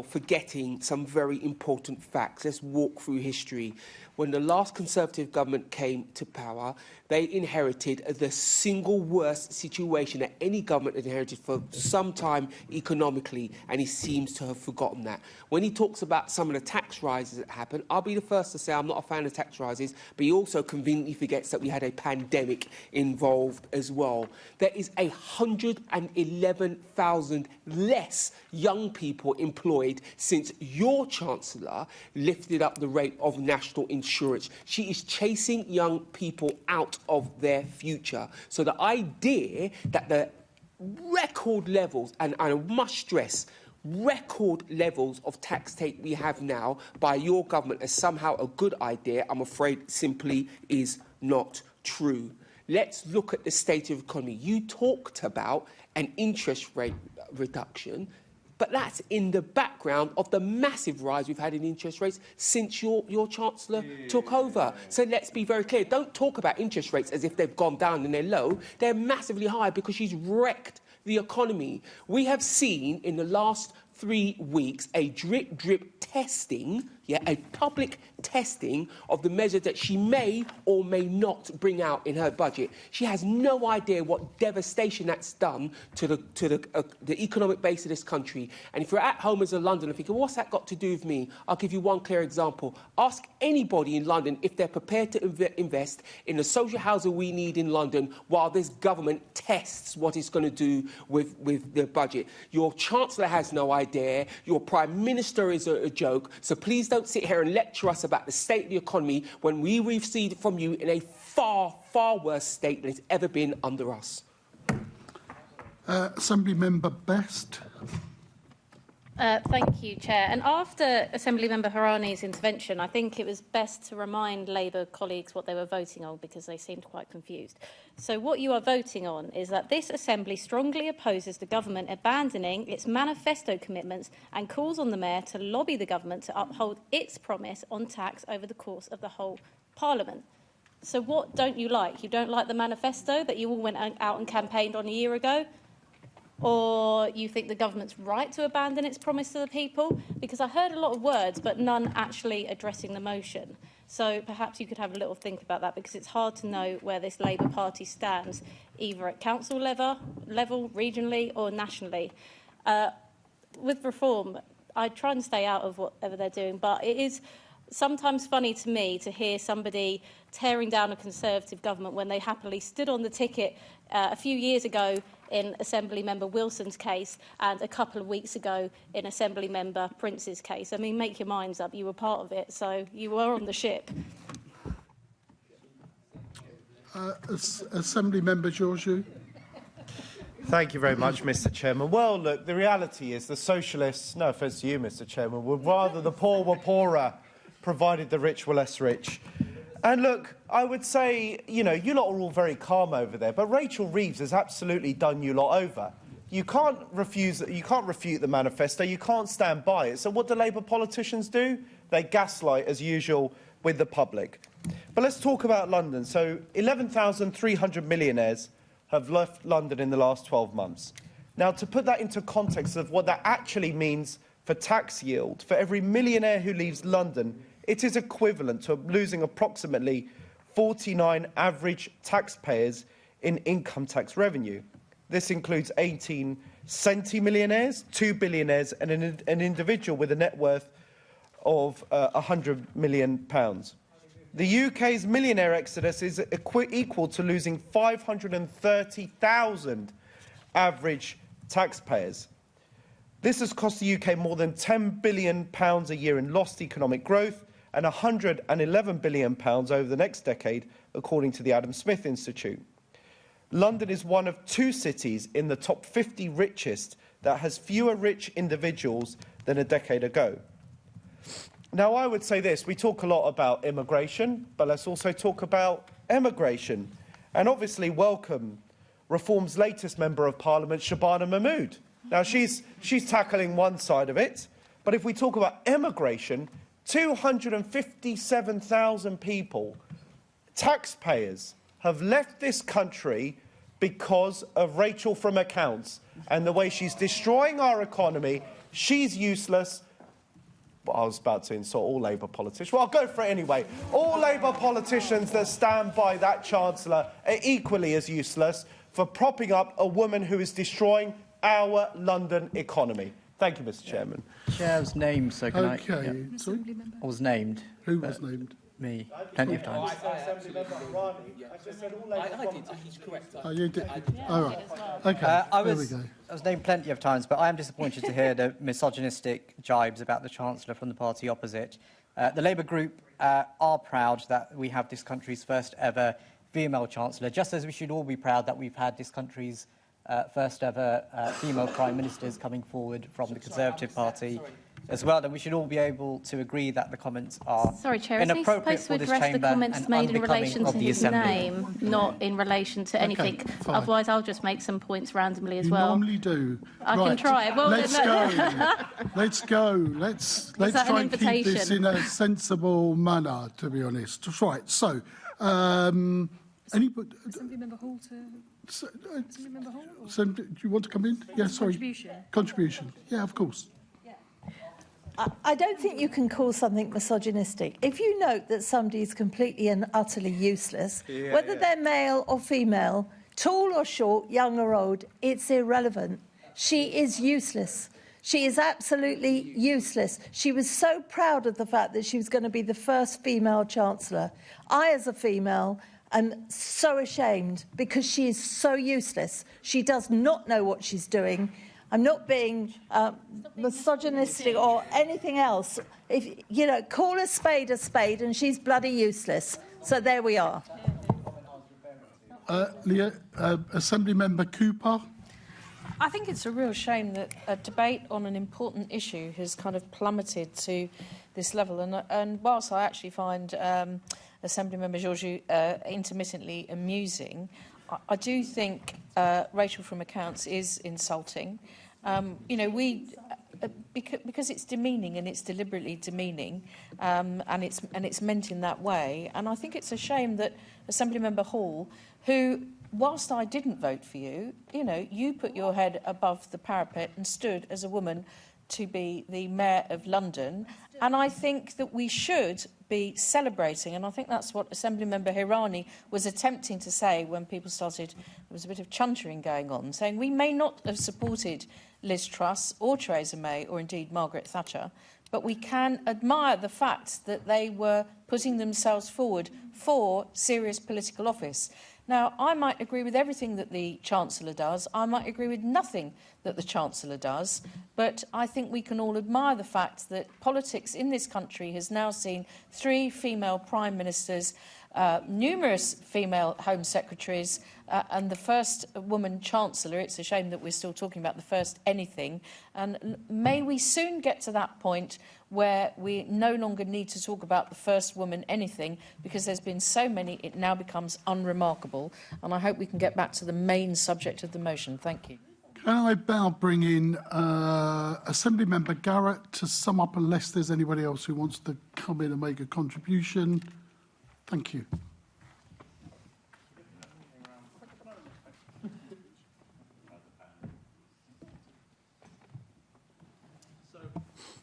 forgetting some very important facts. Let's walk through history. When the last Conservative government came to power, they inherited the single worst situation that any government had inherited for some time economically, and he seems to have forgotten that. When he talks about some of the tax rises that happened, I'll be the first to say I'm not a fan of tax rises, but he also conveniently forgets that we had a pandemic involved as well. There is 111,000 less young people employed since your Chancellor lifted up the rate of national insurance. She is chasing young people out of their future. So the idea that the record levels, and I must stress, record levels of tax take we have now by your government is somehow a good idea, I'm afraid simply is not true. Let's look at the state of the economy. You talked about an interest rate reduction, but that's in the background of the massive rise we've had in interest rates since your Chancellor took over. So let's be very clear. Don't talk about interest rates as if they've gone down and they're low. They're massively high because she's wrecked the economy. We have seen in the last 3 weeks a drip testing, a public testing of the measures that she may or may not bring out in her budget. She has no idea what devastation that's done to the economic base of this country. And if you're at home as a Londoner thinking, what's that got to do with me? I'll give you one clear example. Ask anybody in London if they're prepared to invest in the social housing we need in London while this government tests what it's going to do with the budget. Your Chancellor has no idea. Your Prime Minister is a joke. So please don't sit here and lecture us about the state of the economy when we receive from you in a far, far worse state than it's ever been under us. Assemblymember Best. Thank you, Chair. And after Assemblymember Harani's intervention, I think it was best to remind Labour colleagues what they were voting on because they seemed quite confused. So what you are voting on is that this Assembly strongly opposes the government abandoning its manifesto commitments and calls on the Mayor to lobby the government to uphold its promise on tax over the course of the whole Parliament. So what don't you like? You don't like the manifesto that you all went out and campaigned on a year ago? Or you think the government's right to abandon its promise to the people? Because I heard a lot of words, but none actually addressing the motion. So perhaps you could have a little think about that, because it's hard to know where this Labour Party stands, either at council level, regionally or nationally. With reform, I try and stay out of whatever they're doing, but it is sometimes funny to me to hear somebody tearing down a Conservative government when they happily stood on the ticket a few years ago in Assemblymember Wilson's case and a couple of weeks ago in Assemblymember Prince's case. I mean, make your minds up. You were part of it, so you were on the ship. Assemblymember Georgiou. Thank you very much, Mr. Chairman. Well, look, the reality is the Socialists, no offence to you, Mr. Chairman, would rather the poor were poorer, provided the rich were less rich. And look, I would say, you lot are all very calm over there, but Rachel Reeves has absolutely done you lot over. You can't refute the manifesto, you can't stand by it. So what do Labour politicians do? They gaslight, as usual, with the public. But let's talk about London. So 11,300 millionaires have left London in the last 12 months. Now, to put that into context of what that actually means for tax yield, for every millionaire who leaves London, it is equivalent to losing approximately 49 average taxpayers in income tax revenue. This includes 18 centimillionaires, 2 billionaires and an individual with a net worth of £100 million. The UK's millionaire exodus is equal to losing 530,000 average taxpayers. This has cost the UK more than £10 billion a year in lost economic growth and £111 billion over the next decade, according to the Adam Smith Institute. London is one of 2 cities in the top 50 richest that has fewer rich individuals than a decade ago. Now, I would say this, we talk a lot about immigration, but let's also talk about emigration. And obviously welcome Reform's latest Member of Parliament, Shabana Mahmood. Now, she's tackling one side of it, but if we talk about emigration, 257,000 people, taxpayers, have left this country because of Rachel from Accounts and the way she's destroying our economy. She's useless. But I was about to insult all Labour politicians. Well, I'll go for it anyway. All Labour politicians that stand by that Chancellor are equally as useless for propping up a woman who is destroying our London economy. Thank you, Mr. Chairman. Chair was named, so can I... Okay. Sorry? I was named. Who was named? Me, plenty of times. He's correct. Oh, you did. All right. Okay. I there we was go. named plenty of times, but I am disappointed to hear the misogynistic jibes about the Chancellor from the party opposite. The Labour group are proud that we have this country's first ever female Chancellor, just as we should all be proud that we've had this country's first ever female Prime Ministers coming forward from the Conservative Party as well, and we should all be able to agree that the comments are inappropriate for this chamber the comments and made in unbecoming relation of to the his Assembly. name, not in relation to anything. fine. Otherwise, I'll just make some points randomly as You well. normally do. I can try. Well, let's no. go. Let's go. Let's that try an and keep this invitation? in a sensible manner, to be honest. Right. So, anybody? Assembly Member Hall to... Assembly Member Hall? So, do you want to come in? Yeah, sorry. Contribution. Yeah, of course. I don't think you can call something misogynistic. If you note that somebody is completely and utterly useless, whether they're male or female, tall or short, young or old, it's irrelevant. She is useless. She is absolutely useless. She was so proud of the fact that she was going to be the first female Chancellor. I, as a female, am so ashamed because she is so useless. She does not know what she's doing. I'm not being misogynistic or anything else. If you know, call a spade, and she's bloody useless. So there we are. Assembly Member Cooper. I think it's a real shame that a debate on an important issue has kind of plummeted to this level. And whilst I actually find Assemblymember Georgiou intermittently amusing, I do think Rachel from Accounts is insulting. You know, because it's demeaning and it's deliberately demeaning, and it's meant in that way. And I think it's a shame that Assemblymember Hall, who, whilst I didn't vote for you, you know, you put your head above the parapet and stood as a woman to be the Mayor of London. And I think that we should be celebrating, and I think that's what Assemblymember Hirani was attempting to say when people started, there was a bit of chuntering going on, saying we may not have supported Liz Truss or Theresa May or indeed Margaret Thatcher, but we can admire the fact that they were putting themselves forward for serious political office. Now, I might agree with everything that the Chancellor does. I might agree with nothing that the Chancellor does. But I think we can all admire the fact that politics in this country has now seen 3 female Prime Ministers, numerous female Home Secretaries, and the first woman Chancellor. It's a shame that we're still talking about the first anything. And may we soon get to that point where we no longer need to talk about the first woman anything, because there's been so many, it now becomes unremarkable. And I hope we can get back to the main subject of the motion. Thank you. Can I now bring in Assembly Member Garrett to sum up, unless there's anybody else who wants to come in and make a contribution? Thank you.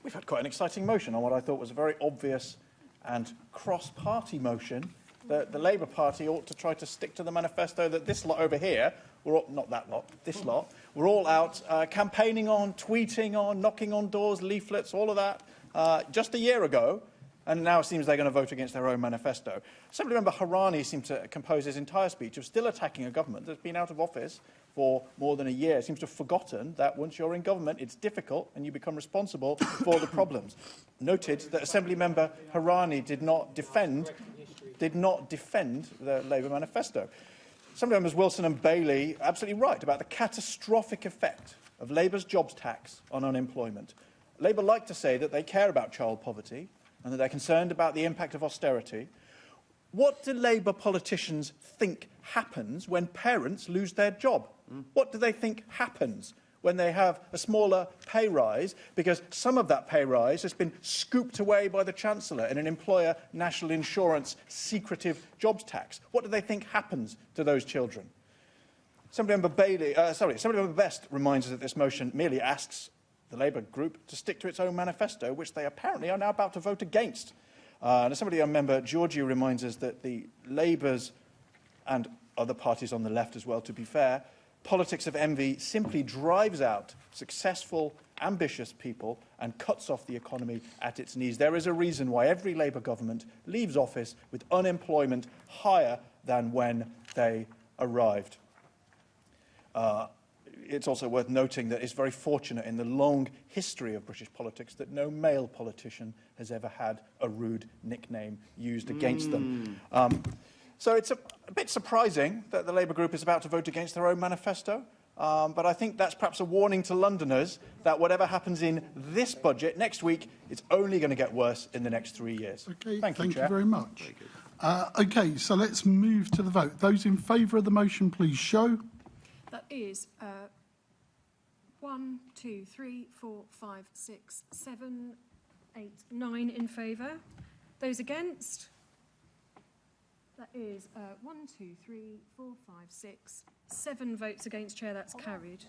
We've had quite an exciting motion on what I thought was a very obvious and cross-party motion that the Labour Party ought to try to stick to the manifesto that this lot over here, we're all, not that lot, this lot, we're all out campaigning on, tweeting on, knocking on doors, leaflets, all of that, just a year ago, and now it seems they're going to vote against their own manifesto. Assemblymember Harani seemed to compose his entire speech of still attacking a government that's been out of office for more than a year. Seems to have forgotten that once you're in government, it's difficult and you become responsible for the problems. Noted that Assemblymember Harani did not defend the Labour manifesto. Some members, Wilson and Bailey, absolutely right about the catastrophic effect of Labour's jobs tax on unemployment. Labour like to say that they care about child poverty and that they're concerned about the impact of austerity. What do Labour politicians think happens when parents lose their job? What do they think happens when they have a smaller pay rise because some of that pay rise has been scooped away by the Chancellor in an employer national insurance secretive jobs tax? What do they think happens to those children? Assemblymember Best reminds us that this motion merely asks the Labour group to stick to its own manifesto, which they apparently are now about to vote against. And Assemblymember Georgiou reminds us that the Labour's and other parties on the left as well, to be fair, politics of envy simply drives out successful, ambitious people and cuts off the economy at its knees. There is a reason why every Labour government leaves office with unemployment higher than when they arrived. It's also worth noting that it's very fortunate in the long history of British politics that no male politician has ever had a rude nickname used against them. So it's a bit surprising that the Labour group is about to vote against their own manifesto, but I think that's perhaps a warning to Londoners that whatever happens in this budget next week, it's only going to get worse in the next 3 years. Okay, thank you, Chair. Very much. Okay, so let's move to the vote. Those in favour of the motion, please show. That is 1, 2, 3, 4, 5, 6, 7, 8, 9 in favour. Those against? That is 1, 2, 3, 4, 5, 6, 7 votes against, Chair. That's carried.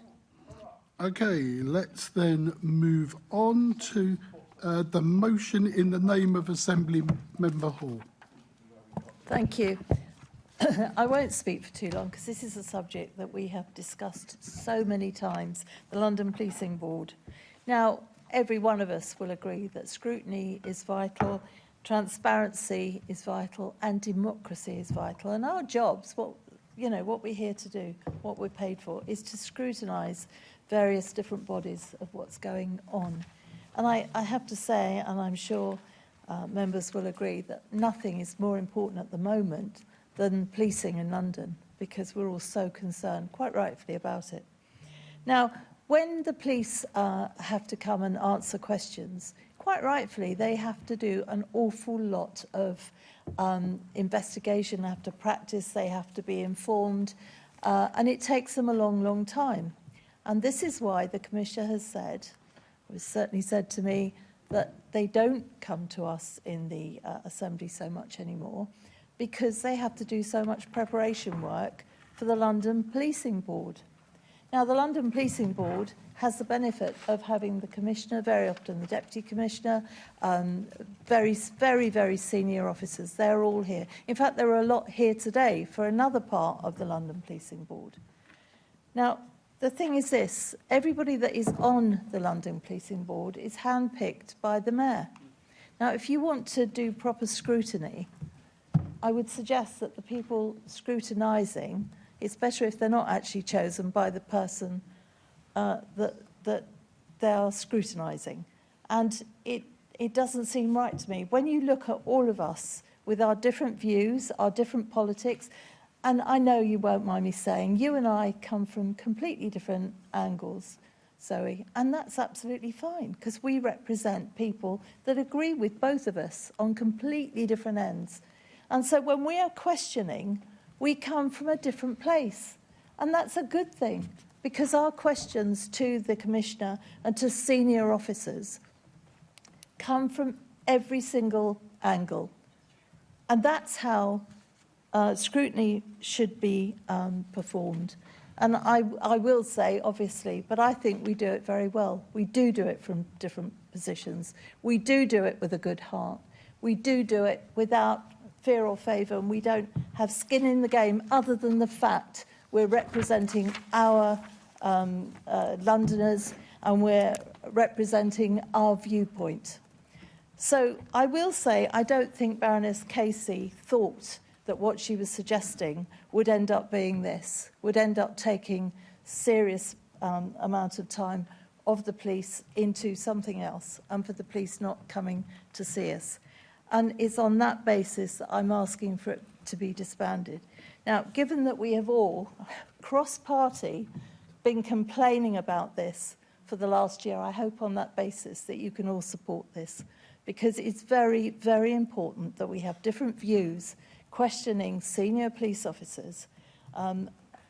Okay, let's then move on to the motion in the name of Assembly Member Hall. Thank you. I won't speak for too long because this is a subject that we have discussed so many times, the London Policing Board. Now, every one of us will agree that scrutiny is vital, transparency is vital, and democracy is vital. And our jobs, what we're here to do, what we're paid for, is to scrutinise various different bodies of what's going on. And I have to say, and I'm sure members will agree, that nothing is more important at the moment than policing in London, because we're all so concerned, quite rightfully, about it. Now, when the police have to come and answer questions, quite rightfully, they have to do an awful lot of investigation, they have to practice, they have to be informed, and it takes them a long, long time. And this is why the Commissioner has said, or has certainly said to me, that they don't come to us in the Assembly so much anymore, because they have to do so much preparation work for the London Policing Board. Now, the London Policing Board has the benefit of having the Commissioner, very often the Deputy Commissioner, very, very, very senior officers. They're all here. In fact, there are a lot here today for another part of the London Policing Board. Now, the thing is this, everybody that is on the London Policing Board is handpicked by the Mayor. Now, if you want to do proper scrutiny, I would suggest that the people scrutinising, it's better if they're not actually chosen by the person that they are scrutinising. And it doesn't seem right to me. When you look at all of us with our different views, our different politics, and I know you won't mind me saying, you and I come from completely different angles, Zoe, and that's absolutely fine, because we represent people that agree with both of us on completely different ends. And so when we are questioning, we come from a different place. And that's a good thing. because our questions to the Commissioner and to senior officers come from every single angle. And that's how scrutiny should be performed. And I will say, obviously, but I think we do it very well. We do it from different positions. We do it with a good heart. We do it without fear or favour, and we don't have skin in the game other than the fact we're representing our Londoners and we're representing our viewpoint. So I will say I don't think Baroness Casey thought that what she was suggesting would end up being this, would end up taking serious amount of time of the police into something else, and for the police not coming to see us. And it's on that basis that I'm asking for it to be disbanded. Now, given that we have all, cross-party, been complaining about this for the last year, I hope on that basis that you can all support this, because it's very, very important that we have different views questioning senior police officers,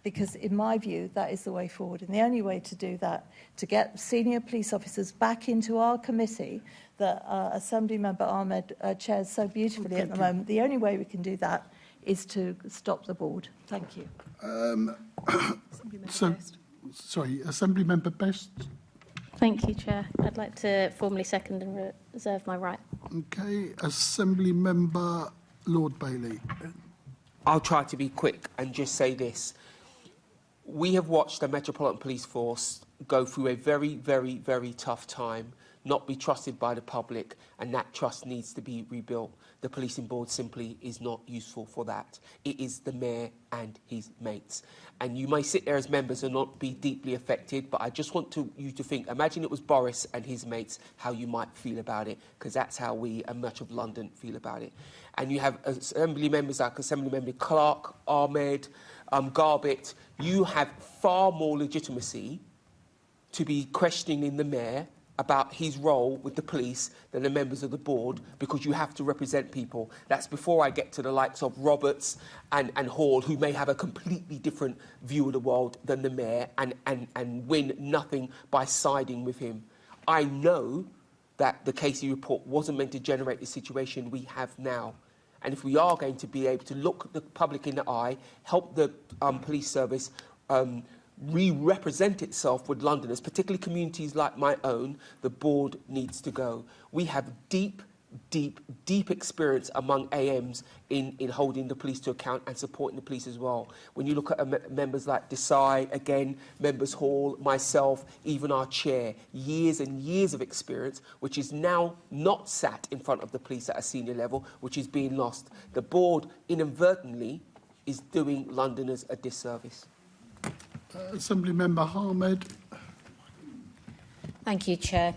because in my view, that is the way forward. And the only way to do that, to get senior police officers back into our committee that Assembly Member Ahmed chairs so beautifully at the moment, the only way we can do that is to stop the board. Thank you. Assembly Member Best. Thank you, Chair. I'd like to formally second and reserve my right. Okay, Assembly Member Lord Bailey. I'll try to be quick and just say this. We have watched the Metropolitan Police Force go through a very, very, very tough time, not be trusted by the public, and that trust needs to be rebuilt. The policing board simply is not useful for that. It is the mayor and his mates. And you may sit there as members and not be deeply affected, but I just want you to think, imagine it was Boris and his mates, how you might feel about it, because that's how we and much of London feel about it. And you have Assembly members like Assembly Member Clark, Ahmed, Garbett. You have far more legitimacy to be questioning the mayor about his role with the police than the members of the board, because you have to represent people. That's before I get to the likes of Roberts and Hall, who may have a completely different view of the world than the mayor and win nothing by siding with him. I know that the Casey report wasn't meant to generate the situation we have now. And if we are going to be able to look the public in the eye, help the police service re-represent itself with Londoners, particularly communities like my own, the board needs to go. We have deep experience among AMs in holding the police to account and supporting the police as well. When you look at members like Desai, again, members Hall, myself, even our chair, years and years of experience, which is now not sat in front of the police at a senior level, which is being lost. The board, inadvertently, is doing Londoners a disservice. Assembly Member Ahmed. Thank you, Chair.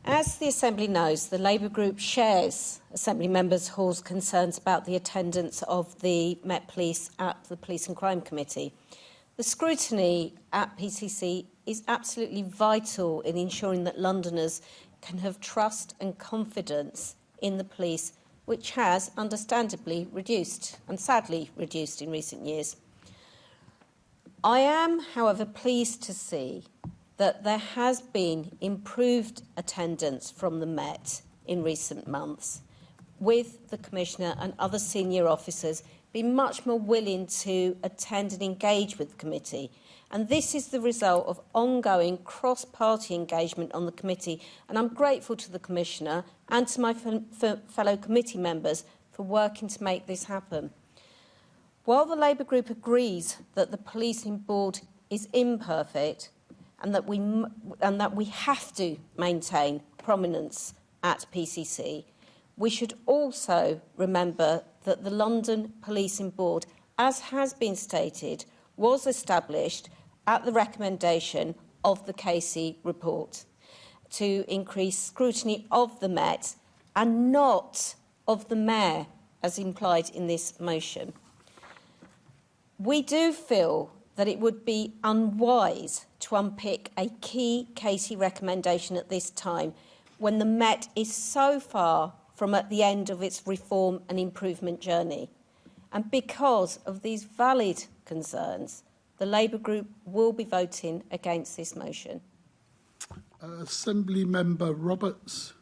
As the Assembly knows, the Labour Group shares Assembly Members Hall's concerns about the attendance of the Met Police at the Police and Crime Committee. The scrutiny at PCC is absolutely vital in ensuring that Londoners can have trust and confidence in the police, which has understandably reduced and sadly reduced in recent years. I am, however, pleased to see that there has been improved attendance from the Met in recent months, with the Commissioner and other senior officers being much more willing to attend and engage with the committee. And this is the result of ongoing cross-party engagement on the committee, and I'm grateful to the Commissioner and to my fellow committee members for working to make this happen. While the Labour Group agrees that the policing board is imperfect and that we have to maintain prominence at PCC, we should also remember that the London Policing Board, as has been stated, was established at the recommendation of the Casey report to increase scrutiny of the Met and not of the Mayor, as implied in this motion. We do feel that it would be unwise to unpick a key Casey recommendation at this time when the Met is so far from at the end of its reform and improvement journey. And because of these valid concerns, The Labour group will be voting against this motion. Assembly Member Roberts.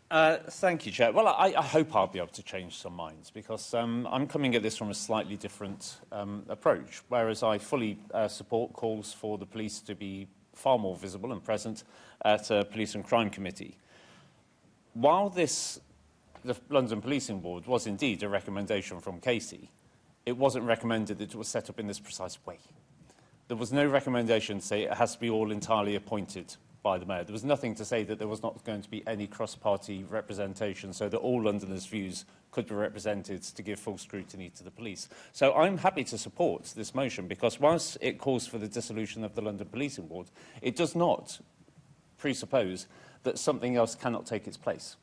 Thank you, Chair. Well, I hope I'll be able to change some minds, because I'm coming at this from a slightly different approach, whereas I fully support calls for the police to be far more visible and present at a Police and Crime Committee. While the London Policing Board was indeed a recommendation from Casey, it wasn't recommended that it was set up in this precise way. There was no recommendation to say it has to be all entirely appointed by the Mayor. There was nothing to say that there was not going to be any cross-party representation so that all Londoners' views could be represented to give full scrutiny to the police. So I'm happy to support this motion, because whilst it calls for the dissolution of the London Policing Board, it does not presuppose that something else cannot take its place.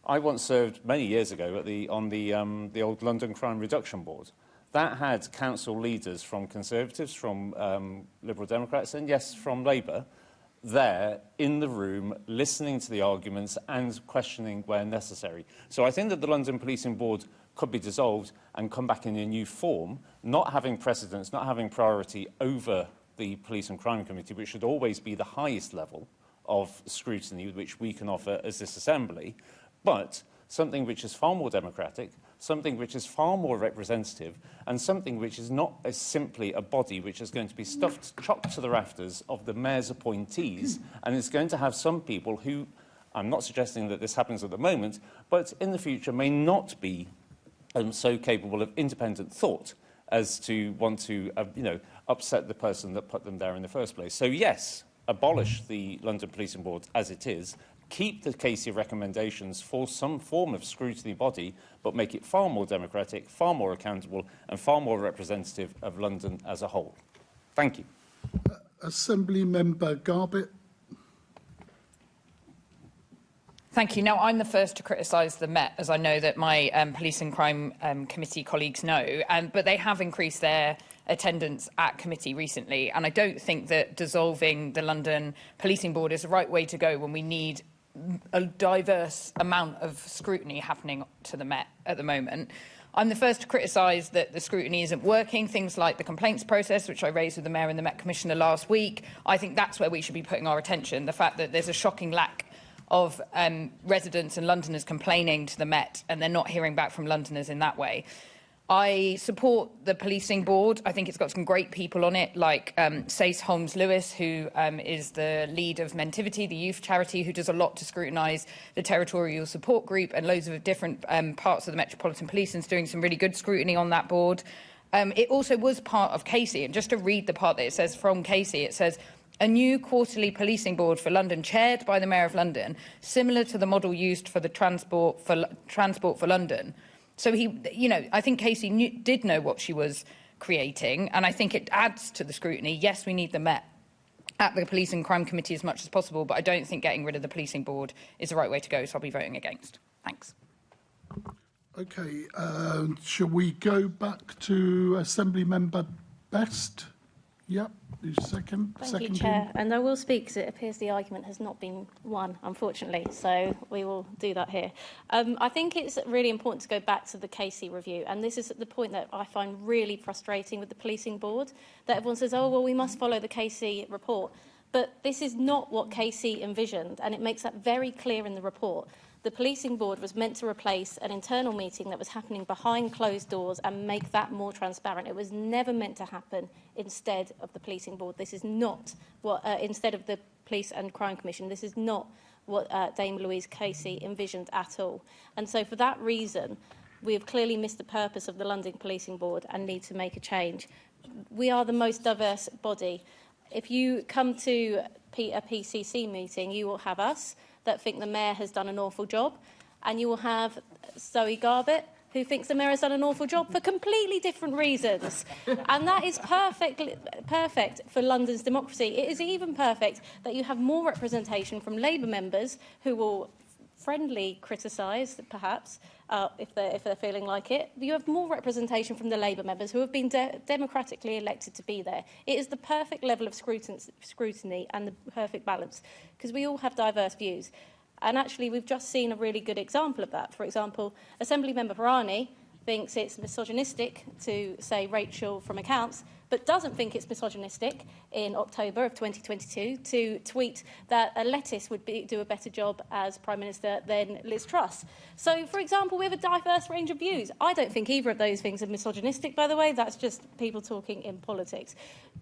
I once served many years ago on the old London Crime Reduction Board. That had council leaders from Conservatives, from Liberal Democrats, and yes, from Labour, there in the room listening to the arguments and questioning where necessary. So I think that the London Policing Board could be dissolved and come back in a new form, not having precedence, not having priority over the Police and Crime Committee, which should always be the highest level of scrutiny which we can offer as this Assembly, but something which is far more democratic, something which is far more representative, and something which is not as simply a body which is going to be chopped to the rafters of the Mayor's appointees, and is going to have some people who, I'm not suggesting that this happens at the moment, but in the future may not be so capable of independent thought as to want to, upset the person that put them there in the first place. So yes, abolish the London Policing Board as it is, keep the Casey recommendations for some form of scrutiny body, but make it far more democratic, far more accountable, and far more representative of London as a whole. Thank you. Assembly Member Garbett. Thank you. Now, I'm the first to criticise the Met, as I know that my Police and Crime Committee colleagues know, but they have increased their attendance at committee recently, and I don't think that dissolving the London Policing Board is the right way to go when we need a diverse amount of scrutiny happening to the Met at the moment. I'm the first to criticise that the scrutiny isn't working, things like the complaints process, which I raised with the Mayor and the Met Commissioner last week. I think that's where we should be putting our attention, the fact that there's a shocking lack of residents and Londoners complaining to the Met, and they're not hearing back from Londoners in that way. I support the policing board. I think it's got some great people on it, like Sace Holmes-Lewis, who is the lead of Mentivity, the youth charity, who does a lot to scrutinise the territorial support group, and loads of different parts of the Metropolitan Police, and is doing some really good scrutiny on that board. It also was part of Casey, and just to read the part that it says from Casey, it says, a new quarterly policing board for London, chaired by the Mayor of London, similar to the model used for the Transport for London. So I think Casey did know what she was creating, and I think it adds to the scrutiny. Yes, we need the Met at the Police and Crime Committee as much as possible, but I don't think getting rid of the policing board is the right way to go, so I'll be voting against. Thanks. Okay, shall we go back to Assembly Member Best? Yep, second. Thank you, Chair. And I will speak because it appears the argument has not been won, unfortunately, so we will do that here. I think it's really important to go back to the Casey review, and this is the point that I find really frustrating with the policing board, that everyone says, oh, well, we must follow the Casey report. But this is not what Casey envisioned, and it makes that very clear in the report. The policing board was meant to replace an internal meeting that was happening behind closed doors and make that more transparent. It was never meant to happen instead of the policing board. This is not what, instead of the Police and Crime Commission, this is not what Dame Louise Casey envisioned at all. And so for that reason, we have clearly missed the purpose of the London Policing Board and need to make a change. We are the most diverse body. If you come to a PCC meeting, you will have us that think the Mayor has done an awful job, and you will have Zoe Garbett, who thinks the Mayor has done an awful job for completely different reasons. And that is perfect for London's democracy. It is even perfect that you have more representation from Labour members who will friendly criticise, perhaps, if they're feeling like it. You have more representation from the Labour members who have been democratically elected to be there. It is the perfect level of scrutiny and the perfect balance, because we all have diverse views. And actually, we've just seen a really good example of that. For example, Assemblymember Varani thinks it's misogynistic to say Rachel from accounts, but doesn't think it's misogynistic in October of 2022 to tweet that a lettuce would do a better job as Prime Minister than Liz Truss. So, for example, we have a diverse range of views. I don't think either of those things are misogynistic, by the way. That's just people talking in politics.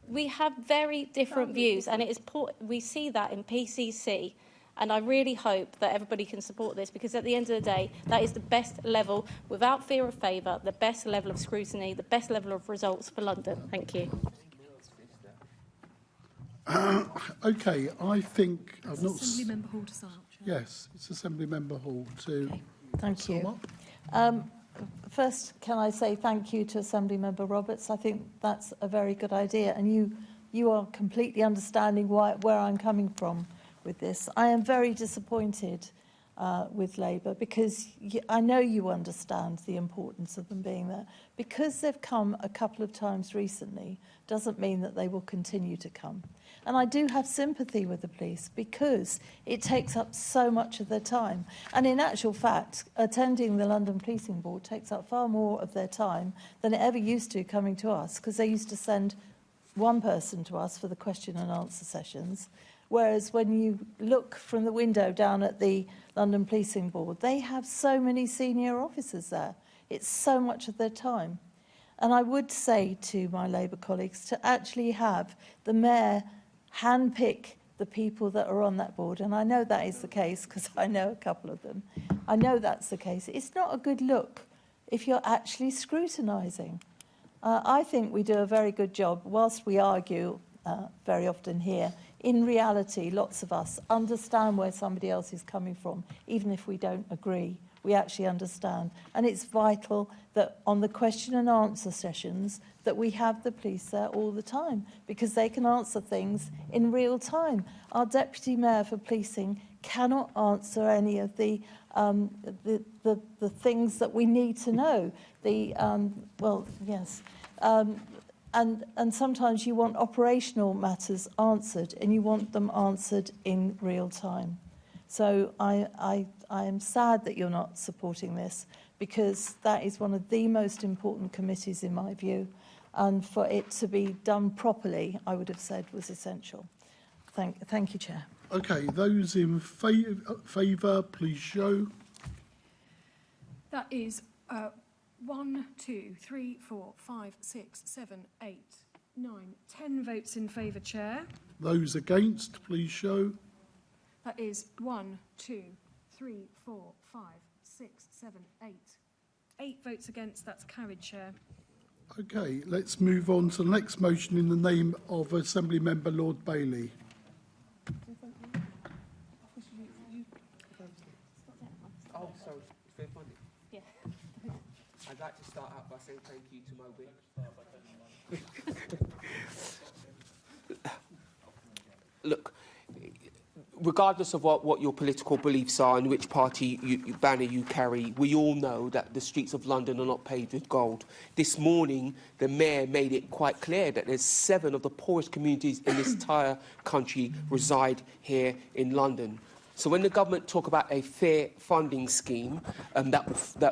We have very different views, and we see that in PCC. And I really hope that everybody can support this, because at the end of the day, that is the best level, without fear of favour, the best level of scrutiny, the best level of results for London. Thank you. OK, I think I've not... Assembly Member Hall to sum up. Yes, it's Assembly Member Hall to Thank you. First, can I say thank you to Assembly Member Roberts? I think that's a very good idea, and you are completely understanding where I'm coming from with this. I am very disappointed with Labour, because I know you understand the importance of them being there. Because they've come a couple of times recently doesn't mean that they will continue to come. And I do have sympathy with the police, because it takes up so much of their time. And in actual fact, attending the London Policing Board takes up far more of their time than it ever used to coming to us, because they used to send one person to us for the question and answer sessions. Whereas when you look from the window down at the London Policing Board, they have so many senior officers there. It's so much of their time. And I would say to my Labour colleagues to actually have the Mayor handpick the people that are on that board. And I know that is the case, because I know a couple of them. I know that's the case. It's not a good look if you're actually scrutinising. I think we do a very good job, whilst we argue very often here. In reality, lots of us understand where somebody else is coming from, even if we don't agree. We actually understand. And it's vital that on the question and answer sessions that we have the police there all the time, because they can answer things in real time. Our Deputy Mayor for Policing cannot answer any of the things that we need to know. Well, yes. And sometimes you want operational matters answered, and you want them answered in real time. So I am sad that you're not supporting this, because that is one of the most important committees in my view, and for it to be done properly, I would have said, was essential. Thank you, Chair. OK, those in favour, please show. That is 1, 2, 3, 4, 5, 6, 7, 8, 9, 10 votes in favour, Chair. Those against, please show. That is 1, 2, 3, 4, 5, 6, 7, 8. 8 votes against. That's carried, Chair. OK, let's move on to the next motion in the name of Assembly Member Lord Bailey. Oh, sorry. Yeah. I'd like to start out by saying thank you to Moby. Look, regardless of what your political beliefs are and which party banner you carry, we all know that the streets of London are not paved with gold. This morning, the Mayor made it quite clear that there's 7 of the poorest communities in this entire country reside here in London. So when the government talk about a fair funding scheme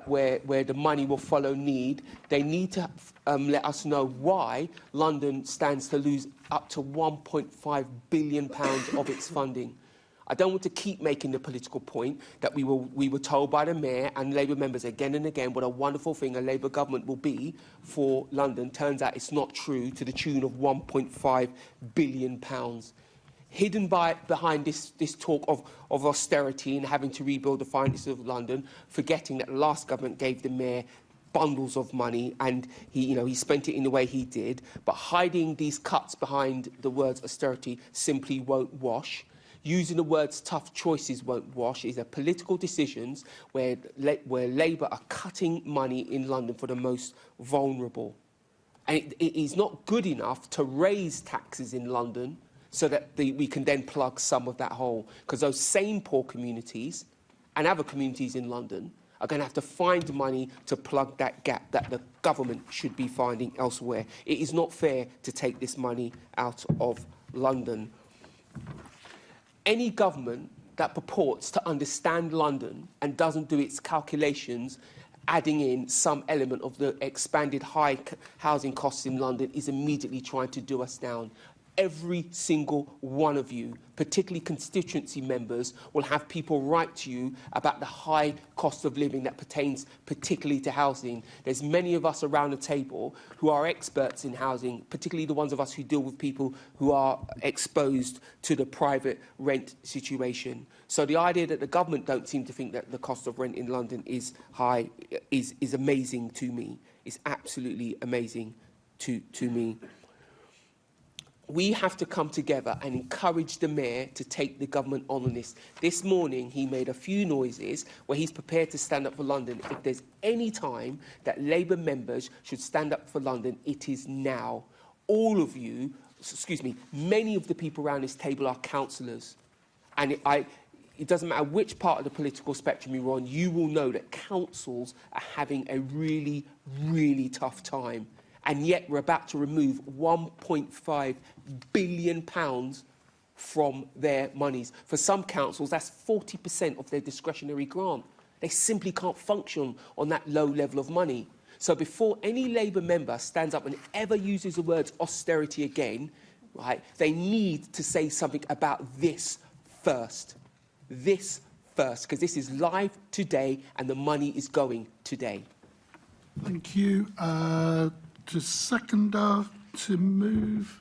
where the money will follow need, they need to let us know why London stands to lose up to £1.5 billion of its funding. I don't want to keep making the political point that we were told by the Mayor and Labour members again and again what a wonderful thing a Labour government will be for London. Turns out it's not true, to the tune of £1.5 billion. Hidden behind this talk of austerity and having to rebuild the finances of London, forgetting that the last government gave the Mayor bundles of money and he spent it in the way he did, but hiding these cuts behind the words austerity simply won't wash. Using the words tough choices won't wash. Is a political decisions where Labour are cutting money in London for the most vulnerable. And it is not good enough to raise taxes in London so that we can then plug some of that hole. Because those same poor communities and other communities in London are going to have to find money to plug that gap that the government should be finding elsewhere. It is not fair to take this money out of London. Any government that purports to understand London and doesn't do its calculations adding in some element of the expanded housing costs in London is immediately trying to do us down. Every single one of you, particularly constituency members, will have people write to you about the high cost of living that pertains particularly to housing. There's many of us around the table who are experts in housing, particularly the ones of us who deal with people who are exposed to the private rent situation. So the idea that the government don't seem to think that the cost of rent in London is high is amazing to me. It's absolutely amazing to me. We have to come together and encourage the Mayor to take the government on this. This morning, he made a few noises where he's prepared to stand up for London. If there's any time that Labour members should stand up for London, it is now. All of you, excuse me, many of the people around this table are councillors. And it doesn't matter which part of the political spectrum you're on, you will know that councils are having a really, really tough time. And yet we're about to remove £1.5 billion from their monies. For some councils, that's 40% of their discretionary grant. They simply can't function on that low level of money. So before any Labour member stands up and ever uses the words austerity again, right, they need to say something about this first. This first, because this is live today and the money is going today. Thank you. To seconder to move.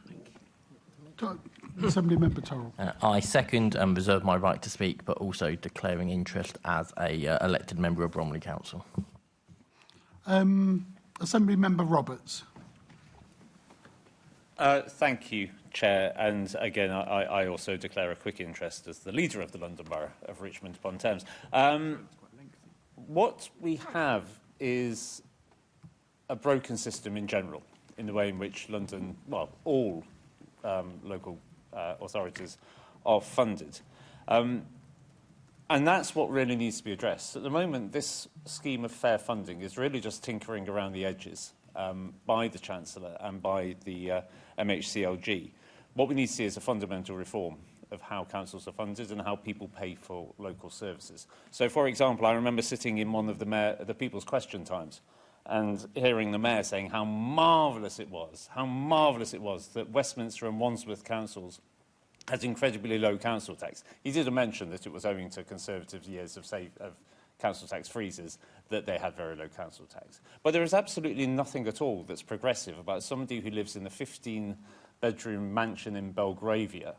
Assembly Member Turrell. I second and reserve my right to speak, but also declaring interest as a elected member of Bromley Council. Assembly Member Roberts. Thank you, Chair. And again, I also declare a quick interest as the leader of the London Borough of Richmond upon Thames. What we have is a broken system in general, in the way in which London, well, all local authorities are funded. And that's what really needs to be addressed. At the moment, this scheme of fair funding is really just tinkering around the edges by the Chancellor and by the MHCLG. What we need to see is a fundamental reform of how councils are funded and how people pay for local services. So, for example, I remember sitting in one of the People's Question Times and hearing the Mayor saying how marvellous it was that Westminster and Wandsworth councils had incredibly low council tax. He did mention that it was owing to Conservative years of council tax freezes that they had very low council tax. But there is absolutely nothing at all that's progressive about somebody who lives in a 15-bedroom mansion in Belgravia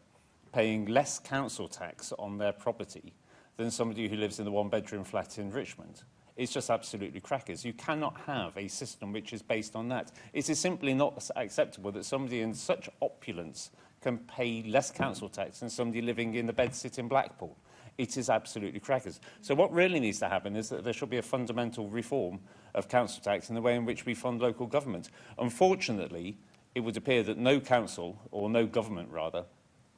paying less council tax on their property than somebody who lives in a one-bedroom flat in Richmond. It's just absolutely crackers. You cannot have a system which is based on that. It is simply not acceptable that somebody in such opulence can pay less council tax than somebody living in the bedsit in Blackpool. It is absolutely crackers. So what really needs to happen is that there should be a fundamental reform of council tax in the way in which we fund local government. Unfortunately, it would appear that no council, or no government rather,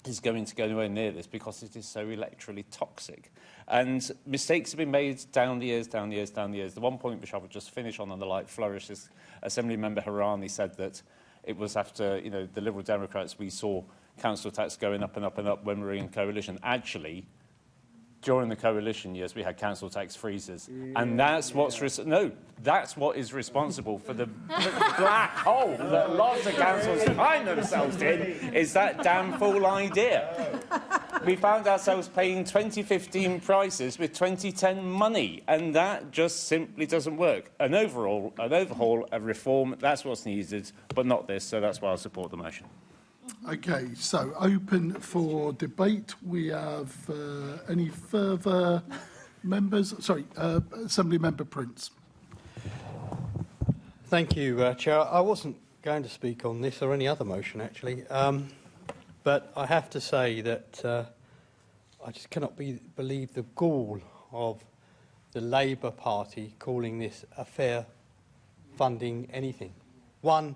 is going to go anywhere near this because it is so electorally toxic. And mistakes have been made down the years. The one point which I would just finish on the light flourish is Assembly Member Harani said that it was after the Liberal Democrats we saw council tax going up and up and up when we were in coalition. Actually, during the coalition years, we had council tax freezes, and that's what is responsible for the black hole that lots of councils find themselves in. Is that damn fool idea? We found ourselves paying 2015 prices with 2010 money, and that just simply doesn't work. An overhaul, a reform, that's what's needed, but not this. So that's why I'll support the motion. Okay, so open for debate. We have any further members? Sorry, Assembly Member Prince. Thank you, Chair. I wasn't going to speak on this or any other motion, actually, but I have to say that I just cannot believe the gall of the Labour Party calling this a fair funding anything. One,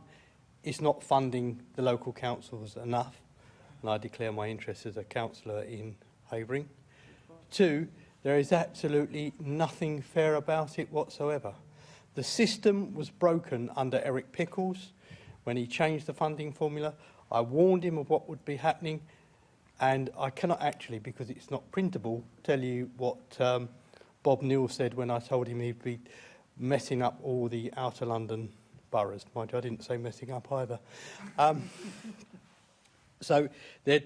it's not funding the local councils enough, and I declare my interest as a councillor in Havering. Two, there is absolutely nothing fair about it whatsoever. The system was broken under Eric Pickles when he changed the funding formula. I warned him of what would be happening, and I cannot actually, because it's not printable, tell you what Bob Neal said when I told him he'd be messing up all the outer London boroughs. Mind you, I didn't say messing up either. So there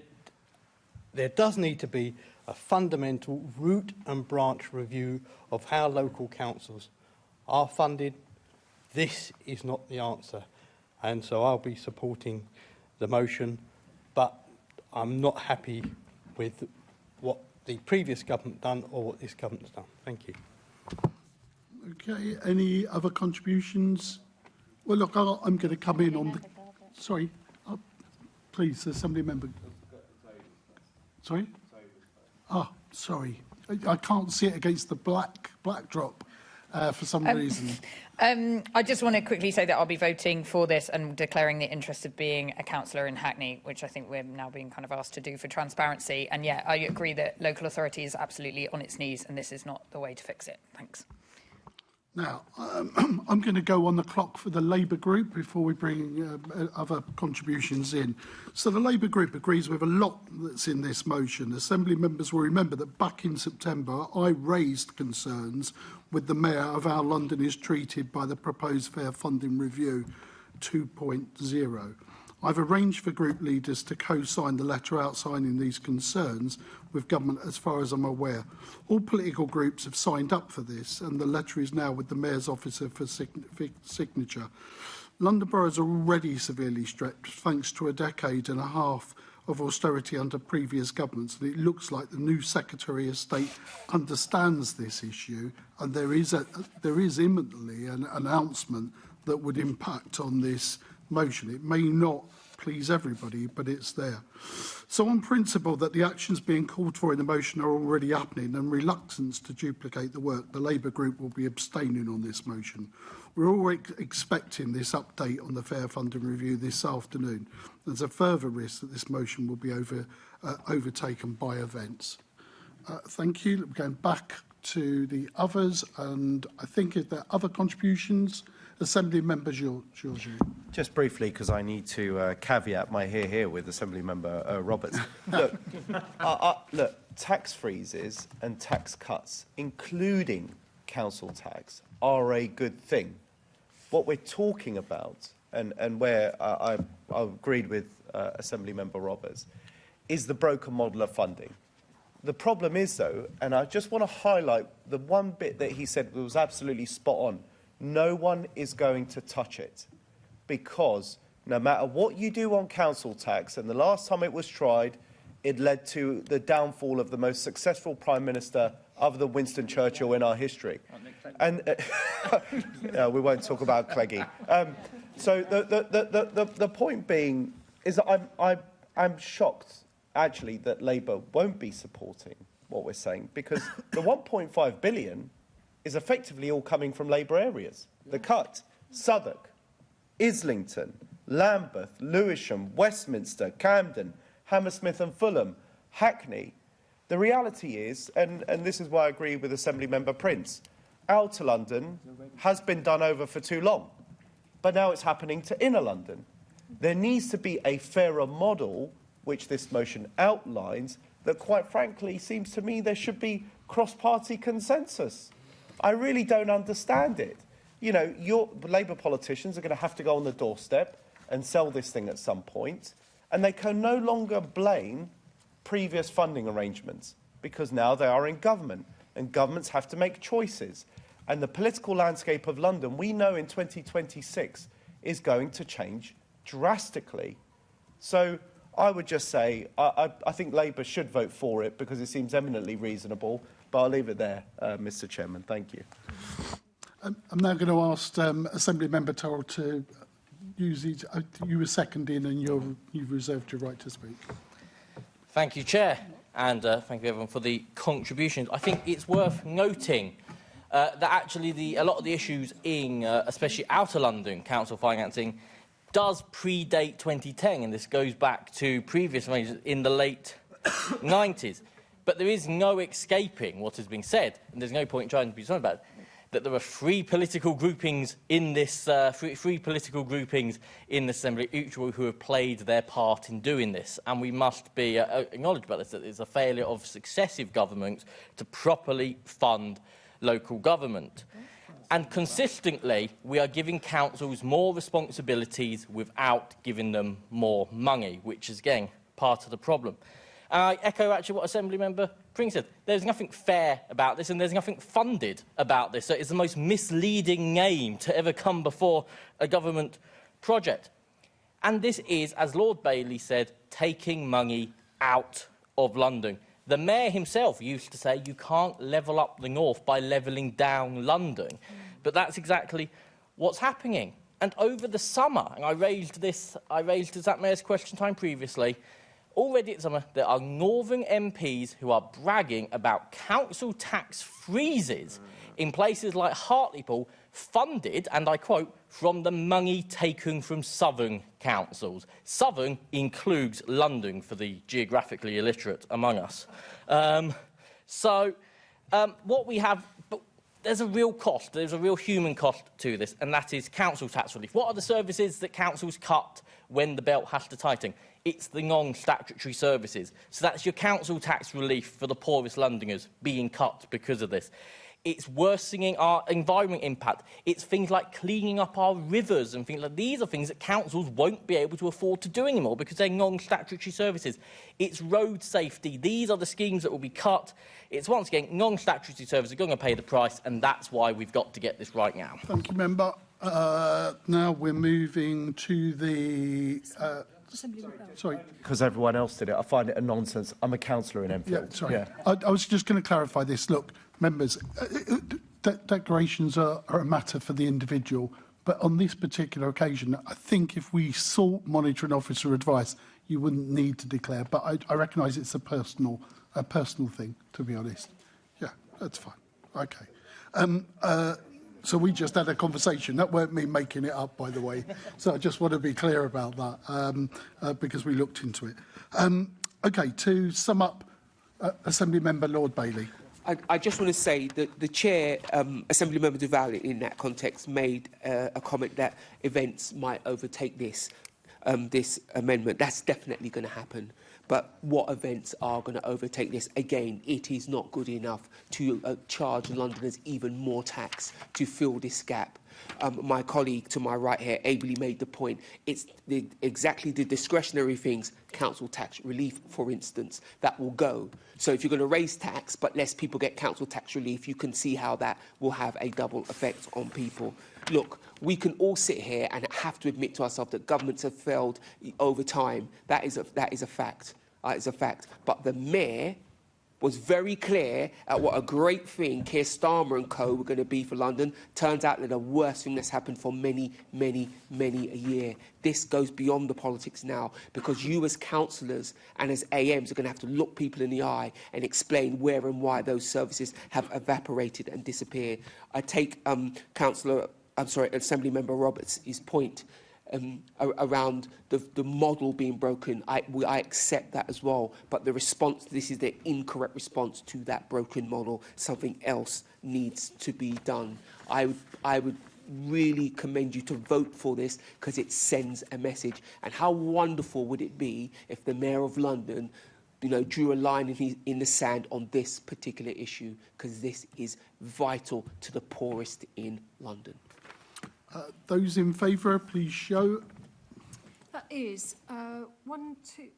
does need to be a fundamental root and branch review of how local councils are funded. This is not the answer. And so I'll be supporting the motion, but I'm not happy with what the previous government done or what this government's done. Thank you. Okay, any other contributions? Well, look, I'm going to come in on the... Sorry, please, Assembly Member. Sorry? Sorry. I can't see it against the backdrop for some reason. I just want to quickly say that I'll be voting for this and declaring the interest of being a councillor in Hackney, which I think we're now being kind of asked to do for transparency. And yeah, I agree that local authority is absolutely on its knees and this is not the way to fix it. Thanks. Now, I'm going to go on the clock for the Labour group before we bring other contributions in. So the Labour group agrees with a lot that's in this motion. Assembly members will remember that back in September, I raised concerns with the Mayor of how London is treated by the proposed Fair Funding Review 2.0. I've arranged for group leaders to co-sign the letter outlining these concerns with government as far as I'm aware. All political groups have signed up for this and the letter is now with the Mayor's officer for signature. London Borough is already severely stretched thanks to a decade and a half of austerity under previous governments, and it looks like the new Secretary of State understands this issue and there is imminently an announcement that would impact on this motion. It may not please everybody, but it's there. So on principle that the actions being called for in the motion are already happening and reluctance to duplicate the work, the Labour group will be abstaining on this motion. We're all expecting this update on the Fair Funding Review this afternoon. There's a further risk that this motion will be overtaken by events. Thank you. We're going back to the others, and I think if there are other contributions, Assembly Member Georgiou. Just briefly, because I need to caveat my here with Assembly Member Roberts. Look, look, tax freezes and tax cuts, including council tax, are a good thing. What we're talking about, and where I agreed with Assembly Member Roberts, is the broken model of funding. The problem is, though, and I just want to highlight the one bit that he said was absolutely spot on, no one is going to touch it, because no matter what you do on council tax, and the last time it was tried, it led to the downfall of the most successful Prime Minister other than Winston Churchill in our history. And we won't talk about Cleggie. So the point being is that I'm shocked, actually, that Labour won't be supporting what we're saying, because the 1.5 billion is effectively all coming from Labour areas. The cut, Southwark, Islington, Lambeth, Lewisham, Westminster, Camden, Hammersmith and Fulham, Hackney. The reality is, and this is why I agree with Assembly Member Prince, outer London has been done over for too long, but now it's happening to inner London. There needs to be a fairer model, which this motion outlines, that quite frankly seems to me there should be cross-party consensus. I really don't understand it. You know, your Labour politicians are going to have to go on the doorstep and sell this thing at some point, and they can no longer blame previous funding arrangements, because now they are in government, and governments have to make choices. And the political landscape of London, we know in 2026, is going to change drastically. So I would just say I think Labour should vote for it because it seems eminently reasonable, but I'll leave it there, Mr. Chairman. Thank you. I'm now going to ask Assembly Member Turrell to use these. You were seconding and you've reserved your right to speak. Thank you, Chair, and thank you everyone for the contributions. I think it's worth noting that actually a lot of the issues in, especially outer London council financing, does predate 2010, and this goes back to previous arrangements in the late 90s. But there is no escaping what has been said, and there's no point trying to be talking about it, that there are three political groupings in this three political groupings in the Assembly who have played their part in doing this, and we must be acknowledged about this, that it's a failure of successive governments to properly fund local government. And consistently, we are giving councils more responsibilities without giving them more money, which is, again, part of the problem. And I echo actually what Assemblymember Pring said. There's nothing fair about this, and there's nothing funded about this. So it's the most misleading name to ever come before a government project. And this is, as Lord Bailey said, taking money out of London. The Mayor himself used to say you can't level up the north by levelling down London. But that's exactly what's happening. And over the summer, and I raised this at Mayor's question time previously, already at summer, there are northern MPs who are bragging about council tax freezes in places like Hartlepool, funded, and I quote, from the money taken from southern councils. Southern includes London for the geographically illiterate among us. What we have, but there's a real cost, there's a real human cost to this, and that is council tax relief. What are the services that councils cut when the belt has to tighten? It's the non-statutory services. So that's your council tax relief for the poorest Londoners being cut because of this. It's worsening our environment impact. It's things like cleaning up our rivers and things like these are things that councils won't be able to afford to do anymore because they're non-statutory services. It's road safety. These are the schemes that will be cut. It's once again non-statutory services are going to pay the price, and that's why we've got to get this right now. Thank you, Member. Now we're moving to the... sorry. Because everyone else did it. I find it a nonsense. I'm a councillor in Enfield. Yeah, sorry. I was just going to clarify this. Look, members, declarations are a matter for the individual, but on this particular occasion, I think if we sought monitoring officer advice, you wouldn't need to declare. But I recognise it's a personal thing, to be honest. Yeah, that's fine. Okay. So we just had a conversation. That weren't me making it up, by the way. So I just want to be clear about that because we looked into it. Okay, to sum up, Assembly Member Lord Bailey. I just want to say that the Chair, Assemblymember Duval, in that context, made a comment that events might overtake this amendment. That's definitely going to happen. But what events are going to overtake this? Again, it is not good enough to charge Londoners even more tax to fill this gap. My colleague to my right here ably made the point. It's exactly the discretionary things, council tax relief, for instance, that will go. So if you're going to raise tax but less people get council tax relief, you can see how that will have a double effect on people. Look, we can all sit here and have to admit to ourselves that governments have failed over time. That is a fact. It's a fact. But the Mayor was very clear at what a great thing Keir Starmer and co were going to be for London. Turns out that the worst thing that's happened for many, many, many a year. This goes beyond the politics now, because you as councillors and as AMs are going to have to look people in the eye and explain where and why those services have evaporated and disappeared. I take Assembly Member Roberts' point around the model being broken. I accept that as well, but the response, this is the incorrect response to that broken model. Something else needs to be done. I would really commend you to vote for this because it sends a message. And how wonderful would it be if the Mayor of London, drew a line in the sand on this particular issue, because this is vital to the poorest in London. Those in favour, please show. That is 1, 2,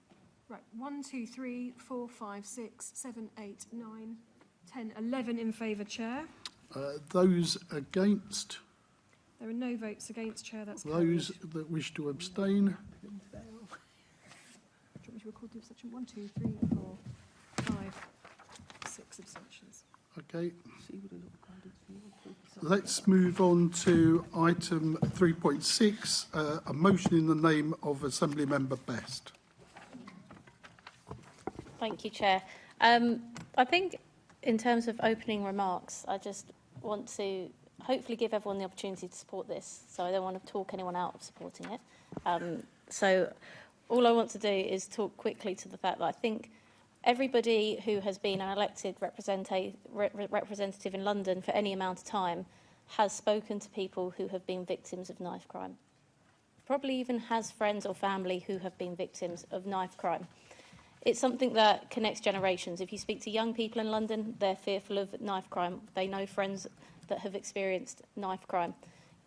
3, 4, 5, 6, 7, 8, 9, 10, 11 in favour, Chair. Those against? There are no votes against, Chair. That's those carried. that wish to abstain? Do you want me to record the abstention? 1, 2, 3, 4, 5, 6 abstentions. Okay. Let's move on to item 3.6, a motion in the name of Assembly Member Best. Thank you, Chair. I think in terms of opening remarks, I just want to hopefully give everyone the opportunity to support this. So I don't want to talk anyone out of supporting it. So all I want to do is talk quickly to the fact that I think everybody who has been an elected representative in London for any amount of time has spoken to people who have been victims of knife crime. Probably even has friends or family who have been victims of knife crime. It's something that connects generations. If you speak to young people in London, they're fearful of knife crime. They know friends that have experienced knife crime.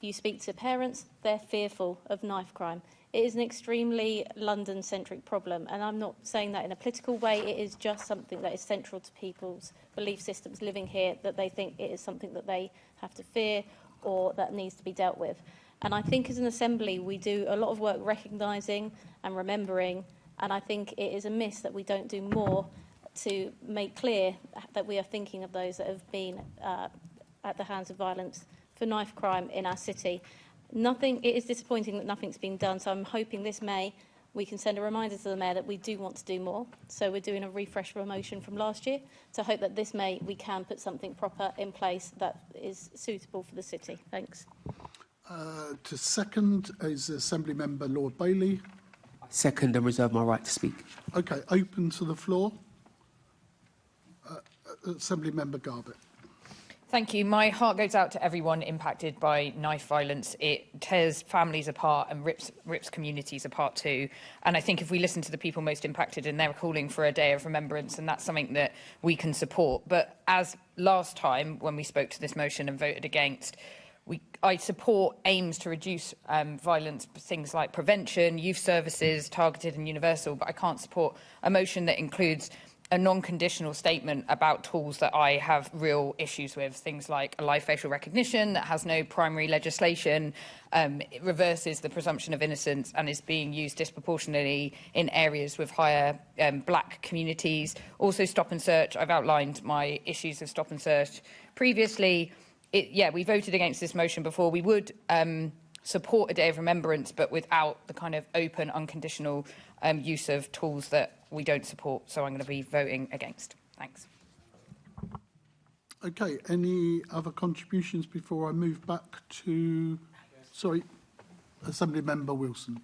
You speak to parents, they're fearful of knife crime. It is an extremely London-centric problem, and I'm not saying that in a political way. It is just something that is central to people's belief systems living here, that they think it is something that they have to fear or that needs to be dealt with. And I think as an Assembly, we do a lot of work recognising and remembering, and I think it is a miss that we don't do more to make clear that we are thinking of those that have been at the hands of violence for knife crime in our city. It is disappointing that nothing's been done, so I'm hoping this May we can send a reminder to the Mayor that we do want to do more. So we're doing a refresh of a motion from last year to hope that this May we can put something proper in place that is suitable for the city. Thanks. To second is Assembly Member Lord Bailey. I second and reserve my right to speak. Okay, open to the floor. Assembly Member Garbutt. Thank you. My heart goes out to everyone impacted by knife violence. It tears families apart and rips communities apart too. And I think if we listen to the people most impacted, and they're calling for a day of remembrance, and that's something that we can support. But as last time when we spoke to this motion and voted against, I support aims to reduce violence, things like prevention, youth services, targeted and universal, but I can't support a motion that includes a non-conditional statement about tools that I have real issues with, things like a live facial recognition that has no primary legislation, it reverses the presumption of innocence and is being used disproportionately in areas with higher black communities. Also stop and search, I've outlined my issues of stop and search previously. We voted against this motion before. We would support a day of remembrance, but without the kind of open, unconditional use of tools that we don't support. So I'm going to be voting against. Thanks. Okay, any other contributions before I move back to... Sorry, Assembly Member Wilson.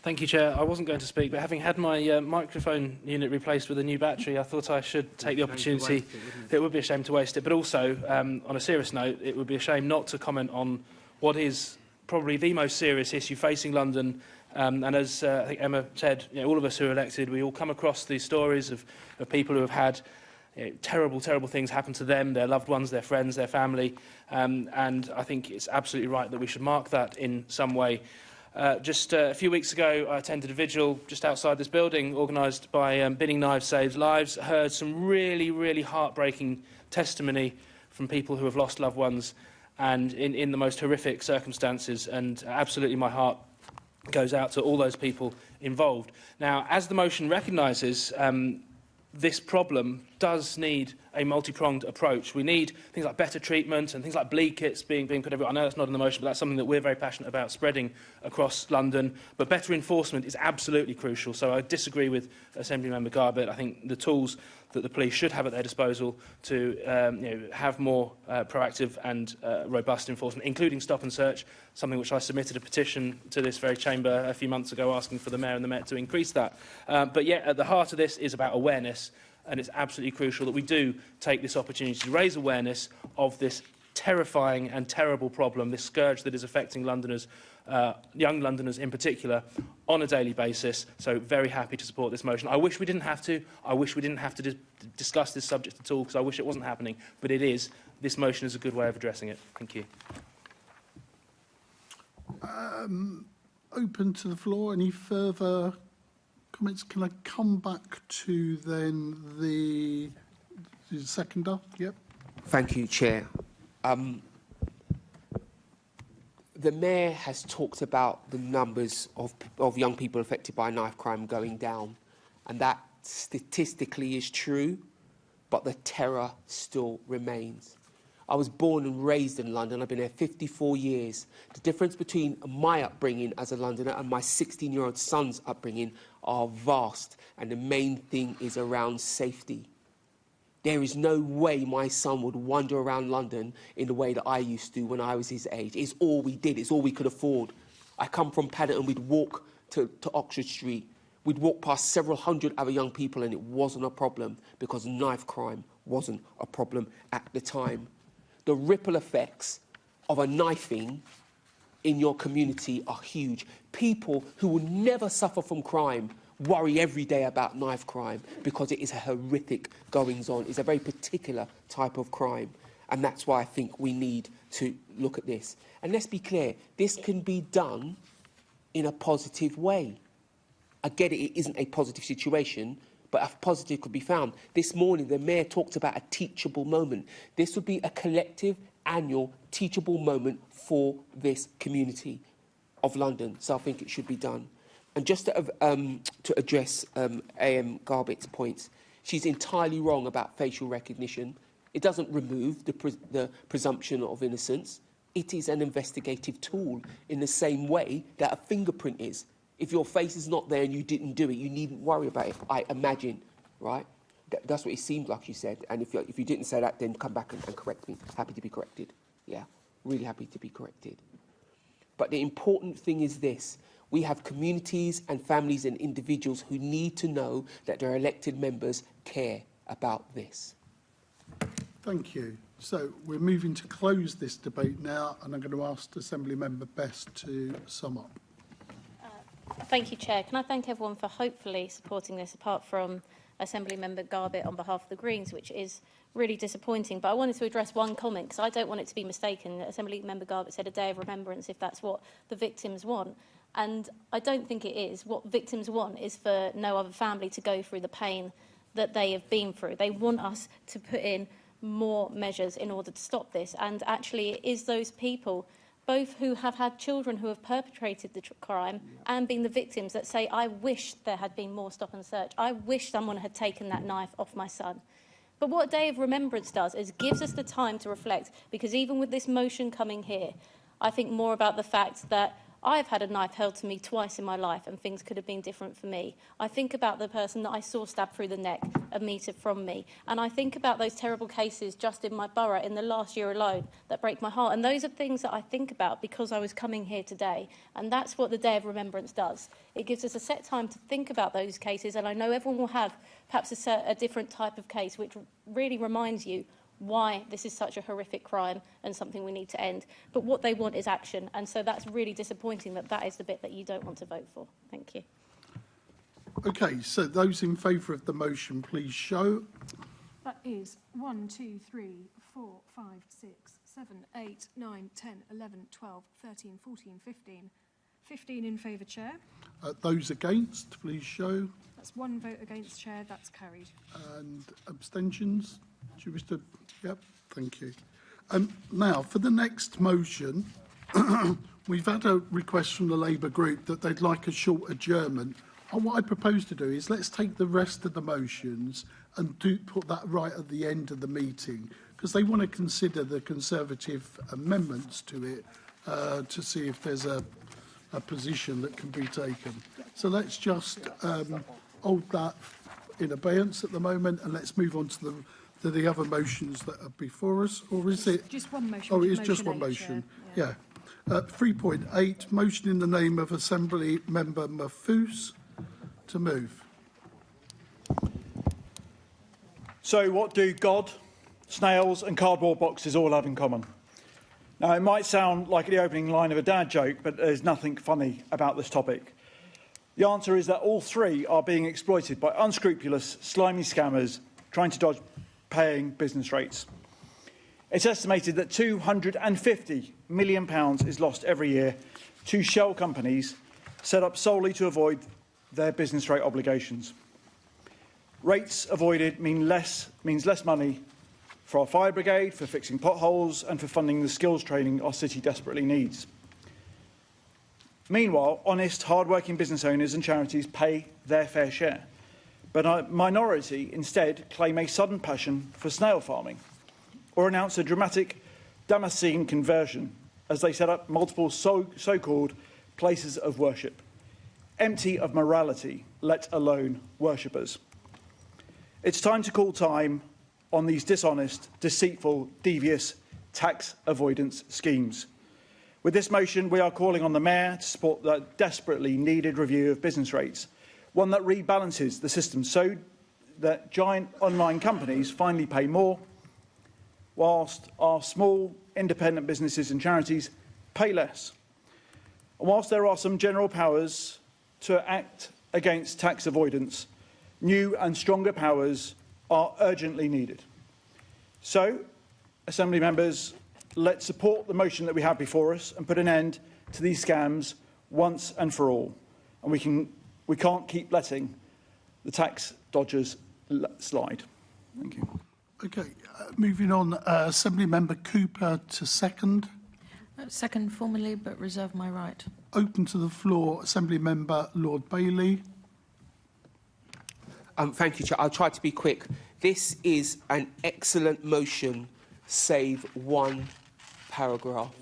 Thank you, Chair. I wasn't going to speak, but having had my microphone unit replaced with a new battery, I thought I should take the opportunity. It would be a shame to waste it, but also, on a serious note, it would be a shame not to comment on what is probably the most serious issue facing London. And as I think Emma said, all of us who are elected, we all come across these stories of people who have had terrible, terrible things happen to them, their loved ones, their friends, their family. And I think it's absolutely right that we should mark that in some way. Just a few weeks ago, I attended a vigil just outside this building organised by Binning Knives Saves Lives. I heard some really, really heartbreaking testimony from people who have lost loved ones and in the most horrific circumstances. And absolutely my heart goes out to all those people involved. Now, as the motion recognises, this problem does need a multi-pronged approach. We need things like better treatment and things like bleed kits being put everywhere. I know that's not in the motion, but that's something that we're very passionate about spreading across London. But better enforcement is absolutely crucial. So I disagree with Assembly Member Garbutt. I think the tools that the police should have at their disposal to have more proactive and robust enforcement, including stop and search, something which I submitted a petition to this very chamber a few months ago asking for the Mayor and the Met to increase that. But yet, at the heart of this is about awareness, and it's absolutely crucial that we do take this opportunity to raise awareness of this terrifying and terrible problem, this scourge that is affecting Londoners, young Londoners in particular, on a daily basis. So very happy to support this motion. I wish we didn't have to. I wish we didn't have to discuss this subject at all, because I wish it wasn't happening. But it is. This motion is a good way of addressing it. Thank you. Open to the floor. Any further comments? Can I come back to then the seconder? Yep. Thank you, Chair. The Mayor has talked about the numbers of young people affected by knife crime going down, and that statistically is true, but the terror still remains. I was born and raised in London. I've been here 54 years. The difference between my upbringing as a Londoner and my 16-year-old son's upbringing are vast, and the main thing is around safety. There is no way my son would wander around London in the way that I used to when I was his age. It's all we did. It's all we could afford. I come from Paddington. We'd walk to Oxford Street. We'd walk past several hundred other young people, and it wasn't a problem because knife crime wasn't a problem at the time. The ripple effects of a knifing in your community are huge. People who will never suffer from crime worry every day about knife crime because it is a horrific goings-on. It's a very particular type of crime. And that's why I think we need to look at this. And let's be clear, this can be done in a positive way. I get it, it isn't a positive situation, but a positive could be found. This morning, the Mayor talked about a teachable moment. This would be a collective, annual, teachable moment for this community of London. So I think it should be done. And just to address A.M. Garbett's points, she's entirely wrong about facial recognition. It doesn't remove the presumption of innocence. It is an investigative tool in the same way that a fingerprint is. If your face is not there and you didn't do it, you needn't worry about it, I imagine, right? That's what it seemed like you said. And if you didn't say that, then come back and correct me. Happy to be corrected. Yeah, really happy to be corrected. But the important thing is this. We have communities and families and individuals who need to know that their elected members care about this. Thank you. So we're moving to close this debate now, and I'm going to ask Assembly Member Best to sum up. Thank you, Chair. Can I thank everyone for hopefully supporting this, apart from Assembly Member Garbett on behalf of the Greens, which is really disappointing. But I wanted to address one comment, because I don't want it to be mistaken. Assembly Member Garbett said a day of remembrance if that's what the victims want. And I don't think it is. What victims want is for no other family to go through the pain that they have been through. They want us to put in more measures in order to stop this. And actually, it is those people, both who have had children who have perpetrated the crime and been the victims, that say, I wish there had been more stop and search. I wish someone had taken that knife off my son. But what Day of Remembrance does is gives us the time to reflect, because even with this motion coming here, I think more about the fact that I've had a knife held to me twice in my life and things could have been different for me. I think about the person that I saw stabbed through the neck a metre from me. And I think about those terrible cases just in my borough in the last year alone that break my heart. And those are things that I think about because I was coming here today. And that's what the Day of Remembrance does. It gives us a set time to think about those cases. And I know everyone will have perhaps a different type of case, which really reminds you why this is such a horrific crime and something we need to end. But what they want is action. And so that's really disappointing that that is the bit that you don't want to vote for. Thank you. OK, so those in favour of the motion, please show. That is 1, 2, 3, 4, 5, 6, 7, 8, 9, 10, 11, 12, 13, 14, 15. 15 in favour, Chair. Those against, please show. That's 1 vote against, Chair. That's carried. And abstentions? Do you wish to? Yep, thank you. Now, for the next motion, we've had a request from the Labour group that they'd like a short adjournment. And what I propose to do is let's take the rest of the motions and put that right at the end of the meeting, because they want to consider the Conservative amendments to it to see if there's a position that can be taken. So let's just hold that in abeyance at the moment, and let's move on to the other motions that are before us. Or is it just one motion? Oh, it is just one motion. Yeah. 3.8, motion in the name of Assembly Member Mahfouz to move. So what do God, snails and cardboard boxes all have in common? Now, it might sound like the opening line of a dad joke, but there's nothing funny about this topic. The answer is that all three are being exploited by unscrupulous, slimy scammers trying to dodge paying business rates. It's estimated that £250 million is lost every year to shell companies set up solely to avoid their business rate obligations. Rates avoided means less money for our fire brigade, for fixing potholes and for funding the skills training our city desperately needs. Meanwhile, honest, hard-working business owners and charities pay their fair share. But a minority instead claim a sudden passion for snail farming, or announce a dramatic Damascene conversion as they set up multiple so-called places of worship, empty of morality, let alone worshippers. It's time to call time on these dishonest, deceitful, devious tax avoidance schemes. With this motion, we are calling on the Mayor to support the desperately needed review of business rates, one that rebalances the system so that giant online companies finally pay more, whilst our small independent businesses and charities pay less. And whilst there are some general powers to act against tax avoidance, new and stronger powers are urgently needed. So, Assembly members, let's support the motion that we have before us and put an end to these scams once and for all. And we can't keep letting the tax dodgers slide. Thank you. Okay, moving on. Assembly Member Cooper to second. Second formally, but reserve my right. Open to the floor, Assembly Member Lord Bailey. Thank you, Chair. I'll try to be quick. This is an excellent motion, save one paragraph.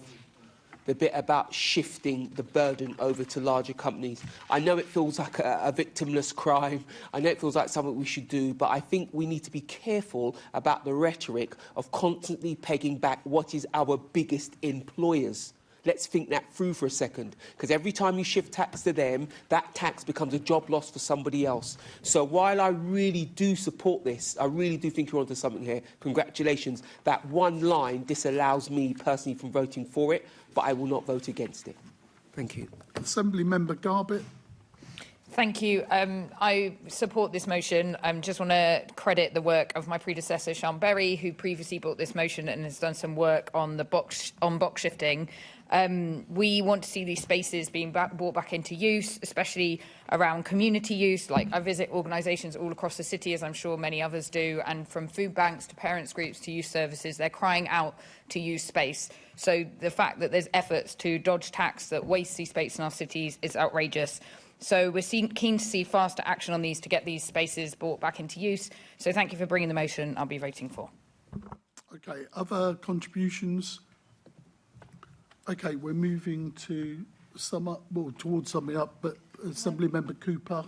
The bit about shifting the burden over to larger companies. I know it feels like a victimless crime. I know it feels like something we should do, but I think we need to be careful about the rhetoric of constantly pegging back what is our biggest employers. Let's think that through for a second, because every time you shift tax to them, that tax becomes a job loss for somebody else. So while I really do support this, I really do think you're onto something here. Congratulations. That one line disallows me personally from voting for it, but I will not vote against it. Thank you. Assembly Member Garbett. Thank you. I support this motion. I just want to credit the work of my predecessor, Sean Berry, who previously brought this motion and has done some work on the box shifting. We want to see these spaces being brought back into use, especially around community use. Like, I visit organisations all across the city, as I'm sure many others do, and from food banks to parents' groups to youth services, they're crying out to use space. So the fact that there's efforts to dodge tax that wastes these space in our cities is outrageous. So we're keen to see faster action on these to get these spaces brought back into use. So thank you for bringing the motion. I'll be voting for. Okay, other contributions? Okay, we're moving to sum up, well, towards summing up, but Assembly Member Cooper.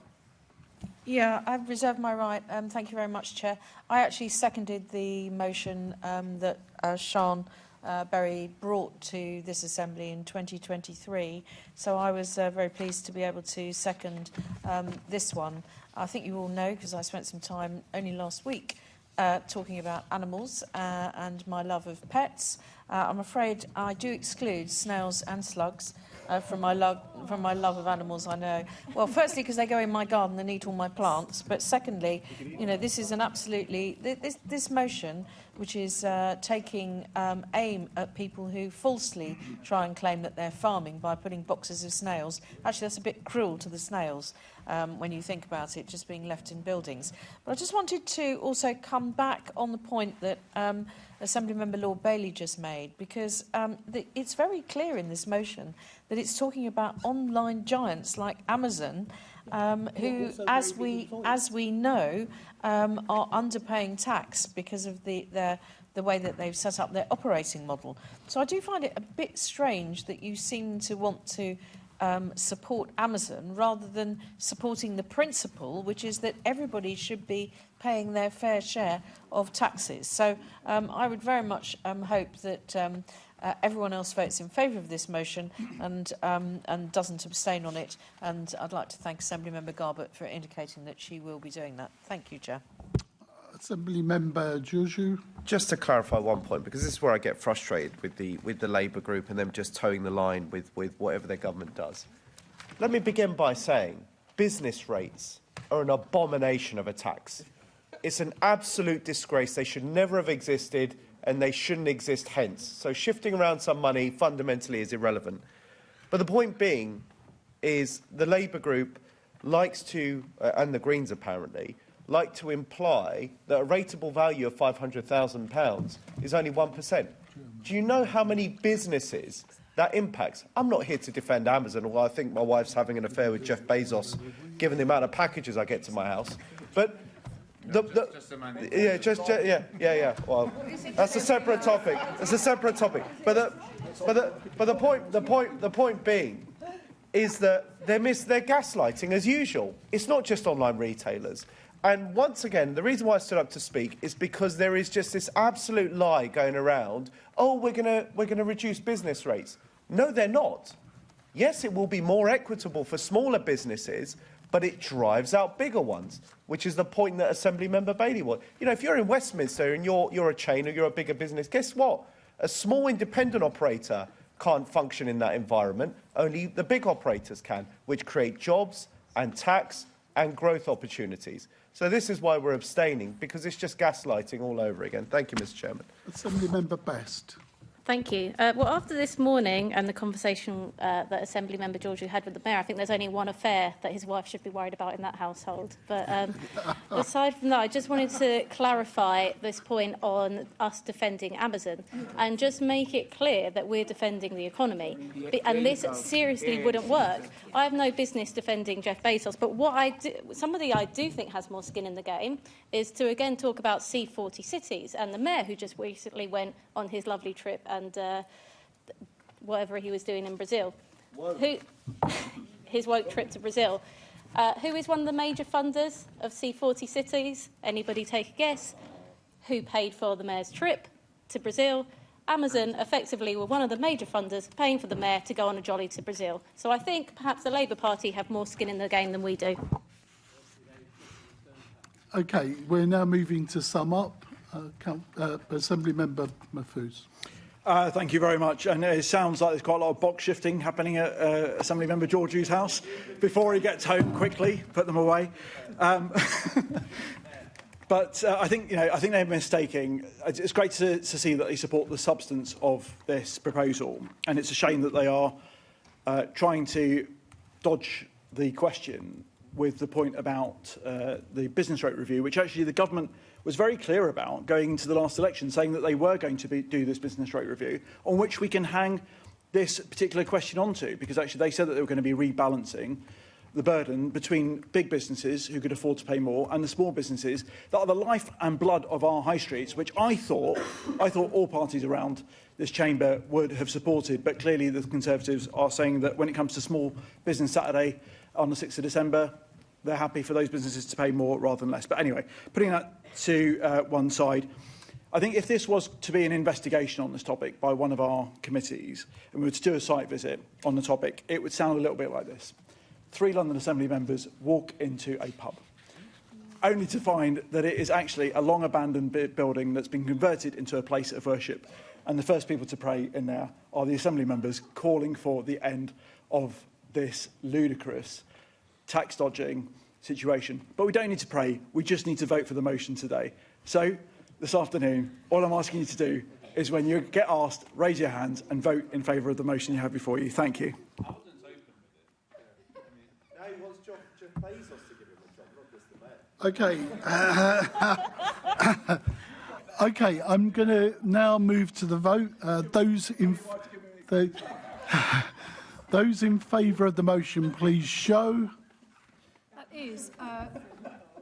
Yeah, I've reserved my right. Thank you very much, Chair. I actually seconded the motion that Sean Berry brought to this Assembly in 2023, so I was very pleased to be able to second this one. I think you all know, because I spent some time only last week talking about animals and my love of pets. I'm afraid I do exclude snails and slugs from my love of animals, I know. Well, firstly, because they go in my garden and eat all my plants, but secondly, you know, this is an absolutely... This motion, which is taking aim at people who falsely try and claim that they're farming by putting boxes of snails, actually that's a bit cruel to the snails when you think about it, just being left in buildings. But I just wanted to also come back on the point that Assemblymember Lord Bailey just made, because it's very clear in this motion that it's talking about online giants like Amazon, who, as we know, are underpaying tax because of the way that they've set up their operating model. So I do find it a bit strange that you seem to want to support Amazon rather than supporting the principle, which is that everybody should be paying their fair share of taxes. So I would very much hope that everyone else votes in favour of this motion and doesn't abstain on it. And I'd like to thank Assemblymember Garbett for indicating that she will be doing that. Thank you, Chair. Assemblymember Giorgio. Just to clarify one point, because this is where I get frustrated with the Labour group and them just towing the line with whatever their government does. Let me begin by saying business rates are an abomination of a tax. It's an absolute disgrace. They should never have existed, and they shouldn't exist hence. So shifting around some money fundamentally is irrelevant. But the point being is the Labour group likes to, and the Greens apparently, like to imply that a rateable value of £500,000 is only 1%. Do you know how many businesses that impacts? I'm not here to defend Amazon, although I think my wife's having an affair with Jeff Bezos, given the amount of packages I get to my house. But Well, that's a separate topic. It's a separate topic. But the point being is that they're gaslighting as usual. It's not just online retailers. And once again, the reason why I stood up to speak is because there is just this absolute lie going around. Oh, we're gonna reduce business rates. No, they're not. Yes, it will be more equitable for smaller businesses, but it drives out bigger ones, which is the point that Assemblymember Bailey was. You know, if you're in Westminster and you're a chain or you're a bigger business, guess what? A small independent operator can't function in that environment. Only the big operators can, which create jobs and tax and growth opportunities. So this is why we're abstaining, because it's just gaslighting all over again. Thank you, Mr Chairman. Assembly Member Best. Thank you. Well, after this morning and the conversation that Assembly Member Georgiou had with the Mayor, I think there's only one affair that his wife should be worried about in that household. But aside from that, I just wanted to clarify this point on us defending Amazon and just make it clear that we're defending the economy. And this seriously wouldn't work. I have no business defending Jeff Bezos, but somebody I do think has more skin in the game is to again talk about C40 cities and the Mayor who just recently went on his lovely trip and whatever he was doing in Brazil. His woke trip to Brazil. Who is one of the major funders of C40 cities? Anybody take a guess? Who paid for the Mayor's trip to Brazil? Amazon effectively were one of the major funders paying for the Mayor to go on a jolly to Brazil. So I think perhaps the Labour Party have more skin in the game than we do. Okay, we're now moving to sum up. Assembly Member Mahfouz. Thank you very much. And it sounds like there's quite a lot of box shifting happening at Assembly Member Georgiou's house. Before he gets home, quickly put them away. But I think they're mistaking. It's great to see that they support the substance of this proposal, and it's a shame that they are trying to dodge the question with the point about the business rate review, which actually the government was very clear about going into the last election, saying that they were going to do this business rate review, on which we can hang this particular question onto, because actually they said that they were going to be rebalancing the burden between big businesses who could afford to pay more and the small businesses that are the life and blood of our high streets, which I thought all parties around this chamber would have supported. But clearly the Conservatives are saying that when it comes to Small Business Saturday on the 6th of December, they're happy for those businesses to pay more rather than less. But anyway, putting that to one side, I think if this was to be an investigation on this topic by one of our committees, and we were to do a site visit on the topic, it would sound a little bit like this. 3 London Assembly members walk into a pub, only to find that it is actually a long-abandoned building that's been converted into a place of worship. And the first people to pray in there are the Assembly members calling for the end of this ludicrous tax-dodging situation. But we don't need to pray. We just need to vote for the motion today. So, this afternoon, all I'm asking you to do is when you get asked, raise your hands and vote in favour of the motion you have before you. Thank you. Okay. Okay, I'm going to now move to the vote. Those in favour of the motion, please show. That is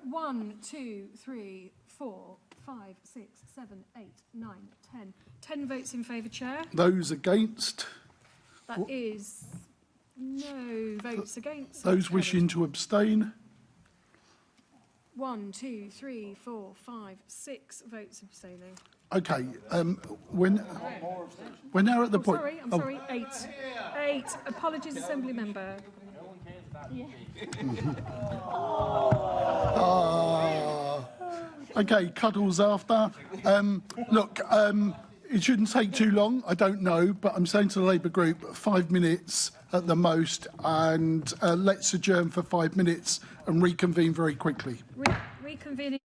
1, 2, 3, 4, 5, 6, 7, 8, 9, 10. 10 votes in favour, Chair. Those against. That is no votes against. Those wishing to abstain. 1, 2, 3, 4, 5, 6 votes abstaining. Okay, we're now at the point. I'm sorry, 8. 8. Apologies, Assembly Member. Okay, cuddles after. Look, it shouldn't take too long, I don't know, but I'm saying to the Labour group, 5 minutes at the most, and let's adjourn for 5 minutes and reconvene very quickly. Reconvening.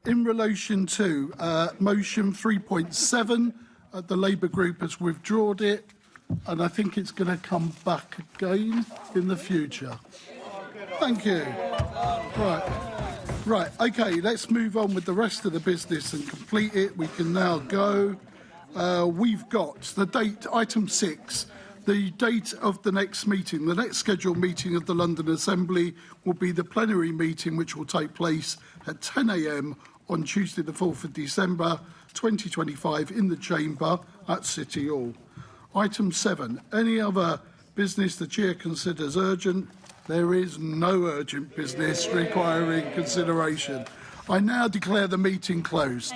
In relation to motion 3.7, the Labour group has withdrawn it, and I think it's going to come back again in the future. Thank you. Right, okay, let's move on with the rest of the business and complete it. We can now go. We've got the date, item 6, the date of the next meeting. The next scheduled meeting of the London Assembly will be the plenary meeting, which will take place at 10 a.m. on Tuesday, the 4th of December 2025, in the Chamber at City Hall. Item 7, any other business the Chair considers urgent? There is no urgent business requiring consideration. I now declare the meeting closed.